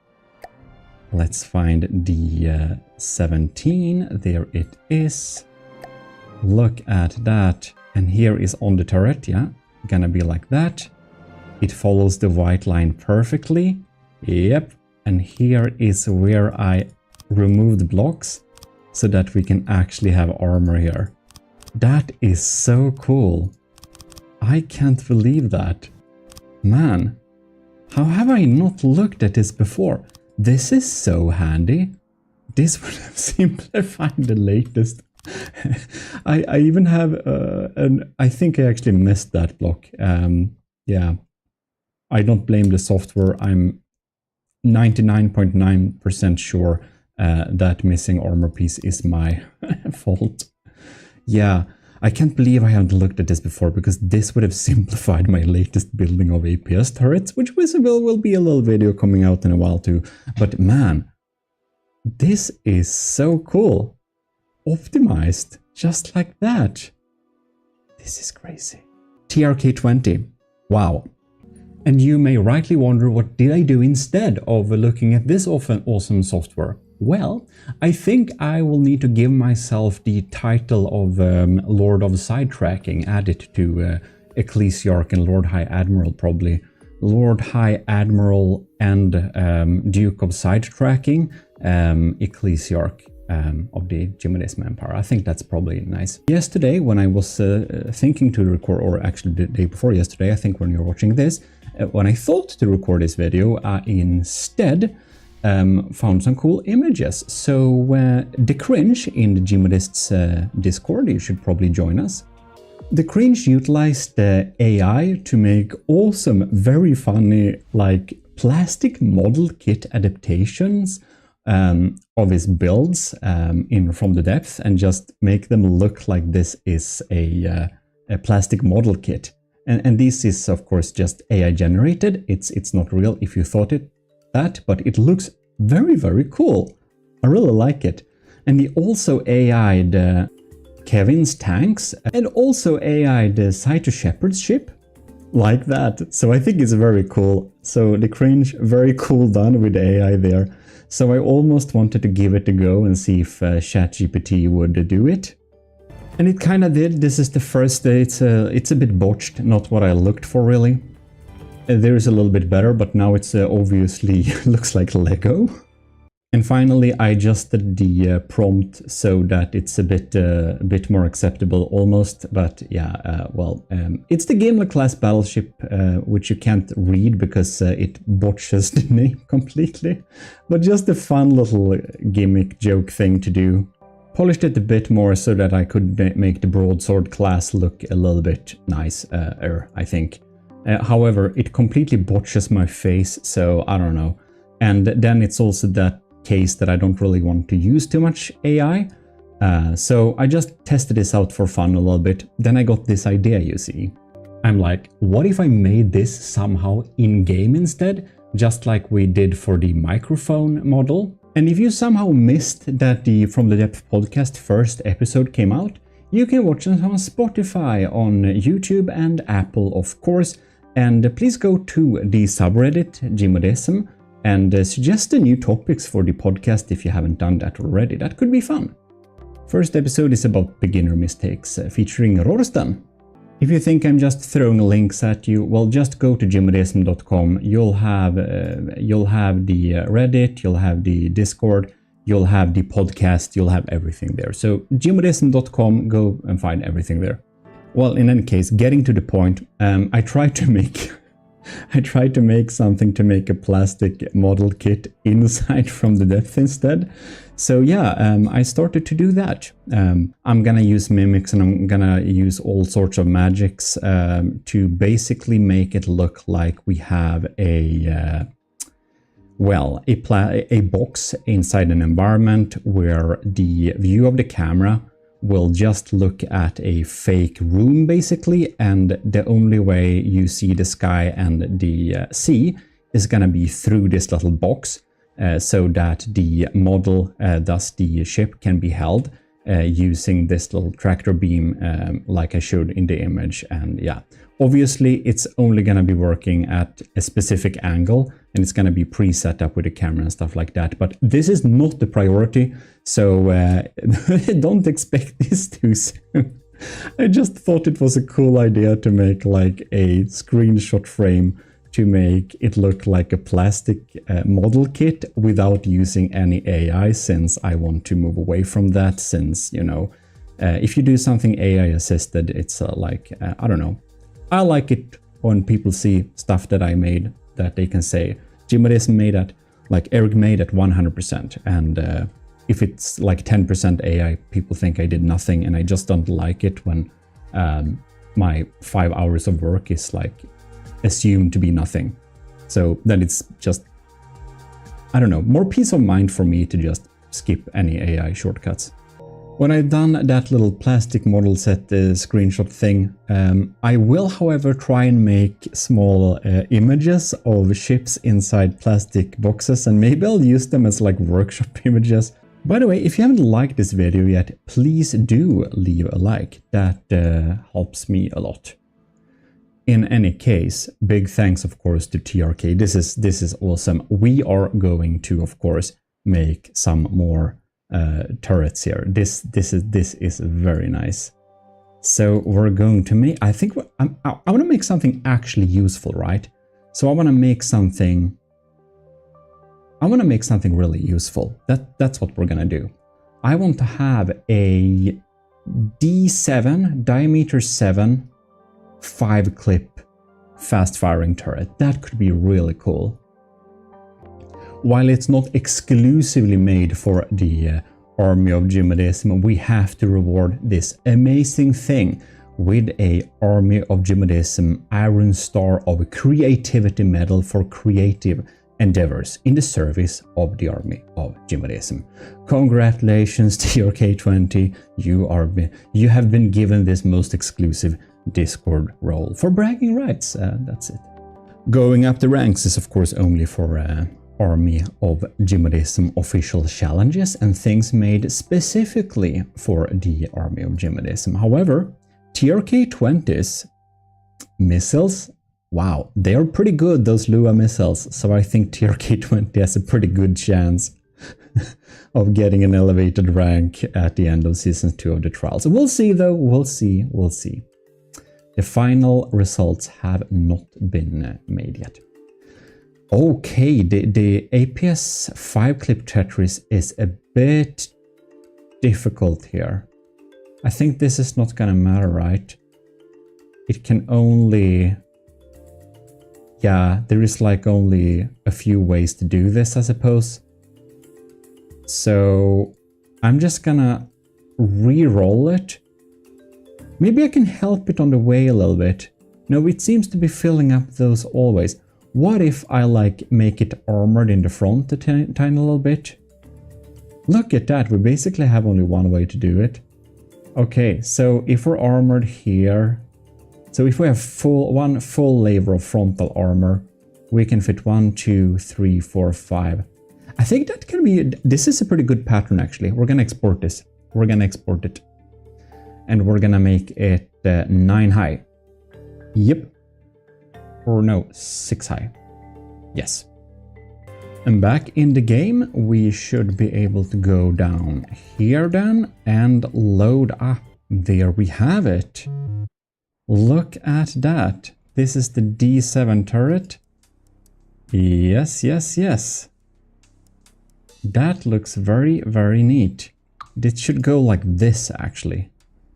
Let's find the 17. There it is. Look at that. And here is on the turret, yeah? Gonna be like that. It follows the white line perfectly. Yep. And here is where I removed blocks so that we can actually have armor here. That is so cool. I can't believe that. Man, how have I not looked at this before? This is so handy. This would have simplified the latest. I even have I think I actually missed that block. Yeah, I don't blame the software. I'm 99.9% sure that missing armor piece is my fault. Yeah, I can't believe I haven't looked at this before, because this would have simplified my latest building of APS turrets, which will be a little video coming out in a while too. But man, this is so cool. Optimized just like that. This is crazy. TRK20. Wow. And you may rightly wonder, what did I do instead of looking at this awesome software? Well, I think I will need to give myself the title of Lord of Sidetracking, add it to Ecclesiarch and Lord High Admiral probably. Lord High Admiral and Duke of Sidetracking, Ecclesiarch of the GMODIST Empire. I think that's probably nice. Yesterday, when I was thinking to record, or actually the day before yesterday, I think when you're watching this, when I thought to record this video, I instead found some cool images. So The Cringe in the GMODIST's Discord, you should probably join us. The Cringe utilized AI to make awesome, very funny, like plastic model kit adaptations of his builds from the depth, and just make them look like this is a plastic model kit. And this is of course just AI generated. It's not real if you thought that, but it looks very, very cool. I really like it. And he also AI'd Kevin's tanks, and also AI'd the Saito Shepherd's ship, like that. So I think it's very cool. So The Cringe, very cool done with the AI there. So I almost wanted to give it a go and see if ChatGPT would do it. And it kind of did. This is the first day. It's a bit botched, not what I looked for really. There is a little bit better, but now it's obviously looks like Lego. And finally, I adjusted the prompt so that it's a bit more acceptable almost. But yeah, it's the Gamer class battleship, which you can't read because it botches the name completely. But just a fun little gimmick joke thing to do. Polished it a bit more so that I could make the broadsword class look a little bit nicer, I think. However, it completely botches my face, so I don't know. And then it's also that case that I don't really want to use too much AI. So I just tested this out for fun a little bit. Then I got this idea, you see. I'm like, what if I made this somehow in-game instead? Just like we did for the microphone model. And if you somehow missed that the From the Depth podcast first episode came out, you can watch it on Spotify, on YouTube and Apple, of course. And please go to the subreddit, GMODISM, and suggest the new topics for the podcast if you haven't done that already. That could be fun. First episode is about beginner mistakes, featuring Rorstan. If you think I'm just throwing links at you, well, just go to gmodims.com. You'll have the Reddit, you'll have the Discord, you'll have the podcast, you'll have everything there. So gmodims.com, go and find everything there. Well, in any case, getting to the point, I tried to make something to make a plastic model kit inside From the Depth instead. So yeah, I started to do that. I'm gonna use mimics and I'm gonna use all sorts of magics to basically make it look like we have a box inside an environment where the view of the camera will just look at a fake room basically, and the only way you see the sky and the sea is gonna be through this little box, so that the model, thus the ship, can be held using this little tractor beam like I showed in the image. And yeah, obviously it's only gonna be working at a specific angle and it's gonna be pre-set up with the camera and stuff like that. But this is not the priority, so don't expect this too soon. I just thought it was a cool idea to make like a screenshot frame to make it look like a plastic model kit without using any AI, since I want to move away from that, since, you know, if you do something AI assisted, it's I don't know. I like it when people see stuff that I made that they can say, GMODIST made at, like Eric made at 100%. And if it's like 10% AI, people think I did nothing, and I just don't like it when my 5 hours of work is like assumed to be nothing. So then it's just, I don't know, more peace of mind for me to just skip any AI shortcuts. When I've done that little plastic model set screenshot thing, I will, however, try and make small images of ships inside plastic boxes, and maybe I'll use them as like workshop images. By the way, if you haven't liked this video yet, please do leave a like. That helps me a lot. In any case, big thanks, of course, to TRK. This is awesome. We are going to, of course, make some more turrets here. This is very nice. So we're going to make, I think I want to make something actually useful, right? So I want to make something really useful. That's what we're gonna do. I want to have a D7 diameter 7 5-clip fast-firing turret. That could be really cool. While it's not exclusively made for the army of GMODISM, we have to reward this amazing thing with a Army of GMODISM Iron Star of Creativity Medal for creative endeavors in the service of the Army of GMODISM. Congratulations, TRK20, you have been given this most exclusive Discord role for bragging rights. That's it. Going up the ranks is of course only for Army of GMODISM official challenges and things made specifically for the Army of GMODISM. However, TRK20's missiles, wow, they are pretty good, those Lua missiles, so I think TRK20 has a pretty good chance of getting an elevated rank at the end of Season 2 of the trials. We'll see though, we'll see. The final results have not been made yet. Okay, the APS 5-clip Tetris is a bit difficult here. I think this is not gonna matter, right? It can only... Yeah, there is like only a few ways to do this, I suppose. So I'm just gonna re-roll it. Maybe I can help it on the way a little bit. No, it seems to be filling up those always. What if I like make it armored in the front a tiny little bit? Look at that, we basically have only one way to do it. Okay, so if we're armored here, so if we have one full layer of frontal armor, we can fit 1, 2, 3, 4, 5. I think that can be, this is a pretty good pattern actually. We're gonna export this. We're gonna export it. And we're gonna make it 9 high. Yep. Or no, 6 high. Yes. And back in the game, we should be able to go down here then and load up. There we have it. Look at that. This is the D7 turret. Yes, yes, yes. That looks very, very neat. It should go like this actually.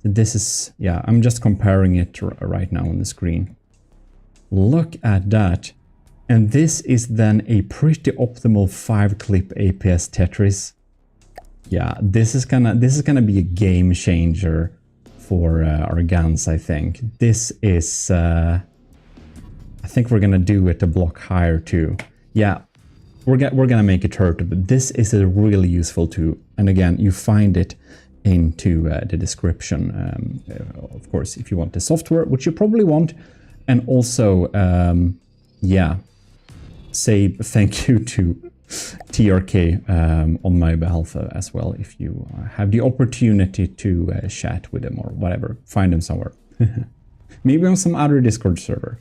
This is, yeah, I'm just comparing it right now on the screen. Look at that. And this is then a pretty optimal 5-clip APS Tetris. Yeah, this is gonna be a game changer for our guns, I think. This is, I think we're gonna do it a block higher too. Yeah, we're gonna make it hurt, but this is a really useful tool. And again, you find it into the description, of course, if you want the software, which you probably want. And also, yeah, say thank you to TRK on my behalf as well, if you have the opportunity to chat with them or whatever, find them somewhere. Maybe on some other Discord server.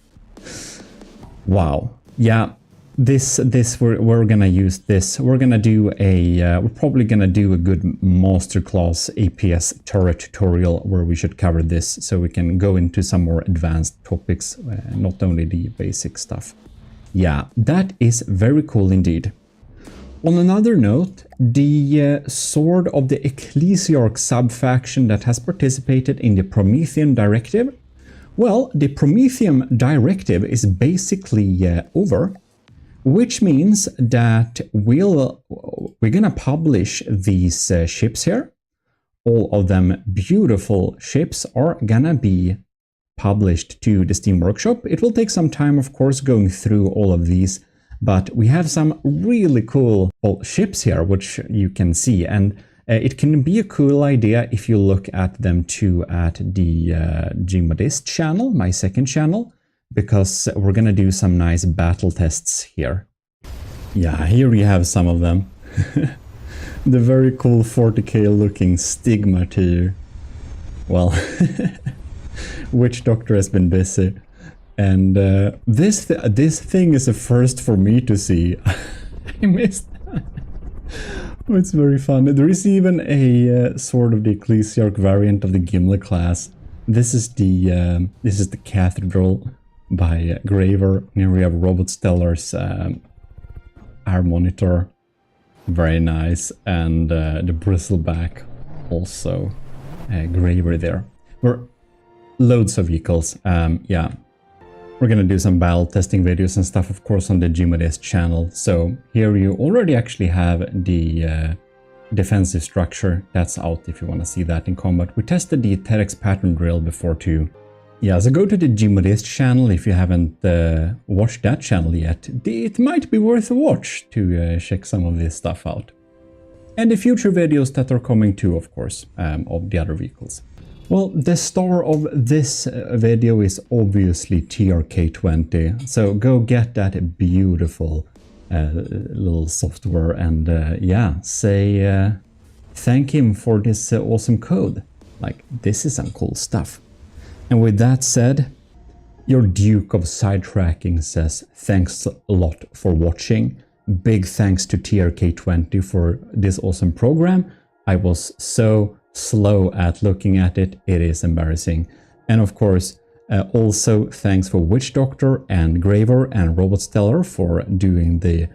Wow. Yeah, this we're gonna use this. We're gonna do a we're probably gonna do a good masterclass APS turret tutorial where we should cover this, so we can go into some more advanced topics, not only the basic stuff. Yeah, that is very cool indeed. On another note, the sword of the Ecclesiarch sub-faction that has participated in the Promethean Directive. Well, the Promethean Directive is basically over, which means that we're gonna publish these ships here. All of them beautiful ships are gonna be published to the Steam Workshop. It will take some time, of course, going through all of these, but we have some really cool ships here, which you can see, and it can be a cool idea if you look at them too at the GMODIST channel, my second channel, because we're gonna do some nice battle tests here. Yeah, here we have some of them. The very cool 40k looking Stigma tier. Well, Witch Doctor has been busy. And this thing is a first for me to see. I missed that. Oh, it's very fun. There is even a sort of the Ecclesiarch variant of the Gimli class. This is the Cathedral by Graver. Here we have Robot Stellar's our monitor. Very nice. And the bristleback also. Graver there. We're loads of vehicles. Yeah. We're gonna do some battle testing videos and stuff, of course, on the GMODIST channel. So here you already actually have the defensive structure. That's out if you want to see that in combat. We tested the TEDx pattern drill before too. Yeah, so go to the GMODIST channel if you haven't watched that channel yet. It might be worth a watch to check some of this stuff out. And the future videos that are coming too, of course, of the other vehicles. Well, the star of this video is obviously TRK20, so go get that beautiful little software and yeah, say thank him for this awesome code. Like, this is some cool stuff. And with that said, your Duke of Sidetracking says thanks a lot for watching, big thanks to TRK20 for this awesome program. I was so slow at looking at it, it is embarrassing. And of course, also thanks for Witch Doctor and Graver and Robot Stellar for doing the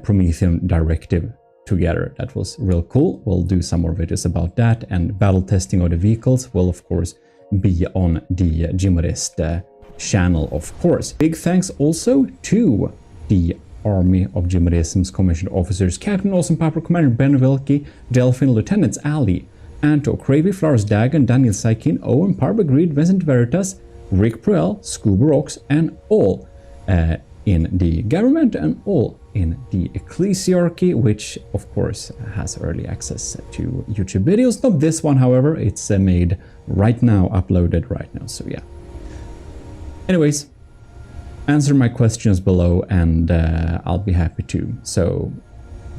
Prometheum directive together. That was real cool. We'll do some more videos about that, and battle testing of the vehicles will of course be on the GMODIST channel, of course. Big thanks also to the Army of GMODISM's commissioned officers, Captain Awesome Papa, Commander Ben Vilke, Delphin, Lieutenants Ali, Anto, Cravey, Flowers Dagon, Daniel Saikin, Owen, Parbagreed, Vincent Veritas, Rick Proel, Scuba Rocks, and all in the government and all in the Ecclesiarchy, which of course has early access to YouTube videos. Not this one, however, it's made right now, uploaded right now, so yeah. Anyways, answer my questions below and I'll be happy to. So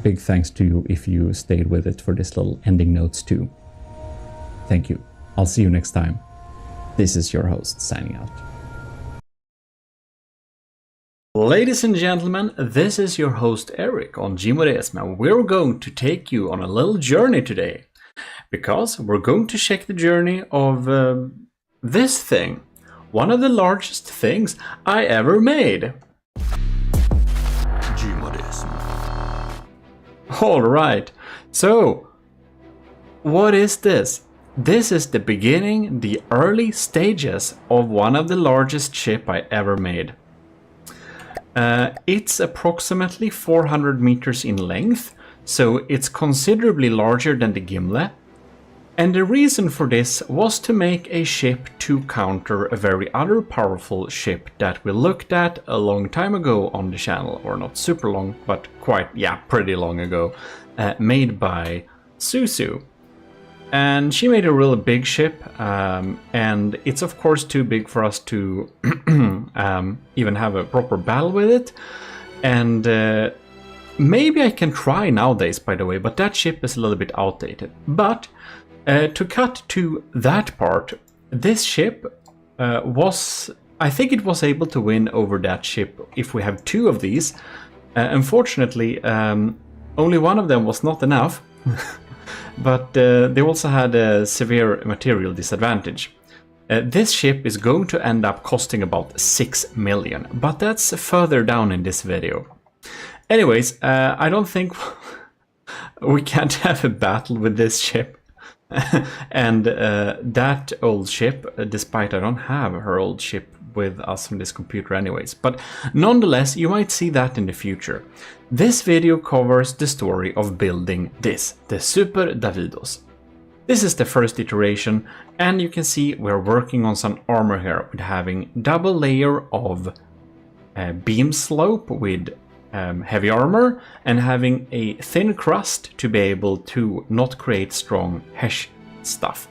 big thanks to you if you stayed with it for this little ending notes too. Thank you. I'll see you next time. This is your host signing out. Ladies and gentlemen, this is your host Eric on GMODIST, and we're going to take you on a little journey today. Because we're going to check the journey of this thing. One of the largest things I ever made. GMODIST. Alright, so what is this? This is the beginning, the early stages of one of the largest ship I ever made. It's approximately 400 meters in length, so it's considerably larger than the Gimle. And the reason for this was to make a ship to counter a very other powerful ship that we looked at a long time ago on the channel, or not super long, but quite, yeah, pretty long ago, made by Susu. And she made a really big ship, and it's of course too big for us to even have a proper battle with it. And maybe I can try nowadays, by the way, but that ship is a little bit outdated. But to cut to that part, this ship I think it was able to win over that ship if we have two of these. Unfortunately, only one of them was not enough. But they also had a severe material disadvantage. This ship is going to end up costing about 6 million, but that's further down in this video. Anyways, I don't think we can't have a battle with this ship. And that old ship, despite I don't have her old ship with us on this computer anyways, but nonetheless you might see that in the future. This video covers the story of building this, the Super Davidos. This is the first iteration, and you can see we're working on some armor here with having double layer of beam slope with heavy armor and having a thin crust to be able to not create strong hesh stuff.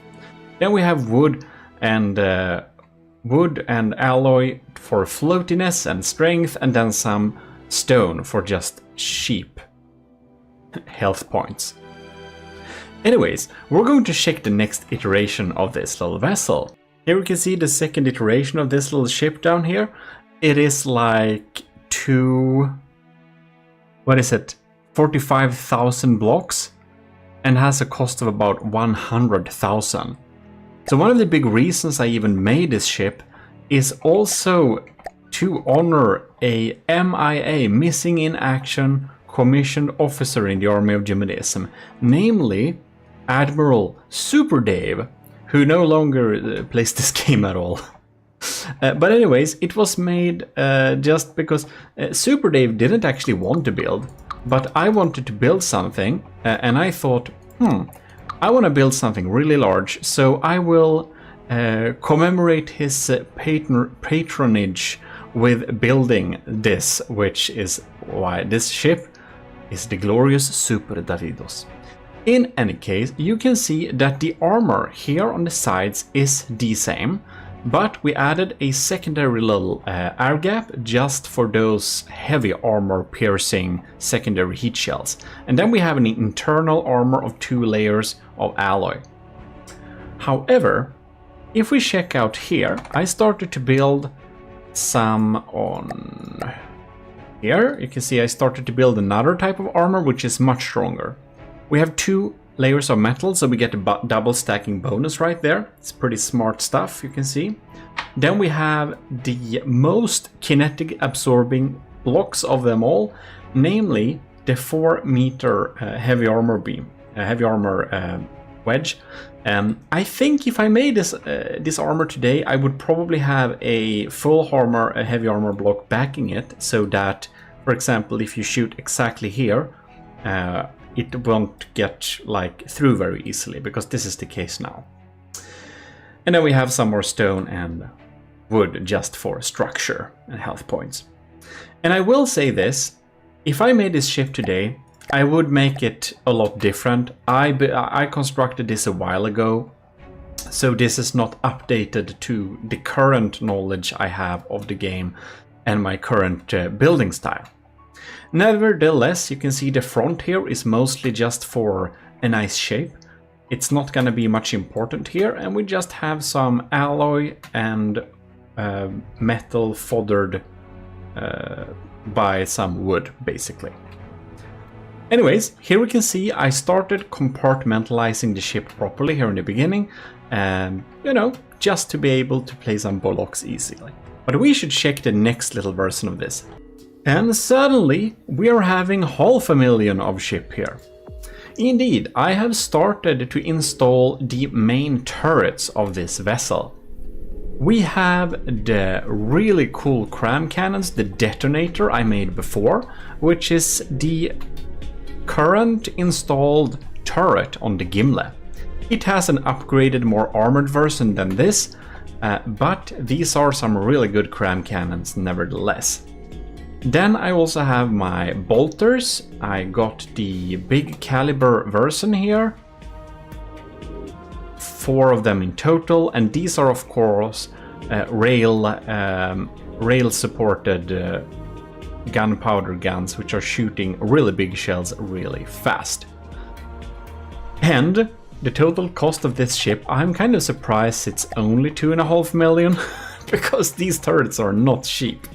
Then we have wood and alloy for floatiness and strength, and then some stone for just cheap health points. Anyways, we're going to check the next iteration of this little vessel. Here we can see the second iteration of this little ship down here. It is like 45,000 blocks and has a cost of about 100,000. So one of the big reasons I even made this ship is also to honor a MIA, Missing in Action, commissioned officer in the Army of GMODISM, namely Admiral Super Dave, who no longer plays this game at all. But anyways, it was made just because Super Dave didn't actually want to build, but I wanted to build something, and I thought, I want to build something really large, so I will commemorate his patronage with building this, which is why this ship is the glorious Super Davidos. In any case, you can see that the armor here on the sides is the same, but we added a secondary little air gap just for those heavy armor piercing secondary heat shells. And then we have an internal armor of 2 layers of alloy. However, if we check out here, I started to build some on Here you can see I started to build another type of armor which is much stronger. We have 2 layers of metal, so we get a double stacking bonus right there. It's pretty smart stuff, you can see. Then we have the most kinetic absorbing blocks of them all, namely the 4-meter heavy armor beam, heavy armor wedge. I think if I made this armor today, I would probably have a full armor, a heavy armor block backing it, so that, for example, if you shoot exactly here, it won't get like through very easily, because this is the case now. And then we have some more stone and wood just for structure and health points. And I will say this, if I made this ship today, I would make it a lot different. I constructed this a while ago, so this is not updated to the current knowledge I have of the game and my current building style. Nevertheless, you can see the front here is mostly just for a nice shape. It's not going to be much important here, and we just have some alloy and metal foddered by some wood, basically. Anyways, here we can see I started compartmentalizing the ship properly here in the beginning, and you know, just to be able to play some bullocks easily. But we should check the next little version of this. And suddenly we are having 500,000 of ship here. Indeed, I have started to install the main turrets of this vessel. We have the really cool cram cannons, the detonator I made before, which is the current installed turret on the Gimle. It has an upgraded, more armored version than this, but these are some really good cram cannons nevertheless. Then I also have my bolters. I got the big caliber version here, 4 of them in total, and these are of course rail supported gunpowder guns, which are shooting really big shells really fast. And the total cost of this ship, I'm kind of surprised it's only 2.5 million because these turrets are not cheap.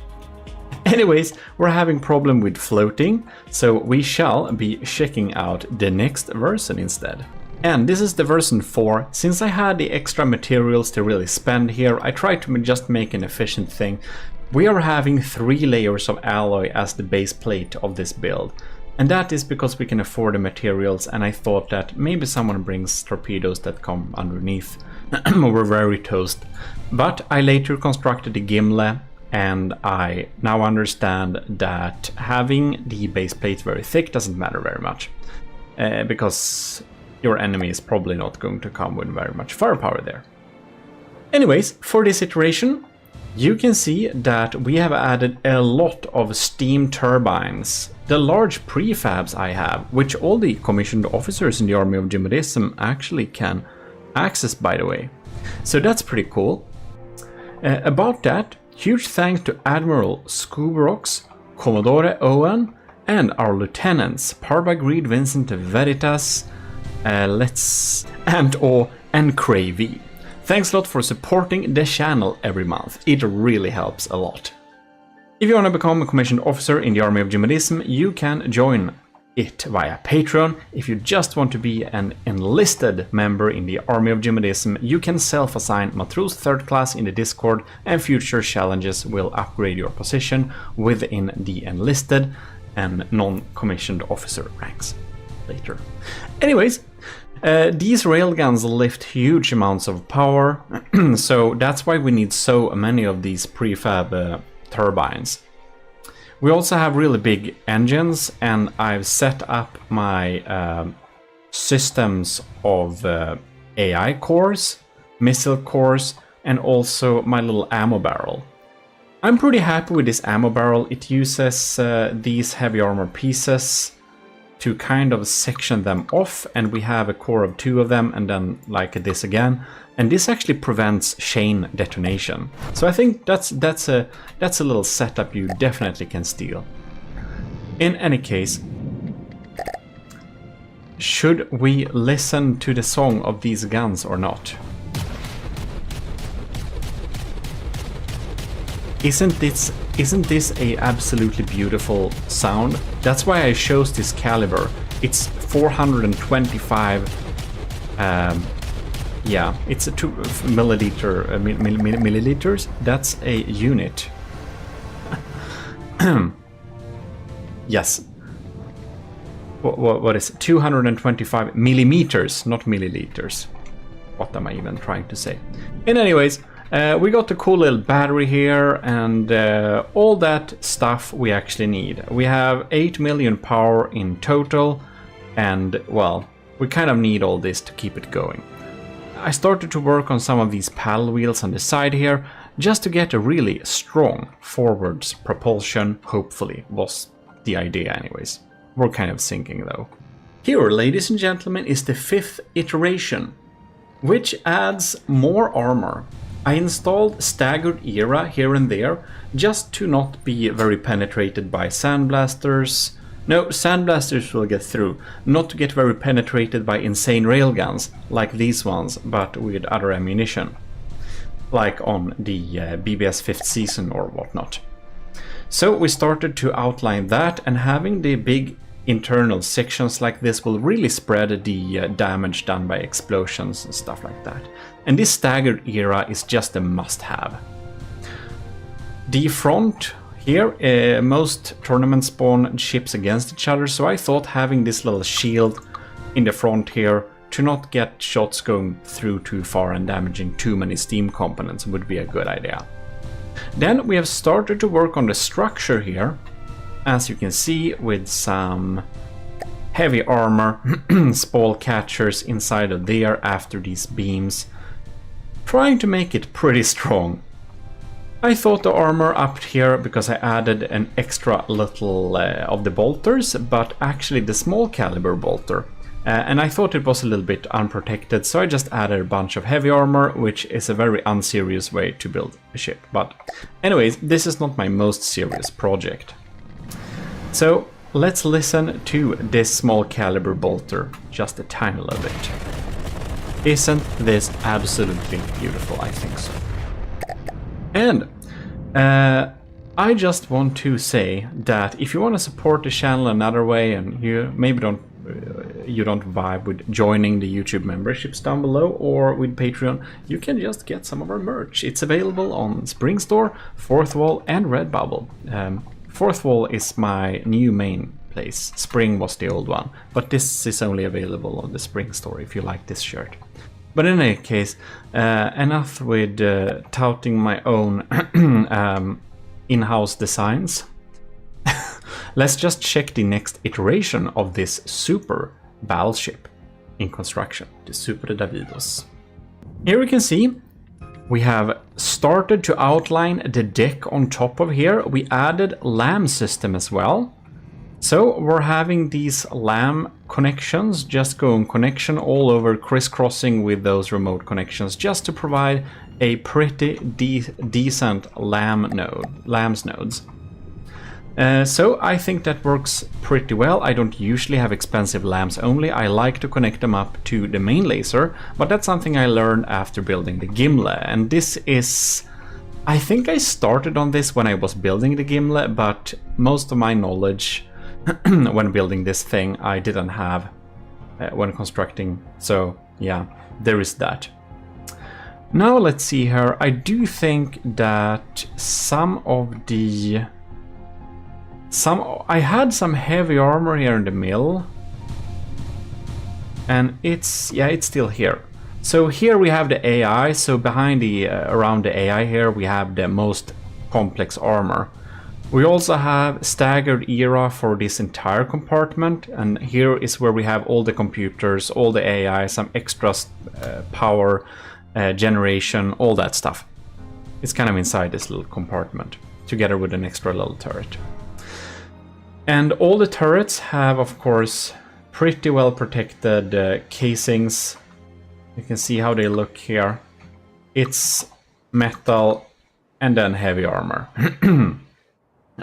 Anyways, we're having problem with floating, so we shall be checking out the next version instead. And this is the version 4. Since I had the extra materials to really spend here, I tried to just make an efficient thing. We are having 3 layers of alloy as the base plate of this build. And that is because we can afford the materials, and I thought that maybe someone brings torpedoes that come underneath. We're very toast. But I later constructed the Gimle, and I now understand that having the base plate very thick doesn't matter very much. Because your enemy is probably not going to come with very much firepower there. Anyways, for this iteration, you can see that we have added a lot of steam turbines. The large prefabs I have, which all the commissioned officers in the Army of GMODIST actually can access, by the way. So that's pretty cool. About that, huge thanks to Admiral Scubrox, Commodore Owen, and our lieutenants, Parbagreed Vincent Veritas, and Cravey. Thanks a lot for supporting the channel every month. It really helps a lot. If you want to become a commissioned officer in the Army of GMODIST, you can join it via Patreon. If you just want to be an enlisted member in the Army of GMODIST, you can self-assign Matros 3rd class in the Discord, and future challenges will upgrade your position within the enlisted and non-commissioned officer ranks later. Anyways, these railguns lift huge amounts of power, so that's why we need so many of these prefab turbines. We also have really big engines, and I've set up my systems of AI cores, missile cores, and also my little ammo barrel. I'm pretty happy with this ammo barrel. It uses these heavy armor pieces to kind of section them off, and we have a core of 2 of them, and then like this again, and this actually prevents chain detonation. So I think that's a little setup you definitely can steal. In any case, should we listen to the song of these guns or not? Isn't this isn't this a absolutely beautiful sound? That's why I chose this caliber. It's 425. Yeah, it's a 2 milliliters. That's a unit. Yes. What is it? 225 millimeters, not milliliters. What am I even trying to say? And anyways, we got a cool little battery here and all that stuff we actually need. We have 8 million power in total, and well, we kind of need all this to keep it going. I started to work on some of these paddle wheels on the side here, just to get a really strong forwards propulsion, hopefully, was the idea anyways. We're kind of sinking though. Here, ladies and gentlemen, is the 5th iteration, which adds more armor. I installed staggered era here and there, just to not be very penetrated by sandblasters. No, sandblasters will get through, not to get very penetrated by insane railguns, like these ones, but with other ammunition. Like on the BBS 5th season or whatnot. So we started to outline that, and having the big internal sections like this will really spread the damage done by explosions and stuff like that. And this staggered era is just a must-have. The front here, most tournaments spawn ships against each other, so I thought having this little shield in the front here to not get shots going through too far and damaging too many steam components would be a good idea. Then we have started to work on the structure here, as you can see, with some heavy armor, spall catchers inside of there after these beams, trying to make it pretty strong. I thought the armor upped here because I added an extra little of the bolters, but actually the small caliber bolter. And I thought it was a little bit unprotected, so I just added a bunch of heavy armor, which is a very unserious way to build a ship. But anyways, this is not my most serious project. So let's listen to this small caliber bolter just a tiny little bit. Isn't this absolutely beautiful? I think so. And I just want to say that if you want to support the channel another way, and you maybe don't vibe with joining the YouTube memberships down below or with Patreon, you can just get some of our merch. It's available on Spring Store, Fourth Wall, and Redbubble. Fourth Wall is my new main place. Spring was the old one, but this is only available on the Spring Store if you like this shirt. But in any case, enough with touting my own in-house designs. Let's just check the next iteration of this super battleship in construction, the Super Davidos. Here we can see we have started to outline the deck on top of here. We added LAM system as well. So we're having these LAM connections just going connection all over, crisscrossing with those remote connections, just to provide a pretty decent LAMs nodes. So I think that works pretty well. I don't usually have expensive LAMs only. I like to connect them up to the main laser, but that's something I learned after building the Gimle. And this is... I think I started on this when I was building the Gimle, but most of my knowledge when building this thing I didn't have when constructing. So yeah, there is that. Now let's see here. I do think that I had some heavy armor here in the mill, and it's still here. So here we have the AI. So behind around the AI here we have the most complex armor. We also have staggered era for this entire compartment, and here is where we have all the computers, all the AI, some extra power generation, all that stuff. It's kind of inside this little compartment, together with an extra little turret. And all the turrets have, of course, pretty well protected casings. You can see how they look here. It's metal and then heavy armor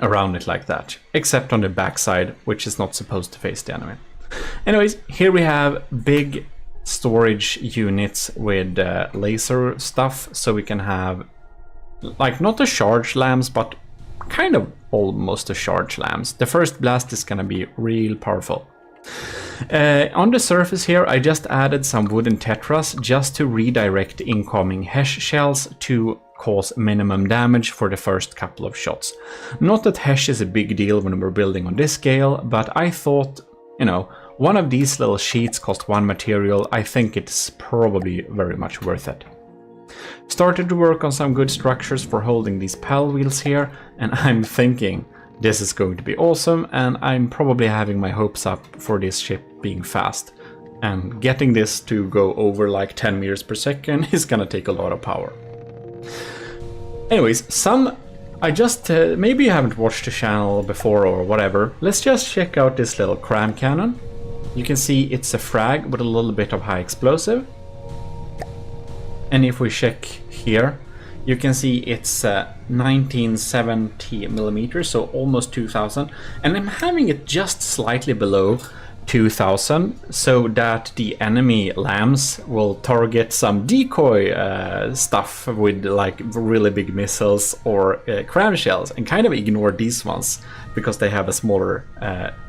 around it like that, except on the backside, which is not supposed to face the enemy. Anyways, here we have big storage units with laser stuff, so we can have, like, not the charge lamps, but kind of almost a charge lambs. The first blast is gonna be real powerful. On the surface here, I just added some wooden tetras just to redirect incoming Hesh shells to cause minimum damage for the first couple of shots. Not that Hesh is a big deal when we're building on this scale, but I thought, you know, one of these little sheets cost 1 material. I think it's probably very much worth it. Started to work on some good structures for holding these paddle wheels here, and I'm thinking this is going to be awesome, and I'm probably having my hopes up for this ship being fast. And getting this to go over like 10 meters per second is gonna take a lot of power. Anyways, maybe you haven't watched the channel before or whatever, let's just check out this little cram cannon. You can see it's a frag with a little bit of high explosive. And if we check here, you can see it's 1970 millimeters, so almost 2000. And I'm having it just slightly below 2000, so that the enemy lambs will target some decoy stuff with like really big missiles or cram shells, and kind of ignore these ones because they have a smaller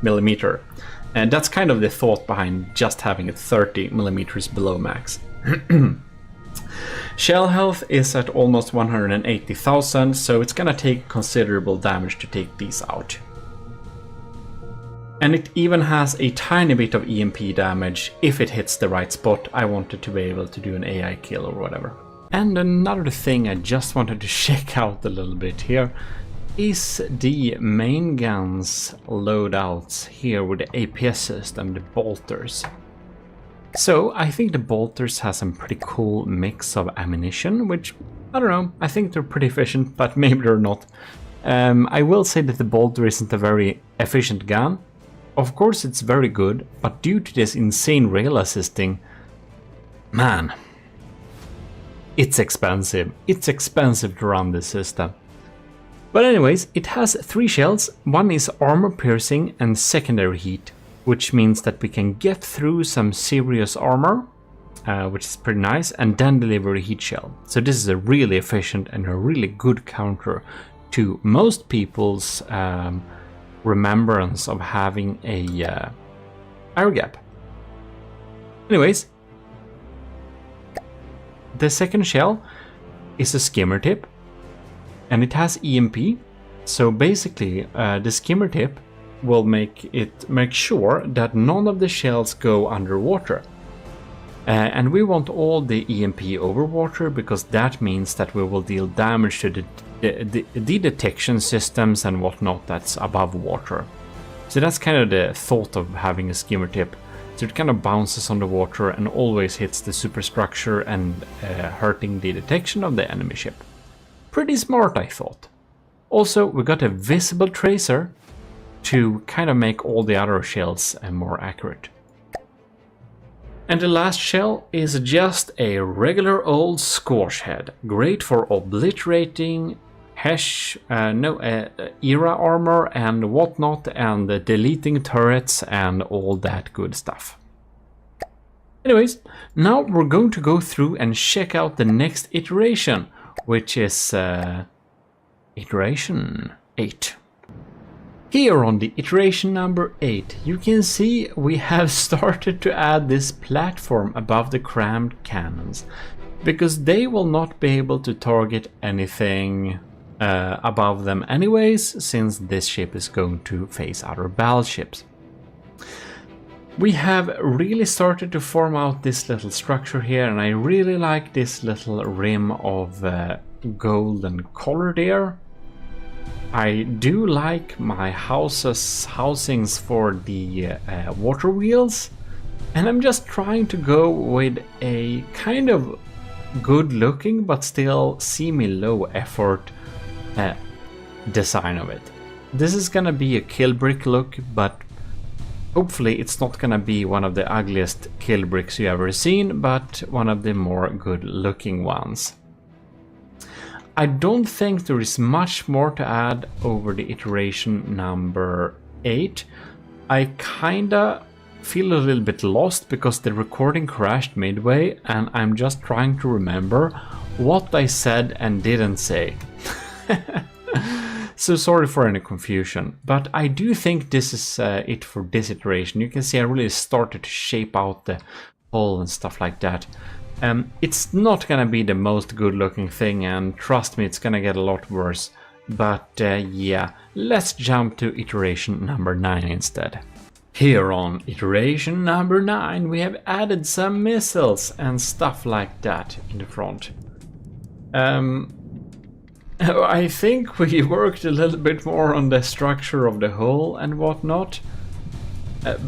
millimeter. And that's kind of the thought behind just having it 30 millimeters below max. Shell health is at almost 180,000, so it's gonna take considerable damage to take these out. And it even has a tiny bit of EMP damage if it hits the right spot. I wanted to be able to do an AI kill or whatever. And another thing I just wanted to check out a little bit here is the main guns loadouts here with the APS system, the bolters. So I think the bolters has some pretty cool mix of ammunition, which, I don't know, I think they're pretty efficient, but maybe they're not. I will say that the bolter isn't a very efficient gun. Of course it's very good, but due to this insane rail assisting, man, it's expensive. It's expensive to run this system. But anyways, it has 3 shells. One is armor piercing and secondary heat, which means that we can get through some serious armor, which is pretty nice, and then deliver a heat shell. So this is a really efficient and a really good counter to most people's remembrance of having a air gap. Anyways, the second shell is a skimmer tip, and it has EMP. So basically, the skimmer tip will make sure that none of the shells go underwater. And we want all the EMP over water, because that means that we will deal damage to the detection systems and whatnot that's above water. So that's kind of the thought of having a skimmer tip. So it kind of bounces on the water and always hits the superstructure and hurting the detection of the enemy ship. Pretty smart, I thought. Also, we got a visible tracer to kind of make all the other shells more accurate. And the last shell is just a regular old squash head, great for obliterating Hesh, era armor and whatnot, and deleting turrets and all that good stuff. Anyways, now we're going to go through and check out the next iteration, which is iteration 8. Here on the iteration number 8, you can see we have started to add this platform above the crammed cannons, because they will not be able to target anything above them anyways, since this ship is going to face other battleships. We have really started to form out this little structure here, and I really like this little rim of golden color there. I do like my housings for the water wheels, and I'm just trying to go with a kind of good looking but still semi-low effort design of it. This is gonna be a kill brick look, but hopefully it's not gonna be one of the ugliest kill bricks you ever seen, but one of the more good looking ones. I don't think there is much more to add over the iteration number 8. I kinda feel a little bit lost because the recording crashed midway, and I'm just trying to remember what I said and didn't say. So sorry for any confusion, but I do think this is it for this iteration. You can see I really started to shape out the hull and stuff like that. It's not gonna be the most good looking thing, and trust me, it's gonna get a lot worse. But yeah, let's jump to iteration number 9 instead. Here on iteration number 9 we have added some missiles and stuff like that in the front. I think we worked a little bit more on the structure of the hull and whatnot.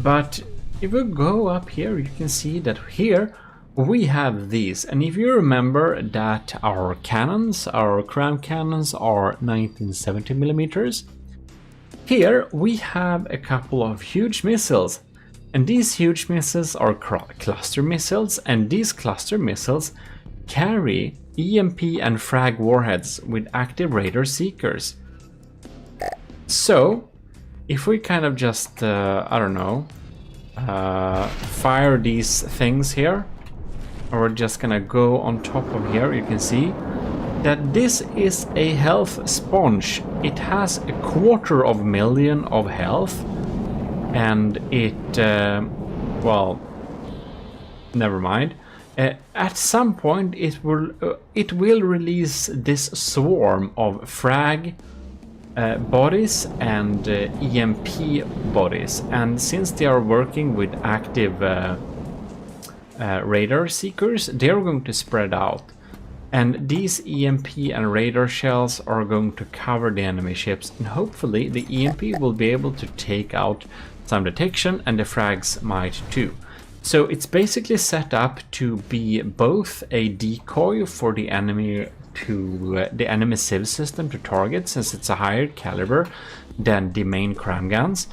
But if we go up here, you can see that here we have these. And if you remember that our cannons, our cram cannons are 1970 millimeters. Here we have a couple of huge missiles. And these huge missiles are cluster missiles, and these cluster missiles carry EMP and frag warheads with active radar seekers. So, if we kind of just, I don't know, fire these things here, or we're just gonna go on top of here, you can see that this is a health sponge. It has 250,000 of health, and it, well, never mind. At some point it will release this swarm of frag bodies and EMP bodies, and since they are working with active radar seekers, they are going to spread out, and these EMP and radar shells are going to cover the enemy ships, and hopefully the EMP will be able to take out some detection, and the frags might too. So it's basically set up to be both a decoy for the enemy to the enemy civ system to target, since it's a higher caliber than the main cram guns,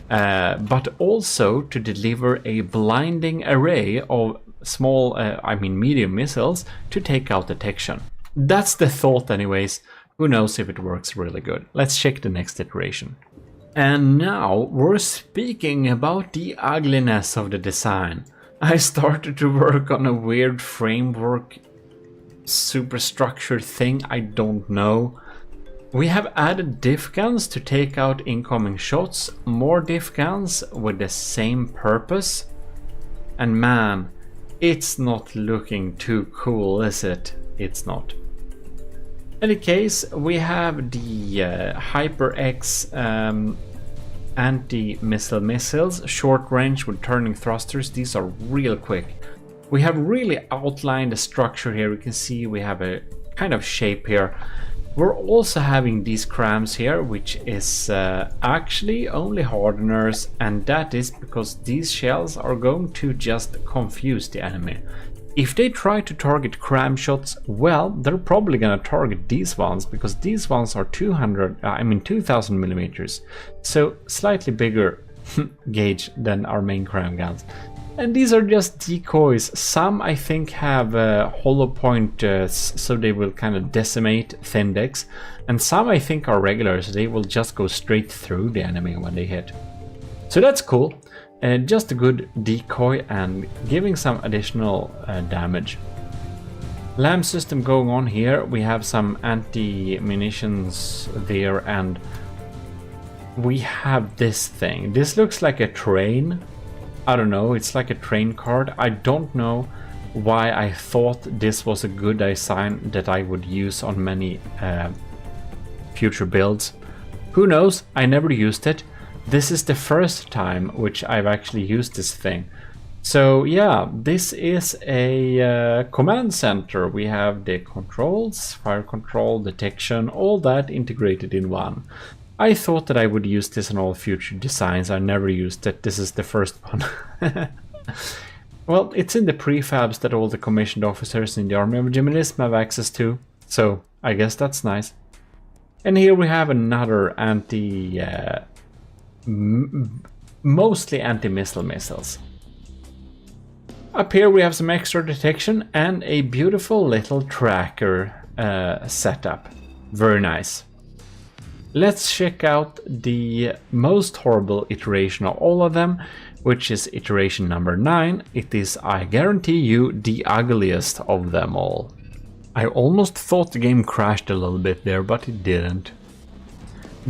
but also to deliver a blinding array of small, medium missiles to take out detection. That's the thought anyways. Who knows if it works really good. Let's check the next iteration. And now we're speaking about the ugliness of the design. I started to work on a weird framework superstructure thing, I don't know. We have added diff guns to take out incoming shots, more diff guns with the same purpose. And man, it's not looking too cool, is it? It's not. In any case, we have the Hyper-X anti-missile missiles, short range with turning thrusters. These are real quick. We have really outlined the structure here. You can see we have a kind of shape here. We're also having these crams here, which is actually only hardeners, and that is because these shells are going to just confuse the enemy. If they try to target cram shots, well, they're probably gonna target these ones, because these ones are 2000 millimeters, so slightly bigger gauge than our main cram guns. And these are just decoys. Some I think have hollow point, so they will kind of decimate thin decks, and some I think are regular, so they will just go straight through the enemy when they hit. So that's cool. Just a good decoy and giving some additional damage. LAM system going on here. We have some anti-munitions there, and we have this thing. This looks like a train. I don't know, it's like a train card. I don't know why I thought this was a good design that I would use on many future builds. Who knows? I never used it. This is the first time which I've actually used this thing. So yeah, this is a command center. We have the controls, fire control, detection, all that integrated in one. I thought that I would use this in all future designs. I never used it. This is the first one. Well, it's in the prefabs that all the commissioned officers in the Army of GMODIST have access to, so I guess that's nice. And here we have another mostly anti-missile missiles. Up here we have some extra detection and a beautiful little tracker setup. Very nice. Let's check out the most horrible iteration of all of them, which is iteration number 9. It is, I guarantee you, the ugliest of them all. I almost thought the game crashed a little bit there, but it didn't.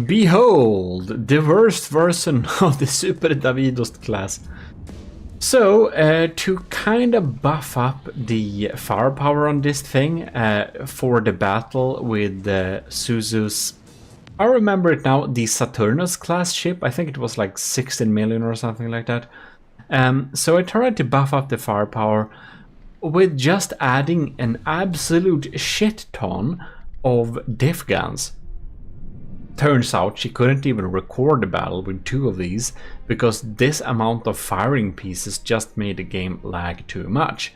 Behold, the worst version of the Super Davidost class. So, to kind of buff up the firepower on this thing for the battle with Suzu's, I remember it now, the Saturnus class ship, I think it was like 16 million or something like that. So I tried to buff up the firepower with just adding an absolute shit ton of diff guns. Turns out she couldn't even record the battle with 2 of these because this amount of firing pieces just made the game lag too much.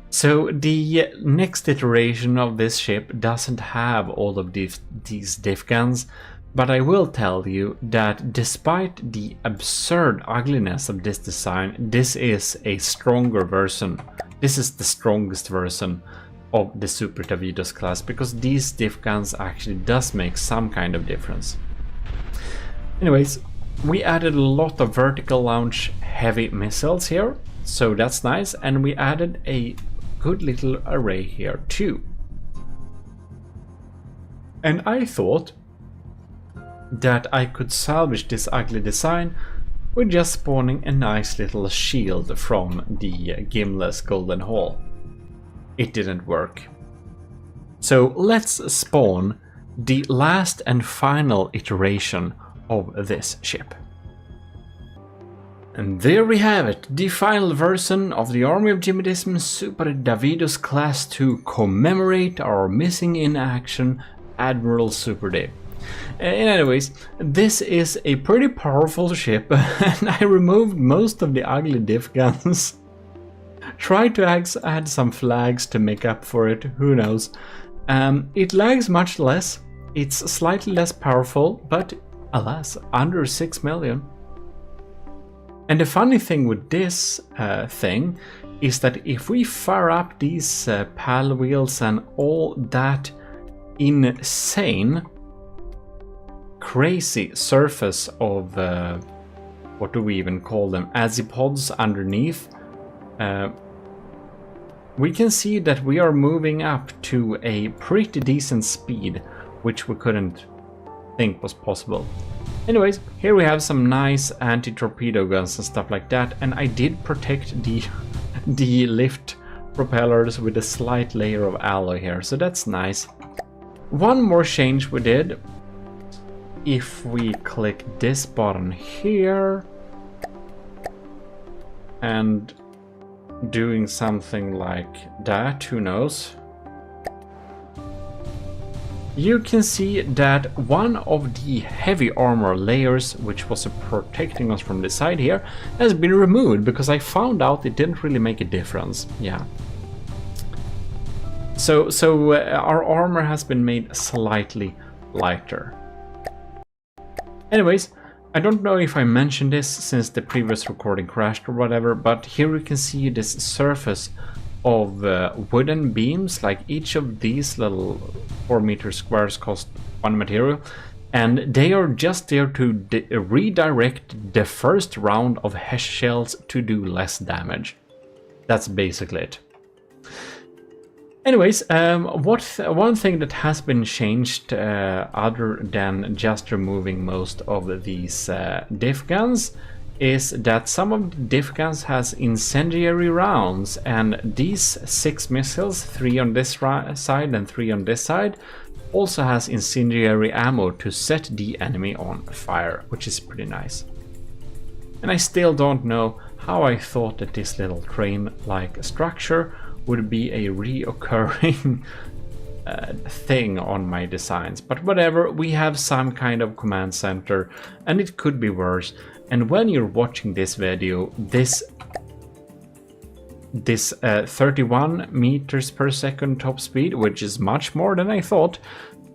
So the next iteration of this ship doesn't have all of these diff guns, but I will tell you that despite the absurd ugliness of this design, this is a stronger version. This is the strongest version of the Super Davidost class, because these diff guns actually does make some kind of difference. Anyways, we added a lot of vertical launch heavy missiles here, so that's nice, and we added a good little array here too. And I thought that I could salvage this ugly design with just spawning a nice little shield from the Gimle's Golden Hall. It didn't work. So let's spawn the last and final iteration of this ship. And there we have it, the final version of the Army of GMODIST Super Davidost Class to commemorate our missing in action Admiral Super D. Anyways, this is a pretty powerful ship, and I removed most of the ugly diff guns. Tried to add some flags to make up for it, who knows. It lags much less, it's slightly less powerful, but alas, under 6 million. And the funny thing with this thing is that if we fire up these PAL wheels and all that insane crazy surface of what do we even call them, azipods underneath, we can see that we are moving up to a pretty decent speed, which we couldn't think was possible. Anyways, here we have some nice anti-torpedo guns and stuff like that, and I did protect the lift propellers with a slight layer of alloy here, so that's nice. One more change we did, if we click this button here and doing something like that, who knows, you can see that one of the heavy armor layers, which was protecting us from the side here, has been removed because I found out it didn't really make a difference. Yeah. So our armor has been made slightly lighter. Anyways, I don't know if I mentioned this since the previous recording crashed or whatever, but here you can see this surface of wooden beams. Like each of these little 4-meter squares cost 1 material, and they are just there to redirect the first round of HESH shells to do less damage. That's basically it. Anyways, one thing that has been changed other than just removing most of these diff guns is that some of the diff guns has incendiary rounds, and these 6 missiles, 3 on this side and 3 on this side, also has incendiary ammo to set the enemy on fire, which is pretty nice. And I still don't know how I thought that this little train-like structure would be a reoccurring thing on my designs, but whatever, we have some kind of command center and it could be worse. And when you're watching this video, this 31 meters per second top speed, which is much more than I thought,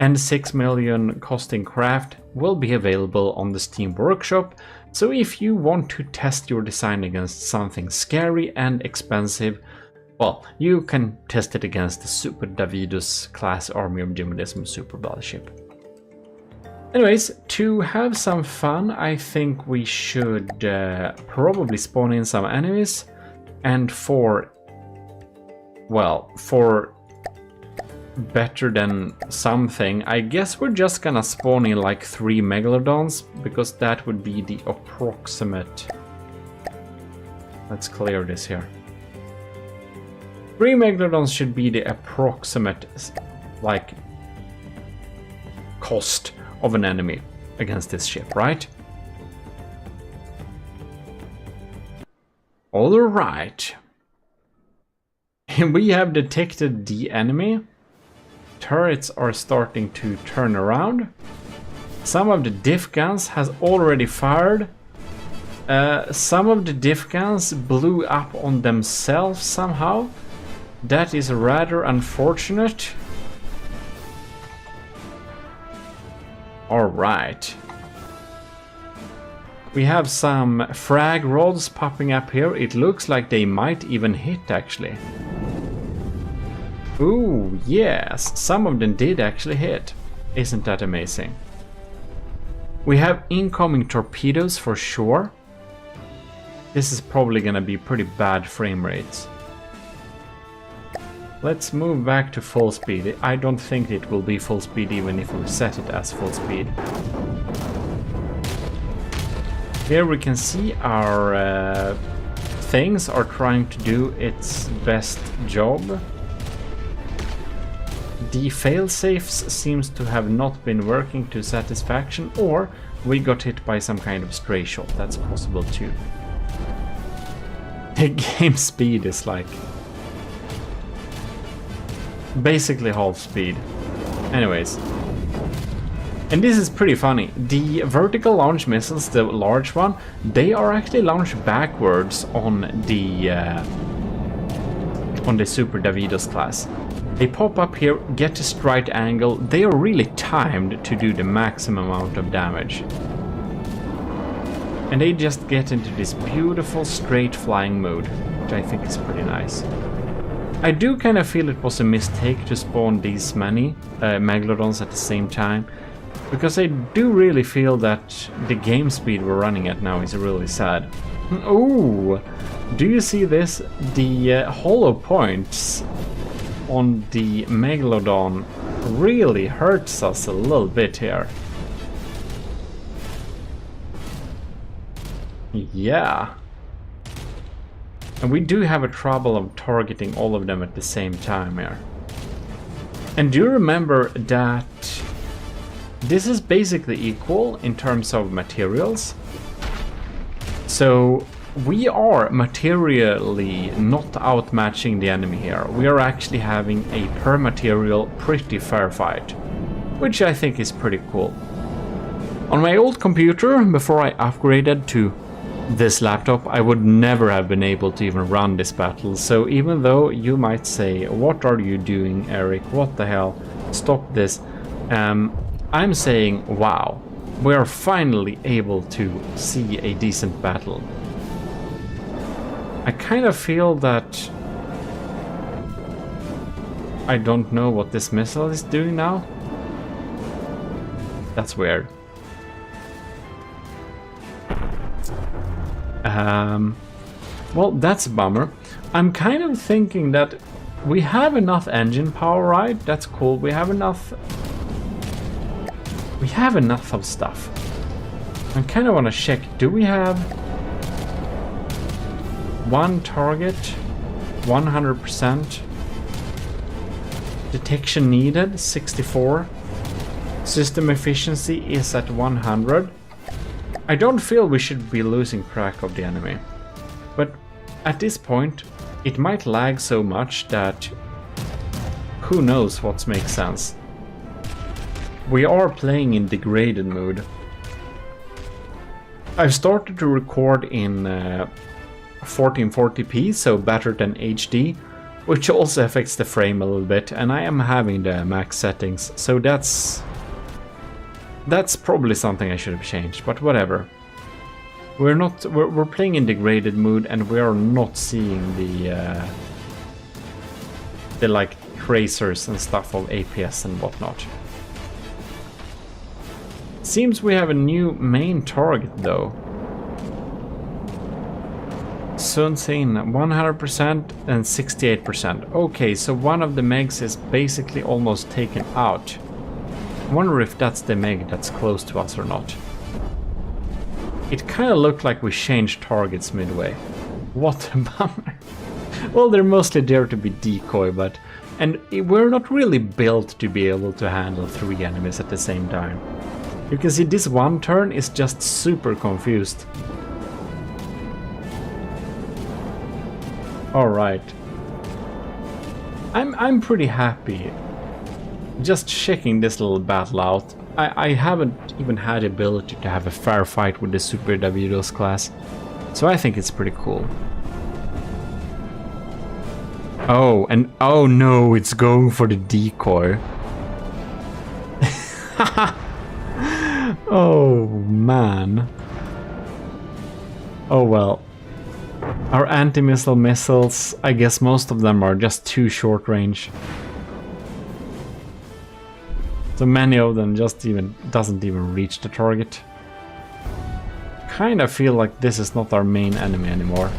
and 6 million costing craft will be available on the Steam Workshop. So if you want to test your design against something scary and expensive, well, you can test it against the Super Davidost class Army of GMODIST Super Battleship. Anyways, to have some fun, I think we should probably spawn in some enemies, and for better than something. I guess we're just gonna spawn in like 3 megalodons, because that would be the approximate. Let's clear this here. 3 megalodons should be the approximate, like, cost of an enemy against this ship, right? All right. We have detected the enemy. Turrets are starting to turn around. Some of the diff guns has already fired. Some of the diff guns blew up on themselves somehow. That is rather unfortunate. Alright. We have some frag rods popping up here. It looks like they might even hit, actually. Ooh, yes, some of them did actually hit. Isn't that amazing? We have incoming torpedoes for sure. This is probably gonna be pretty bad frame rates. Let's move back to full speed. I don't think it will be full speed even if we set it as full speed. Here we can see our things are trying to do its best job. The failsafes seems to have not been working to satisfaction, or we got hit by some kind of stray shot. That's possible too. The game speed is like basically half speed. Anyways. And this is pretty funny. The vertical launch missiles, the large one, they are actually launched backwards on the Super Davidos class. They pop up here, get to right angle. They are really timed to do the maximum amount of damage. And they just get into this beautiful straight flying mode, which I think is pretty nice. I do kind of feel it was a mistake to spawn these many Megalodons at the same time, because I do really feel that the game speed we're running at now is really sad. Ooh! Do you see this? The hollow points on the Megalodon really hurts us a little bit here. Yeah. And we do have a trouble of targeting all of them at the same time here. And do you remember that this is basically equal in terms of materials? So we are materially not outmatching the enemy here. We are actually having a per material pretty fair fight, which I think is pretty cool. On my old computer, before I upgraded to this laptop, I would never have been able to even run this battle. So even though you might say, what are you doing, Eric? What the hell? Stop this. I'm saying, wow, we are finally able to see a decent battle. I kind of feel that I don't know what this missile is doing now. That's weird. Well, that's a bummer. I'm kind of thinking that we have enough engine power, right? That's cool. We have enough of stuff. I kind of want to check. Do we have one target? 100%. Detection needed, 64. System efficiency is at 100. I don't feel we should be losing track of the enemy. But at this point, it might lag so much that who knows what makes sense. We are playing in degraded mode. I've started to record in 1440p, so better than HD, which also affects the frame a little bit, and I am having the max settings, so that's probably something I should have changed, but whatever. We're playing in degraded mode, and we are not seeing the like tracers and stuff of APS and whatnot. Seems we have a new main target though. Sun Sin, 100% and 68%. Okay, so one of the megs is basically almost taken out. I wonder if that's the meg that's close to us or not. It kind of looked like we changed targets midway. What a bummer. Well, they're mostly there to be decoy, but... And we're not really built to be able to handle 3 enemies at the same time. You can see this one turn is just super confused. Alright. I'm pretty happy. Just checking this little battle out. I haven't even had the ability to have a fair fight with the Super Davidos class. So I think it's pretty cool. Oh, and oh no, it's going for the decoy. Oh man. Oh well. Our anti-missile missiles, I guess most of them are just too short range. So many of them just doesn't even reach the target. Kinda feel like this is not our main enemy anymore.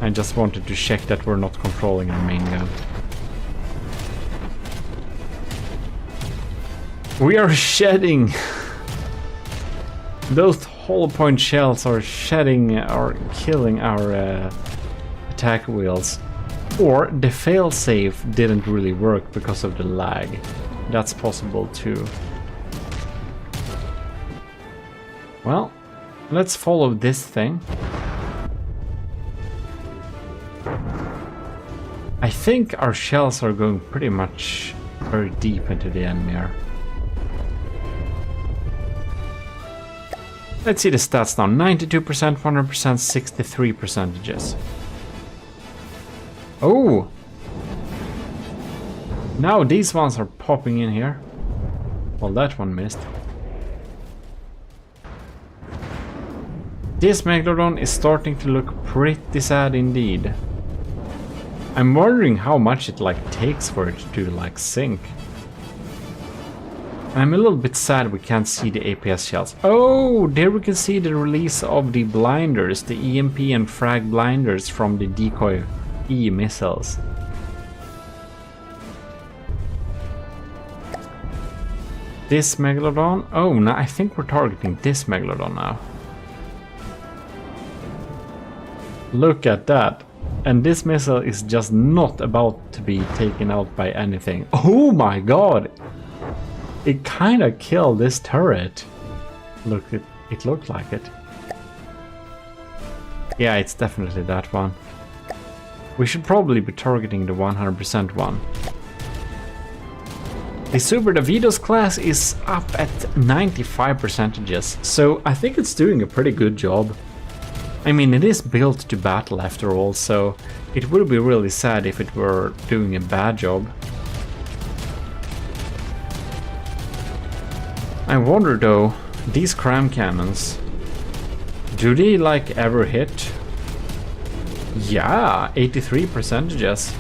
I just wanted to check that we're not controlling our main gun. We are shedding! Those hollow point shells are shedding or killing our attack wheels. Or the failsafe didn't really work because of the lag. That's possible too. Well, let's follow this thing. I think our shells are going pretty much very deep into the enemy here. Let's see the stats now. 92%, 100%, 63%. Oh! Now these ones are popping in here. Well, that one missed. This Megalodon is starting to look pretty sad indeed. I'm wondering how much it takes for it to sink. I'm a little bit sad we can't see the APS shells. Oh, there we can see the release of the blinders, the EMP and frag blinders from the decoy E missiles. This Megalodon? Oh, no, I think we're targeting this Megalodon now. Look at that. And this missile is just not about to be taken out by anything. Oh my god! It kinda killed this turret. Look, it looked like it. Yeah, it's definitely that one. We should probably be targeting the 100% one. The Super Davidos class is up at 95%, so I think it's doing a pretty good job. I mean, it is built to battle after all, so it would be really sad if it were doing a bad job. I wonder though, these cram cannons, do they ever hit? Yeah, 83%.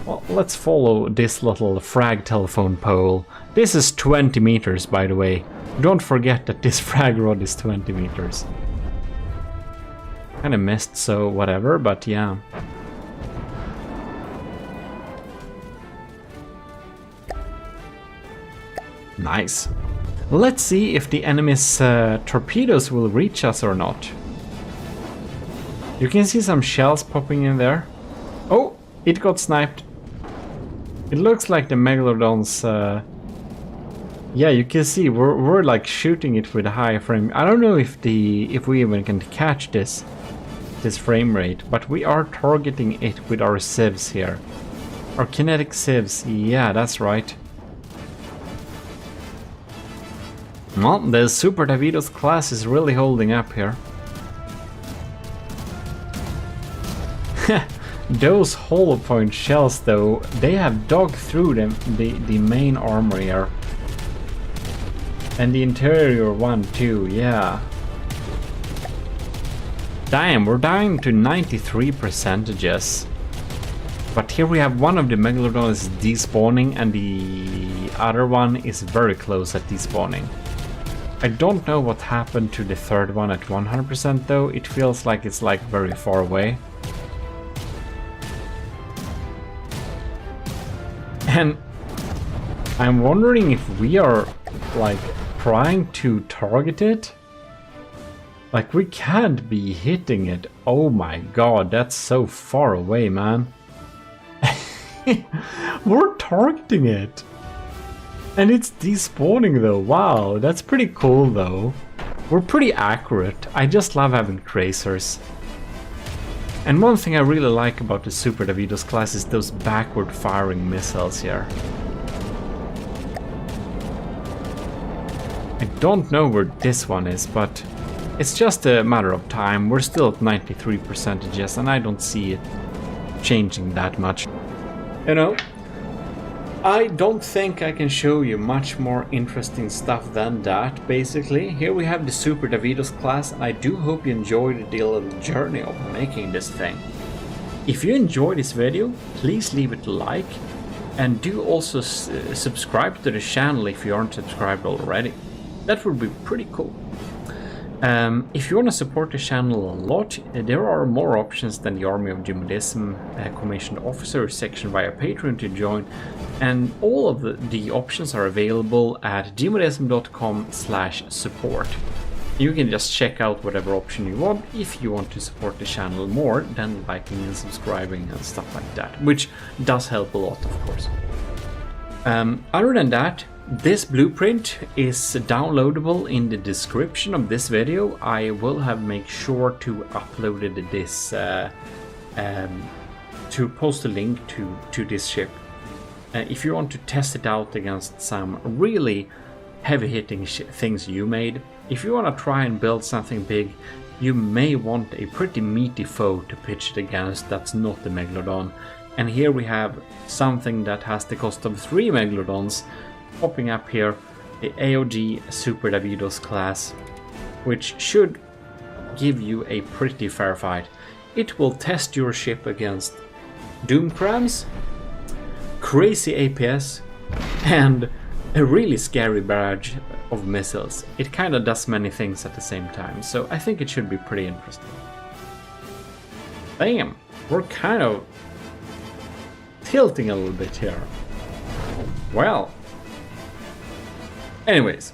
Well, let's follow this little frag telephone pole. This is 20 meters, by the way. Don't forget that this frag rod is 20 meters. Kinda missed, so whatever, but yeah. Nice. Let's see if the enemy's torpedoes will reach us or not. You can see some shells popping in there. Oh, it got sniped. It looks like the Megalodon's... yeah, you can see we're shooting it with a high frame. I don't know if we even can catch this frame rate, but we are targeting it with our sieves here. Our kinetic sieves, yeah, that's right. Well, the Super Davidos class is really holding up here. Those hollow point shells though, they have dug through the main armor here. And the interior one too, yeah. Damn, we're down to 93%. But here we have one of the Megalodons despawning and the other one is very close at despawning. I don't know what happened to the third one at 100% though. It feels like it's like very far away. And I'm wondering if we are like trying to target it. Like we can't be hitting it. Oh my god, that's so far away, man. We're targeting it. And it's despawning though. Wow, that's pretty cool though. We're pretty accurate. I just love having tracers. And one thing I really like about the Super Davidos class is those backward firing missiles here. I don't know where this one is, but it's just a matter of time. We're still at 93% and I don't see it changing that much. You know, I don't think I can show you much more interesting stuff than that, basically. Here we have the Super Davidos class, and I do hope you enjoyed the little journey of making this thing. If you enjoyed this video, please leave it a like, and do also subscribe to the channel if you aren't subscribed already. That would be pretty cool. If you want to support the channel a lot, there are more options than the Army of GMODISM Commissioned Officer section via Patreon to join, and all of the options are available at gmodism.com/support. You can just check out whatever option you want if you want to support the channel more than liking and subscribing and stuff like that, which does help a lot, of course. Other than that, this blueprint is downloadable in the description of this video. I will make sure to upload this to post a link to this ship. If you want to test it out against some really heavy-hitting things you made, if you want to try and build something big, you may want a pretty meaty foe to pitch it against that's not the Megalodon. And here we have something that has the cost of 3 Megalodons popping up here, the AOG Super Davidos class, which should give you a pretty fair fight. It will test your ship against Doom Crabs, crazy APS, and a really scary barrage of missiles. It kind of does many things at the same time, so I think it should be pretty interesting. Damn, we're kind of tilting a little bit here. Well, anyways,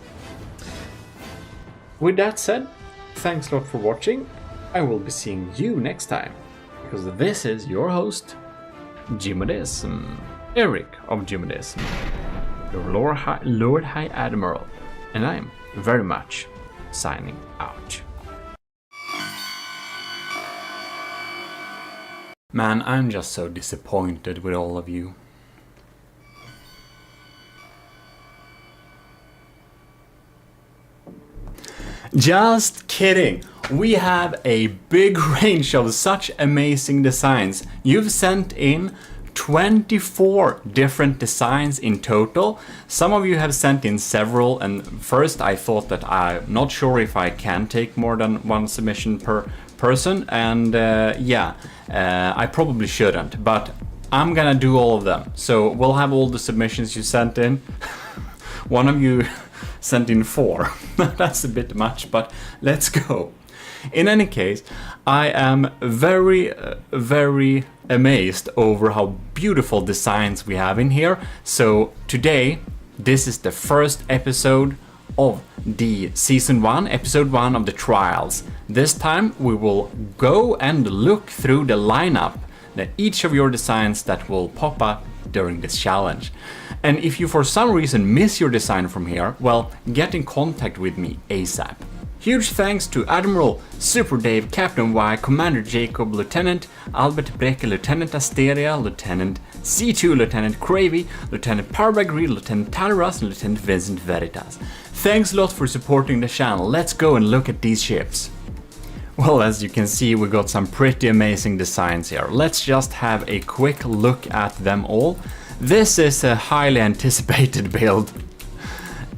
with that said, thanks a lot for watching. I will be seeing you next time, because this is your host, GMODISM, Eric of GMODISM, your Lord High Admiral, and I'm very much signing out. Man, I'm just so disappointed with all of you. Just kidding! We have a big range of such amazing designs. You've sent in 24 different designs in total. Some of you have sent in several, and first I thought that I'm not sure if I can take more than one submission per person, and I probably shouldn't, but I'm gonna do all of them. So we'll have all the submissions you sent in. One of you sent in 4. That's a bit much, but let's go. In any case, I am very, very amazed over how beautiful designs we have in here. So today, this is the first episode of the Season 1, Episode 1 of the Trials. This time we will go and look through the lineup, each of your designs that will pop up during this challenge. And if you for some reason miss your design from here, well, get in contact with me ASAP. Huge thanks to Admiral, Super Dave, Captain Y, Commander Jacob, Lieutenant Albert Brekke, Lieutenant Asteria, Lieutenant C2, Lieutenant Cravey, Lieutenant Parabagri, Lieutenant Talaras, and Lieutenant Vincent Veritas. Thanks a lot for supporting the channel. Let's go and look at these ships. Well, as you can see, we got some pretty amazing designs here. Let's just have a quick look at them all. This is a highly anticipated build.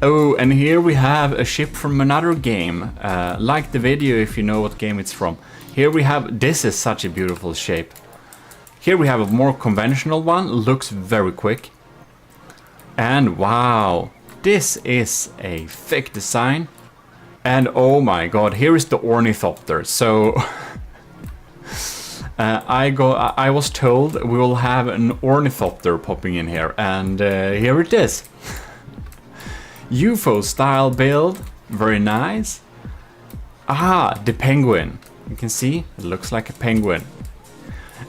Oh, and here we have a ship from another game. Like the video if you know what game it's from. Here we have, this is such a beautiful shape. Here we have a more conventional one, looks very quick. And wow, this is a thick design. And oh my god, here is the ornithopter. So I was told we will have an ornithopter popping in here, and here it is. UFO style build, very nice. Ah, the penguin. You can see it looks like a penguin.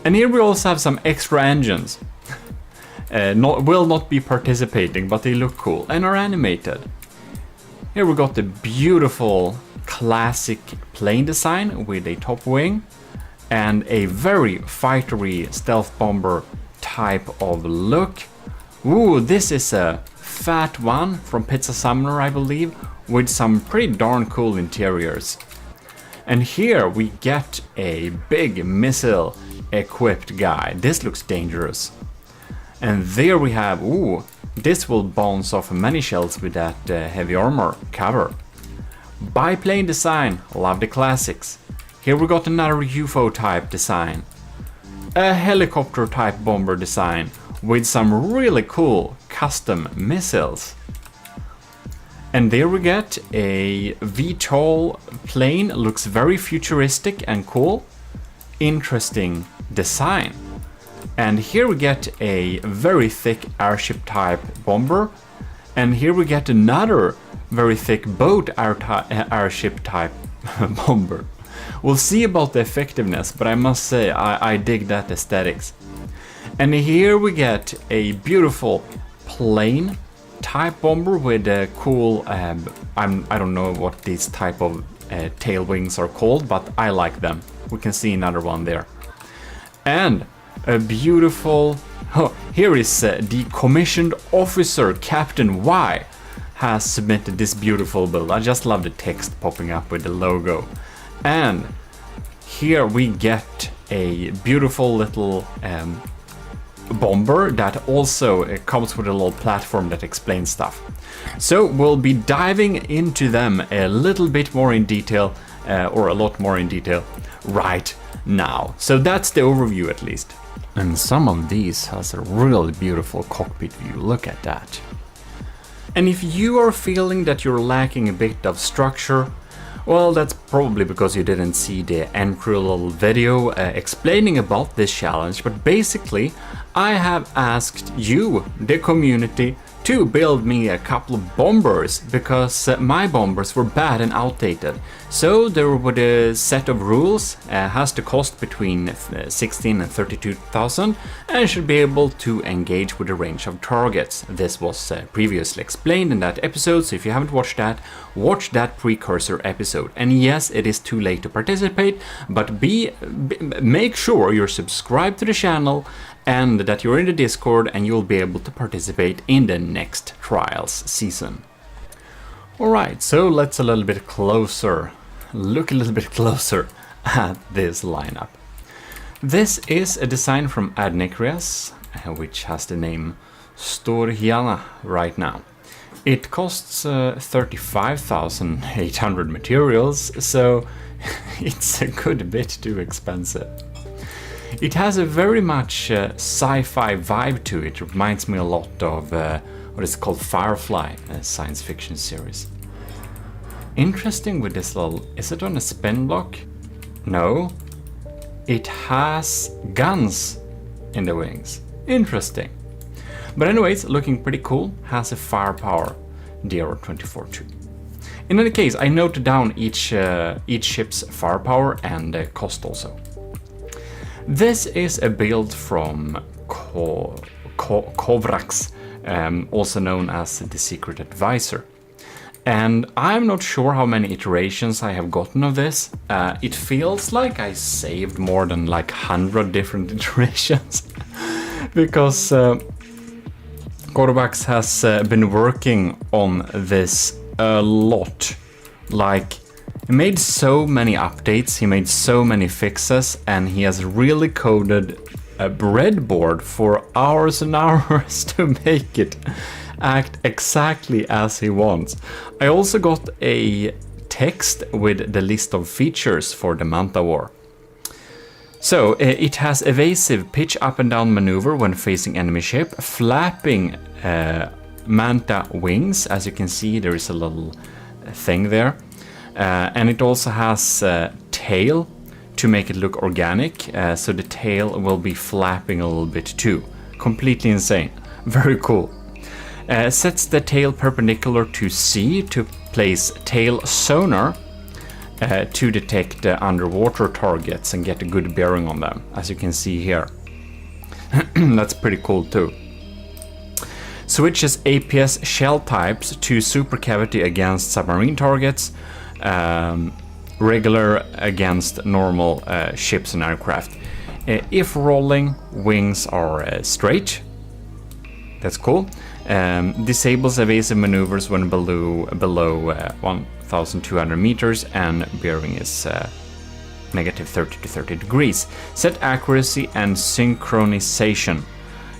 And here we also have some extra engines. Will not be participating, but they look cool and are animated. Here we got the beautiful classic plane design with a top wing and a very fightery stealth bomber type of look. Ooh, this is a fat one from Pizza Summoner, I believe, with some pretty darn cool interiors. And here we get a big missile equipped guy. This looks dangerous. And there we have, ooh, this will bounce off many shells with that heavy armor cover. Biplane design, love the classics. Here we got another UFO type design. A helicopter type bomber design with some really cool custom missiles. And there we get a VTOL plane, looks very futuristic and cool. Interesting design. And here we get a very thick airship type bomber. And here we get another very thick boat airship type bomber. We'll see about the effectiveness, but I must say I dig that aesthetics. And here we get a beautiful plane type bomber with a cool, I don't know what these type of tail wings are called, but I like them. We can see another one there. And a beautiful, here is the commissioned officer, Captain Y, has submitted this beautiful build. I just love the text popping up with the logo. And here we get a beautiful little bomber that also comes with a little platform that explains stuff. So we'll be diving into them a little bit more in detail, or a lot more in detail right now. So that's the overview at least. And some of these has a really beautiful cockpit view, look at that. And if you are feeling that you're lacking a bit of structure, well, that's probably because you didn't see the entry little video explaining about this challenge, but basically I have asked you, the community, to build me a couple of bombers because my bombers were bad and outdated. So there were a set of rules, has to cost between 16 and 32,000 and should be able to engage with a range of targets. This was previously explained in that episode, so if you haven't watched that, watch that precursor episode. And yes, it is too late to participate, but make sure you're subscribed to the channel and that you're in the Discord and you'll be able to participate in the next trials season. Alright, so let's look a little bit closer at this lineup. This is a design from Adnikrias, which has the name Storhiana right now. It costs 35,800 materials, so it's a good bit too expensive. It has a very much sci-fi vibe to it. It reminds me a lot of what is called Firefly, a science fiction series. Interesting with this little, is it on a spin block? No. It has guns in the wings. Interesting. But anyways, looking pretty cool, has a firepower DR-24-2. In any case, I noted down each ship's firepower and cost also. This is a build from Kovrax, also known as the Secret Advisor. And I'm not sure how many iterations I have gotten of this. It feels like I saved more than like 100 different iterations. Because Kovrax has been working on this a lot. Like, he made so many updates, he made so many fixes, and he has really coded a breadboard for hours and hours to make it act exactly as he wants. I also got a text with the list of features for the Manta War. So it has evasive pitch up and down maneuver when facing enemy ship, flapping Manta wings, as you can see there is a little thing there. And it also has tail to make it look organic, so the tail will be flapping a little bit too. Completely insane. Very cool. Sets the tail perpendicular to sea to place tail sonar to detect underwater targets and get a good bearing on them, as you can see here. That's pretty cool too. Switches APS shell types to super cavity against submarine targets, regular against normal ships and aircraft. If rolling, wings are straight. That's cool. Disables evasive maneuvers when below 1,200 meters and bearing is negative 30 to 30 degrees. Set accuracy and synchronization.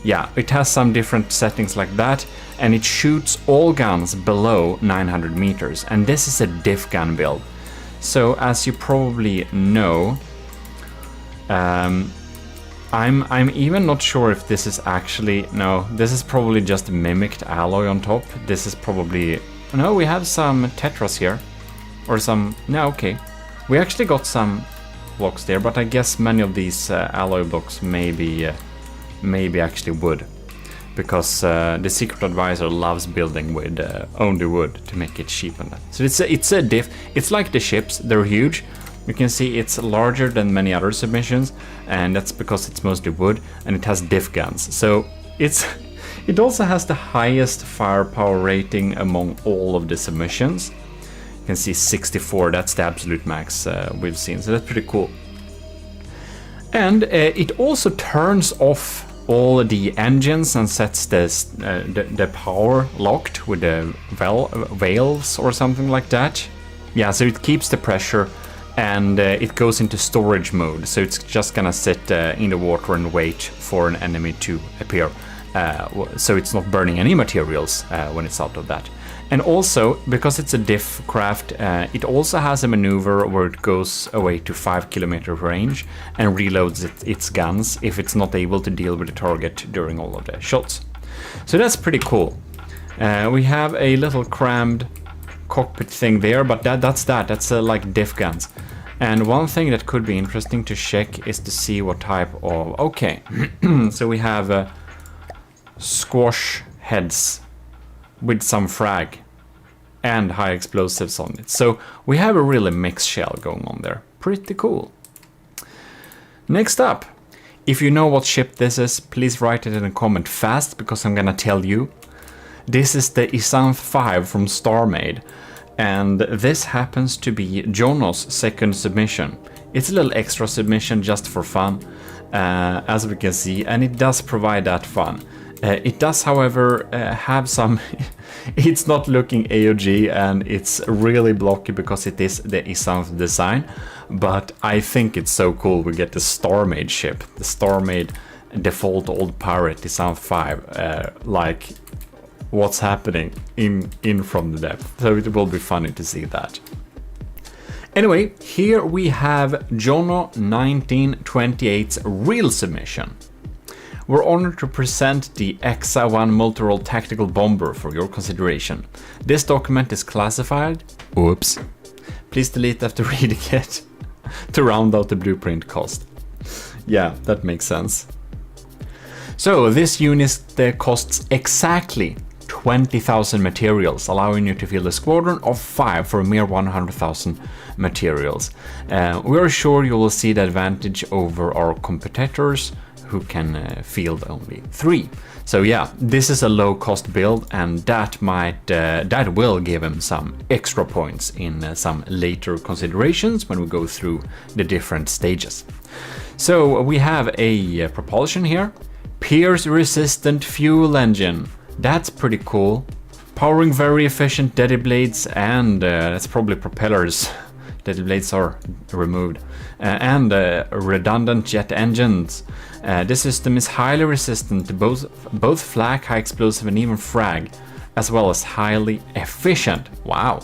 Yeah, it has some different settings like that, and it shoots all guns below 900 meters, and this is a diff gun build. So as you probably know, I'm even not sure if this is actually, no, this is probably just mimicked alloy on top. This is probably, no, we have some tetras here, or some, no, okay. We actually got some blocks there, but I guess many of these alloy blocks may be actually wood, because the secret advisor loves building with only wood to make it cheap and that. So it's a diff. It's like the ships, they're huge. You can see it's larger than many other submissions, and that's because it's mostly wood and it has diff guns. So it also has the highest firepower rating among all of the submissions. You can see 64, that's the absolute max we've seen, so that's pretty cool. And it also turns off all the engines and sets the power locked with the valves or something like that. Yeah, so it keeps the pressure, and it goes into storage mode, so it's just gonna sit in the water and wait for an enemy to appear. So it's not burning any materials when it's out of that. And also, because it's a diff craft, it also has a maneuver where it goes away to 5 kilometer range and reloads its guns if it's not able to deal with the target during all of the shots. So that's pretty cool. We have a little crammed cockpit thing there, but that's like diff guns. And one thing that could be interesting to check is to see what type of, okay, so we have squash heads with some frag and high explosives on it. So we have a really mixed shell going on there. Pretty cool. Next up, if you know what ship this is, please write it in a comment fast, because I'm gonna tell you. This is the Isanth 5 from StarMade, and this happens to be Jono's second submission. It's a little extra submission just for fun, as we can see, and it does provide that fun. It does, however, have some... It's not looking AOG, and it's really blocky because it is the Isanth design, but I think it's so cool we get the StarMade ship, the StarMade default old pirate Isanth 5, like what's happening in from the depth. So it will be funny to see that. Anyway, here we have Jono 1928's real submission. We're honored to present the EXA-1 multi-role tactical bomber for your consideration. This document is classified. Oops. Please delete after reading it to round out the blueprint cost. Yeah, that makes sense. So this unit costs exactly 20,000 materials, allowing you to field a squadron of 5 for a mere 100,000 materials. We are sure you will see the advantage over our competitors, who can field only 3. So yeah, this is a low-cost build, and that will give him some extra points in some later considerations when we go through the different stages. So we have a propulsion here, pierce-resistant fuel engine. That's pretty cool. Powering very efficient deadly blades, and that's probably propellers. Deadly blades are removed. And redundant jet engines. This system is highly resistant to both flak, high explosive, and even frag, as well as highly efficient. Wow.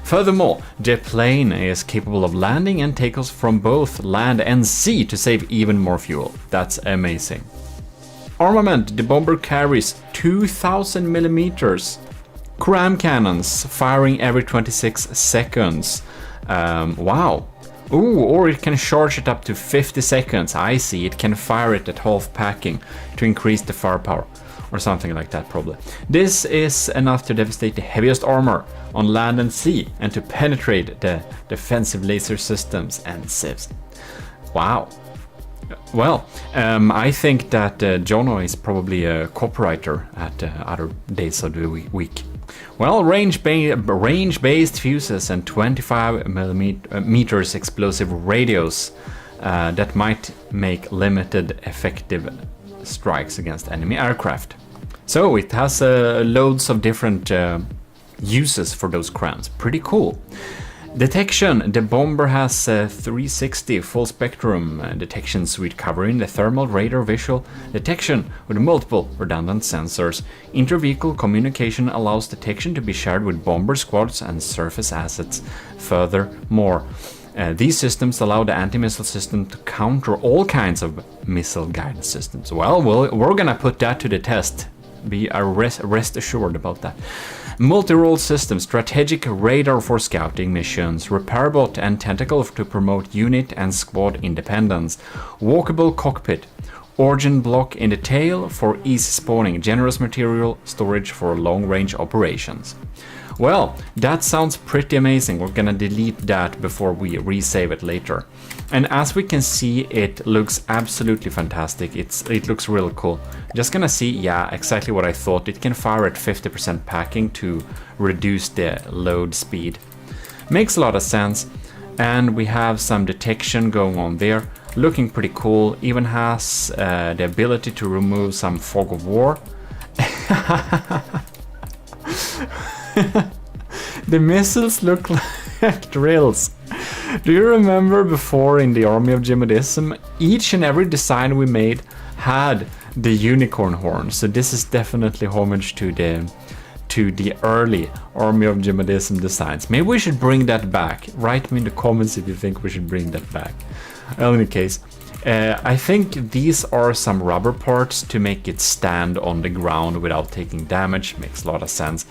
Furthermore, the plane is capable of landing and takeoffs from both land and sea to save even more fuel. That's amazing. Armament: the bomber carries 2,000 millimeters cram cannons firing every 26 seconds. Wow. Ooh, or it can charge it up to 50 seconds. I see, it can fire it at half packing to increase the firepower. Or something like that, probably. This is enough to devastate the heaviest armor on land and sea, and to penetrate the defensive laser systems and civs. Wow. Well, I think that Jono is probably a copywriter at other days of the week. Well, range-based fuses and 25 meters explosive radios that might make limited effective strikes against enemy aircraft. So it has loads of different uses for those crowns. Pretty cool. Detection. The bomber has 360 full spectrum detection suite covering the thermal, radar, visual detection with multiple redundant sensors. Inter-vehicle communication allows detection to be shared with bomber squads and surface assets. Furthermore, these systems allow the anti-missile system to counter all kinds of missile guidance systems. Well, we're gonna put that to the test. Be rest assured about that. Multi-role system, strategic radar for scouting missions, repair bot and tentacle to promote unit and squad independence, walkable cockpit, origin block in the tail for easy spawning, generous material storage for long-range operations. Well, that sounds pretty amazing. We're gonna delete that before we resave it later. And as we can see, it looks absolutely fantastic. It looks really cool. Just gonna see, yeah, exactly what I thought. It can fire at 50% packing to reduce the load speed. Makes a lot of sense. And we have some detection going on there. Looking pretty cool. Even has the ability to remove some fog of war. The missiles look like drills. Do you remember before in the Army of GMODISM, each and every design we made had the unicorn horn? So this is definitely homage to the early Army of GMODISM designs. Maybe we should bring that back. Write me in the comments if you think we should bring that back. In any case, I think these are some rubber parts to make it stand on the ground without taking damage. Makes a lot of sense.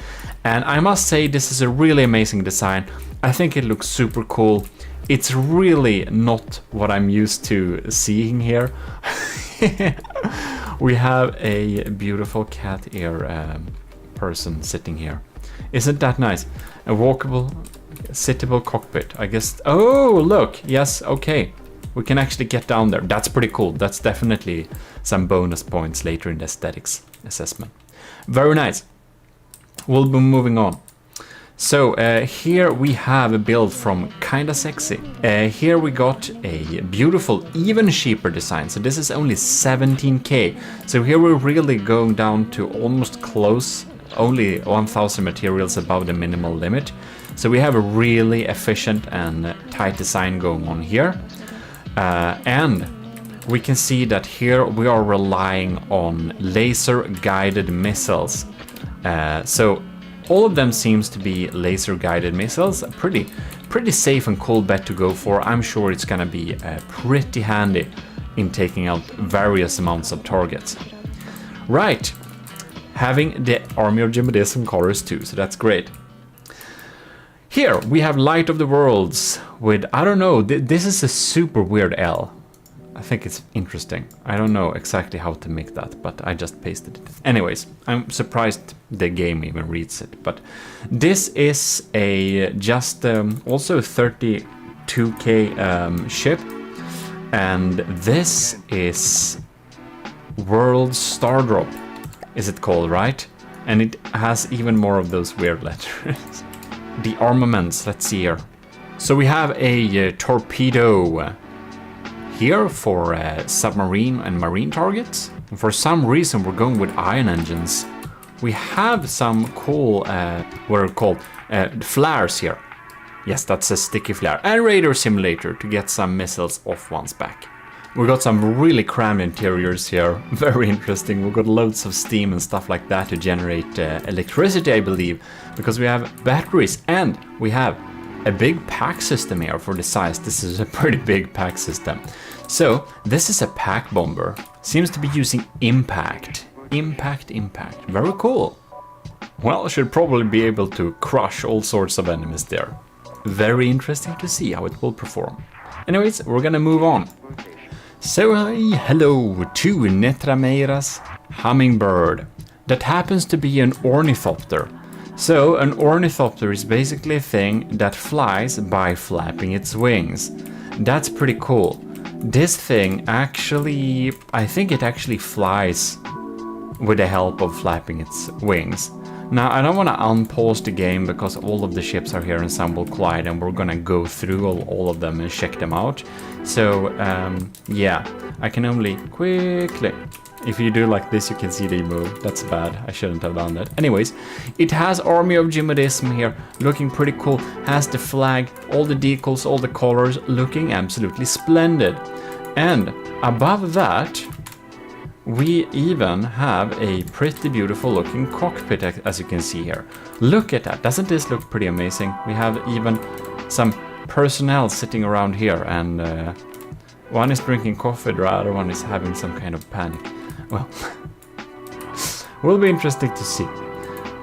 And I must say, this is a really amazing design. I think it looks super cool. It's really not what I'm used to seeing here. We have a beautiful cat ear person sitting here. Isn't that nice? A walkable, sittable cockpit. I guess. Oh, look. Yes, okay. We can actually get down there. That's pretty cool. That's definitely some bonus points later in the aesthetics assessment. Very nice. We'll be moving on. So here we have a build from Kinda Sexy. Here we got a beautiful, even cheaper design. So this is only 17k. So here we're really going down to almost close, only 1000 materials above the minimal limit. So we have a really efficient and tight design going on here. And we can see that here we are relying on laser guided missiles. So all of them seems to be laser guided missiles. A pretty safe and cool bet to go for. I'm sure it's gonna be pretty handy in taking out various amounts of targets. Right, having the Army of GMODISM colors too, so that's great. Here we have Light of the Worlds with, I don't know, this is a super weird L. I think it's interesting. I don't know exactly how to make that, but I just pasted it. Anyways, I'm surprised the game even reads it. But this is a just also 32k ship, and this is World Stardrop, is it called, right? And it has even more of those weird letters. The armaments, let's see here. So we have a torpedo here for submarine and marine targets. And for some reason we're going with ion engines. We have some cool, what are called, flares here. Yes, that's a sticky flare. And radar simulator to get some missiles off one's back. We got some really crammed interiors here, very interesting. We've got loads of steam and stuff like that to generate electricity, I believe, because we have batteries and we have a big pack system here for the size. This is a pretty big pack system. So this is a pack bomber. Seems to be using impact. Impact. Very cool. Well, should probably be able to crush all sorts of enemies there. very interesting to see how it will perform. Anyways, we're gonna move on. So hello to Netrameira's hummingbird. That happens to be an ornithopter. So an ornithopter is basically a thing that flies by flapping its wings. That's pretty cool. This thing actually, I think it actually flies with the help of flapping its wings. Now I don't want to unpause the game because all of the ships are here and some will collide, and we're gonna go through all of them and check them out. So yeah, I can only quickly... If you do like this, you can see they move. That's bad. I shouldn't have done that. Anyways, it has Army of GMODISM here, looking pretty cool. Has the flag, all the decals, all the colors, looking absolutely splendid. And above that, we even have a pretty beautiful looking cockpit, as you can see here. Look at that. Doesn't this look pretty amazing? We have even some personnel sitting around here, and one is drinking coffee, the other one is having some kind of panic. Well, will be interesting to see.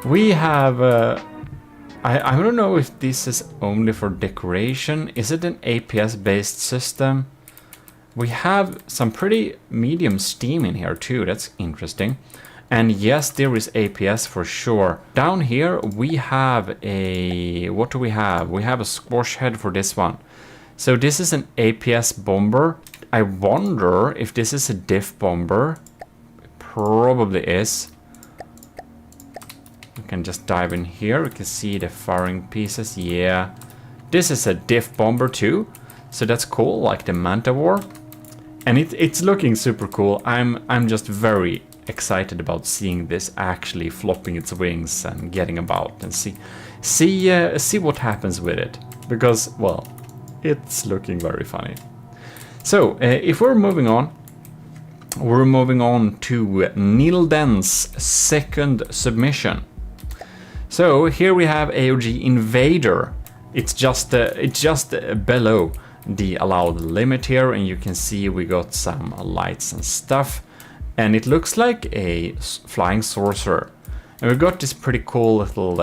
We have, I don't know if this is only for decoration. Is it an APS-based system? We have some pretty medium steam in here too. That's interesting. And yes, there is APS for sure. Down here we have a, what do we have? We have a squash head for this one. So this is an APS bomber. I wonder if this is a diff bomber. Probably is. We can just dive in here. We can see the firing pieces. Yeah, this is a diff bomber too, so that's cool, like the Manta War, and it's looking super cool. I'm just very excited about seeing this actually flopping its wings and getting about and see what happens with it, because well, it's looking very funny. So if we're moving on to Nilden's second submission. So here we have AOG Invader. It's just below the allowed limit here, and you can see we got some lights and stuff, and it looks like a flying sorcerer. And we got this pretty cool little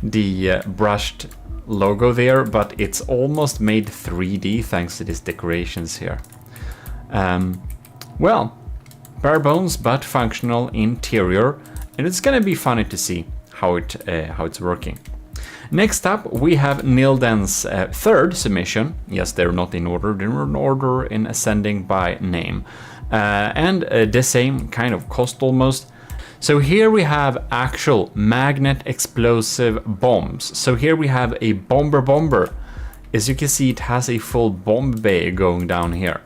the brushed logo there, but it's almost made 3D thanks to these decorations here. Well, bare bones but functional interior, and it's gonna be funny to see how it's working. Next up, we have Nilden's third submission. Yes, they're not in order; they're in order in ascending by name, and the same kind of cost almost. So here we have actual magnet explosive bombs. So here we have a bomber. As you can see, it has a full bomb bay going down here.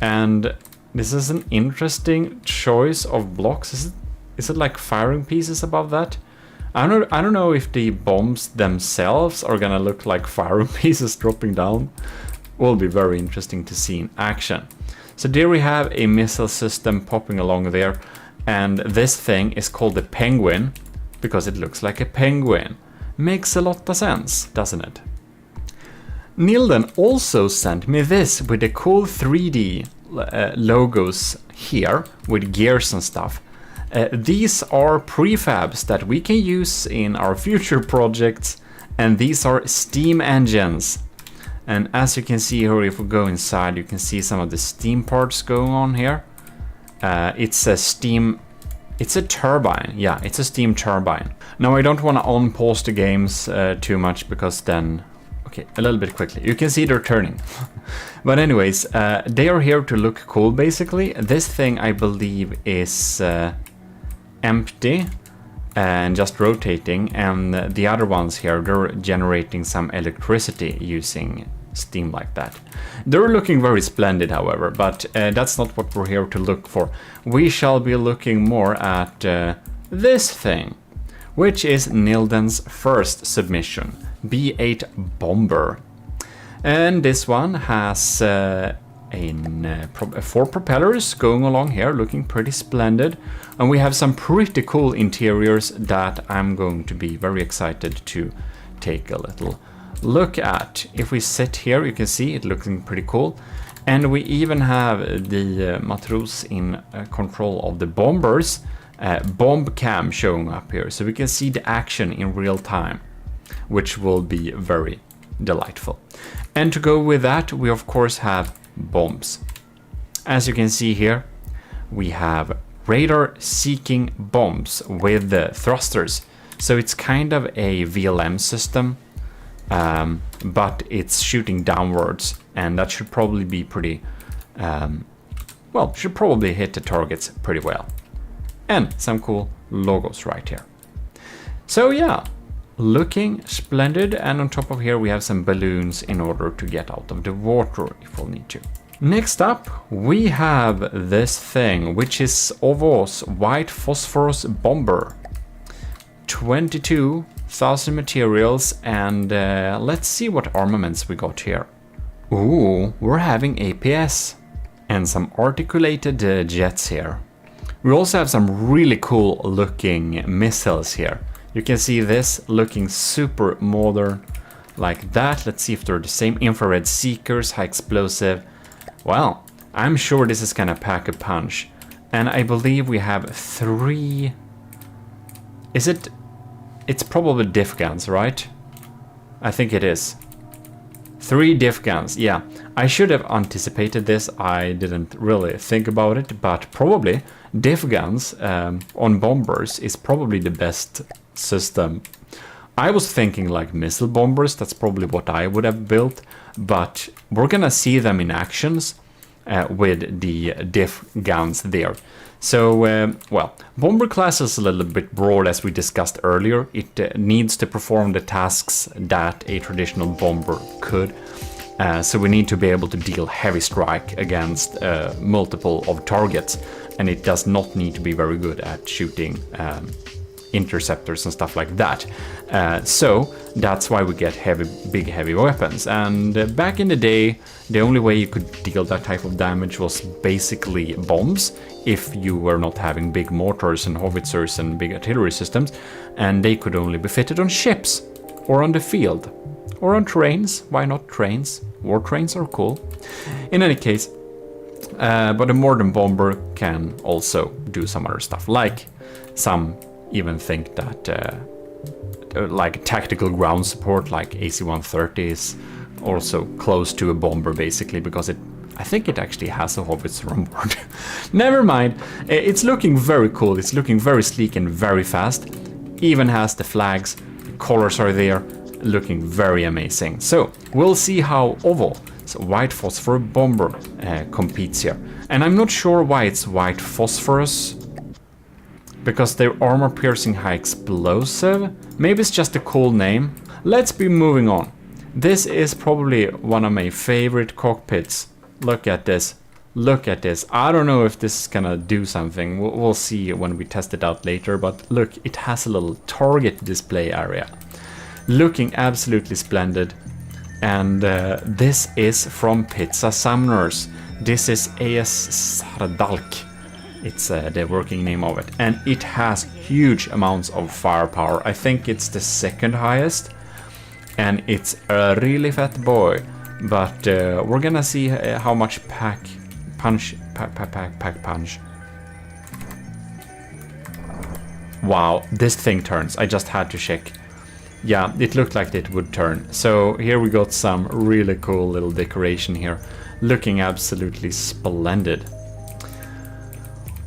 And this is an interesting choice of blocks. Is it like firing pieces above that? I don't know if the bombs themselves are gonna look like firing pieces dropping down. Will be very interesting to see in action. So there we have a missile system popping along there, and this thing is called the Penguin because it looks like a penguin. Makes a lot of sense, doesn't it? Nilden also sent me this with the cool 3D logos here with gears and stuff. These are prefabs that we can use in our future projects, and these are steam engines. And as you can see here, if we go inside, you can see some of the steam parts going on here. It's a turbine. Yeah, it's a steam turbine. Now I don't want to unpause the games too much, because then, okay, a little bit quickly. You can see they're turning. But anyways, they are here to look cool basically. This thing I believe is empty and just rotating, and the other ones here, they're generating some electricity using steam like that. They're looking very splendid, however, but that's not what we're here to look for. We shall be looking more at this thing, which is Nilden's first submission, B8 Bomber. And this one has 4 propellers going along here, looking pretty splendid. And we have some pretty cool interiors that I'm going to be very excited to take a little look at. If we sit here, you can see it looking pretty cool. And we even have the Matros in control of the bombers, bomb cam showing up here, so we can see the action in real time. which will be very delightful. And to go with that, we of course have bombs. As you can see here, we have radar seeking bombs with the thrusters. So it's kind of a VLM system, but it's shooting downwards, and that should probably be pretty, well, should probably hit the targets pretty well. And some cool logos right here. So yeah, looking splendid. And on top of here we have some balloons in order to get out of the water if we'll need to. Next up we have this thing, which is OVO's white phosphorus bomber. 22,000 materials, and let's see what armaments we got here. Ooh, we're having APS and some articulated jets here. We also have some really cool looking missiles here. You can see this looking super modern like that. Let's see if they're the same. Infrared seekers, high explosive. Well, I'm sure this is gonna pack a punch. And I believe we have 3... Is it... It's probably diff guns, right? I think it is. 3 diff guns, yeah. I should have anticipated this. I didn't really think about it, but probably diff guns on bombers is probably the best system. I was thinking like missile bombers, that's probably what I would have built, but we're gonna see them in actions with the diff guns there. So, well, bomber class is a little bit broad, as we discussed earlier. It needs to perform the tasks that a traditional bomber could. So we need to be able to deal heavy strike against multiple of targets. And it does not need to be very good at shooting interceptors and stuff like that. So that's why we get big heavy weapons. And back in the day, the only way you could deal that type of damage was basically bombs, if you were not having big mortars and howitzers and big artillery systems, and they could only be fitted on ships or on the field or on trains. Why not trains? War trains are cool. In any case, but a modern bomber can also do some other stuff, like some even think that like tactical ground support like AC-130 is also close to a bomber, basically, because I think it actually has a howitzer on board. Never mind, it's looking very cool, it's looking very sleek and very fast, even has the flags, the colors are there, looking very amazing. So we'll see how OVO, so white phosphor bomber, competes here. And I'm not sure why it's white phosphorus, because they're armor piercing high explosive. Maybe it's just a cool name. Let's be moving on. This is probably one of my favorite cockpits. Look at this. Look at this. I don't know if this is gonna do something. We'll see when we test it out later, but look, it has a little target display area. Looking absolutely splendid. And this is from Pizza Summoners. This is AS Sardalk. It's the working name of it. And it has huge amounts of firepower. I think it's the second highest. And it's a really fat boy. But we're gonna see how much pack punch. Wow, this thing turns. I just had to check. Yeah, it looked like it would turn. So here we got some really cool little decoration here. Looking absolutely splendid.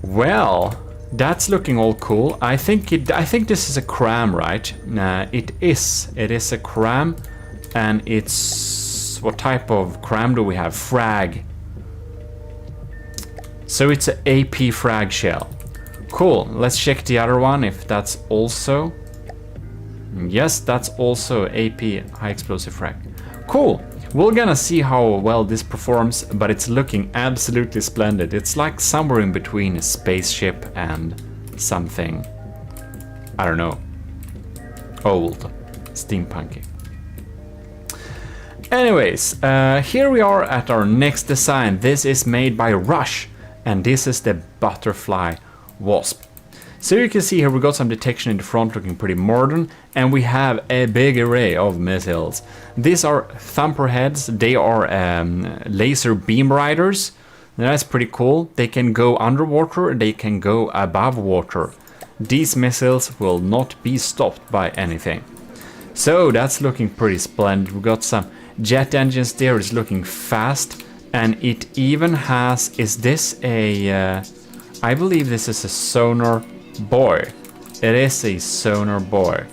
Well, that's looking all cool. I think this is a cram, right? It is a cram, and it's, what type of cram do we have? Frag. So it's an AP frag shell. Cool. Let's check the other one if that's also. Yes, that's also AP high explosive frag. Cool. We're gonna see how well this performs, but it's looking absolutely splendid. It's like somewhere in between a spaceship and something, I don't know, old, steampunky. Anyways, here we are at our next design. This is made by Rush, and this is the Butterfly Wasp. So you can see here we got some detection in the front, looking pretty modern, and we have a big array of missiles. These are thumper heads. They are laser beam riders. That's pretty cool. They can go underwater, they can go above water. These missiles will not be stopped by anything. So that's looking pretty splendid. We got some jet engines there. It's looking fast, and it even has, is this a, I believe this is a sonar buoy. It is a sonar buoy.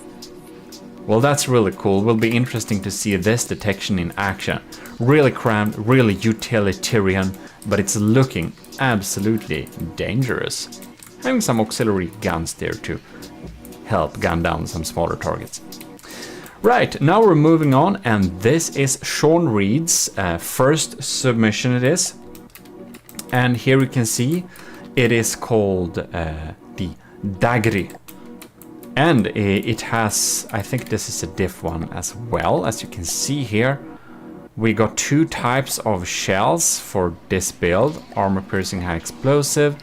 Well, that's really cool. Will be interesting to see this detection in action. Really cramped, really utilitarian, but it's looking absolutely dangerous. Having some auxiliary guns there to help gun down some smaller targets. Right, now we're moving on, and this is Sean Reed's first submission it is. And here you can see it is called the Dagri. And it has, I think this is a diff one as well, as you can see here. We got 2 types of shells for this build, armor piercing high explosive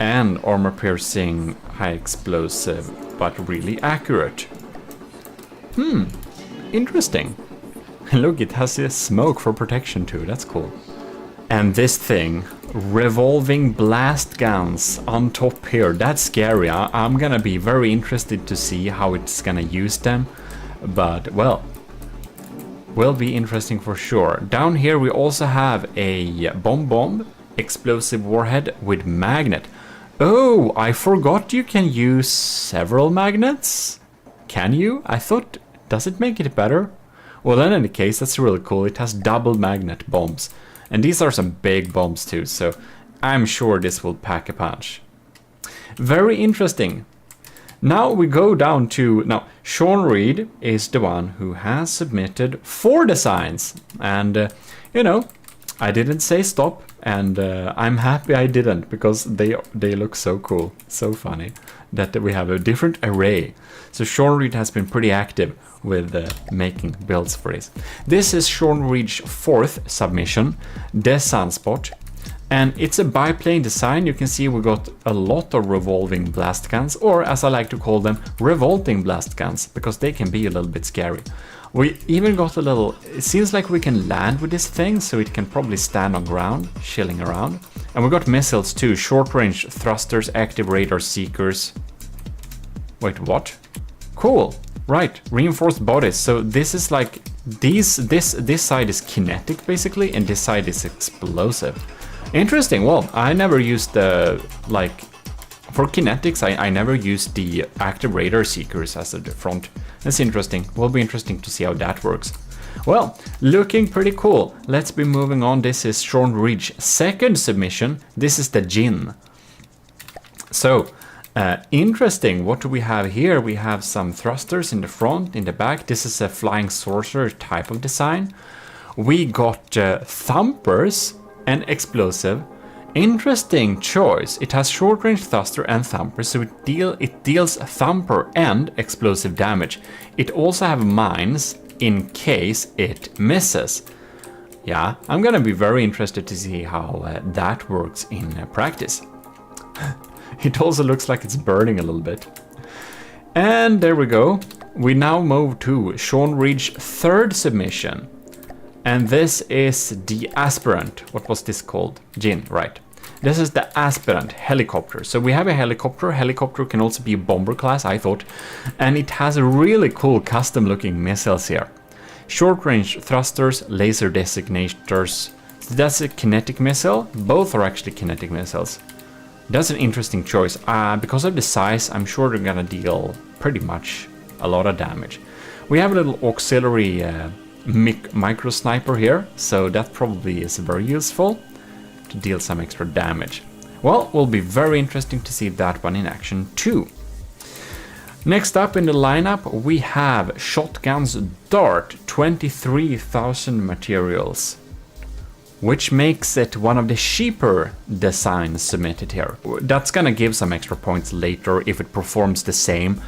and armor piercing high explosive, but really accurate. Interesting. Look, it has a smoke for protection too, that's cool. And this thing, revolving blast guns on top here, that's scary. I'm gonna be very interested to see how it's gonna use them, but well, will be interesting for sure. Down here we also have a bomb explosive warhead with magnet. Oh, I forgot you can use several magnets. Can you? I thought, does it make it better? Well, then in any case, that's really cool. It has double magnet bombs. And these are some big bombs too, so I'm sure this will pack a punch. Very interesting. Now we go down to, now Sean Reed is the one who has submitted 4 designs. And, you know, I didn't say stop, and I'm happy I didn't, because they look so cool, so funny, that we have a different array. So Sean Reed has been pretty active with making builds for this. This is Sean Reed's 4th submission, the Sunspot, and it's a biplane design. You can see we got a lot of revolving blast guns, or as I like to call them, revolting blast guns, because they can be a little bit scary. We even got a little, it seems like we can land with this thing, so it can probably stand on ground, chilling around. And we got missiles too, short-range thrusters, active radar seekers. Wait, what? Cool. Right, reinforced bodies. So this is like this side is kinetic basically, and this side is explosive. Interesting. Well, I never used the for kinetics. I never used the active radar seekers as a front. That's interesting. Will be interesting to see how that works. Well, looking pretty cool. Let's be moving on. This is Sean Reed's 2nd submission. This is the Jin. So. Interesting. What do we have here? We have some thrusters in the front, in the back. This is a flying sorcerer type of design. We got thumpers and explosive. Interesting choice. It has short range thruster and thumper, so it deals thumper and explosive damage. It also have mines in case it misses. Yeah, I'm gonna be very interested to see how that works in practice. It also looks like it's burning a little bit. And there we go. We now move to Sean Reed's 3rd submission. And this is the Aspirant. What was this called? Jin, right. This is the Aspirant helicopter. So we have a helicopter. Helicopter can also be a bomber class, I thought. And it has a really cool custom looking missiles here. Short range thrusters, laser designators. So that's a kinetic missile. Both are actually kinetic missiles. That's an interesting choice. Because of the size, I'm sure they're gonna deal pretty much a lot of damage. We have a little auxiliary micro sniper here, so that probably is very useful to deal some extra damage. Well, will be very interesting to see that one in action too. Next up in the lineup, we have Shotgun's Dart, 23,000 materials, which makes it one of the cheaper designs submitted here. That's gonna give some extra points later if it performs the same.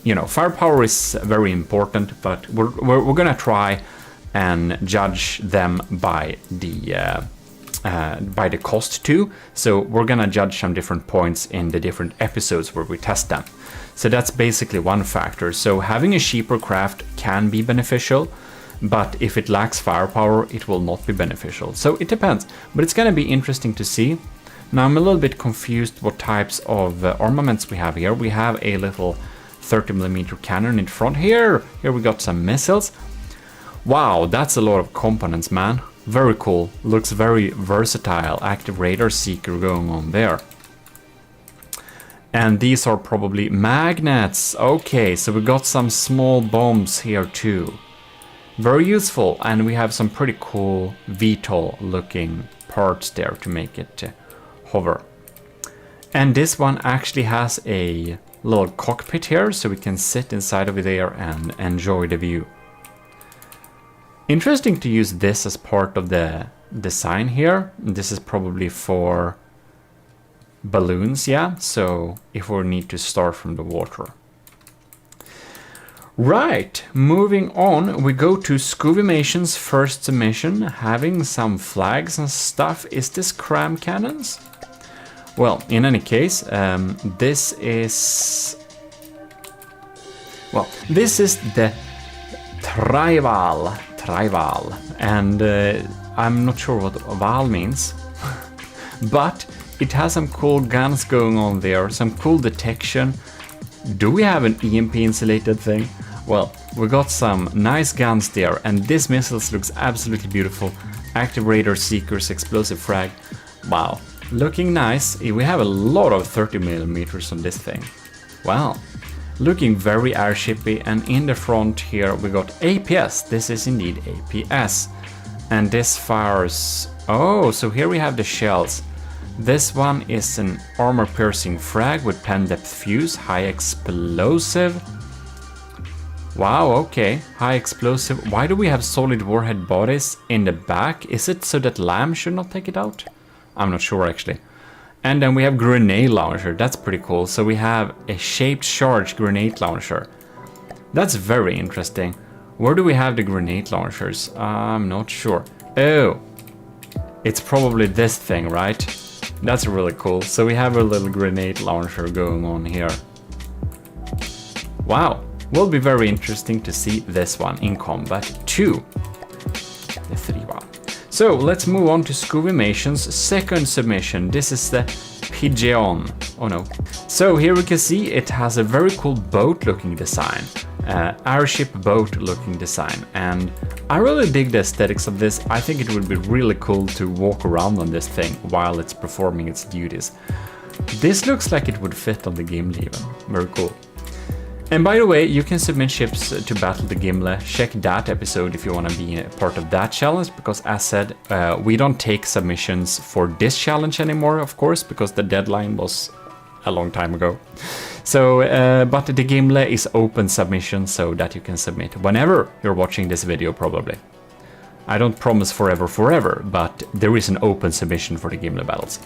You know, firepower is very important, but we're gonna try and judge them by the cost too. So we're gonna judge some different points in the different episodes where we test them. So that's basically one factor. So having a cheaper craft can be beneficial, but if it lacks firepower, it will not be beneficial. So it depends, but it's gonna be interesting to see. Now I'm a little bit confused what types of armaments we have here. We have a little 30mm cannon in front. Here we got some missiles. Wow, that's a lot of components, man. Very cool. Looks very versatile. Active radar seeker going on there. And these are probably magnets. Okay, so we got some small bombs here too. Very useful, and we have some pretty cool VTOL looking parts there to make it hover. And this one actually has a little cockpit here, so we can sit inside of it there and enjoy the view. Interesting to use this as part of the design here. This is probably for balloons, yeah, so if we need to start from the water. Right, moving on, we go to Scoovimation's first submission, having some flags and stuff. Is this cram cannons? Well, in any case, this is the Trival, and I'm not sure what Val means, but it has some cool guns going on there, some cool detection. Do we have an EMP insulated thing? Well, we got some nice guns there, and this missiles looks absolutely beautiful. Active radar seekers, explosive frag. Wow, looking nice. We have a lot of 30mm on this thing. Wow, looking very airshipy. And in the front here we got APS. This is indeed APS, and this fires. Oh, so here we have the shells. This one is an armor-piercing frag with 10 depth fuse, high explosive. Wow, okay, high explosive. Why do we have solid warhead bodies in the back? Is it so that Lamb should not take it out? I'm not sure actually. And then we have grenade launcher. That's pretty cool. So we have a shaped charge grenade launcher. That's very interesting. Where do we have the grenade launchers? I'm not sure. Oh, it's probably this thing, right? That's really cool. So we have a little grenade launcher going on here. Wow, will be very interesting to see this one in combat too. The 3-1. So let's move on to Scoovimation's second submission. This is the Pigeon. Oh no. So here we can see it has a very cool boat looking design. Airship boat looking design, and I really dig the aesthetics of this. I think it would be really cool to walk around on this thing while it's performing its duties. This looks like it would fit on the Gimli even. Very cool. And by the way, you can submit ships to battle the Gimli. Check that episode if you want to be a part of that challenge, because as said, we don't take submissions for this challenge anymore, of course, because the deadline was a long time ago. So, but the Gimli is open submission, so that you can submit whenever you're watching this video, probably. I don't promise forever, but there is an open submission for the Gimli battles.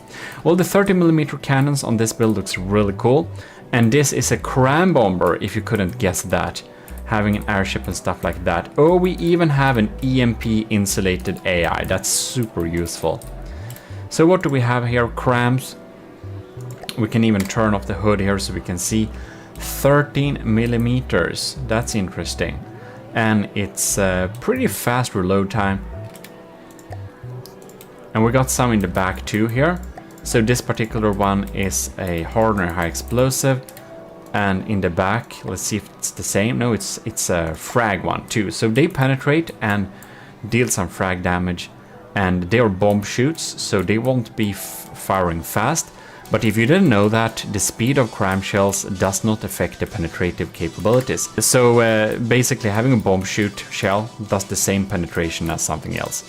Well, the 30mm cannons on this build looks really cool, and this is a cram bomber, if you couldn't guess that, having an airship and stuff like that. Oh, we even have an EMP insulated AI. That's super useful. So what do we have here? Crams. We can even turn off the hood here so we can see 13mm. That's interesting. And it's pretty fast reload time. And we got some in the back too here. So this particular one is a hardener high explosive. And in the back, let's see if it's the same. No, it's a frag one too. So they penetrate and deal some frag damage. And they are bomb shoots, so they won't be firing fast. But if you didn't know that, the speed of cram shells does not affect the penetrative capabilities. So basically having a bomb shoot shell does the same penetration as something else.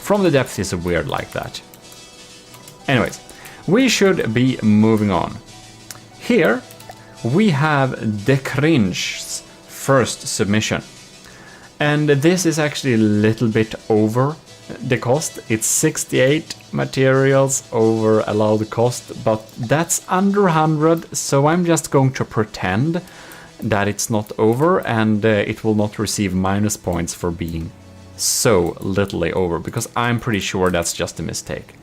From the depth is weird like that. Anyways, we should be moving on. Here we have the Cringe's first submission. And this is actually a little bit over the cost. It's 68 materials over allowed cost, but that's under 100, so I'm just going to pretend that it's not over, and it will not receive minus points for being so little over, because I'm pretty sure that's just a mistake.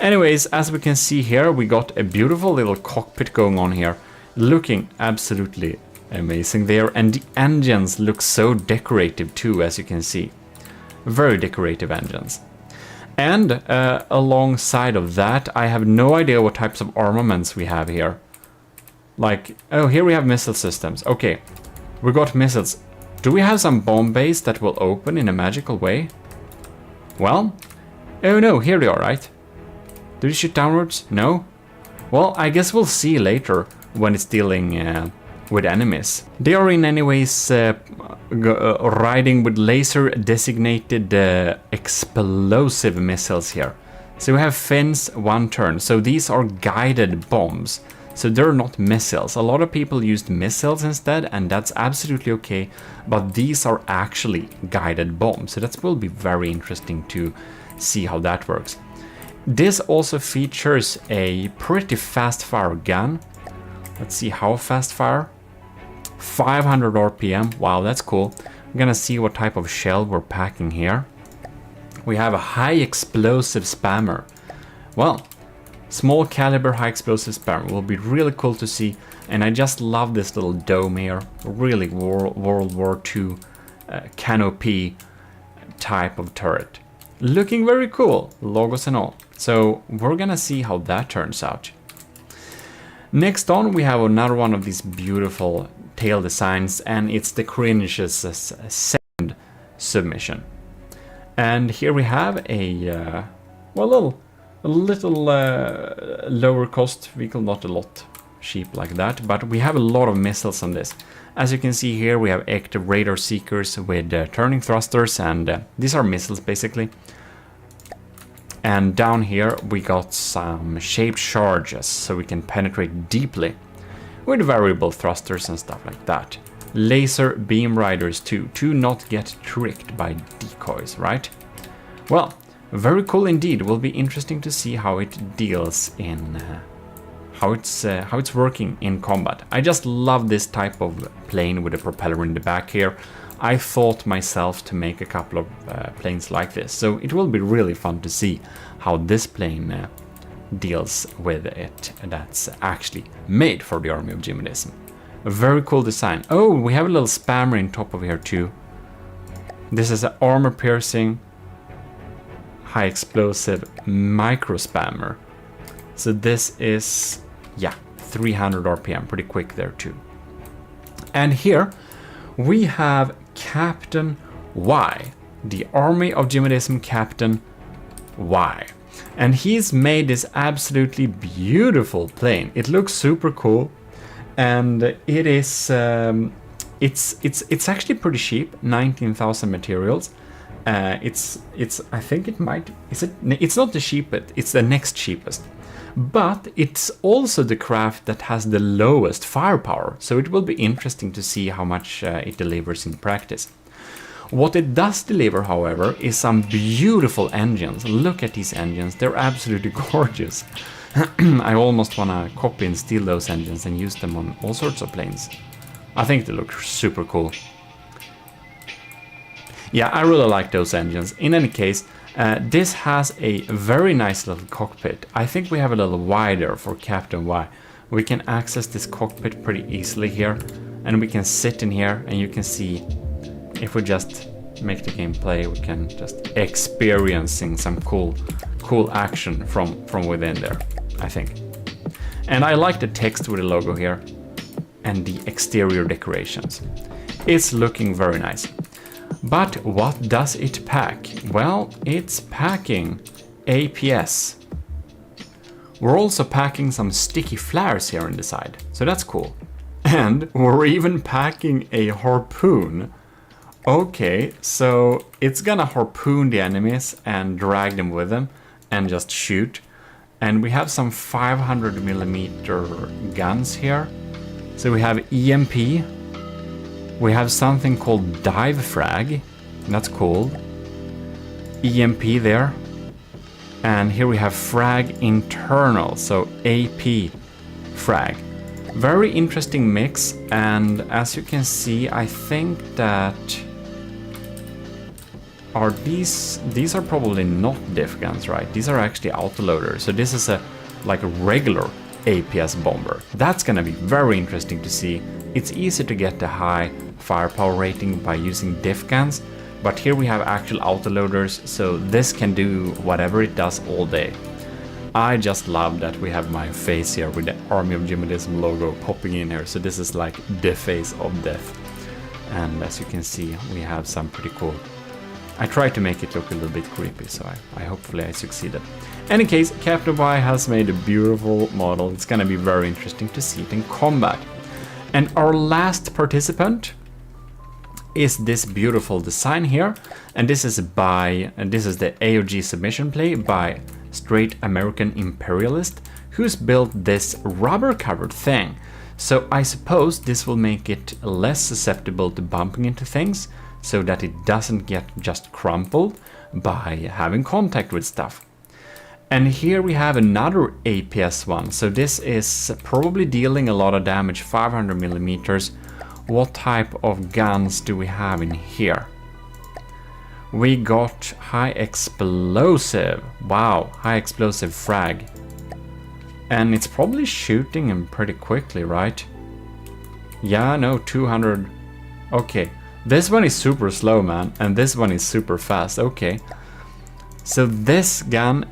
Anyways, as we can see here, we got a beautiful little cockpit going on here, looking absolutely amazing there, and the engines look so decorative too, as you can see. Very decorative engines. And alongside of that, I have no idea what types of armaments we have here. Like, oh, here we have missile systems. Okay, we got missiles. Do we have some bomb base that will open in a magical way? Well, oh no, here they are, right? Do they shoot downwards? No? Well, I guess we'll see later when it's dealing with enemies. They are in any ways riding with laser designated explosive missiles here. So we have fins, 1 turn. So these are guided bombs. So they're not missiles. A lot of people used missiles instead, and that's absolutely okay. But these are actually guided bombs. So that will be very interesting to see how that works. This also features a pretty fast fire gun. Let's see how fast fire. 500 RPM. Wow, that's cool. I'm gonna see what type of shell we're packing here. We have a high explosive spammer. Well, small caliber high explosive spammer will be really cool to see. And I just love this little dome here. Really World War II canopy type of turret. Looking very cool, logos and all. So we're gonna see how that turns out. Next on, we have another one of these beautiful tail designs, and it's the Cringe's second submission. And here we have a well, a little lower cost vehicle, not a lot cheap like that, but we have a lot of missiles on this. As you can see here, we have active radar seekers with turning thrusters, and these are missiles basically. And down here we got some shaped charges, so we can penetrate deeply with variable thrusters and stuff like that. Laser beam riders too, to not get tricked by decoys, right? Well, very cool indeed. Will be interesting to see how it deals in how it's working in combat. I just love this type of plane with a propeller in the back here. I thought myself to make a couple of planes like this, so it will be really fun to see how this plane deals with it. That's actually made for the army of GMODIST. A very cool design. Oh, we have a little spammer in top of here too. This is an armor piercing high explosive micro spammer. So this is, yeah, 300 RPM, pretty quick there too. And here we have Captain Y, the Army of GMODIST Captain Y. And he's made this absolutely beautiful plane. It looks super cool, and it is it's actually pretty cheap, 19,000 materials. I think it might, it's not the cheapest, it's the next cheapest. But it's also the craft that has the lowest firepower, so it will be interesting to see how much it delivers in practice. What it does deliver, however, is some beautiful engines. Look at these engines, they're absolutely gorgeous. I almost want to copy and steal those engines and use them on all sorts of planes. I think they look super cool. Yeah, I really like those engines. In any case, this has a very nice little cockpit. I think we have a little wider for Captain Y. We can access this cockpit pretty easily here, and we can sit in here, and you can see, if we just make the game play, we can just experiencing some cool action from within there, I think. And I like the text with the logo here and the exterior decorations. It's looking very nice. But what does it pack? Well, it's packing APS. We're also packing some sticky flares here on the side, so that's cool. And we're even packing a harpoon. Okay, so it's gonna harpoon the enemies and drag them with them and just shoot. And we have some 500mm guns here. So we have EMP. We have something called dive frag. That's cool. EMP there. And here we have frag internal, so AP frag. Very interesting mix, and as you can see, I think that these are probably not diff guns, right? These are actually autoloaders. So this is like a regular APS bomber. That's gonna be very interesting to see. It's easy to get the high firepower rating by using diff guns, but here we have actual autoloaders, so this can do whatever it does all day. I just love that we have my face here with the Army of GMODISM logo popping in here. So this is like the face of death. And as you can see, we have some pretty cool... I tried to make it look a little bit creepy, so hopefully I succeeded. Any case, Captain Y has made a beautiful model. It's gonna be very interesting to see it in combat. And our last participant is this beautiful design here, and this is the AOG submission play by Straight American Imperialist, who's built this rubber covered thing. So I suppose this will make it less susceptible to bumping into things, so that it doesn't get just crumpled by having contact with stuff. And here we have another APS one, so this is probably dealing a lot of damage, 500 millimeters. What type of guns do we have in here? We got high explosive, wow, high explosive frag. And it's probably shooting him pretty quickly, right? Yeah, no, 200, okay. This one is super slow, man, and this one is super fast, okay. So this gun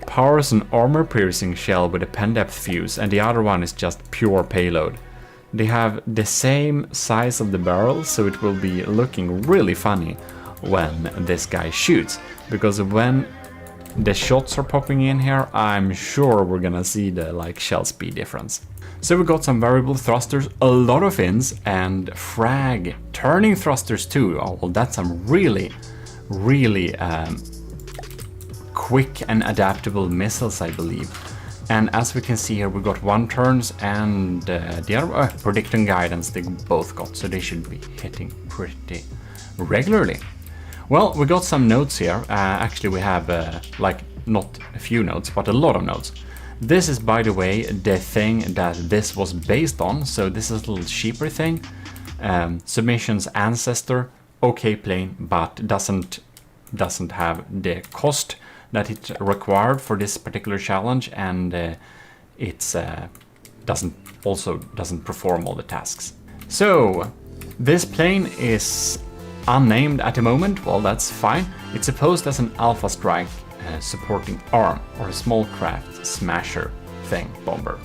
powers an armor-piercing shell with a pen-depth fuse, and the other one is just pure payload. They have the same size of the barrel, so it will be looking really funny when this guy shoots, because when the shots are popping in here, I'm sure we're gonna see the like shell speed difference. So we got some variable thrusters, a lot of fins, and frag turning thrusters too. Oh, well, that's some really quick and adaptable missiles, I believe. And as we can see here, we got 1 turns and the other predicting guidance they both got, so they should be hitting pretty regularly. Well, we got some notes here. Actually, we have like not a few notes, but a lot of notes. This is, by the way, the thing that this was based on. So this is a little cheaper thing. Submission's ancestor, okay plane, but doesn't have the cost that it required for this particular challenge, and it's doesn't perform all the tasks. So this plane is unnamed at the moment. Well, that's fine. It's posed as an Alpha Strike supporting arm, or a small craft smasher thing bomber.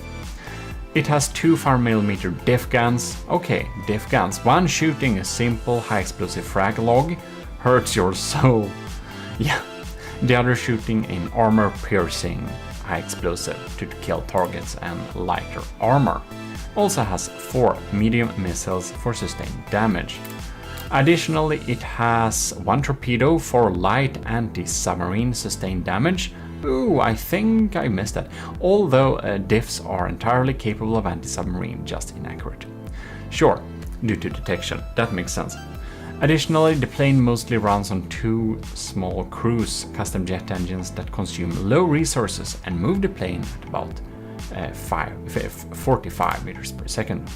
It has 2 5mm diff guns. Okay, diff guns. One shooting a simple high explosive frag log hurts your soul. Yeah. The other shooting in armor piercing high explosive to kill targets and lighter armor. Also has 4 medium missiles for sustained damage. Additionally, it has 1 torpedo for light anti-submarine sustained damage. Ooh, I think I missed that. Although diffs are entirely capable of anti-submarine, just inaccurate. Sure, due to detection, that makes sense. Additionally, the plane mostly runs on 2 small cruise custom jet engines that consume low resources and move the plane at about 45 meters per second.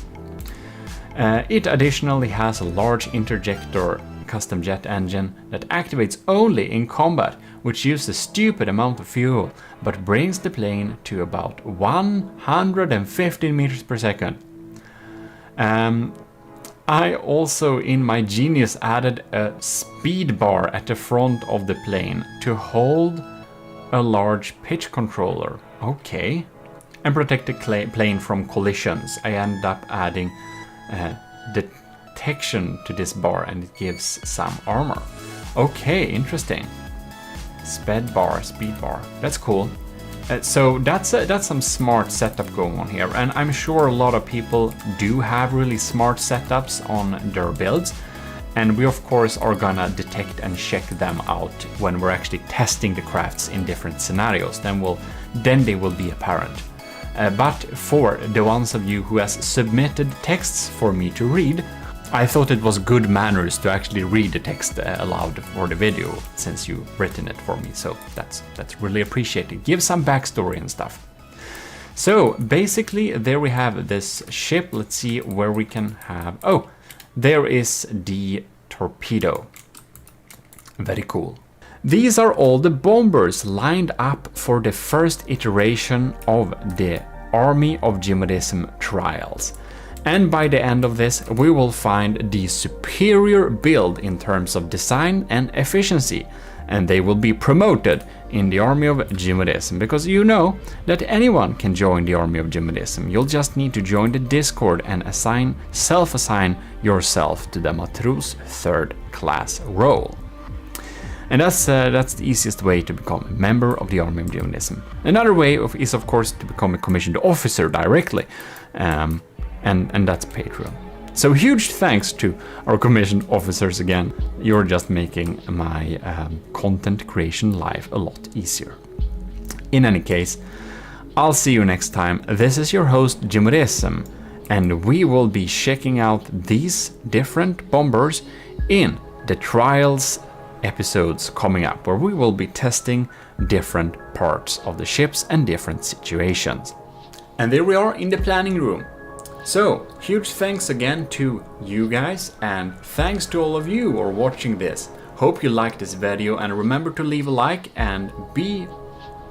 It additionally has a large interjector custom jet engine that activates only in combat, which uses a stupid amount of fuel, but brings the plane to about 115 meters per second. I also, in my genius, added a speed bar at the front of the plane to hold a large pitch controller. Okay. And protect the plane from collisions. I ended up adding detection to this bar, and it gives some armor. Okay, interesting. Speed bar. That's cool. So that's some smart setup going on here, and I'm sure a lot of people do have really smart setups on their builds, and we of course are gonna detect and check them out when we're actually testing the crafts in different scenarios. Then they will be apparent. But for the ones of you who has submitted texts for me to read, I thought it was good manners to actually read the text aloud for the video, since you've written it for me, so that's really appreciated. Give some backstory and stuff. So basically there we have this ship. Let's see where we can have... Oh, there is the torpedo. Very cool. These are all the bombers lined up for the first iteration of the Army of GMODISM trials. And by the end of this, we will find the superior build in terms of design and efficiency. and they will be promoted in the army of GMODISM, because you know that anyone can join the army of GMODISM. You'll just need to join the Discord and self-assign yourself to the Matros 3rd class role. And that's the easiest way to become a member of the army of GMODISM. Another way is of course to become a commissioned officer directly, and that's Patreon. So huge thanks to our commissioned officers again. You're just making my content creation life a lot easier. In any case, I'll see you next time. This is your host GMODISM, and we will be checking out these different bombers in the Trials episodes coming up, where we will be testing different parts of the ships and different situations. And there we are in the planning room. So, huge thanks again to you guys, and thanks to all of you who are watching this. Hope you liked this video, and remember to leave a like and be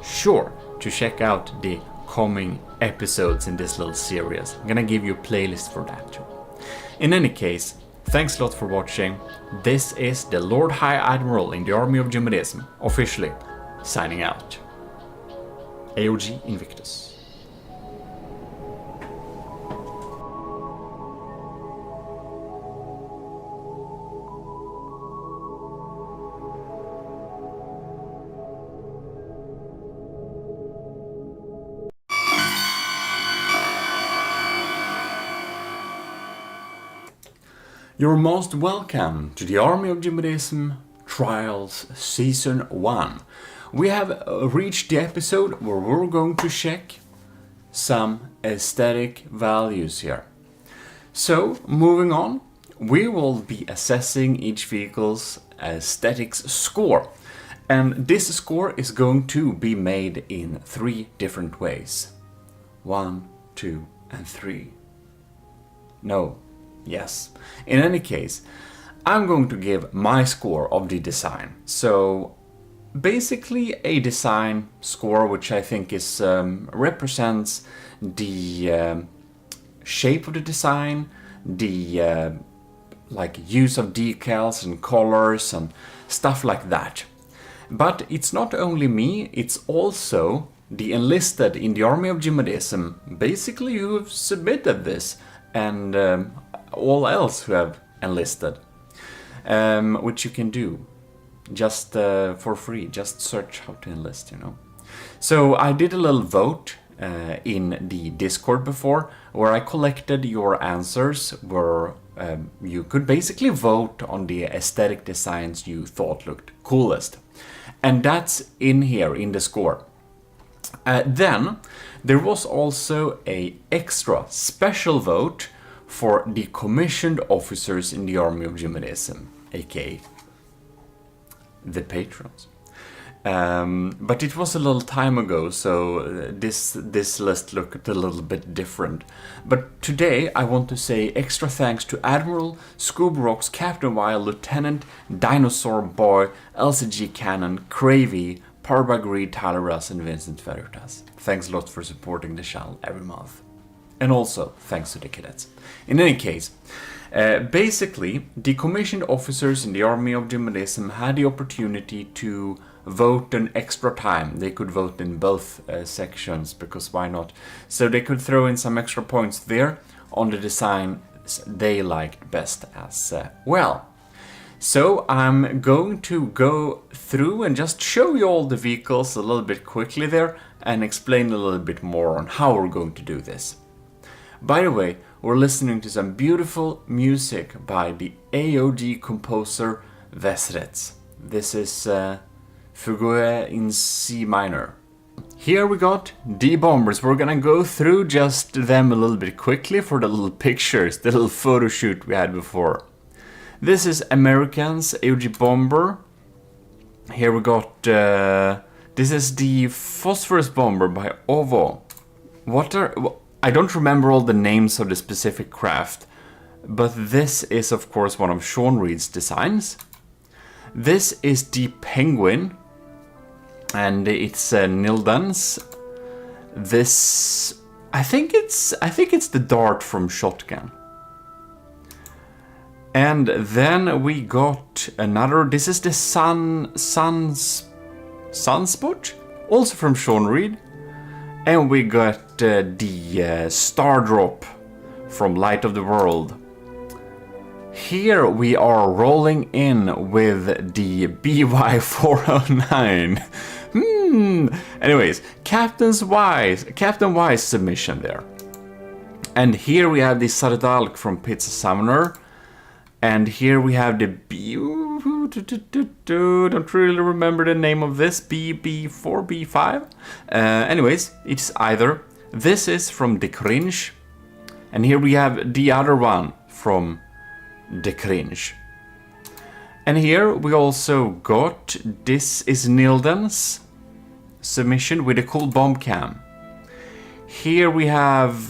sure to check out the coming episodes in this little series. I'm gonna give you a playlist for that too. In any case, thanks a lot for watching. This is the Lord High Admiral in the Army of GMODISM, officially signing out. AOG Invictus. You're most welcome to the Army of GMODISM Trials Season 1. We have reached the episode where we're going to check some aesthetic values here. So, moving on, we will be assessing each vehicle's aesthetics score. And this score is going to be made in 3 different ways. 1, 2, and 3. No. Yes. In any case, I'm going to give my score of the design. So basically a design score which I think is represents the shape of the design, the like use of decals and colors and stuff like that. But it's not only me, it's also the enlisted in the Army of GMODISM, basically who have submitted this, and all else who have enlisted, which you can do just for free. Just search how to enlist, you know. So I did a little vote in the Discord before, where I collected your answers, where you could basically vote on the aesthetic designs you thought looked coolest, and that's in here in the score. Then there was also a extra special vote for the commissioned officers in the Army of GMODISM, aka the patrons. But it was a little time ago, so this list looked a little bit different. But today I want to say extra thanks to Admiral, Scoobrocks, Captain Wild, Lieutenant, Dinosaur Boy, LCG Cannon, Cravey, Parbagreed, Talaras, and Vincent Veritas. Thanks a lot for supporting the channel every month. And also, thanks to the cadets. In any case, basically, the commissioned officers in the Army of GMODISM had the opportunity to vote an extra time. They could vote in both sections, because why not? So they could throw in some extra points there on the design they liked best as well. So I'm going to go through and just show you all the vehicles a little bit quickly there, and explain a little bit more on how we're going to do this. By the way, we're listening to some beautiful music by the AOG composer Vesrets. This is Fugue in C minor. Here we got the bombers. We're gonna go through just them a little bit quickly for the little pictures, the little photo shoot we had before. This is American's AOG bomber. Here we got, this is the Phosphorus bomber by Ovo. I don't remember all the names of the specific craft, but this is of course one of Sean Reed's designs. This is the Penguin, and it's Nildan's. This, I think it's the Dart from Shotgun. And then we got another, this is the Sunspot, also from Sean Reed. And we got the Star Drop from Light of the World. Here we are rolling in with the BY409. Anyways, Captain Wise submission there. And here we have the Sardalk from Pizza Summoner. And here we have the don't really remember the name of this, BB4, B5. Anyways, it's either. This is from The Cringe. And here we have the other one from The Cringe. And here we also got, this is Nilden's submission with a cool bomb cam. Here we have,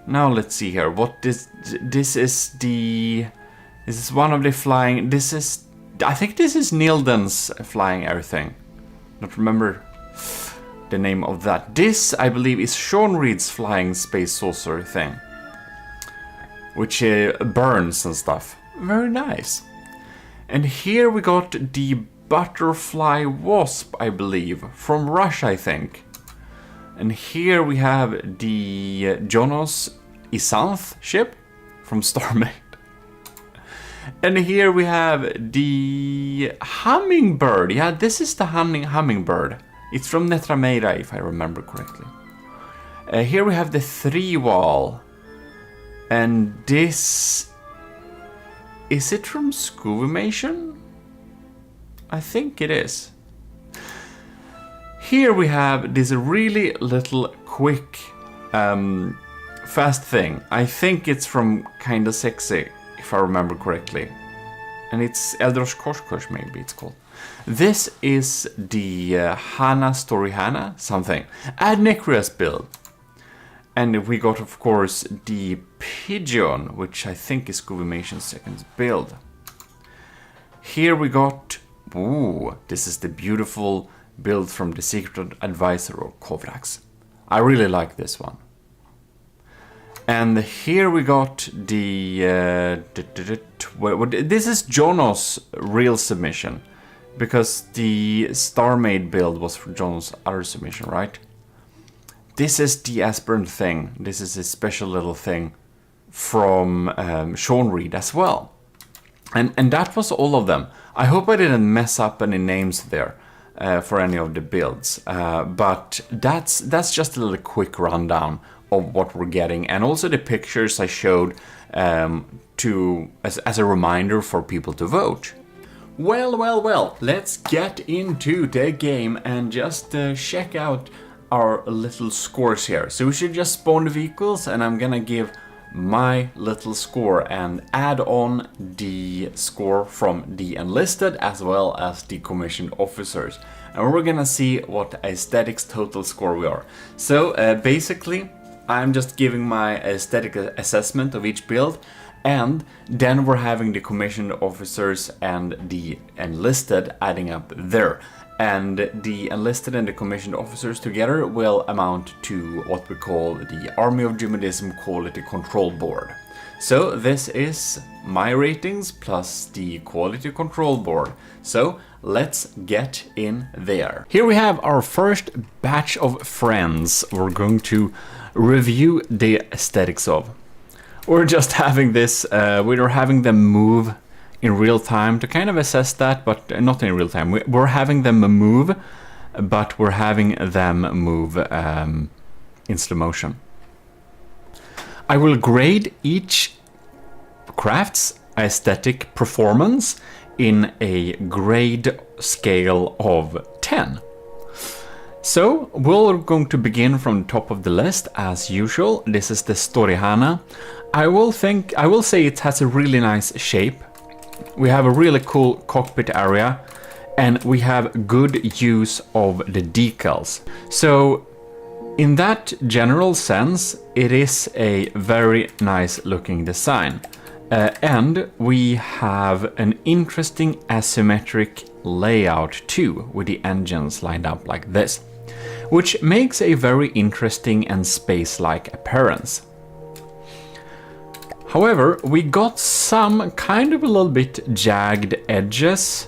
now let's see here. What this is the, this is one of the flying, this is, I think this is Nilden's flying air thing. Don't remember the name of that. This, I believe, is Sean Reed's flying space saucer thing, which burns and stuff. Very nice. And here we got the Butterfly Wasp, I believe, from Russia, I think. And here we have the Jonas Isanth ship from Starmade. And here we have the Hummingbird. Yeah, this is the Hummingbird. It's from Netrameira, if I remember correctly. Here we have the 3-wall. And this... is it from Scuvimation? I think it is. Here we have this really little quick fast thing. I think it's from Kinda Sexy, if I remember correctly. And it's Eldros Koshkosh, maybe it's called. This is the Hana Story Hana something. Ad Necreus build. And we got, of course, the Pigeon, which I think is Scuvimation's second build. Here we got, this is the beautiful build from the Secret Advisor or Kovrax. I really like this one. And here we got the, this is Jono's real submission, because the Starmade build was for Jono's other submission, right? This is the Aspirant thing. This is a special little thing from Sean Reed as well. And that was all of them. I hope I didn't mess up any names there for any of the builds. But that's just a little quick rundown of what we're getting. And also the pictures I showed as a reminder for people to vote. Well, let's get into the game and just check out our little scores here. So we should just spawn the vehicles, and I'm gonna give my little score and add on the score from the enlisted as well as the commissioned officers, and we're gonna see what aesthetics total score we are. So basically I'm just giving my aesthetic assessment of each build, and then we're having the commissioned officers and the enlisted adding up there. And the enlisted and the commissioned officers together will amount to what we call the Army of GMODISM Quality Control Board. So this is my ratings plus the Quality Control Board. So let's get in there. Here we have our first batch of friends we're going to review the aesthetics of. We're just having this, we're having them move in real time to kind of assess that, but not in real time. We're having them move, but we're having them move in slow motion. I will grade each craft's aesthetic performance in a grade scale of 10. So we're going to begin from the top of the list as usual. This is the Storyhana. I will say it has a really nice shape. We have a really cool cockpit area, and we have good use of the decals. So in that general sense, it is a very nice looking design. And we have an interesting asymmetric layout too, with the engines lined up like this, which makes a very interesting and space-like appearance. However, we got some kind of a little bit jagged edges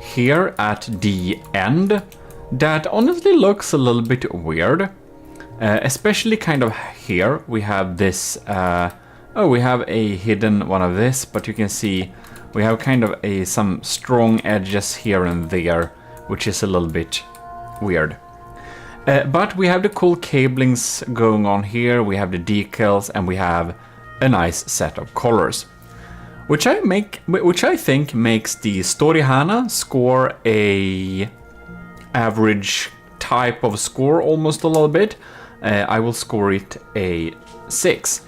here at the end that honestly looks a little bit weird. Especially kind of here, we have this, we have a hidden one of this, but you can see we have kind of some strong edges here and there, which is a little bit weird. But we have the cool cablings going on here, we have the decals, and we have a nice set of colors. Which I think makes the Storyhana score a average type of score almost a little bit. I will score it a 6.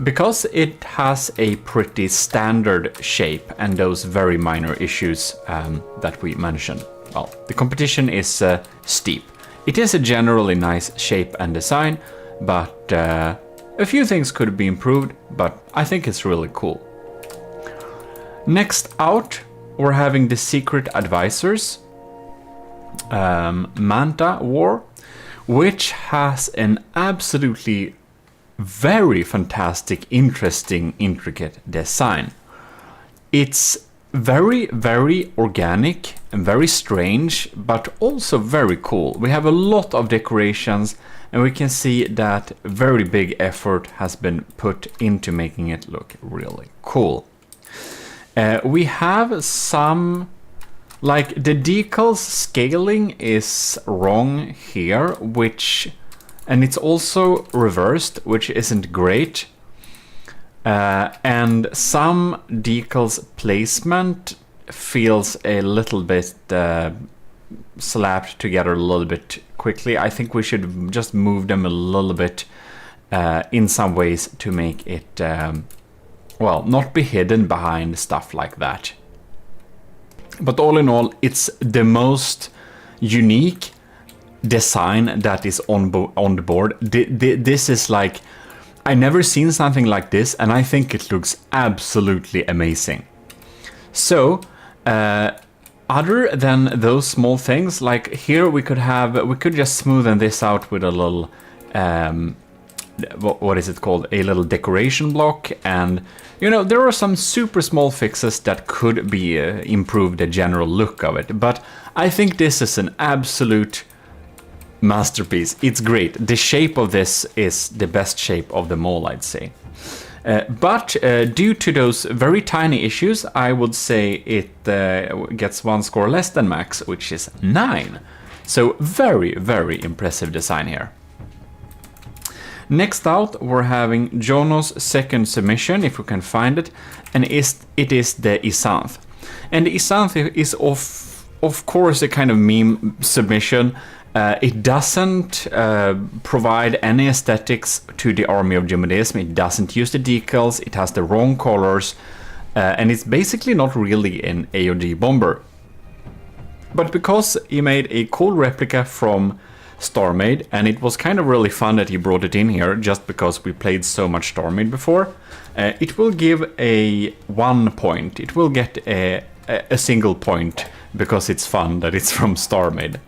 Because it has a pretty standard shape and those very minor issues that we mentioned. Well, the competition is steep. It is a generally nice shape and design, but a few things could be improved, but I think it's really cool. Next out, we're having the Secret Advisors Manta War, which has an absolutely very fantastic, interesting, intricate design. It's very, very organic and very strange, but also very cool. We have a lot of decorations, and we can see that very big effort has been put into making it look really cool. We have some, like the decals scaling is wrong here, and it's also reversed, which isn't great. And some decals placement feels a little bit slapped together a little bit quickly. I think we should just move them a little bit in some ways to make it, well, not be hidden behind stuff like that. But all in all, it's the most unique design that is on the board. This is like, I never seen something like this, and I think it looks absolutely amazing. So, other than those small things, like here we could just smoothen this out with a little, what is it called? A little decoration block, and you know, there are some super small fixes that could be improve the general look of it. But I think this is an absolute masterpiece. It's great. The shape of this is the best shape of them all, I'd say. But due to those very tiny issues, I would say it gets one score less than max, which is 9. So very, very impressive design here. Next out, we're having Jono's second submission, if we can find it, and it is the Isanth. And the Isanth is of course a kind of meme submission. It doesn't provide any aesthetics to the army of GMODIST. It doesn't use the decals, it has the wrong colors, and it's basically not really an AOG bomber. But because he made a cool replica from StarMade, and it was kind of really fun that he brought it in here just because we played so much StarMade before, it will give a 1 point. It will get a single point because it's fun that it's from StarMade.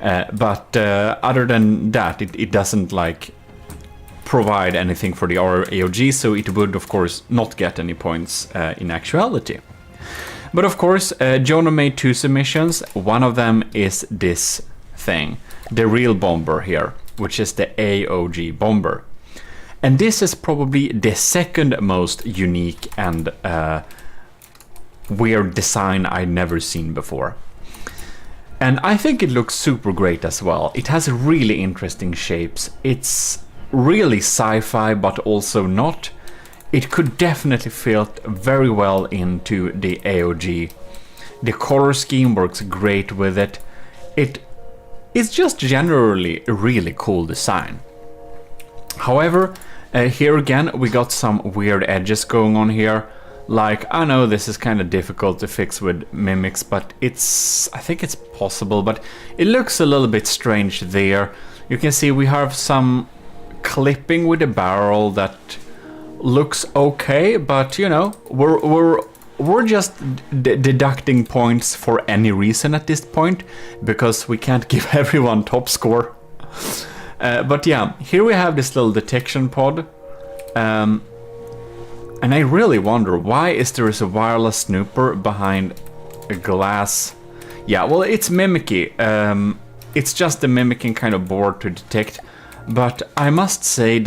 But other than that, it doesn't like provide anything for the AOG, so it would of course not get any points in actuality. But of course, Jono made 2 submissions. One of them is this thing, the real bomber here, which is the AOG bomber. And this is probably the second most unique and weird design I'd never seen before. And I think it looks super great as well. It has really interesting shapes. It's really sci-fi, but also not. It could definitely fit very well into the AOG. The color scheme works great with it. It's just generally a really cool design. However, here again we got some weird edges going on here. Like, I know this is kind of difficult to fix with mimics, but I think it's possible, but it looks a little bit strange there. You can see we have some clipping with the barrel that looks okay, but you know, we're just deducting points for any reason at this point, because we can't give everyone top score. But yeah, here we have this little detection pod. And I really wonder, why is there a wireless snooper behind a glass? Yeah, well, it's mimicky. It's just the mimicking kind of board to detect. But I must say that